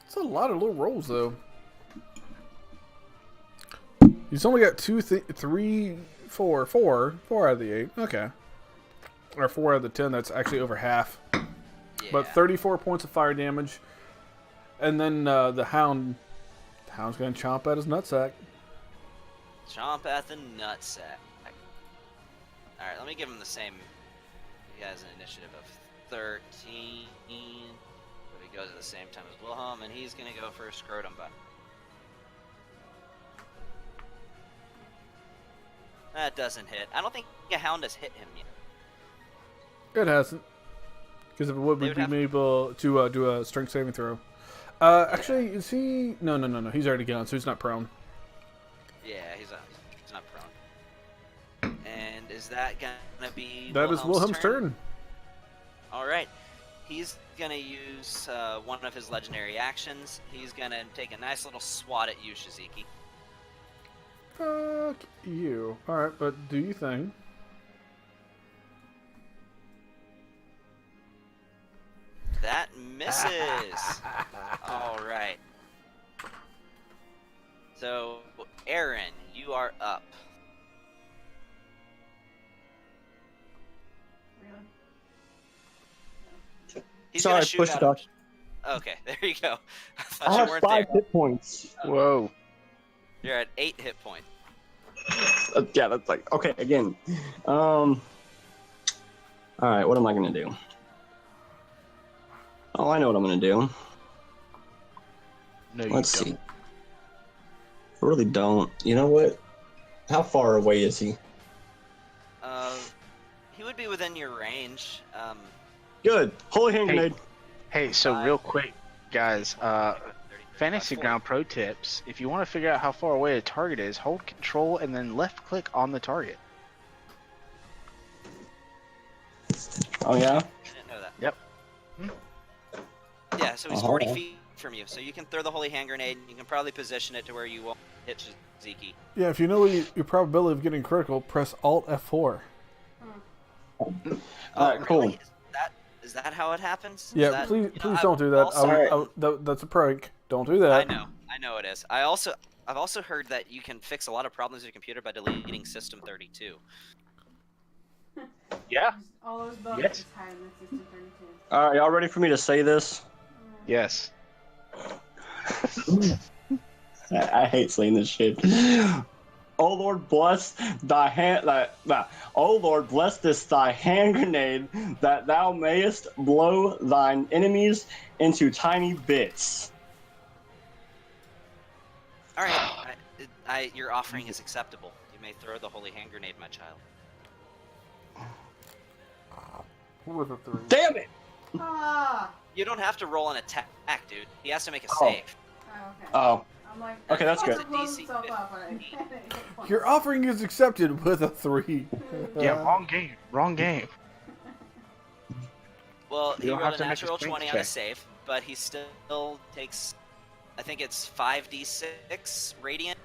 It's a lot of little rolls though. He's only got 4 out of the 8. Okay. Or 4 out of the 10. That's actually over half. Yeah. But 34 points of fire damage. And then the hound's going to chomp at his nutsack. Chomp at the nutsack. Alright, let me give him the same. He has an initiative of 13. So he goes at the same time as Wilhelm, and he's going to go for a scrotum butt. That doesn't hit. I don't think a hound has hit him yet. It hasn't. Because if it would, They we'd would be have able to do a strength saving throw. Actually, is he... No. He's already gone, so he's not prone. Yeah, he's not prone. And is that gonna be That is Wilhelm's turn. Alright. He's gonna use one of his legendary actions. He's gonna take a nice little swat at you, Shizuki. Fuck you. Alright, but do you thing. misses. All right. So, Aaron, you are up. Really? He's Sorry, gonna I shoot pushed at it him. off. Okay, there you go. I thought I you have weren't 5 there. hit points. Whoa. You're at 8 hit points. Yeah, that's like okay. Again, all right. What am I gonna do? Oh, I know what I'm gonna do. No, Let's you see. don't. I really don't. You know what? How far away is he? He would be within your range. Good. Holy hand Hey. grenade. Hey, so 5, real quick, guys, 30, Fantasy 40. Ground pro tips. If you want to figure out how far away a target is, hold control and then left click on the target. Oh yeah. I didn't know that. Yep. Yeah, so he's Uh-huh. 40 feet from you, so you can throw the holy hand grenade. And you can probably position it to where you won't hit Shiziki. Yeah, if you know your probability of getting critical, press Alt F4. All right. Cool. Really? Is that how it happens? Yeah, Is that, please, you know, please I've don't do that. also- That's a prank. Don't do that. I know it is. I've also heard that you can fix a lot of problems with your computer by deleting System 32. Yeah. Just all those bugs Yes. just hide in the System 32. All right, y'all ready for me to say this? Yes. I hate saying this shit. Oh Lord, bless thy hand. Oh Lord, bless this thy hand grenade, that thou mayest blow thine enemies into tiny bits. All right, your offering is acceptable. You may throw the holy hand grenade, my child. With a 3. Damn it! Ah! You don't have to roll an attack, dude. He has to make a Oh. save. Oh, okay. Oh, I'm like, Okay, that's I'm good. supposed to blow DC himself up when I- Your offering is accepted with a 3. Yeah, wrong game. Wrong game. Well, You he don't rolled have a to make a natural strength 20 on a check. save, but he still takes, I think it's 5d6 radiant,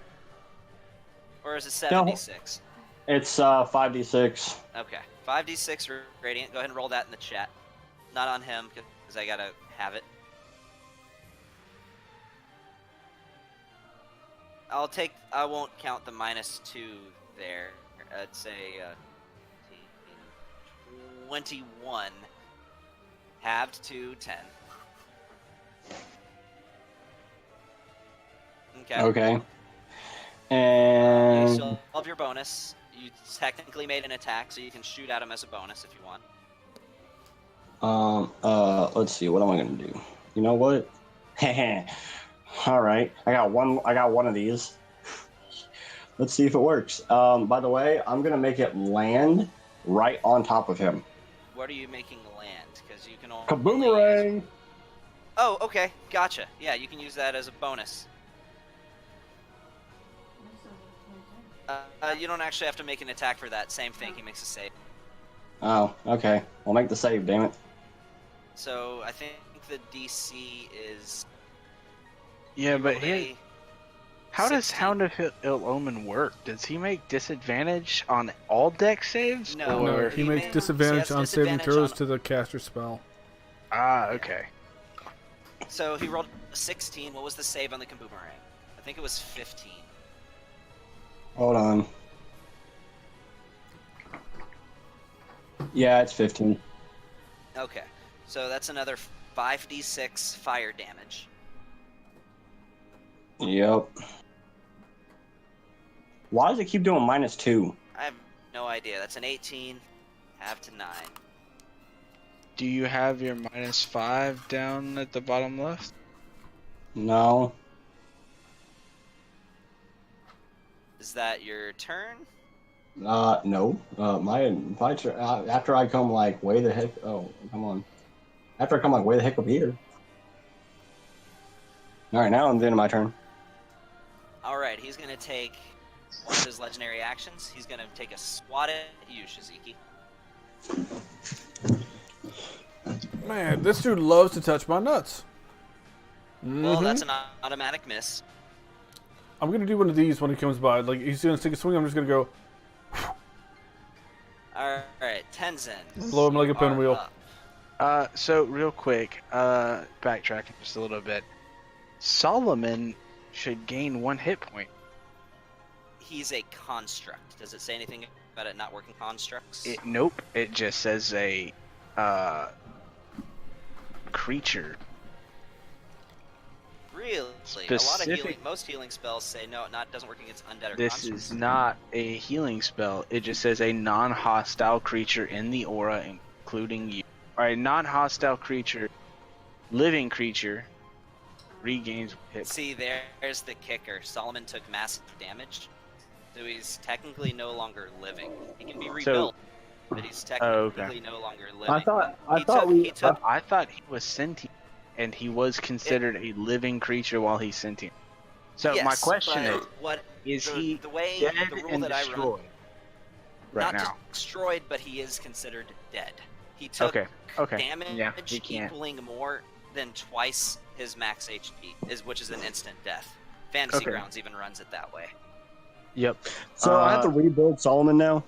or is it 7d6? it's 5d6. Okay, 5d6 radiant. Go ahead and roll that in the chat. Not on him because I gotta have it. I won't count the -2 there. I'd say 21 halved to 10. Okay. Okay. You And still have your bonus. You technically made an attack, so you can shoot at him as a bonus if you want. let's see. What am I gonna do? You know what? All right. I got one of these. Let's see if it works. By the way, I'm gonna make it land right on top of him. What are you making land? Because you can only Kaboomerang! Oh, okay, gotcha. Yeah, you can use that as a bonus. You don't actually have to make an attack for that. Same thing. He makes a save. Oh, okay. I'll make the save. Damn it. So I think the DC is. Yeah, but rolled he, a how does 16. Hound of Ill Omen work? Does he make disadvantage on all deck saves? No. No, Or... he He makes has disadvantage on saving disadvantage throws on- to the caster spell. Ah, okay. So he rolled a 16. What was the save on the Kaboomerang? I think it was 15. Hold on. Yeah, it's 15. Okay, so that's another 5d6 fire damage. Yep. Why does it keep doing -2? I have no idea. That's an 18. Half to 9. Do you have your -5 down at the bottom left? No. Is that your turn? No. My turn. After I come like way the heck. Oh, come on. After I come like way the heck up here. All right, now I'm the end of my turn. All right, he's gonna take one of his legendary actions. He's gonna take a swat at you, Shiziki. Man, this dude loves to touch my nuts. Well, Mhm. that's an automatic miss. I'm gonna do one of these when he comes by. Like he's gonna take a swing. I'm just gonna go All right, Tenzin. blow him like a you are pinwheel. up. So real quick, backtracking just a little bit. Solomon should gain 1 hit point. He's a construct. Does it say anything about it not working constructs? Nope. It just says a creature. Really? A lot of Specific- healing. Most healing spells say no, it doesn't work against undead or This constructs. is not a healing spell. It just says a non-hostile creature in the aura, including you. Or a non-hostile creature, living creature, regains hit. See, there's the kicker. Solomon took massive damage, so he's technically no longer living. He can be rebuilt, but he's technically okay. no longer living. I thought He took I thought he was sentient, and he was considered a living creature while he's sentient. So my yes, question but is: what Is the, he the way dead the rule and that I destroyed run? right Not now? destroyed, but he is considered dead. He took Okay. damage Yeah, he can't. equaling more than twice his max HP, which is an instant death. Fantasy Okay. Grounds even runs it that way. Yep. So I have to rebuild Solomon now.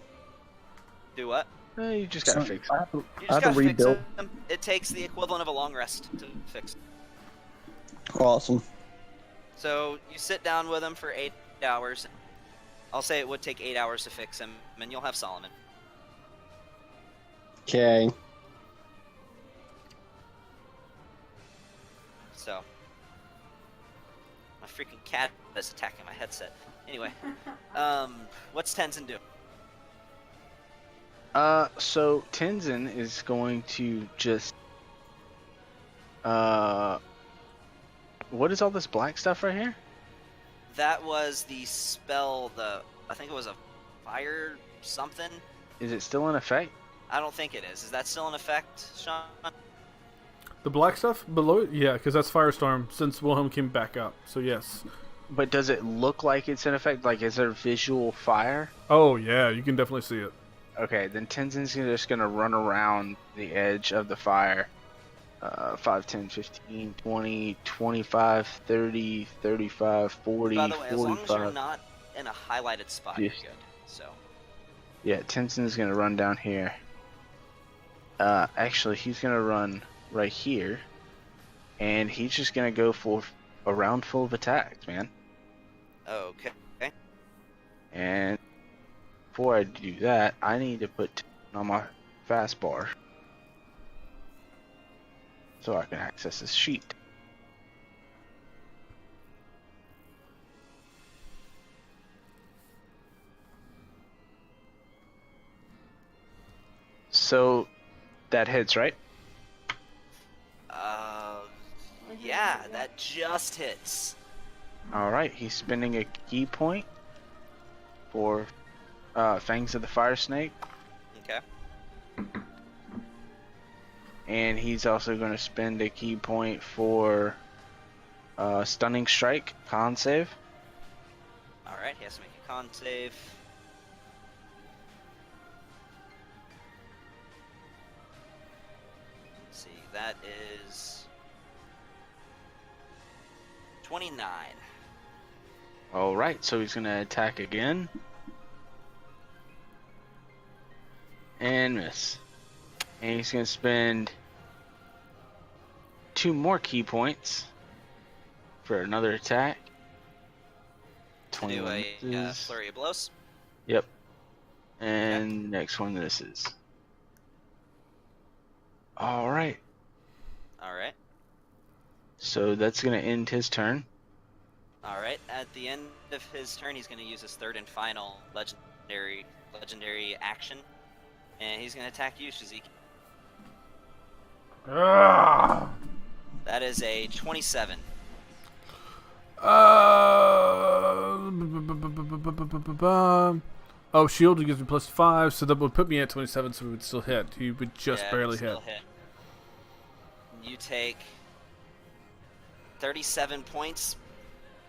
Do what? You just gotta So fix I it. have to, You I just have gotta to fix rebuild. him. It takes the equivalent of a long rest to fix. Awesome. So you sit down with him for 8 hours. I'll say it would take 8 hours to fix him, and you'll have Solomon. Okay. So my freaking cat is attacking my headset. Anyway, what's Tenzin do? So Tenzin is going to just what is all this black stuff right here? That was the spell. I think it was a fire something. Is it still in effect? I don't think it is. Is that still in effect, Sean? The black stuff below it? Yeah, because that's Firestorm since Wilhelm came back up. So, yes. But does it look like it's in effect? Like, is there visual fire? Oh, yeah, you can definitely see it. Okay, then Tenzin's just gonna run around the edge of the fire. 5, 10, 15, 20, 25, 30, 35, 40, By the way, as long as 45. you're not in a highlighted spot, Yes. you're good. So Yeah, Tenzin's gonna run down here. Actually, he's gonna run right here. And he's just gonna go for a round full of attacks, man. okay. And before I do that, I need to put on my fast bar so I can access this sheet. So that hits, right? Yeah, that just hits. Alright, he's spending a key point for Fangs of the Fire Snake. Okay. And he's also going to spend a key point for Stunning Strike, con save. Alright, he has to make a con save. Let's see, that is 29. Alright, so he's going to attack again. And miss. And he's going to spend 2 more key points for another attack. To do 21 a misses. flurry of blows. Yep. And next one misses. Alright, Alright. so that's going to end his turn. Alright, at the end of his turn, he's going to use his third and final legendary action. And he's going to attack you, Shaziki. Ah! That is a 27. Oh, shield gives me +5, so that would put me at 27, so we would still hit. He would just Yeah, barely still hit. You take 37 points,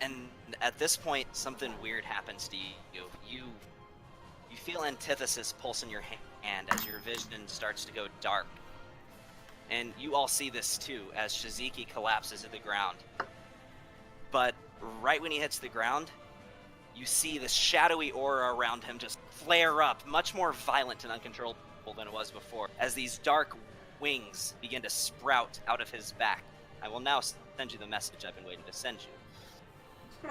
and at this point, something weird happens to you. You feel antithesis pulse in your hand as your vision starts to go dark. And you all see this too, as Shaziki collapses to the ground. But right when he hits the ground, you see this shadowy aura around him just flare up, much more violent and uncontrollable than it was before, as these dark wings begin to sprout out of his back. I will now send you the message I've been waiting to send you.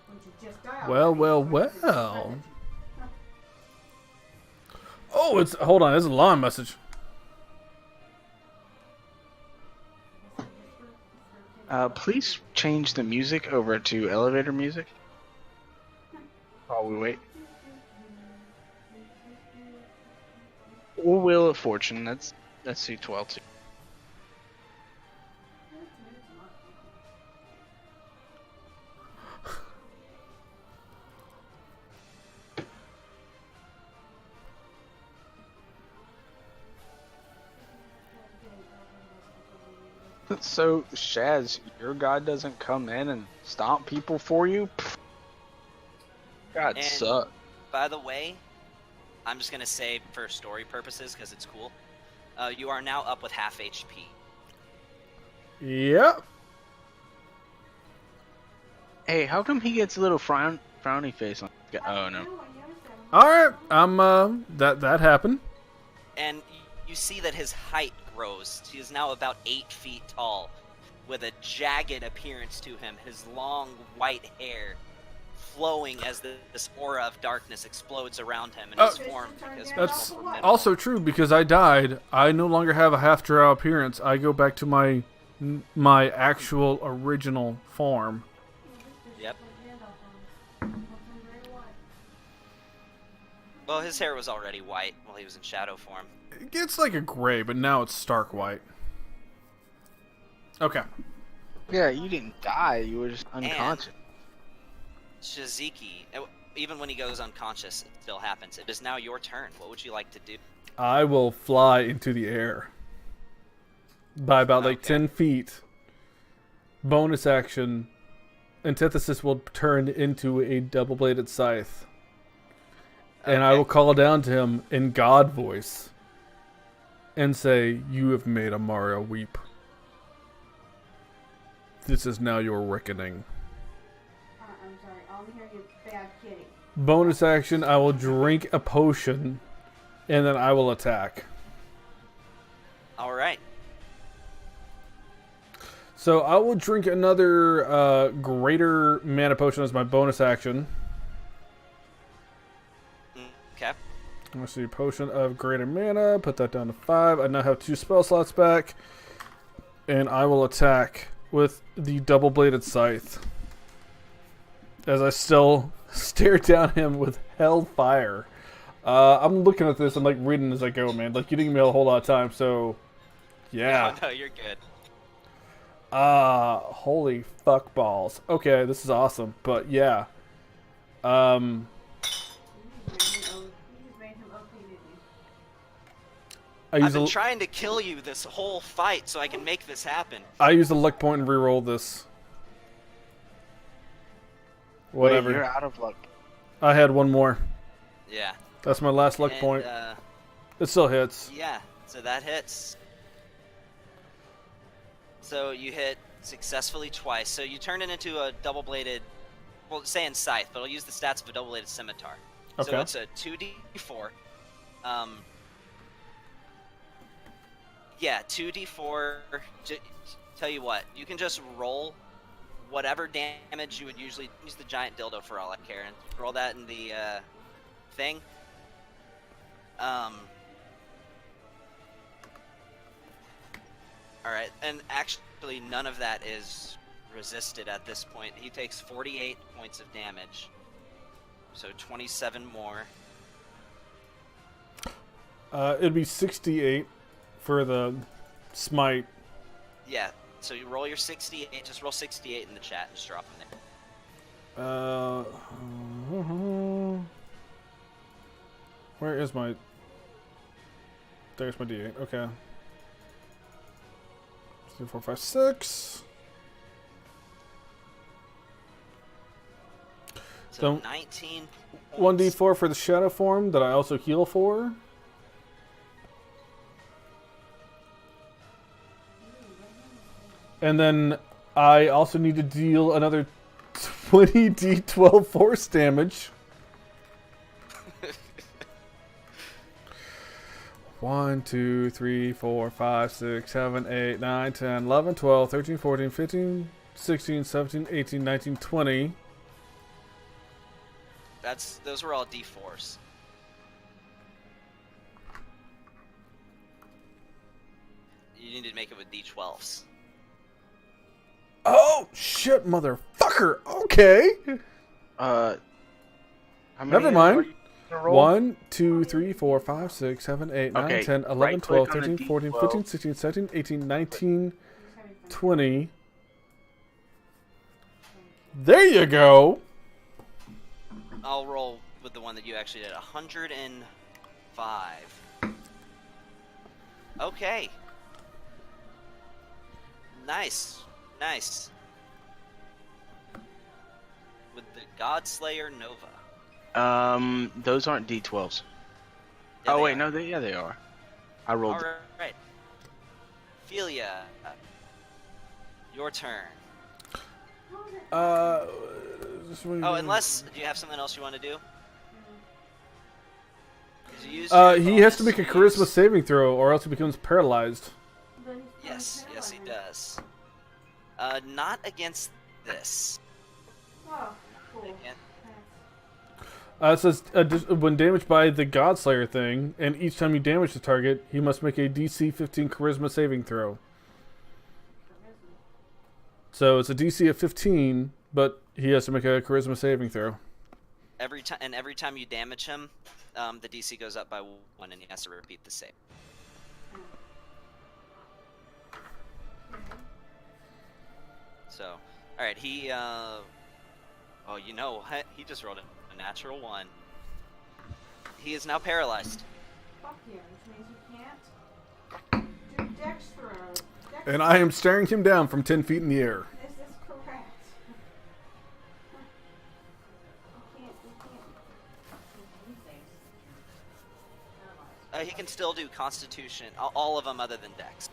Would you just die Well, already? well, What is this well. message? Oh, it's hold on. It's a long message. Please change the music over to elevator music. While we wait. Or Wheel of Fortune. That's suits well too. So, Shaz, your god doesn't come in and stomp people for you? Pfft. God And- suck. By the way, I'm just gonna say for story purposes because it's cool. You are now up with half HP. Yep. Hey, how come he gets a little frowny face on? Oh no. All right. I'm that happened. And you see that his height grows. He is now about 8 feet tall, with a jagged appearance to him. His long white hair flowing as this aura of darkness explodes around him, and his form becomes much That's more formidable. also true because I died. I no longer have a half drow appearance. I go back to my actual original form. Yep. Well, his hair was already white while he was in shadow form. It gets like a gray, but now it's stark white. Okay. Yeah, you didn't die. You were just unconscious. Shiziki, even when he goes unconscious, it still happens. It is now your turn. What would you like to do? I will fly into the air by about like Okay. 10 feet. Bonus action. Antithesis will turn into a double-bladed scythe. And I Okay. will call down to him in God voice and say, "You have made Amaria weep. This is now your reckoning." I'm sorry. I only hear you bad kitty. Bonus action, I will drink a potion, and then I will attack. All right. So I will drink another greater mana potion as my bonus action. Okay. Let's see, potion of greater mana. Put that down to 5. I now have 2 spell slots back. And I will attack with the double-bladed scythe. As I still stare down him with hellfire. I'm looking at this. I'm like reading as I go, man. Like you didn't give me a whole lot of time, so yeah. No, you're good. Holy fuck balls. Okay, this is awesome. But yeah. You just made him OP, didn't you? I I've use been a trying to kill you this whole fight so I can make this happen. I use a luck point and reroll this. Whatever. Wait, you're out of luck. I had one more. Yeah. That's my last luck And, point. It still hits. Yeah, so that hits. So you hit successfully twice. So you turn it into a double-bladed, well, saying scythe, but I'll use the stats of a double-bladed scimitar. Okay. So it's a 2d4. Yeah, 2d4. Tell you what, you can just roll whatever damage you would usually use the giant dildo for all I care, and roll that in the thing. Alright, and actually none of that is resisted at this point. He takes 48 points of damage. So 27 more. It'd be 68 for the smite. Yeah, so you roll your 68, just roll 68 in the chat and just drop them there. Where is my... There's my D8. Okay. 2, 4, 5, 6. So So, 19 1d4 for the shadow form that I also heal for. And then I also need to deal another 20d12 force damage. 1, 2, 3, 4, 5, 6, 7, 8, 9, 10, 11, 12, 13, 14, 15, 16, 17, 18, 19, 20. Those were all D4s. You need to make it with D12s. Oh, shit, motherfucker. Okay. How many Never are mind. you gonna roll? 1, 2, 3, 4, 5, 6, 7, 8, 9, Okay, 10, 11, right 12, click on the 13, 14, D12. 15, 16, 17, 18, 19, 20. There you go. I'll roll with the one that you actually did. 105. Okay. Nice. Nice. With the Godslayer Nova. Those aren't D12s. Yeah, Oh they wait, are. no, yeah, they are. I rolled. Alright. Philia. Your turn. Oh, unless, do you have something else you want to do? 'Cause you used your He has to bonus, make a you charisma used- saving throw, or else he becomes paralyzed. Yes, yes he does. Not against this. Oh, cool. Again. It says when damaged by the Godslayer thing, and each time you damage the target, he must make a DC 15 charisma saving throw. So it's a DC of 15, but he has to make a charisma saving throw. Every time you damage him, the DC goes up by 1, and he has to repeat the save. So, all right, he. Oh, you know what? He just rolled a natural 1. He is now paralyzed. Fuck you, which means you can't do dex throws. And I am staring him down from 10 feet in the air. Is this correct? You can't. He can still do Constitution, all of them other than Dex.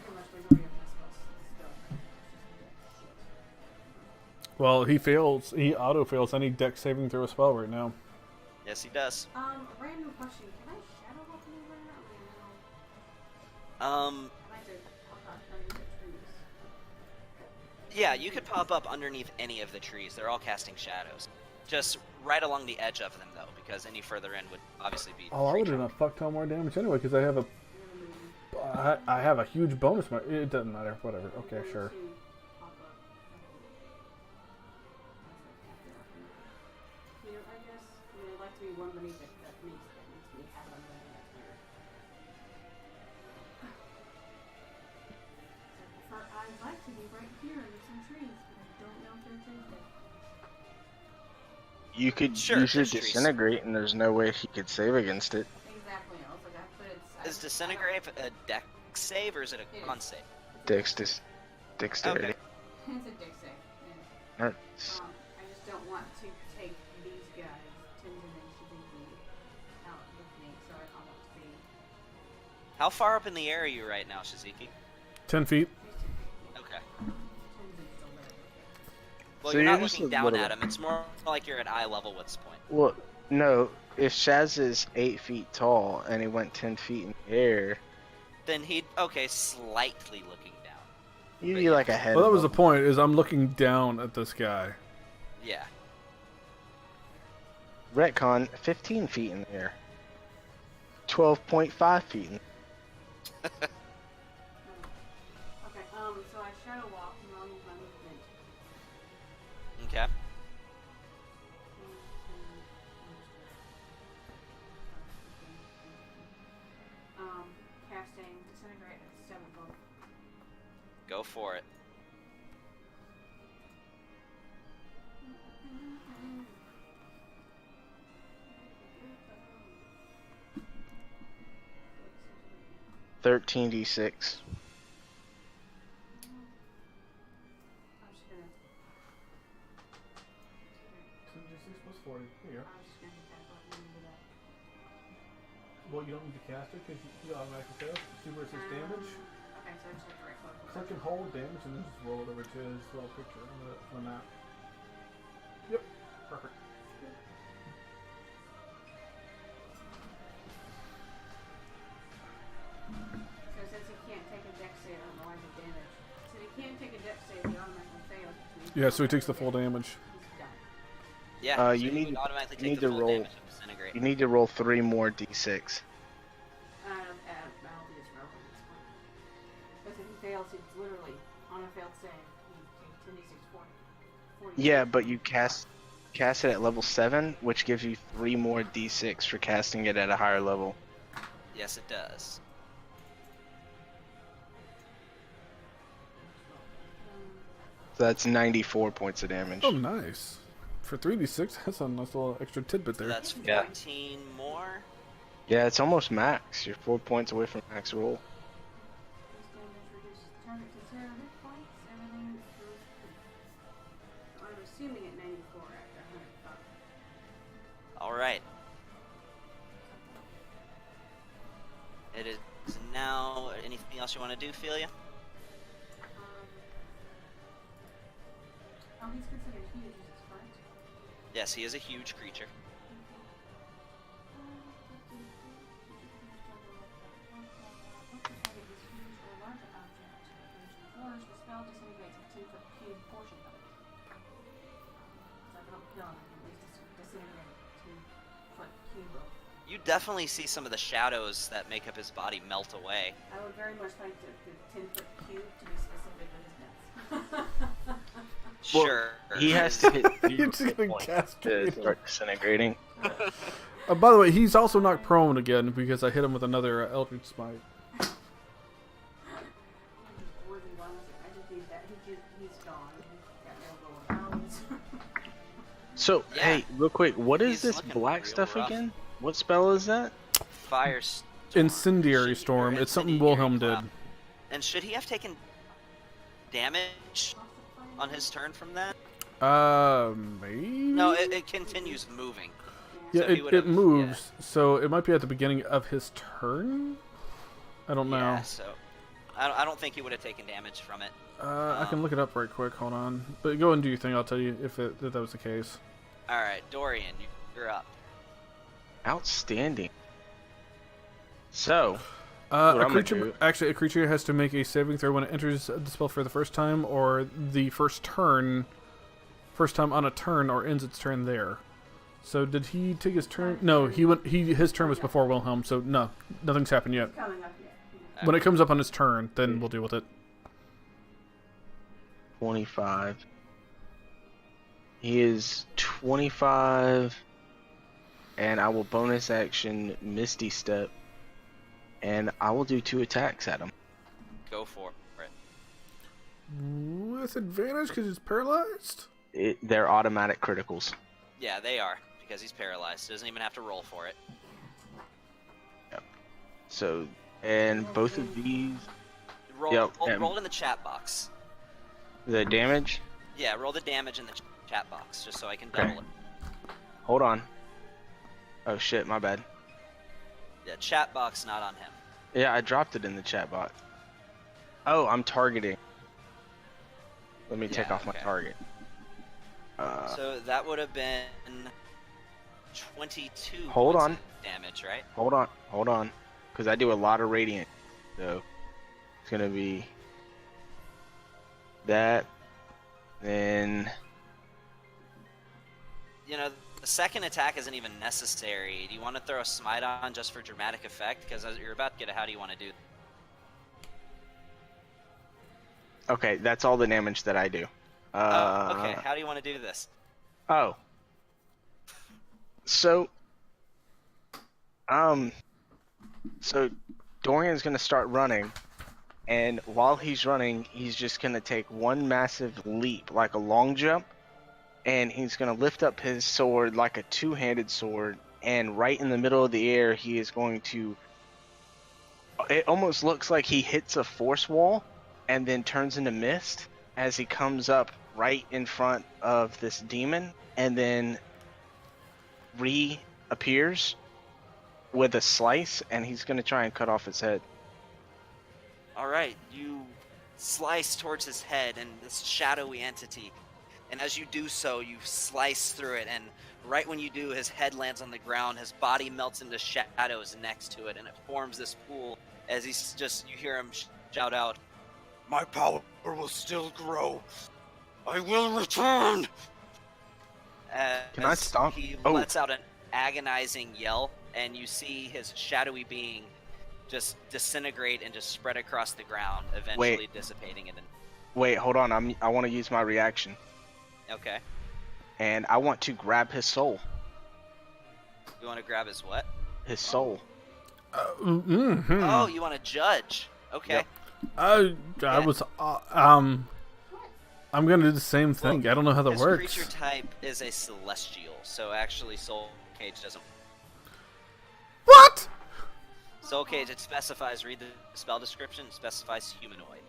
Pretty much majority of my spells still. Well, he fails. He auto fails any dex saving throw spell right now. Yes, he does. Random question. Can I shadow walk anywhere? I like to walk out underneath the trees. Yeah, you could pop up underneath any of the trees. They're all casting shadows. Just right along the edge of them, though, because any further in would obviously be. Oh, I would have done a fuck ton more damage anyway, because I have I have a huge bonus. It doesn't matter. Whatever. Okay, sure. I guess I'd like to be one beneath it. That needs to be had on I'd like to be right here under some trees, but I don't know if there's anything. You could Sure, use your there's trees. disintegrate, and there's no way he could save against it. Exactly. I was like, but it's. Is Disintegrate a Dex save or is it a Con save? Dexterity. Okay. It's a dick save. Yeah. That's- I just don't want to take these guys tens of inches out with me, so I want to be. How far up in the air are you right now, Shiziki? 10 feet. Okay. Tens inches away. Well, So you're you're not just looking a down little at bit- him. It's more like you're at eye level with this point. Well, no. If Shaz is 8 feet tall and he went 10 feet in the air, Then he'd slightly looking down. you'd be like a head. Well, that was the above. point. Is I'm looking down at this guy. Yeah. Retcon 15 feet in the air. 12.5 feet in Okay, so I shadow walk and I'll use my movement. Okay. Casting disintegrate at 7th level. Go for it. .13d6. I'm just gonna. 6 plus 40. Here. I'm just gonna hit that button and do that. Well, you don't need to cast it because you automatically fail. See where it says damage? Okay, so I just have to right click. Click and hold damage and then just roll it over to his little picture on the map. Yep. Perfect. Yeah, so he takes the full damage. He's done. Yeah, You so need would automatically you take need the to full roll. damage of disintegrate. You need to roll 3 more d6. That'll be his relevant at this point. Because if he fails, it's literally on a failed save. You take 10d6 40. Yeah, but you cast it at level 7, which gives you 3 more d6 for casting it at a higher level. Yes, it does. So that's 94 points of damage. Oh, nice. For 3d6, that's a nice little extra tidbit So there. that's Yeah. 14 more. Yeah, it's almost max. You're 4 points away from max roll. This damage reduces target to 0 hit points. Everything goes poof. So I'm assuming at 94 after 105. All right. It is now. Anything else you want to do, Ophelia? Oh, he's considered huge, is this correct? Yes, he is a huge creature. You definitely see some of the shadows that make up his body melt away. I would very much like the 10-foot cube to be specific with his nets. Well, Sure. He has to hit You're 0 just hit gonna points castrate to him. start disintegrating. By the way, he's also knocked prone again because I hit him with another Eldritch Smite. He's gone. He's got no lower bounds. So, Yeah. hey, real quick, what is He's this looking black real stuff rough. again? What spell is that? Fire storm. Incendiary Should- Storm. or It's something incendiary Wilhelm did. cloud. And should he have taken damage on his turn from that? Maybe? No, it continues moving. Yeah, so he it would've- moves, so it might be at the beginning of his turn? I don't know. Yeah, so I don't think he would have taken damage from it. I can look it up right quick, hold on. But go and do your thing, I'll tell you if that was the case. All right, Dorian, you're up. Outstanding. So, A What I'm gonna creature, do- actually, a creature has to make a saving throw when it enters the spell for the first time, or the first time on a turn, or ends its turn there. So did he take his turn? No, his turn was before Wilhelm, so no, nothing's happened yet. Coming up yet. When it comes up on his turn, then we'll deal with it. 25. He is 25, and I will bonus action Misty Step, and I will do 2 attacks at him. Go for it. With advantage because he's paralyzed? They're automatic criticals. Yeah, they are because he's paralyzed. Doesn't even have to roll for it. So, and both of these, Roll, Yep, roll it in the chat box. the damage. Yeah, roll the damage in the chat box just so I can Okay. double it. Hold on. Oh shit, my bad. Yeah, chat box not on him. Yeah, I dropped it in the chat box. Oh, I'm targeting. Let me take Yeah, off my okay. target. So that would have been 22 Hold points on. of damage, right? Hold on, because I do a lot of radiant, so it's gonna be that. Then You know, the second attack isn't even necessary. Do you want to throw a smite on just for dramatic effect? Because you're about to get a how do you want to do? okay, that's all the damage that I do. Okay, how do you want to do this? Oh. So, so Dorian's gonna start running, and while he's running, he's just gonna take one massive leap, like a long jump, and he's gonna lift up his sword like a two-handed sword, and right in the middle of the air, he is going to. It almost looks like he hits a force wall, and then turns into mist as he comes up right in front of this demon, and then reappears with a slice, and he's gonna try and cut off his head. All right, you slice towards his head and this shadowy entity, and as you do so, you slice through it, and right when you do, his head lands on the ground, his body melts into shadows next to it, and it forms this pool as you hear him shout out, "My power will still grow. I will return. Can I As stomp? he Oh. lets out an agonizing yell, and you see his shadowy being just disintegrate and just spread across the ground, eventually dissipating it. Wait, hold on. I want to use my reaction, Okay. and I want to grab his soul. You want to grab his what? His soul. Oh, you want to judge? Okay. Yep. I Yeah. was I'm gonna do the same thing. I don't know how that His works. creature type is a celestial, so actually Soul Cage doesn't. What? Soul Cage, it specifies, read the spell description, it specifies humanoid.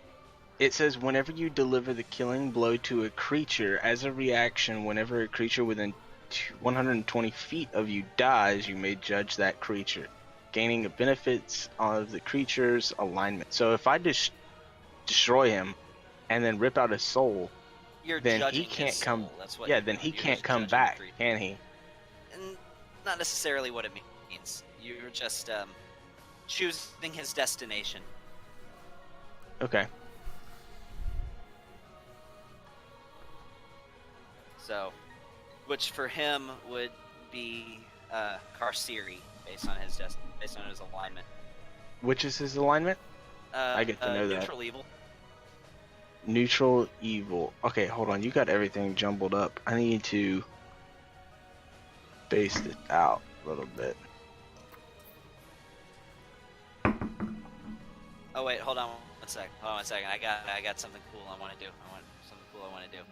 It says whenever you deliver the killing blow to a creature, as a reaction, whenever a creature within 120 feet of you dies, you may judge that creature, gaining the benefits of the creature's alignment. So if I destroy him and then rip out his soul, You're then judging he can't his come. soul. That's what Yeah, you're then doing. he You're can't just come judging back, the creature. can he? And not necessarily what it means. You're just choosing his destination. Okay. So, which for him would be Carceri, based on his alignment. Which is his alignment? I get to know that. Neutral evil. Neutral evil. Okay, hold on. You got everything jumbled up. I need to space it out a little bit. Oh wait, hold on one second. Hold on one second. I got something cool I want to do. I want to do.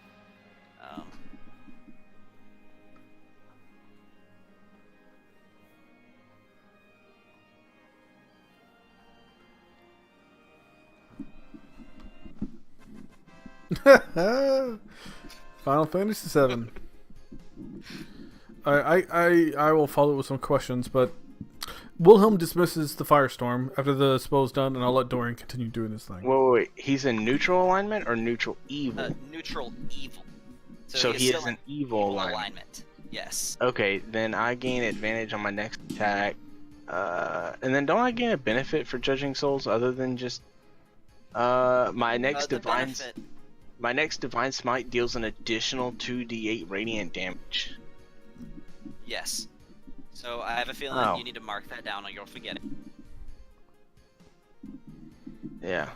Final Fantasy VII. I will follow with some questions, but Wilhelm dismisses the firestorm after the spell's done, and I'll let Dorian continue doing his thing. Wait. He's in neutral alignment or neutral evil? Neutral evil. So is he still is an in evil alignment. Yes. Okay, then I gain advantage on my next attack. And then don't I gain a benefit for judging souls other than just my next The divine benefit. my next divine smite deals an additional 2d8 radiant damage. Yes. So I have a feeling Oh. you need to mark that down or you'll forget it. Yeah.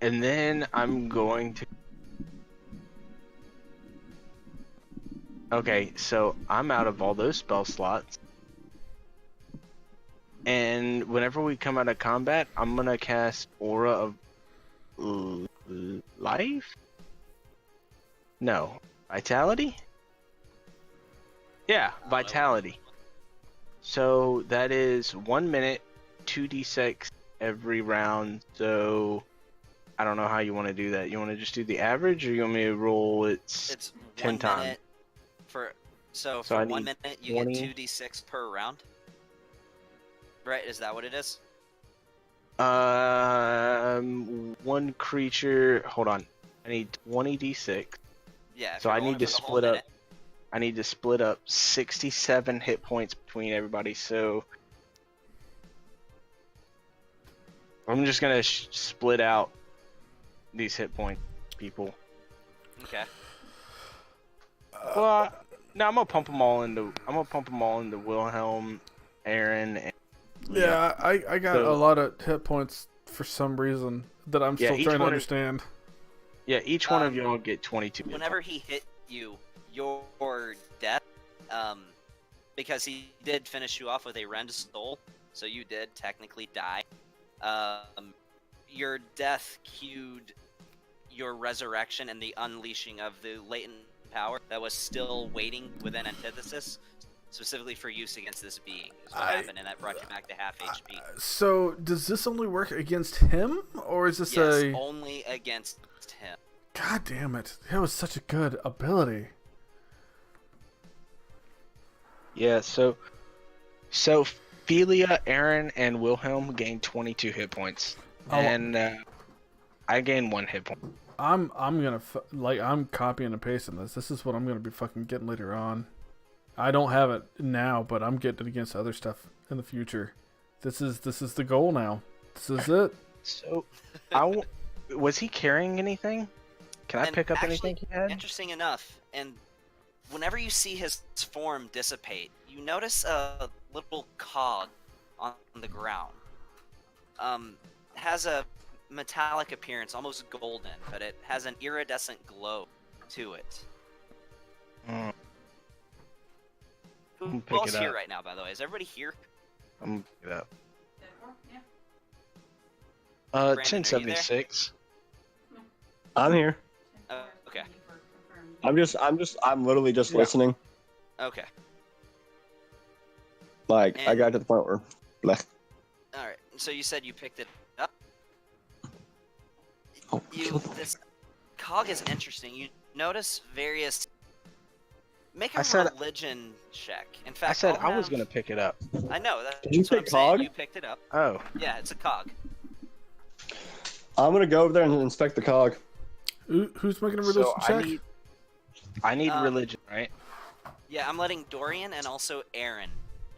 And then I'm going to. Okay, so I'm out of all those spell slots. And whenever we come out of combat, I'm gonna cast Aura of Life? No. Vitality? Yeah, Vitality. So that is 1 minute, 2d6 every round. So I don't know how you want to do that. You want to just do the average, or you want me to roll it It's 10 1 times? minute for So for I 1 need minute you 20. get 2d6 per round. Right? Is that what it is? One creature. Hold on. I need 20d6. Yeah. if So you're I going need to for the whole split up. minute. I need to split up 67 hit points between everybody. So I'm just gonna split out these hit points, people. Okay. Well, no, I'm gonna pump them all into. I'm gonna pump them all into Wilhelm, Aaron, and Yeah, I got So- a lot of hit points for some reason that I'm Yeah, still each trying to one is- understand. yeah, each one of y'all get 22. hit Whenever he hit you, your death, because he did finish you off with a rend soul, so you did technically die. Your death cued your resurrection and the unleashing of the latent power that was still waiting within Antithesis, specifically for use against this being. Is what happened, and that brought you back to half HP. So, does this only work against him, or is this Yes, a... only against him. God damn it. That was such a good ability. Yeah, so Philia, Aaron, and Wilhelm gained 22 hit points, Oh. and I gained 1 hit point. I'm gonna, I'm copying and pasting this. This is what I'm gonna be fucking getting later on. I don't have it now, but I'm getting it against other stuff in the future. This is the goal now. This is it. So, was he carrying anything? Can I And pick up actually, anything he had? interesting enough, and whenever you see his form dissipate, you notice a little cog on the ground. Has a metallic appearance, almost golden, but it has an iridescent glow to it. Mm, Who pick else it here up. right now, by the way? Is everybody here? I'm gonna pick it up. Yeah. Brandon, are you 1076. I'm here. Okay. I'm literally just Yeah. listening. Okay. Like, I And- got to the point where, bleh. All right. So you said you picked it up. Oh, kill the- This cog is interesting. You notice various. Make I a said- religion check. In fact, I said I'll I was have- gonna pick it up. I know that's Did you what I'm say saying. cog? You picked it up. Oh, Yeah, it's a cog. I'm gonna go over there and inspect the cog. Who's making a religion so check? I need Um, religion, right? Yeah, I'm letting Dorian and also Aaron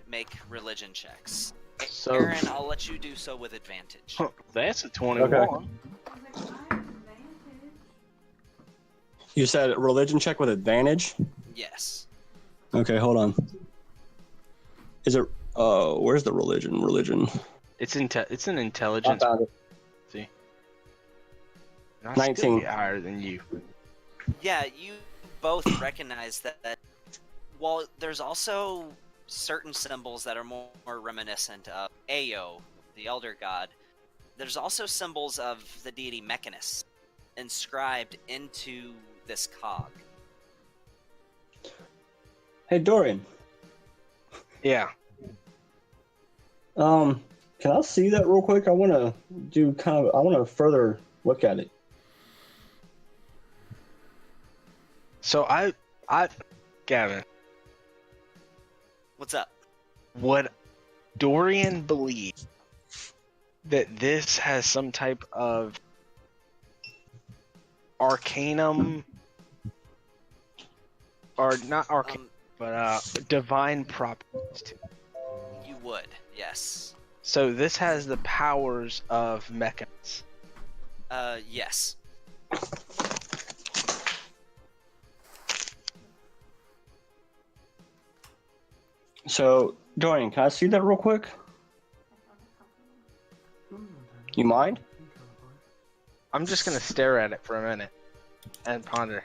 make religion checks. So Aaron, I'll let you do so with advantage. that's a 21. I was like, I have advantage. You said religion check with advantage? Yes. Okay, hold on. Is it, where's the religion? Religion. It's an I intelligence. found it. See, and I still 19. get higher than you. Yeah, you both recognize that while there's also certain symbols that are more reminiscent of Ao, the Elder God, there's also symbols of the deity Mechanus inscribed into this cog. Hey, Dorian. Yeah. Can I see that real quick? I want to further look at it. So Gavin, What's up? would Dorian believe that this has some type of arcanum, or not arcanum, but divine properties to it? You would, yes. So this has the powers of Mechanus. Yes. So, Dorian, can I see that real quick? You mind? I'm just gonna stare at it for a minute and ponder.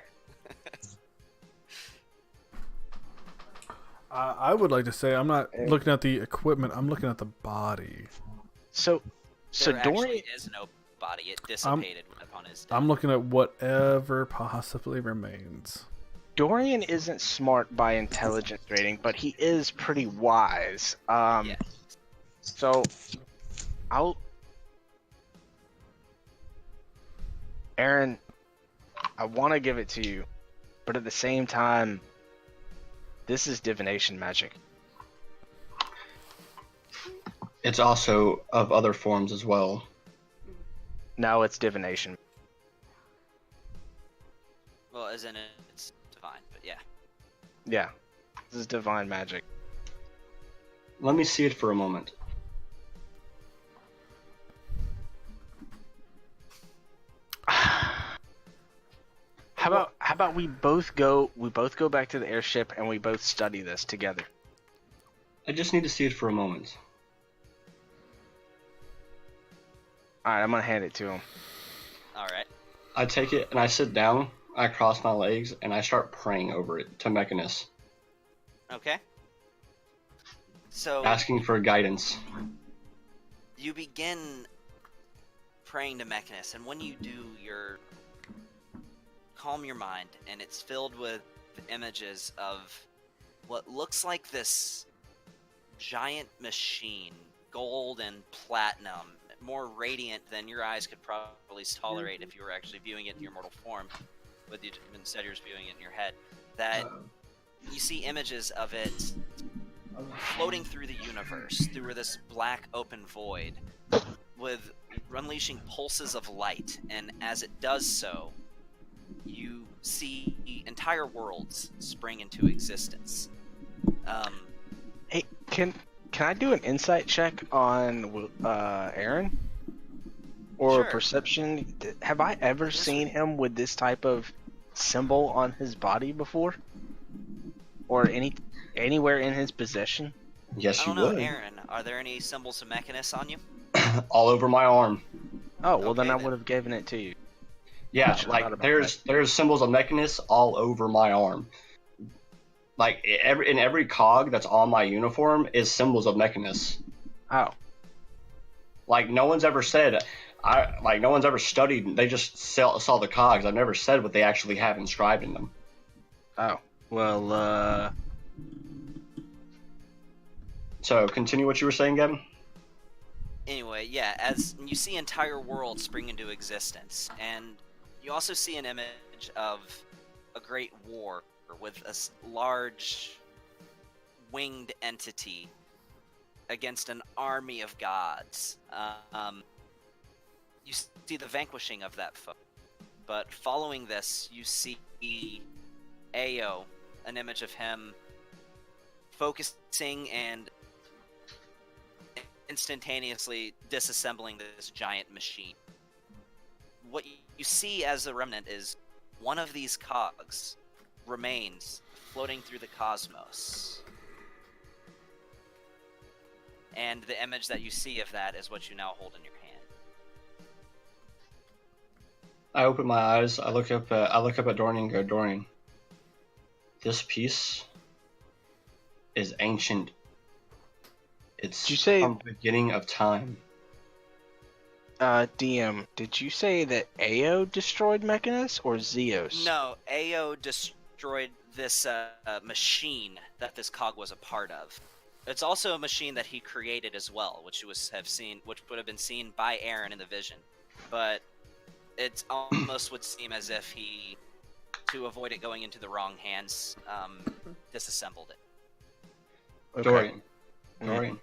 I would like to say I'm not looking at the equipment. I'm looking at the body. So There Dorian, actually is no body. It dissipated upon his death. I'm looking at whatever possibly remains. Dorian isn't smart by intelligence rating, but he is pretty wise. Yeah. So Aaron, I want to give it to you, but at the same time, this is divination magic. It's also of other forms as well. No, it's divination. Well, as in it's divine, but yeah. Yeah, this is divine magic. Let me see it for a moment. How about we both go back to the airship and we both study this together. I just need to see it for a moment. All right, I'm gonna hand it to him. All right. I take it and I sit down, I cross my legs, and I start praying over it to Mechanus, Okay. So asking for guidance. you begin praying to Mechanus, and when you do, you're calm your mind, and it's filled with images of what looks like this giant machine, gold and platinum, more radiant than your eyes could probably tolerate if you were actually viewing it in your mortal form, but instead you're just viewing it in your head. That you see images of it floating through the universe, through this black open void, with unleashing pulses of light, and as it does so, you see entire worlds spring into existence. Hey, can Can I do an insight check on Aaron? Or Sure. perception? Have I ever This seen would- him with this type of symbol on his body before? Or anywhere in his possession? Yes, I you don't know, would. Aaron. Are there any symbols of Mechanus on you? All over my arm. Oh, well then Okay, I then. would have given it to you. Yeah, Should've thought like about there's symbols of Mechanus all over my arm. Like in every cog that's on my uniform is symbols of Mechanus. Oh, Like no one's ever said, no one's ever studied. They just saw the cogs. I've never said what they actually have inscribed in them. oh. Well, So continue what you were saying, Gavin. Anyway, yeah, as you see entire worlds spring into existence, and you also see an image of a great war with a large winged entity against an army of gods. You see the vanquishing of that foe. But following this, you see Ao, an image of him focusing and instantaneously disassembling this giant machine. What you see as a remnant is one of these cogs remains floating through the cosmos. And the image that you see of that is what you now hold in your hand. I open my eyes. I look up at Dorian and go, Dorian. This piece is ancient. It's Did you say- from the beginning of time. DM, did you say that Ao destroyed Mechanus or Zeos? No, Ao destroyed this machine that this cog was a part of. It's also a machine that he created as well, which would have been seen by Aaron in the vision. But it almost would seem as if he, to avoid it going into the wrong hands, disassembled it. Okay. Dorian. Mhm. Dorian.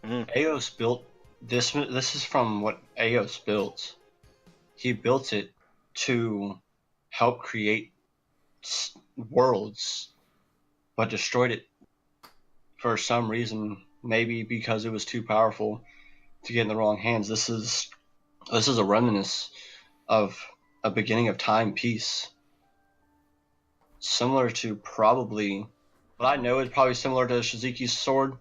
Mhm. Eos built this. This is from what Eos built. He built it to help create worlds, but destroyed it for some reason. Maybe because it was too powerful to get in the wrong hands. This is a reminiscence of a beginning of time piece, similar to probably. What I know is probably similar to Shizuki's sword.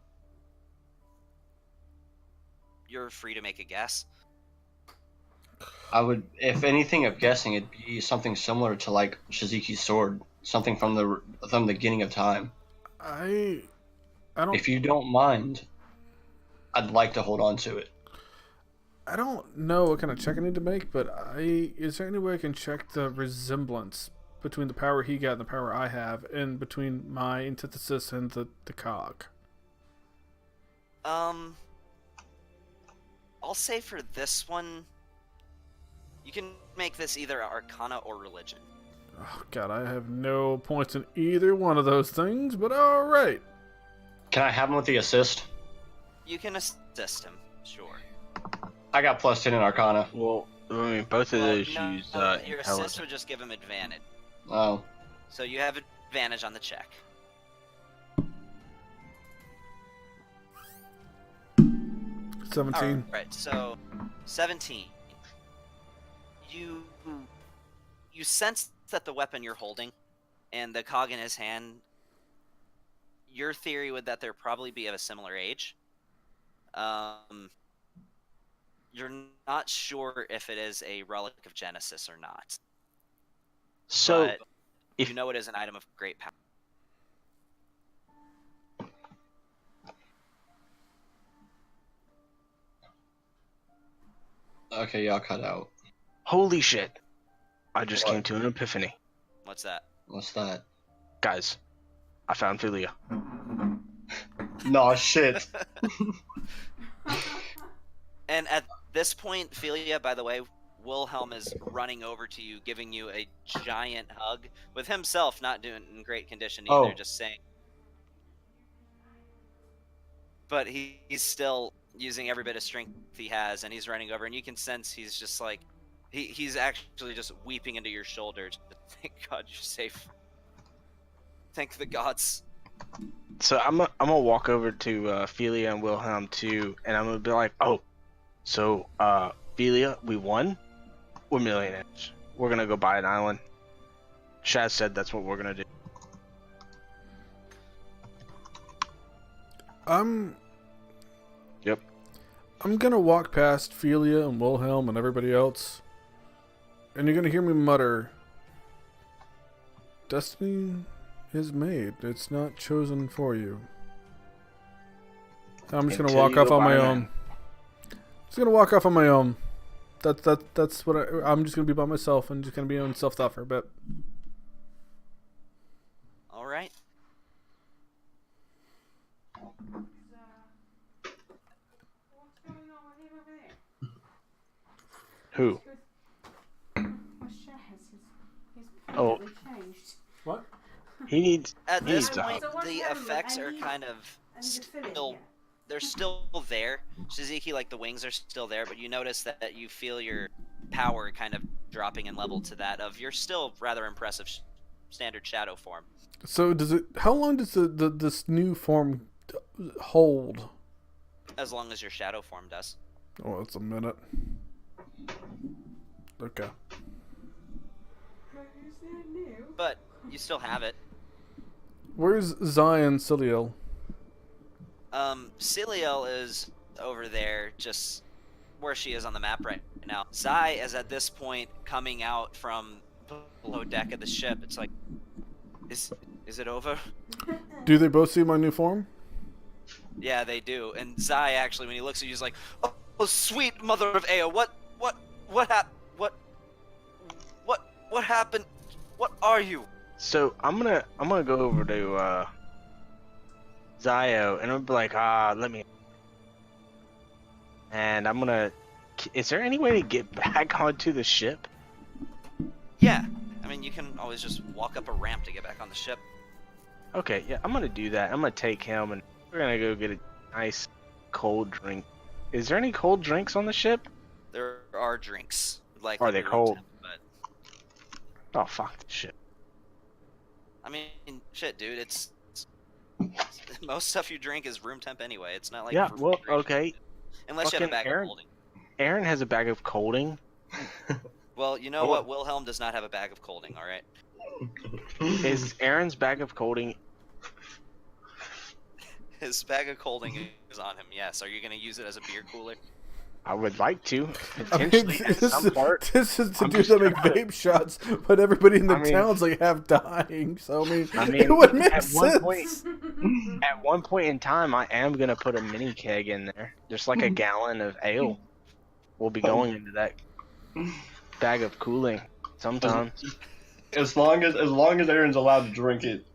You're free to make a guess. I would, if anything, of guessing, it'd be something similar to like Shizuki's sword, something from the beginning of time. I don't. If you don't mind, I'd like to hold on to it. I don't know what kind of check I need to make, but is there any way I can check the resemblance between the power he got and the power I have, and between my antithesis and the cog? I'll say for this one, you can make this either Arcana or Religion. Oh god, I have no points in either one of those things, but all right. Can I have him with the assist? You can assist him, sure. I got +10 in Arcana. Well, I mean, both of Well, those no, use your assist intelligence. would just give him advantage. Oh, So you have advantage on the check. 17. Alright, so 17. You sense that the weapon you're holding and the cog in his hand, your theory would that they're probably be of a similar age. You're not sure if it is a relic of Genesis or not. So, but if- you know it is an item of great power. okay, y'all cut out. holy shit! I just What? came to an epiphany, What's that? What's that? guys. I found Philia. No shit. And at this point, Philia, by the way, Wilhelm is running over to you, giving you a giant hug, with himself not doing in great condition either, Oh. just saying. But he's still using every bit of strength he has, and he's running over, and you can sense he's just like, he's actually just weeping into your shoulder. Thank God you're safe. Thank the gods. So I'm gonna walk over to Felia and Wilhelm too, and I'm gonna be like, oh, so Felia, we won. We're millionaires. We're gonna go buy an island. Shaz said that's what we're gonna do. Yep. I'm gonna walk past Felia and Wilhelm and everybody else, and you're gonna hear me mutter, "Destiny is made. It's not chosen for you." I'm just gonna Until walk you off go on my buy own. land. Just gonna walk off on my own. That's what I'm just gonna be by myself and just gonna be on self-thought for a bit. All right. What's going on with him over there? Who? Well, Shaz, he's Oh. completely changed. What? He needs. At he this needs a point, hug. So what's the happening? effects I are need- kind of I need to finish, still. yeah. They're still there. Shiziki, like the wings are still there, but you notice that you feel your power kind of dropping in level to that of your still rather impressive standard shadow form. So does it? How long does this new form hold? As long as your shadow form does. Oh, it's a minute. Okay. But is that new? But you still have it. Where's Zion Ciliel? Ciliel is over there, just where she is on the map right now. Zai is at this point coming out from below deck of the ship. It's like, is it over? Do they both see my new form? Yeah, they do. And Zai actually, when he looks at you, he's like, "Oh, sweet mother of Ea, what happened? What are you?" So I'm gonna go over to Zio and I'm gonna be like, let me. And I'm gonna. Is there any way to get back onto the ship? Yeah, I mean, you can always just walk up a ramp to get back on the ship. Okay, yeah, I'm gonna do that. I'm gonna take him and we're gonna go get a nice cold drink. Is there any cold drinks on the ship? There are drinks. Like Are they cold? But Oh fuck this shit. I mean, shit, dude, it's most stuff you drink is room temp anyway. It's not like Yeah, well, refrigeration. okay. Unless you have a Fucking bag Aaron. of holding. Aaron has a bag of colding. Well, you know what? Wilhelm does not have a bag of holding. All right. Is Aaron's bag of colding? His bag of holding is on him. Yes. Are you gonna use it as a beer cooler? I would like to I mean, potentially at some part. this is to I'm do just that make gonna- vape shots, but everybody in the I mean- town's like half dying. So I mean, I mean, it would make at sense. one point in time, I am gonna put a mini keg in there, just like a gallon of ale. We'll be going into that bag of cooling sometime. As long as Aaron's allowed to drink it.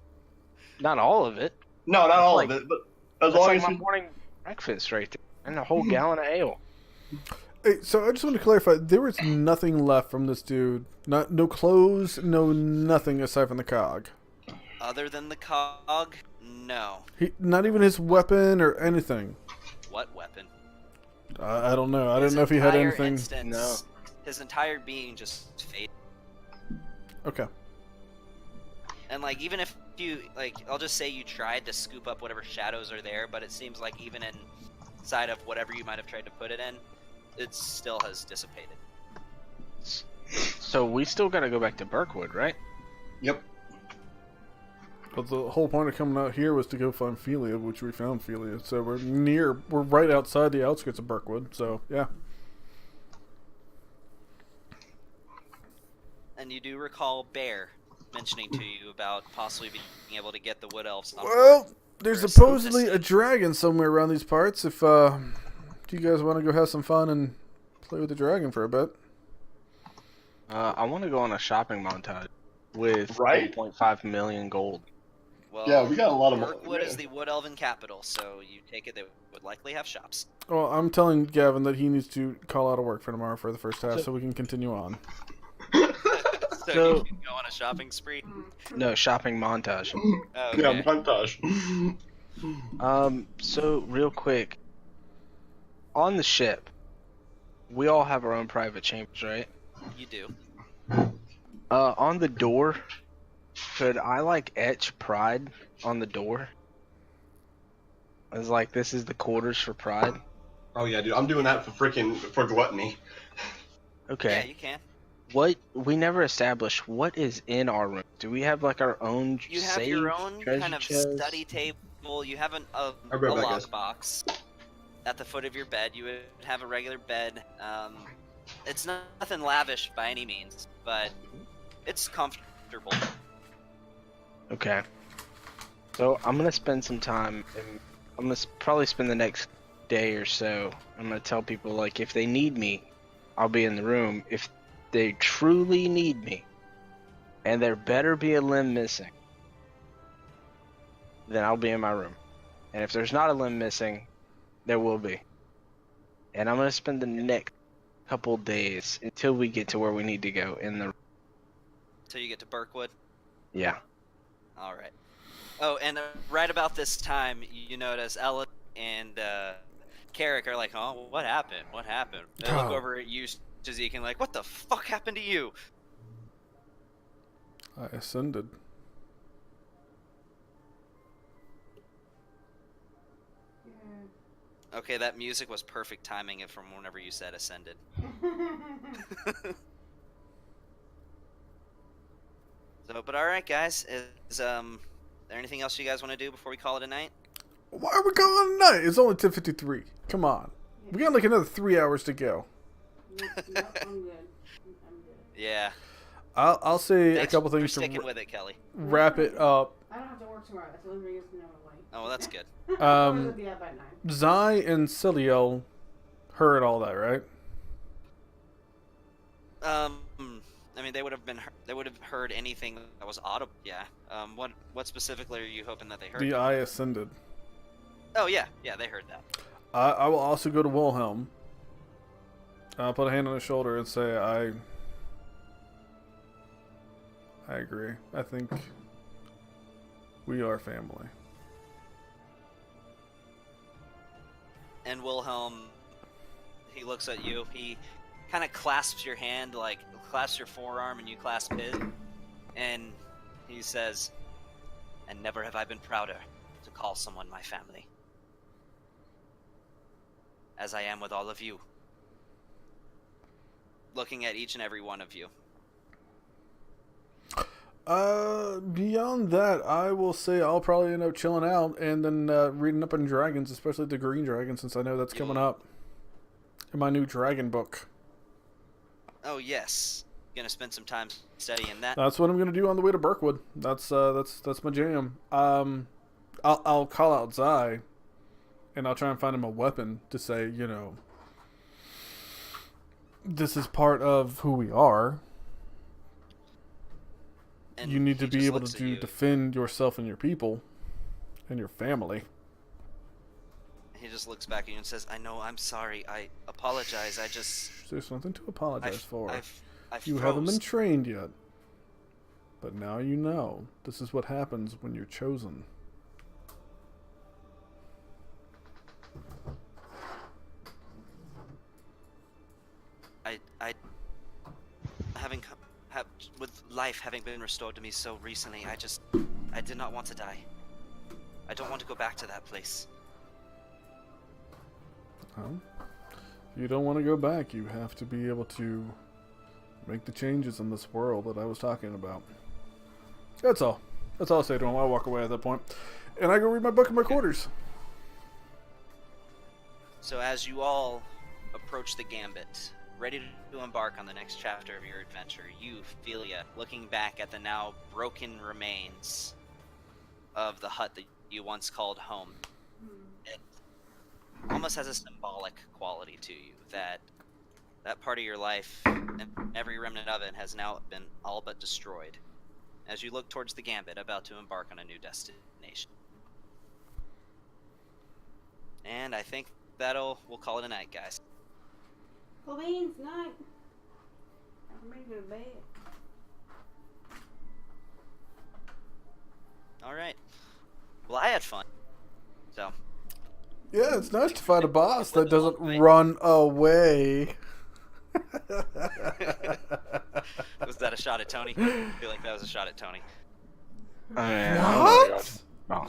Not all of it. No, not all like- of it, but as That's long like as my he, morning breakfast right there, and a whole gallon of ale. Hey, so I just want to clarify: there was nothing left from this dude. No clothes, no nothing aside from the cog. Other than the cog, no. Not even his weapon or anything. What weapon? I don't know. I His didn't know if he had entire anything. Instance, No. His entire being just faded. Okay. And like, even if you like, I'll just say you tried to scoop up whatever shadows are there, but it seems like even inside of whatever you might have tried to put it in, it still has dissipated. So we still gotta go back to Burkwood, right? yep. But the whole point of coming out here was to go find Felia, which we found Felia. So we're right outside the outskirts of Burkwood. So yeah. And you do recall Bear mentioning to you about possibly being able to get the wood elves on board. Well, there's Or supposedly assistant. a dragon somewhere around these parts. If do you guys want to go have some fun and play with the dragon for a bit? I want to go on a shopping montage with Right? 1.5 million gold. Well, Yeah, we got a lot of Mirkwood is the wood elven capital, so you take it they would likely have shops. Well, I'm telling Gavin that he needs to call out of work for tomorrow for the first half, so we can continue on. So So- you can go on a shopping spree. No, shopping montage. Okay. Yeah, montage. So real quick, on the ship, we all have our own private chambers, right? You do. On the door, could I like etch pride on the door? It's like this is the quarters for pride. Oh yeah, dude, I'm doing that for gluttony. Okay. Yeah, you can. What we never established what is in our room. Do we have like our own You have safe, your own treasure kind of chest? study table. You have a I'll be right back, guys. lockbox at the foot of your bed. You would have a regular bed. It's nothing lavish by any means, but it's comfortable. Okay. So I'm gonna spend some time, and I'm gonna probably spend the next day or so. I'm gonna tell people like if they need me, I'll be in the room. If they truly need me, and there better be a limb missing, then I'll be in my room. And if there's not a limb missing, there will be. And I'm gonna spend the next couple days until we get to where we need to go in the. Until you get to Birkwood. Yeah. All right. Oh, and right about this time, you notice Ella and Carrick are like, "Oh, what happened? What happened?" They look Oh. over at you, Zeke, and like, "What the fuck happened to you?" I ascended. Yeah. Okay, that music was perfect timing from whenever you said ascended. So, but all right, guys. Is there anything else you guys want to do before we call it a night? Why are we calling it a night? It's only 10:53. Come on. We got like another 3 hours to go. Nope, I'm good. I'm good. Yeah. I'll say Thanks a couple for things to sticking with it, Kelly. wrap it up. I don't have to work tomorrow. That's the only reason I'm away. Oh, well, that's good. Um, I'll be up by 9. Zai and Ciliel heard all that, right? I mean, they would have heard anything that was audible. Yeah. What specifically are you hoping that they heard? The I ascended. Oh yeah, they heard that. I will also go to Wilhelm. I'll put a hand on his shoulder and say, I agree. I think we are family. And Wilhelm, he looks at you. He kind of clasps your hand, like clasps your forearm, and you clasp his. And he says, "And never have I been prouder to call someone my family, as I am with all of you." Looking at each and every one of you. Beyond that, I will say I'll probably end up chilling out and then reading up on dragons, especially the green dragon, since I know that's coming up in my new dragon book. Oh yes, gonna spend some time studying that. That's what I'm gonna do on the way to Birkwood. That's my jam. I'll call out Zai, and I'll try and find him a weapon to say, you know, this is part of who we are. And You need he to be just able looks to at you. defend yourself and your people, and your family. He just looks back at you and says, "I know. I'm sorry. I apologize. I just There's nothing to apologize for. I You froze." haven't been trained yet, but now you know. This is what happens when you're chosen. I having with life having been restored to me so recently, I did not want to die. I don't want to go back to that place. Well, if you don't want to go back, you have to be able to make the changes in this world that I was talking about. That's all. That's all I'll say to him. I'll walk away at that point. And I go read my book in my quarters. So as you all approach the gambit, ready to embark on the next chapter of your adventure, you, Philia, looking back at the now broken remains of the hut that you once called home, it almost has a symbolic quality to you that that part of your life and every remnant of it has now been all but destroyed as you look towards the gambit, about to embark on a new destination. And I think we'll call it a night, guys. Cool beans, night. I'm ready to go to bed. All right. Well, I had fun. So. Yeah, it's nice to find a boss that doesn't run away. Was that a shot at Tony? I feel like that was a shot at Tony. Oh, yeah. What? Oh.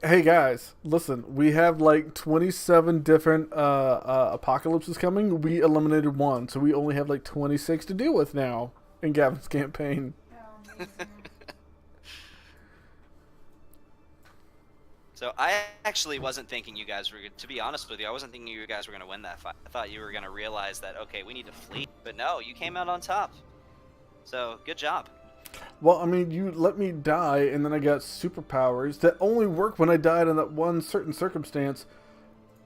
Hey guys, listen. We have like 27 different apocalypses coming. We eliminated one, so we only have like 26 to deal with now in Gavin's campaign. Oh, amazing. So I actually wasn't thinking you guys were. To be honest with you, I wasn't thinking you guys were going to win that fight. I thought you were going to realize that okay, we need to flee. But no, you came out on top. So good job. Well, I mean, you let me die, and then I got superpowers that only work when I died in that one certain circumstance.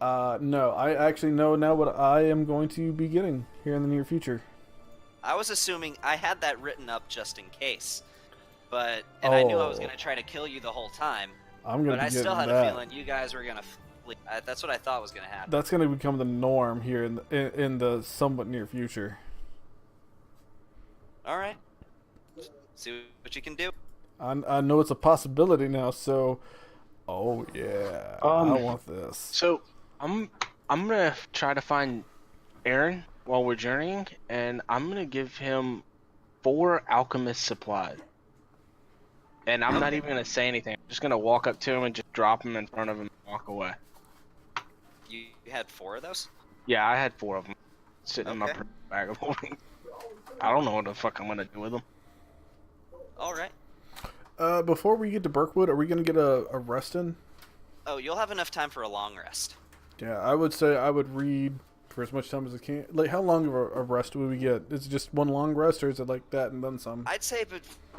No, I actually know now what I am going to be getting here in the near future. I was assuming I had that written up just in case, and I knew I was going to try to kill you the whole time. I'm gonna. But be I still getting had that. a feeling you guys were going to flee. That's what I thought was going to happen. That's gonna become the norm here in the somewhat near future. All right. See what you can do. I know it's a possibility now, so oh yeah, I want this. So I'm gonna try to find Aaron while we're journeying, and I'm gonna give him 4 alchemist supplies. And I'm not even gonna say anything. I'm just gonna walk up to him and just drop him in front of him and walk away. You had 4 of those? Yeah, I had 4 of them sitting in my Okay. bag of holding. I don't know what the fuck I'm gonna do with them. All right. Before we get to Burkwood, are we gonna get a rest in? Oh, you'll have enough time for a long rest. Yeah, I would say I would read for as much time as I can. Like, how long of a rest would we get? Is it just one long rest, or is it like that and then some? I'd say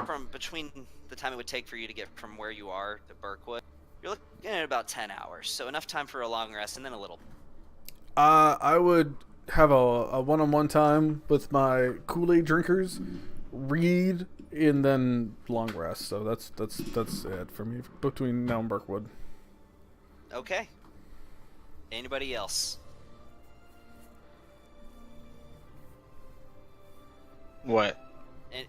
from between the time it would take for you to get from where you are to Burkwood, you're looking at about 10 hours. So enough time for a long rest and then a little. I would have a one-on-one time with my Kool-Aid drinkers, read, and then long rest. So that's it for me between now and Burkwood. Okay. Anybody else? What? And,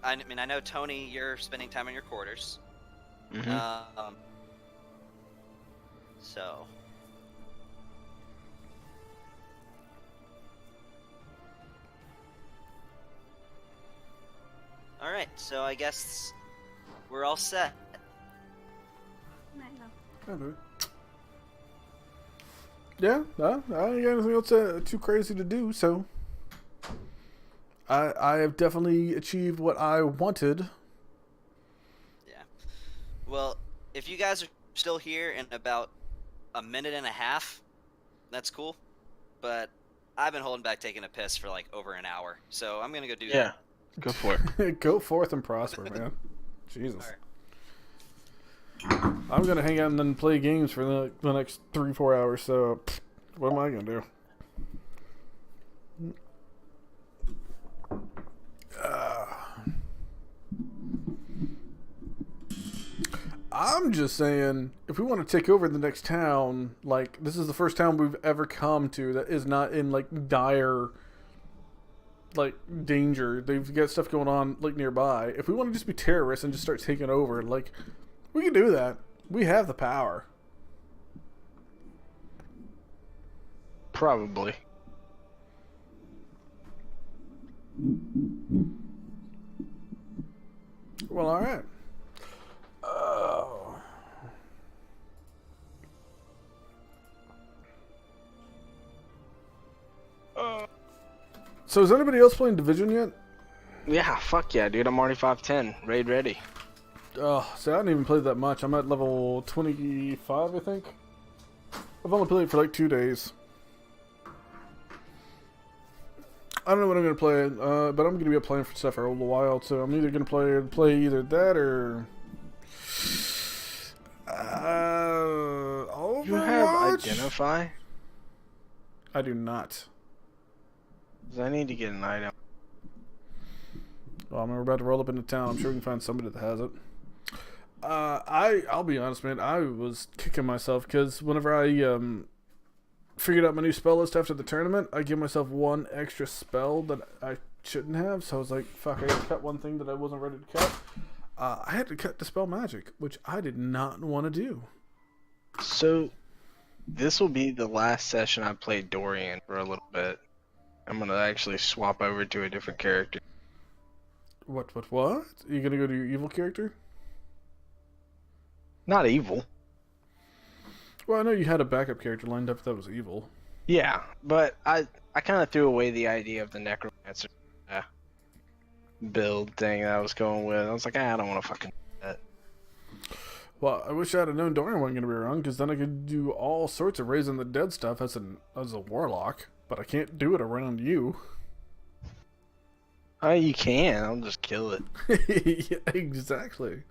I mean, I know Tony, you're spending time in your quarters. Mm-hmm. So. All right. So I guess we're all set. I know. Yeah, I ain't got anything else too crazy to do, so I have definitely achieved what I wanted. Yeah. Well, if you guys are still here in about a minute and a half, that's cool. But I've been holding back taking a piss for like over an hour, so I'm gonna go do Yeah, that. go for it. Go forth and prosper, man. Jesus. All right. I'm gonna hang out and then play games for the next 3-4 hours, so what am I gonna do? I'm just saying, if we want to take over the next town, like, this is the first town we've ever come to that is not in, like, dire, like, danger. They've got stuff going on, like, nearby. If we want to just be terrorists and just start taking over, like, we can do that. We have the power. Probably. Well, alright. Oh. So is anybody else playing Division yet? Yeah, fuck yeah, dude. I'm already 5'10". Raid ready. Oh, see, I haven't even played that much. I'm at level 25, I think. I've only played it for like 2 days. I don't know what I'm gonna play, but I'm gonna be playing for stuff for a little while. So I'm either gonna play either that or Overwatch. You have Identify? I do not. 'Cause I need to get an item. Well, we're about to roll up into town. I'm sure we can find somebody that has it. I'll be honest, man. I was kicking myself because whenever I figured out my new spell list after the tournament, I give myself one extra spell that I shouldn't have. So I was like, fuck, I gotta cut one thing that I wasn't ready to cut. I had to cut Dispel Magic, which I did not want to do. So, this will be the last session I played Dorian for a little bit. I'm gonna actually swap over to a different character. What? You gonna go to your evil character? Not evil. Well, I know you had a backup character lined up that was evil. Yeah, but I kind of threw away the idea of the necromancer build thing that I was going with. I was like, I don't want to fucking do that. Well, I wish I'd have known Dorian wasn't gonna be around, because then I could do all sorts of raising the dead stuff as a warlock. But I can't do it around you. Oh, you can. I'll just kill it. Yeah, exactly.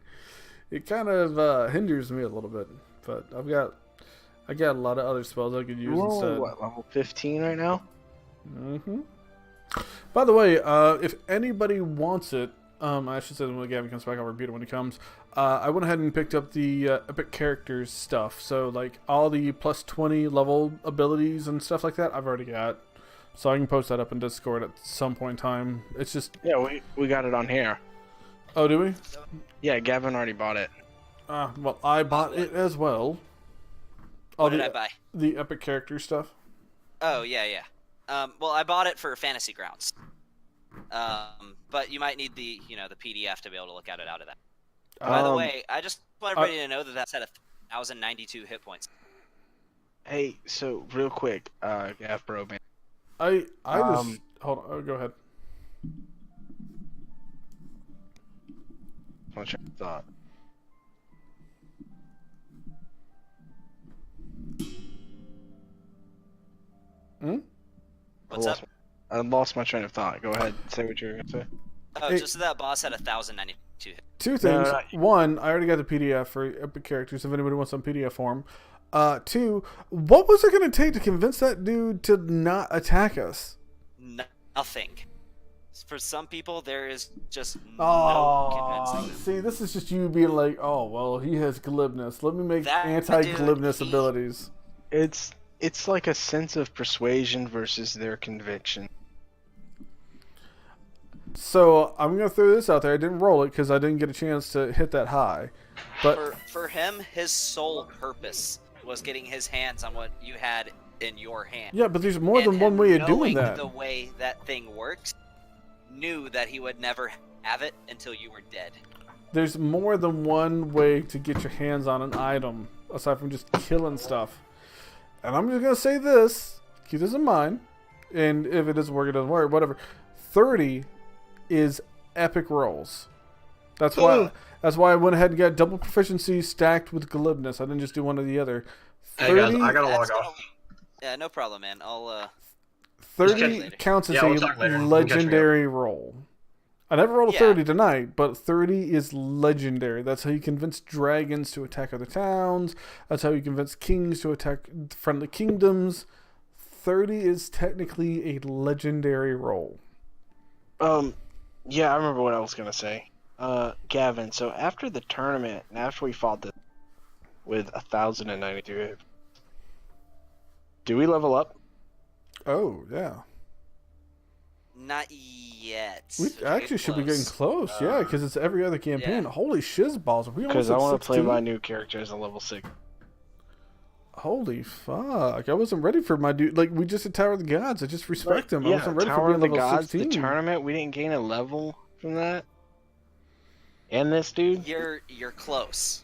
It kind of hinders me a little bit, but I got a lot of other spells I could use Whoa, instead. what, level 15 right now? Mm-hmm. By the way, if anybody wants it, I should say when Gavin comes back, I'll repeat it when he comes. I went ahead and picked up the epic characters stuff. So like all the plus 20 level abilities and stuff like that, I've already got. So I can post that up in Discord at some point in time. It's just... Yeah, we got it on here. Oh, do we? Yeah, Gavin already bought it. Well, I bought it as well. What did I buy? The epic character stuff. Oh, yeah. Well, I bought it for Fantasy Grounds. But you might need the PDF to be able to look at it out of that. By the way, I just want everybody to know that that's at 1,092 hit points. Hey, so real quick, Gav Bro, man. I just... Hold on. Oh, go ahead. What's your thought? What's up? I lost my train of thought. Go ahead. Say what you were going to say. Oh, Hey. just so that boss had 1,092 hit. Two things. No. One, I already got the PDF for epic characters if anybody wants some PDF form. Two, what was it going to take to convince that dude to not attack us? Nothing. For some people, there is just no convincing them. See, this is just you being like, oh, well, he has glibness. Let me make That anti-glibness dude, abilities. It's like a sense of persuasion versus their conviction. So, I'm going to throw this out there. I didn't roll it because I didn't get a chance to hit that high. But For him, his sole purpose was getting his hands on what you had in your hand. yeah, but there's more And than one him way of doing knowing that. the way that thing works, knew that he would never have it until you were dead. There's more than one way to get your hands on an item, aside from just killing stuff. And I'm just going to say this, keep this in mind, and if it doesn't work, it doesn't work, whatever. 30 is epic rolls. That's why I went ahead and got double proficiency stacked with glibness. I didn't just do one or the other. Hey guys, 30, I gotta log That's off. Yeah, no problem, man. I'll 30 counts as Yeah, we'll talk later. a You can catch me up. legendary roll. I never rolled a Yeah. 30 tonight, but 30 is legendary. That's how you convince dragons to attack other towns. That's how you convince kings to attack friendly kingdoms. 30 is technically a legendary roll. Yeah, I remember what I was gonna say. Gavin, so after the tournament, and after we fought this with 1,092, do we level up? Oh, yeah. not yet. We We're actually should be getting close, yeah, because it's every other campaign. Yeah. Holy shizballs, are we almost Because I at want to play 16? my new character as a level 6. Holy fuck, I wasn't ready for my dude. Like, we just had Tower of the Gods. I just respect him. I Yeah, wasn't ready Tower for of being the level Gods, 16. the tournament, we didn't gain a level from that. And this dude? You're close,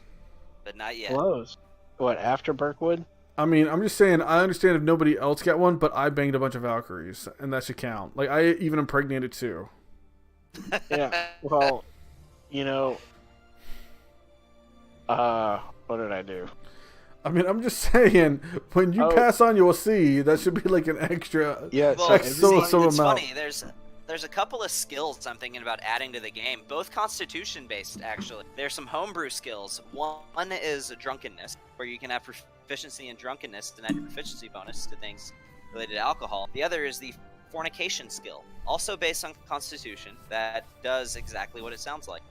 but not yet. Close. What, after Burkwood? I mean, I'm just saying, I understand if nobody else got one, but I banged a bunch of Valkyries, and that should count. Like, I even impregnated two. Yeah, well, you know, what did I do? I mean, I'm just saying, when you Oh. pass on, you'll see, that should be like an extra... Yeah, Well, so Like, so- every- so it's amount. funny. There's a couple of skills I'm thinking about adding to the game, both Constitution based actually. There's some homebrew skills. One is drunkenness, where you can have proficiency in drunkenness and add your proficiency bonus to things related to alcohol. The other is the fornication skill, also based on Constitution, that does exactly what it sounds like.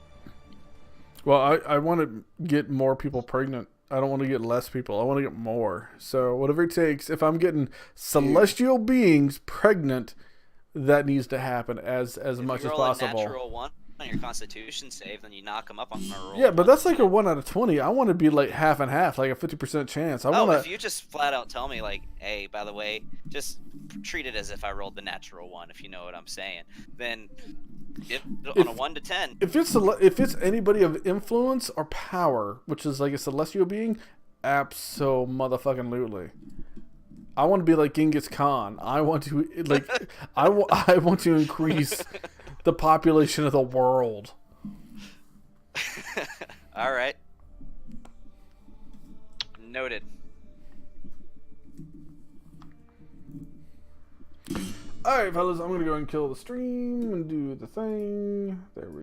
Well, I want to get more people pregnant. I don't want to get less people. I want to get more. So whatever it takes, if I'm getting celestial beings pregnant, that needs to happen as much If as you roll possible. a natural 1 on your Constitution save, then you knock them up on a roll. Yeah, but that's like a 1 out of 20. I want to be like half and half, like a 50% chance. I Oh, want if to. you just flat out tell me, like, hey, by the way, just treat it as if I rolled the natural 1, if you know what I'm saying, then On a 1 to 10. If it's anybody of influence or power, which is like a celestial being, abso-motherfucking-lutely. I want to be like Genghis Khan. I want to I want to increase the population of the world. All right. Noted. All right, fellas, I'm gonna go and kill the stream and do the thing. There we